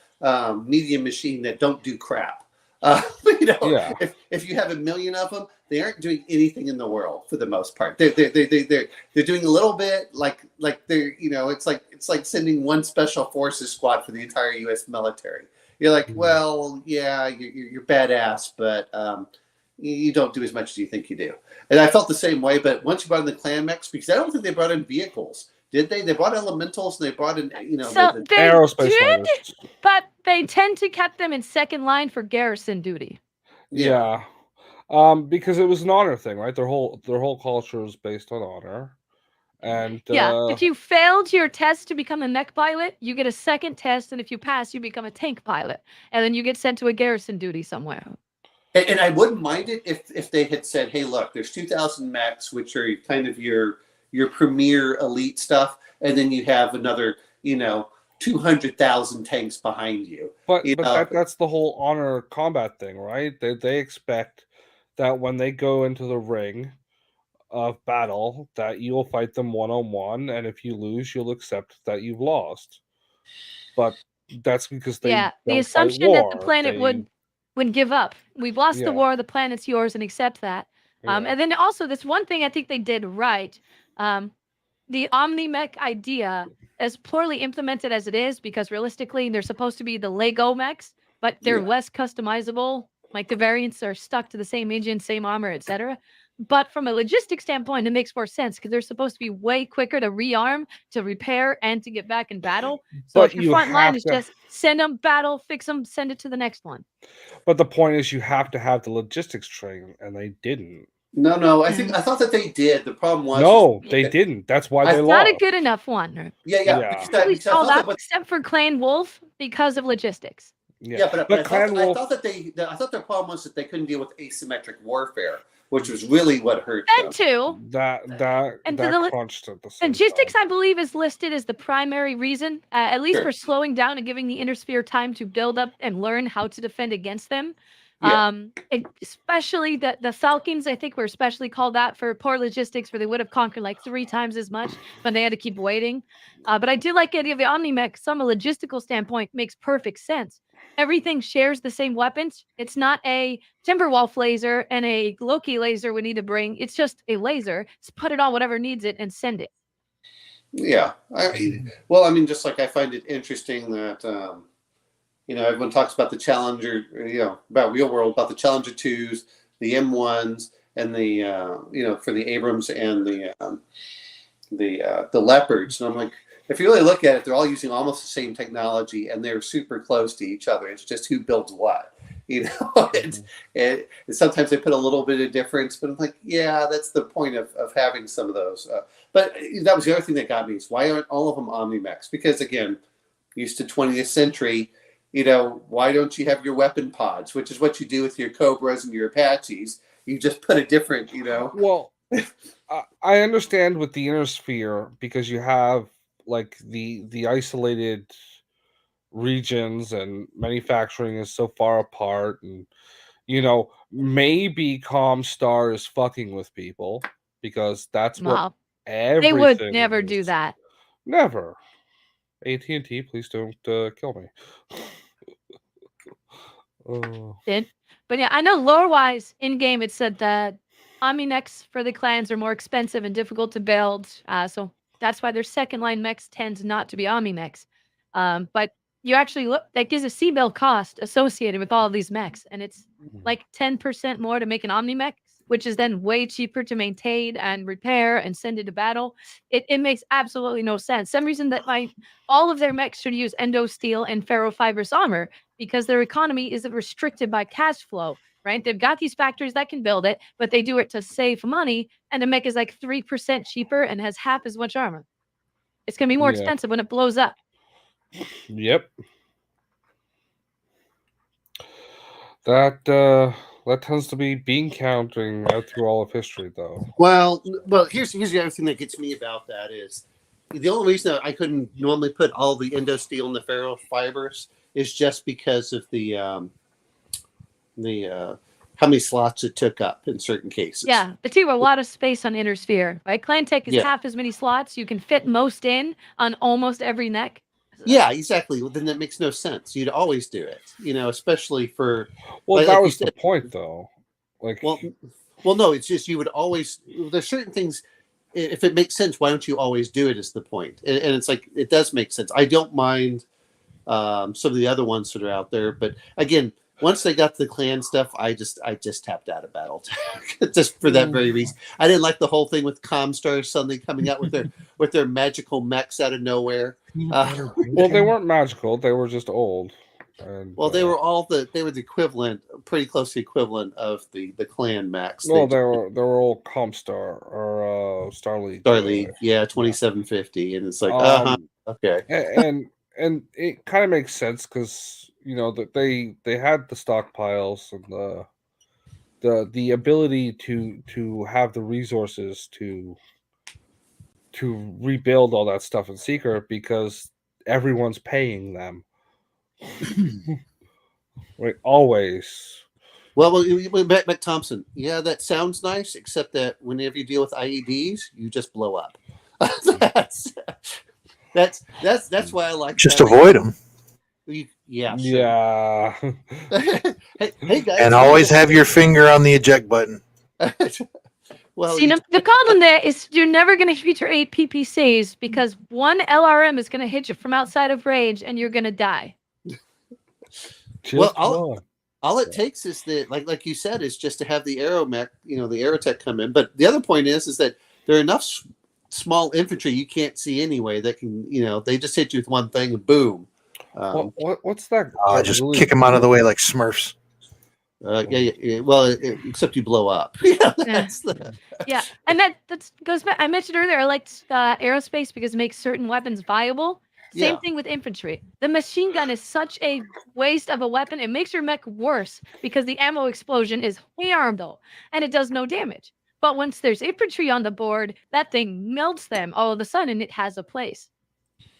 medium machine that don't do crap. If you have 1 million of them, they aren't doing anything in the world for the most part. They're doing a little bit like they're it's like sending one special forces squad for the entire U.S. military. You're like, well, yeah, you're badass, but you don't do as much as you think you do. And I felt the same way. But once you brought in the clan mechs, because I don't think they brought in vehicles. Did they? They brought elementals and they brought in, the aerospace did, but they tend to keep them in second line for garrison duty. Yeah. Because it was an honor thing, right? Their whole culture is based on honor. And if you failed your test to become a mech pilot, you get a second test, and if you pass, you become a tank pilot, and then you get sent to a garrison duty somewhere. And I wouldn't mind it if they had said, "Hey, look, there's 2,000 mechs, which are kind of your premier elite stuff, and then you have another, 200,000 tanks behind you." But that's the whole honor combat thing, right? They expect that when they go into the ring of battle, that you'll fight them one-on-one, and if you lose, you'll accept that you've lost. But that's because the assumption that the planet would give up. We've lost the war, the planet's yours, and accept that. And then also this one thing I think they did right. The Omni-Mech idea, as poorly implemented as it is, because realistically they're supposed to be the Lego mechs, but they're Yeah. less customizable. Like the variants are stuck to the same engine, same armor, etc. But from a logistics standpoint, it makes more sense because they're supposed to be way quicker to rearm, to repair, and to get back in battle. So But if your you front line have is to. just send them, battle, fix them, send it to the next one. But the point is, you have to have the logistics train, and they didn't. No, I thought that they did. The problem was No, they didn't. That's why they It's not a lost. good enough one. Yeah. Yeah. At least all thought that except for Clan Wolf because of logistics. Yeah, but But I Clan Wolf, thought I thought their problem was that they couldn't deal with asymmetric warfare, which was really what hurt them. And two, that and that to the crunched at the same logistics, time. I believe, is listed as the primary reason, at least Sure. for slowing down and giving the inner sphere time to build up and learn how to defend against them. Yeah. Especially the Falcons, I think were especially called out for poor logistics, where they would have conquered like 3 times as much, but they had to keep waiting. But I do like the idea of the Omni-Mech. From a logistical standpoint, makes perfect sense. Everything shares the same weapons. It's not a Timberwolf laser and a Loki laser we need to bring. It's just a laser. Just put it on whatever needs it and send it. Yeah. Well, I mean, just like I find it interesting that everyone talks about the Challenger, about real world, about the Challenger 2s, the M1s, and the for the Abrams and the Leopards. And I'm like, if you really look at it, they're all using almost the same technology, and they're super close to each other. It's just who builds what. And sometimes they put a little bit of difference, but I'm like, yeah, that's the point of having some of those. But that was the other thing that got me is why aren't all of them Omni-Mechs? Because again, used to 20th century, why don't you have your weapon pods, which is what you do with your Cobras and your Apaches? You just put a different, Well, I understand with the inner sphere because you have like the isolated regions and manufacturing is so far apart, and maybe Comstar is fucking with people because that's what Well, everything they would never do is. that. Never. AT&T, please don't kill me. Oh. But yeah, I know lore-wise, in-game, it said that Omni-Mechs for the clans are more expensive and difficult to build. So that's why their second-line mechs tend not to be Omni-Mechs. But you actually look, that gives a C-bill cost associated with all of these mechs. And it's like 10% more to make an Omni-Mech, which is then way cheaper to maintain and repair and send into battle. It makes absolutely no sense. Some reason that all of their mechs should use endo steel and ferrofibrous armor because their economy is restricted by cash flow, right? They've got these factories that can build it, but they do it to save money, and the mech is like 3% cheaper and has half as much armor. It's going to be more expensive when it blows up. Yep. That tends to be bean counting out through all of history, though. Well, here's the other thing that gets me about that is the only reason that I couldn't normally put all the endo steel and the ferrofibers is just because of the how many slots it took up in certain cases. Yeah, the two have a lot of space on inner sphere, right? Clan Tech is Yeah. half as many slots. You can fit most in on almost every neck. Yeah, exactly. Well, then that makes no sense. You'd always do it, especially for. Well, like that you was the said- point, though. Like, Well, no, it's just you would always. There's certain things. If it makes sense, why don't you always do it? Is the point, and it's like it does make sense. I don't mind some of the other ones that are out there, but again, once they got the clan stuff, I just tapped out of BattleTech just for that very reason. I didn't like the whole thing with Comstar suddenly coming out with their magical mechs out of nowhere. well, they weren't magical; they were just old. And, Well, they were the equivalent, pretty close to the equivalent of the clan mechs. Well, they were all Comstar or Starleague. Starleague, yeah, 2750, and it's like, okay. And it kind of makes sense because that they had the stockpiles and the ability to have the resources to rebuild all that stuff in secret because everyone's paying them. Right, always. Well, Mac Thompson, yeah, that sounds nice, except that whenever you deal with IEDs, you just blow up. that's why I like. Just having- avoid them. Yeah. Sure. Yeah. hey guys. And always have your finger on the eject button. Well, See, the problem there is you're never going to feature 8 PPCs because one LRM is going to hit you from outside of range and you're going to die. Well, Just one. all it takes is that, like you said, is just to have the aeromech, the aerotech come in. But the other point is that there are enough small infantry you can't see anyway that can, they just hit you with one thing and boom. What's that? Just kick them out of the way like Smurfs. Yeah. Well, except you blow up. That's Yeah, and that goes back. I mentioned earlier, I liked aerospace because it makes certain weapons viable. Same Yeah. thing with infantry. The machine gun is such a waste of a weapon. It makes your mech worse because the ammo explosion is horrible and it does no damage. But once there's infantry on the board, that thing melts them. All of a sudden, it has a place.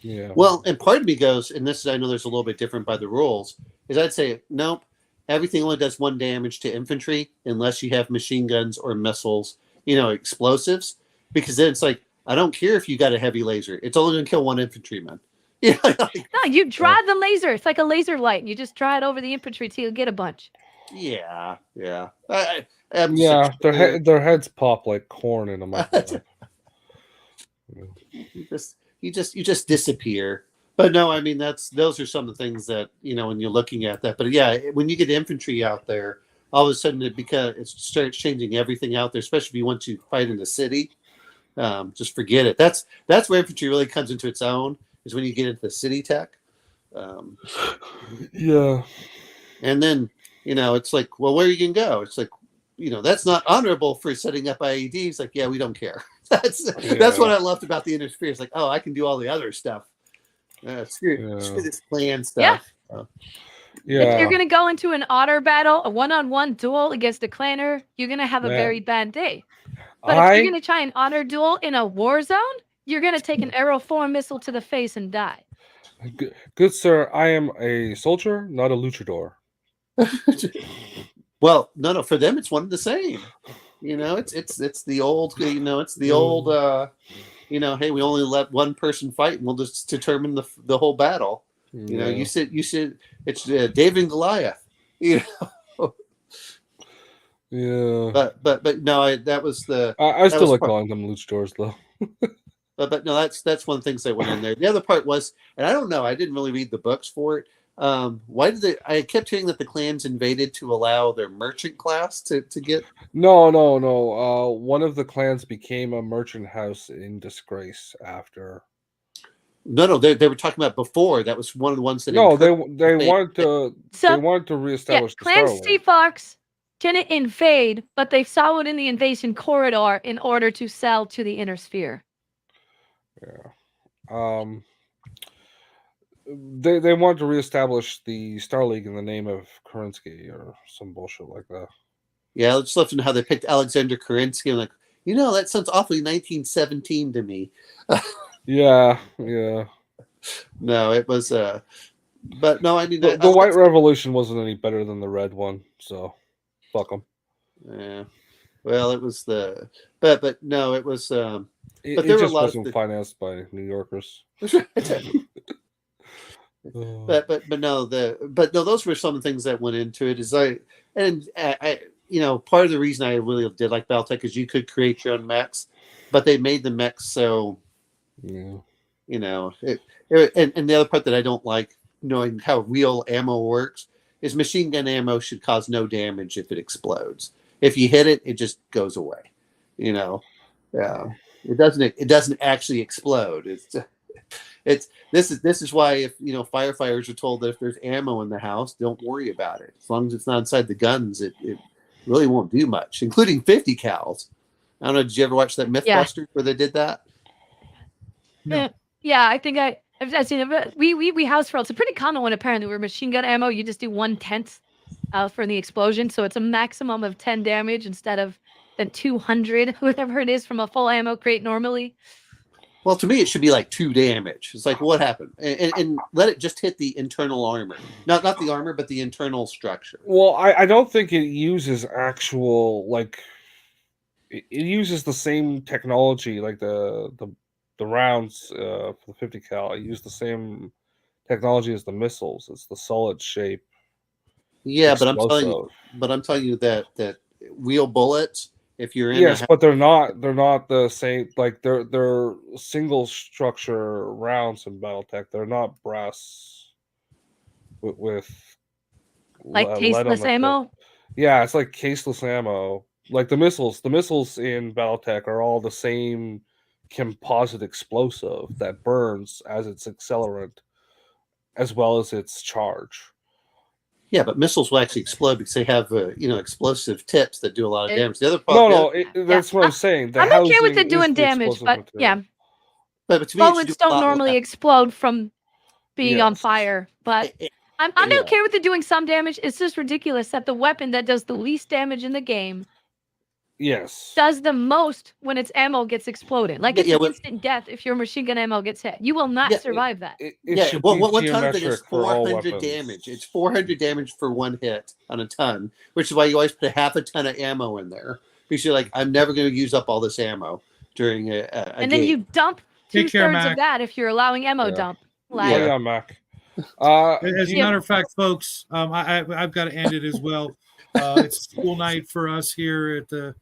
Yeah. Well, and part of me goes, and this is, I know there's a little bit different by the rules, is I'd say, nope, everything only does 1 damage to infantry unless you have machine guns or missiles, explosives, because then it's like, I don't care if you got a heavy laser. It's only going to kill 1 infantryman. No, you drive the laser. It's like a laser light. You just drive it over the infantry till you get a bunch. Yeah. Yeah, their heads pop like corn in a microwave. You just disappear. But no, I mean those are some of the things that when you're looking at that. But yeah, when you get infantry out there, all of a sudden it starts changing everything out there, especially if you want to fight in the city. Just forget it. That's where infantry really comes into its own, is when you get into the city tech. Yeah. And then it's like, well, where are you can go? It's like, that's not honorable for setting up IEDs. Like, yeah, we don't care. That's what I loved about the Intersphere. It's like, oh, I can do all the other stuff. Screw this plan stuff. If you're gonna go into an otter battle, a one-on-one duel against a clanner, you're gonna have a very bad day. But if you're gonna try an otter duel in a war zone, you're gonna take an arrow 4 missile to the face and die. Good sir, I am a soldier, not a luchador. Well, no, for them it's one and the same. It's the old, it's the old, hey, we only let one person fight and we'll just determine the whole battle. You said it's David and Goliath. Yeah. But no, that was the. I still like calling them luchadors though. But no, that's one of the things that went in there. The other part was, and I don't know, I didn't really read the books for it. Why did I kept hearing that the clans invaded to allow their merchant class to get. No. One of the clans became a merchant house in disgrace after. No, they were talking about before. That was one of the ones that. No, they wanted to reestablish. Yeah, Clan Sea Fox didn't invade, but they followed in the invasion corridor in order to sell to the Inner Sphere. Yeah. They wanted to reestablish the Star League in the name of Kerensky or some bullshit like that. Yeah, I just love to know how they picked Alexander Kerensky. I'm like, that sounds awfully 1917 to me. Yeah. No, it was. But no, I mean the White Revolution wasn't any better than the Red one, so fuck them. Yeah. Well, it was but no, it was. But it just wasn't financed by New Yorkers. But no, those were some of the things that went into it. Part of the reason I really did like Battletech is you could create your own mechs, but they made the mechs so. Yeah. And the other part that I don't like, knowing how real ammo works, is machine gun ammo should cause no damage if it explodes. If you hit it, it just goes away. It doesn't actually explode. This is why if firefighters are told that if there's ammo in the house, don't worry about it. As long as it's not inside the guns, it really won't do much, including 50 cals. I don't know. Did you ever watch that Mythbusters where they did that? No. Yeah, I think I've seen it. But we house for it's a pretty common one apparently. Where machine gun ammo, you just do 1/10 for the explosion, so it's a maximum of 10 damage instead of the 200, whatever it is from a full ammo crate normally. Well, to me, it should be like 2 damage. It's like, what happened? And let it just hit the internal armor, not the armor, but the internal structure. Well, I don't think it uses actual it uses the same technology like the rounds for the 50 cal. It used the same technology as the missiles. It's the solid shape. Yeah, explosive. but I'm telling you that real bullets. If you're in but they're not the same. Like they're single structure rounds in BattleTech. They're not brass with Like lead on tasteless the tip. ammo. Yeah, it's like caseless ammo. Like the missiles in BattleTech are all the same composite explosive that burns as its accelerant, as well as its charge. Yeah, but missiles will actually explode because they have explosive tips that do a lot of It- damage. The other No, problem, no, that's what I'm saying. The I'm okay with housing it is doing the damage, explosive but material. yeah, but to me, it should bullets do a don't lot normally less. explode from being on Yes. fire. But I'm Yeah. okay with it doing some damage. It's just ridiculous that the weapon that does the least damage in the game Yes. does the most when its ammo gets exploded. Like Yeah, it's yeah, an but- instant death if your machine gun ammo gets hit. You will not Yeah, survive that. It Yeah, should one be ton of it is geometric for all 400 weapons. damage. It's 400 damage for one hit on a ton, which is why you always put a half a ton of ammo in there because you're like, I'm never going to use up all this ammo during a And then you game. dump Take care, 2/3 of Mac. that if you're allowing ammo Yeah. dump. Oh Like, yeah, Mac. As a Yeah. matter of fact, folks, I've got to end it as well. It's school night for us here at the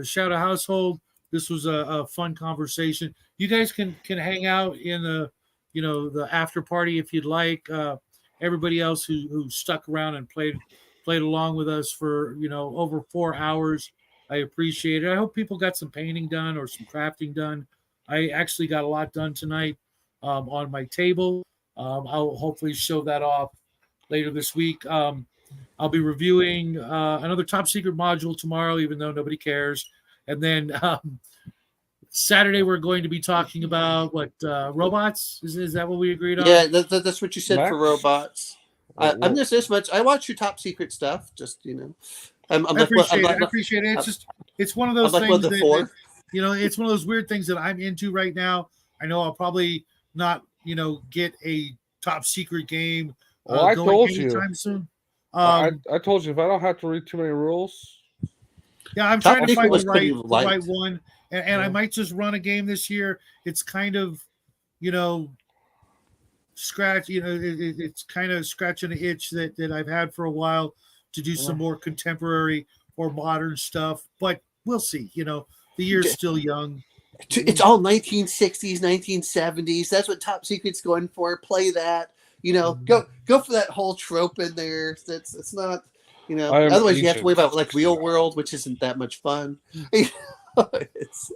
Shadow household. This was a fun conversation. You guys can hang out in the after party if you'd like. Everybody else who stuck around and played along with us for over 4 hours, I appreciate it. I hope people got some painting done or some crafting done. I actually got a lot done tonight on my table. I'll hopefully show that off later this week. I'll be reviewing another top secret module tomorrow, even though nobody cares. And then Saturday, we're going to be talking about robots. Is that what we agreed on? Yeah, that's what you said for Max? robots. I'm just this much. I watch your top secret stuff. Just I'm I like, appreciate I'm it. I appreciate it. It's one of those I'm like things the that, fourth. it's one of those weird things that I'm into right now. I know I'll probably not, get a top secret game Well, I going told you. anytime soon. I told you if I don't have to read too many rules. Yeah, I'm Top trying to Secret find was the pretty right light. one, and I might just run a game this year. It's kind of, scratch. It's kind of scratching an itch that I've had for a while to do some more contemporary or modern stuff. But we'll see. The year's still young. It's all 1960s, 1970s. That's what Top Secret's going for. Play that. Go for that whole trope in there. It's not. I am Otherwise you have to worry ancient. about like real world, which isn't that much fun. It's,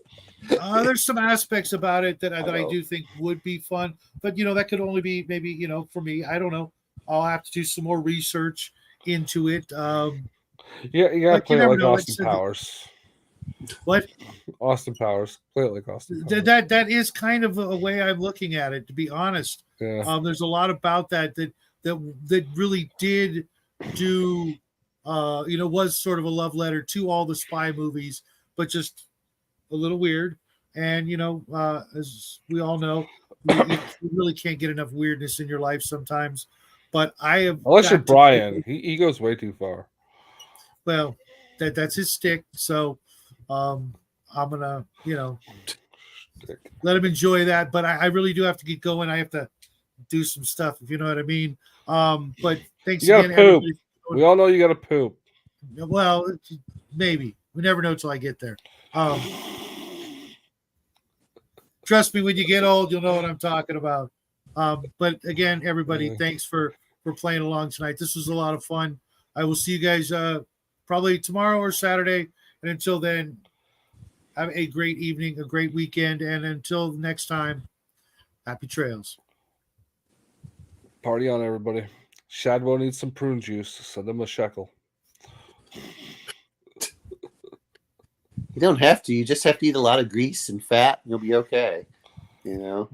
There's some aspects about it that I know. do think would be fun, but that could only be maybe for me. I don't know. I'll have to do some more research into it. Yeah, you gotta But you play it never like know, Austin it's- Powers. What? Austin Powers. Play it like Austin Powers. That is kind of a way I'm looking at it, to be honest. Yeah. There's a lot about that really did do, was sort of a love letter to all the spy movies, but just a little weird. And as we all know, you really can't get enough weirdness in your life sometimes. But I have, Unless you're got to- Brian, he goes way too far. well, that's his stick. So I'm gonna, let him enjoy that. But I really do have to get going. I have to do some stuff, if you know what I mean. But thanks You gotta again, poop. everybody. We all know you gotta poop. Well, maybe we never know till I get there. Trust me, when you get old, you'll know what I'm talking about. But again, everybody, thanks for playing along tonight. This was a lot of fun. I will see you guys probably tomorrow or Saturday. And until then, have a great evening, a great weekend, and until next time, happy trails. Party on, everybody. Shadwell needs some prune juice. Send him a shekel. you don't have to. You just have to eat a lot of grease and fat, and you'll be okay. Uh,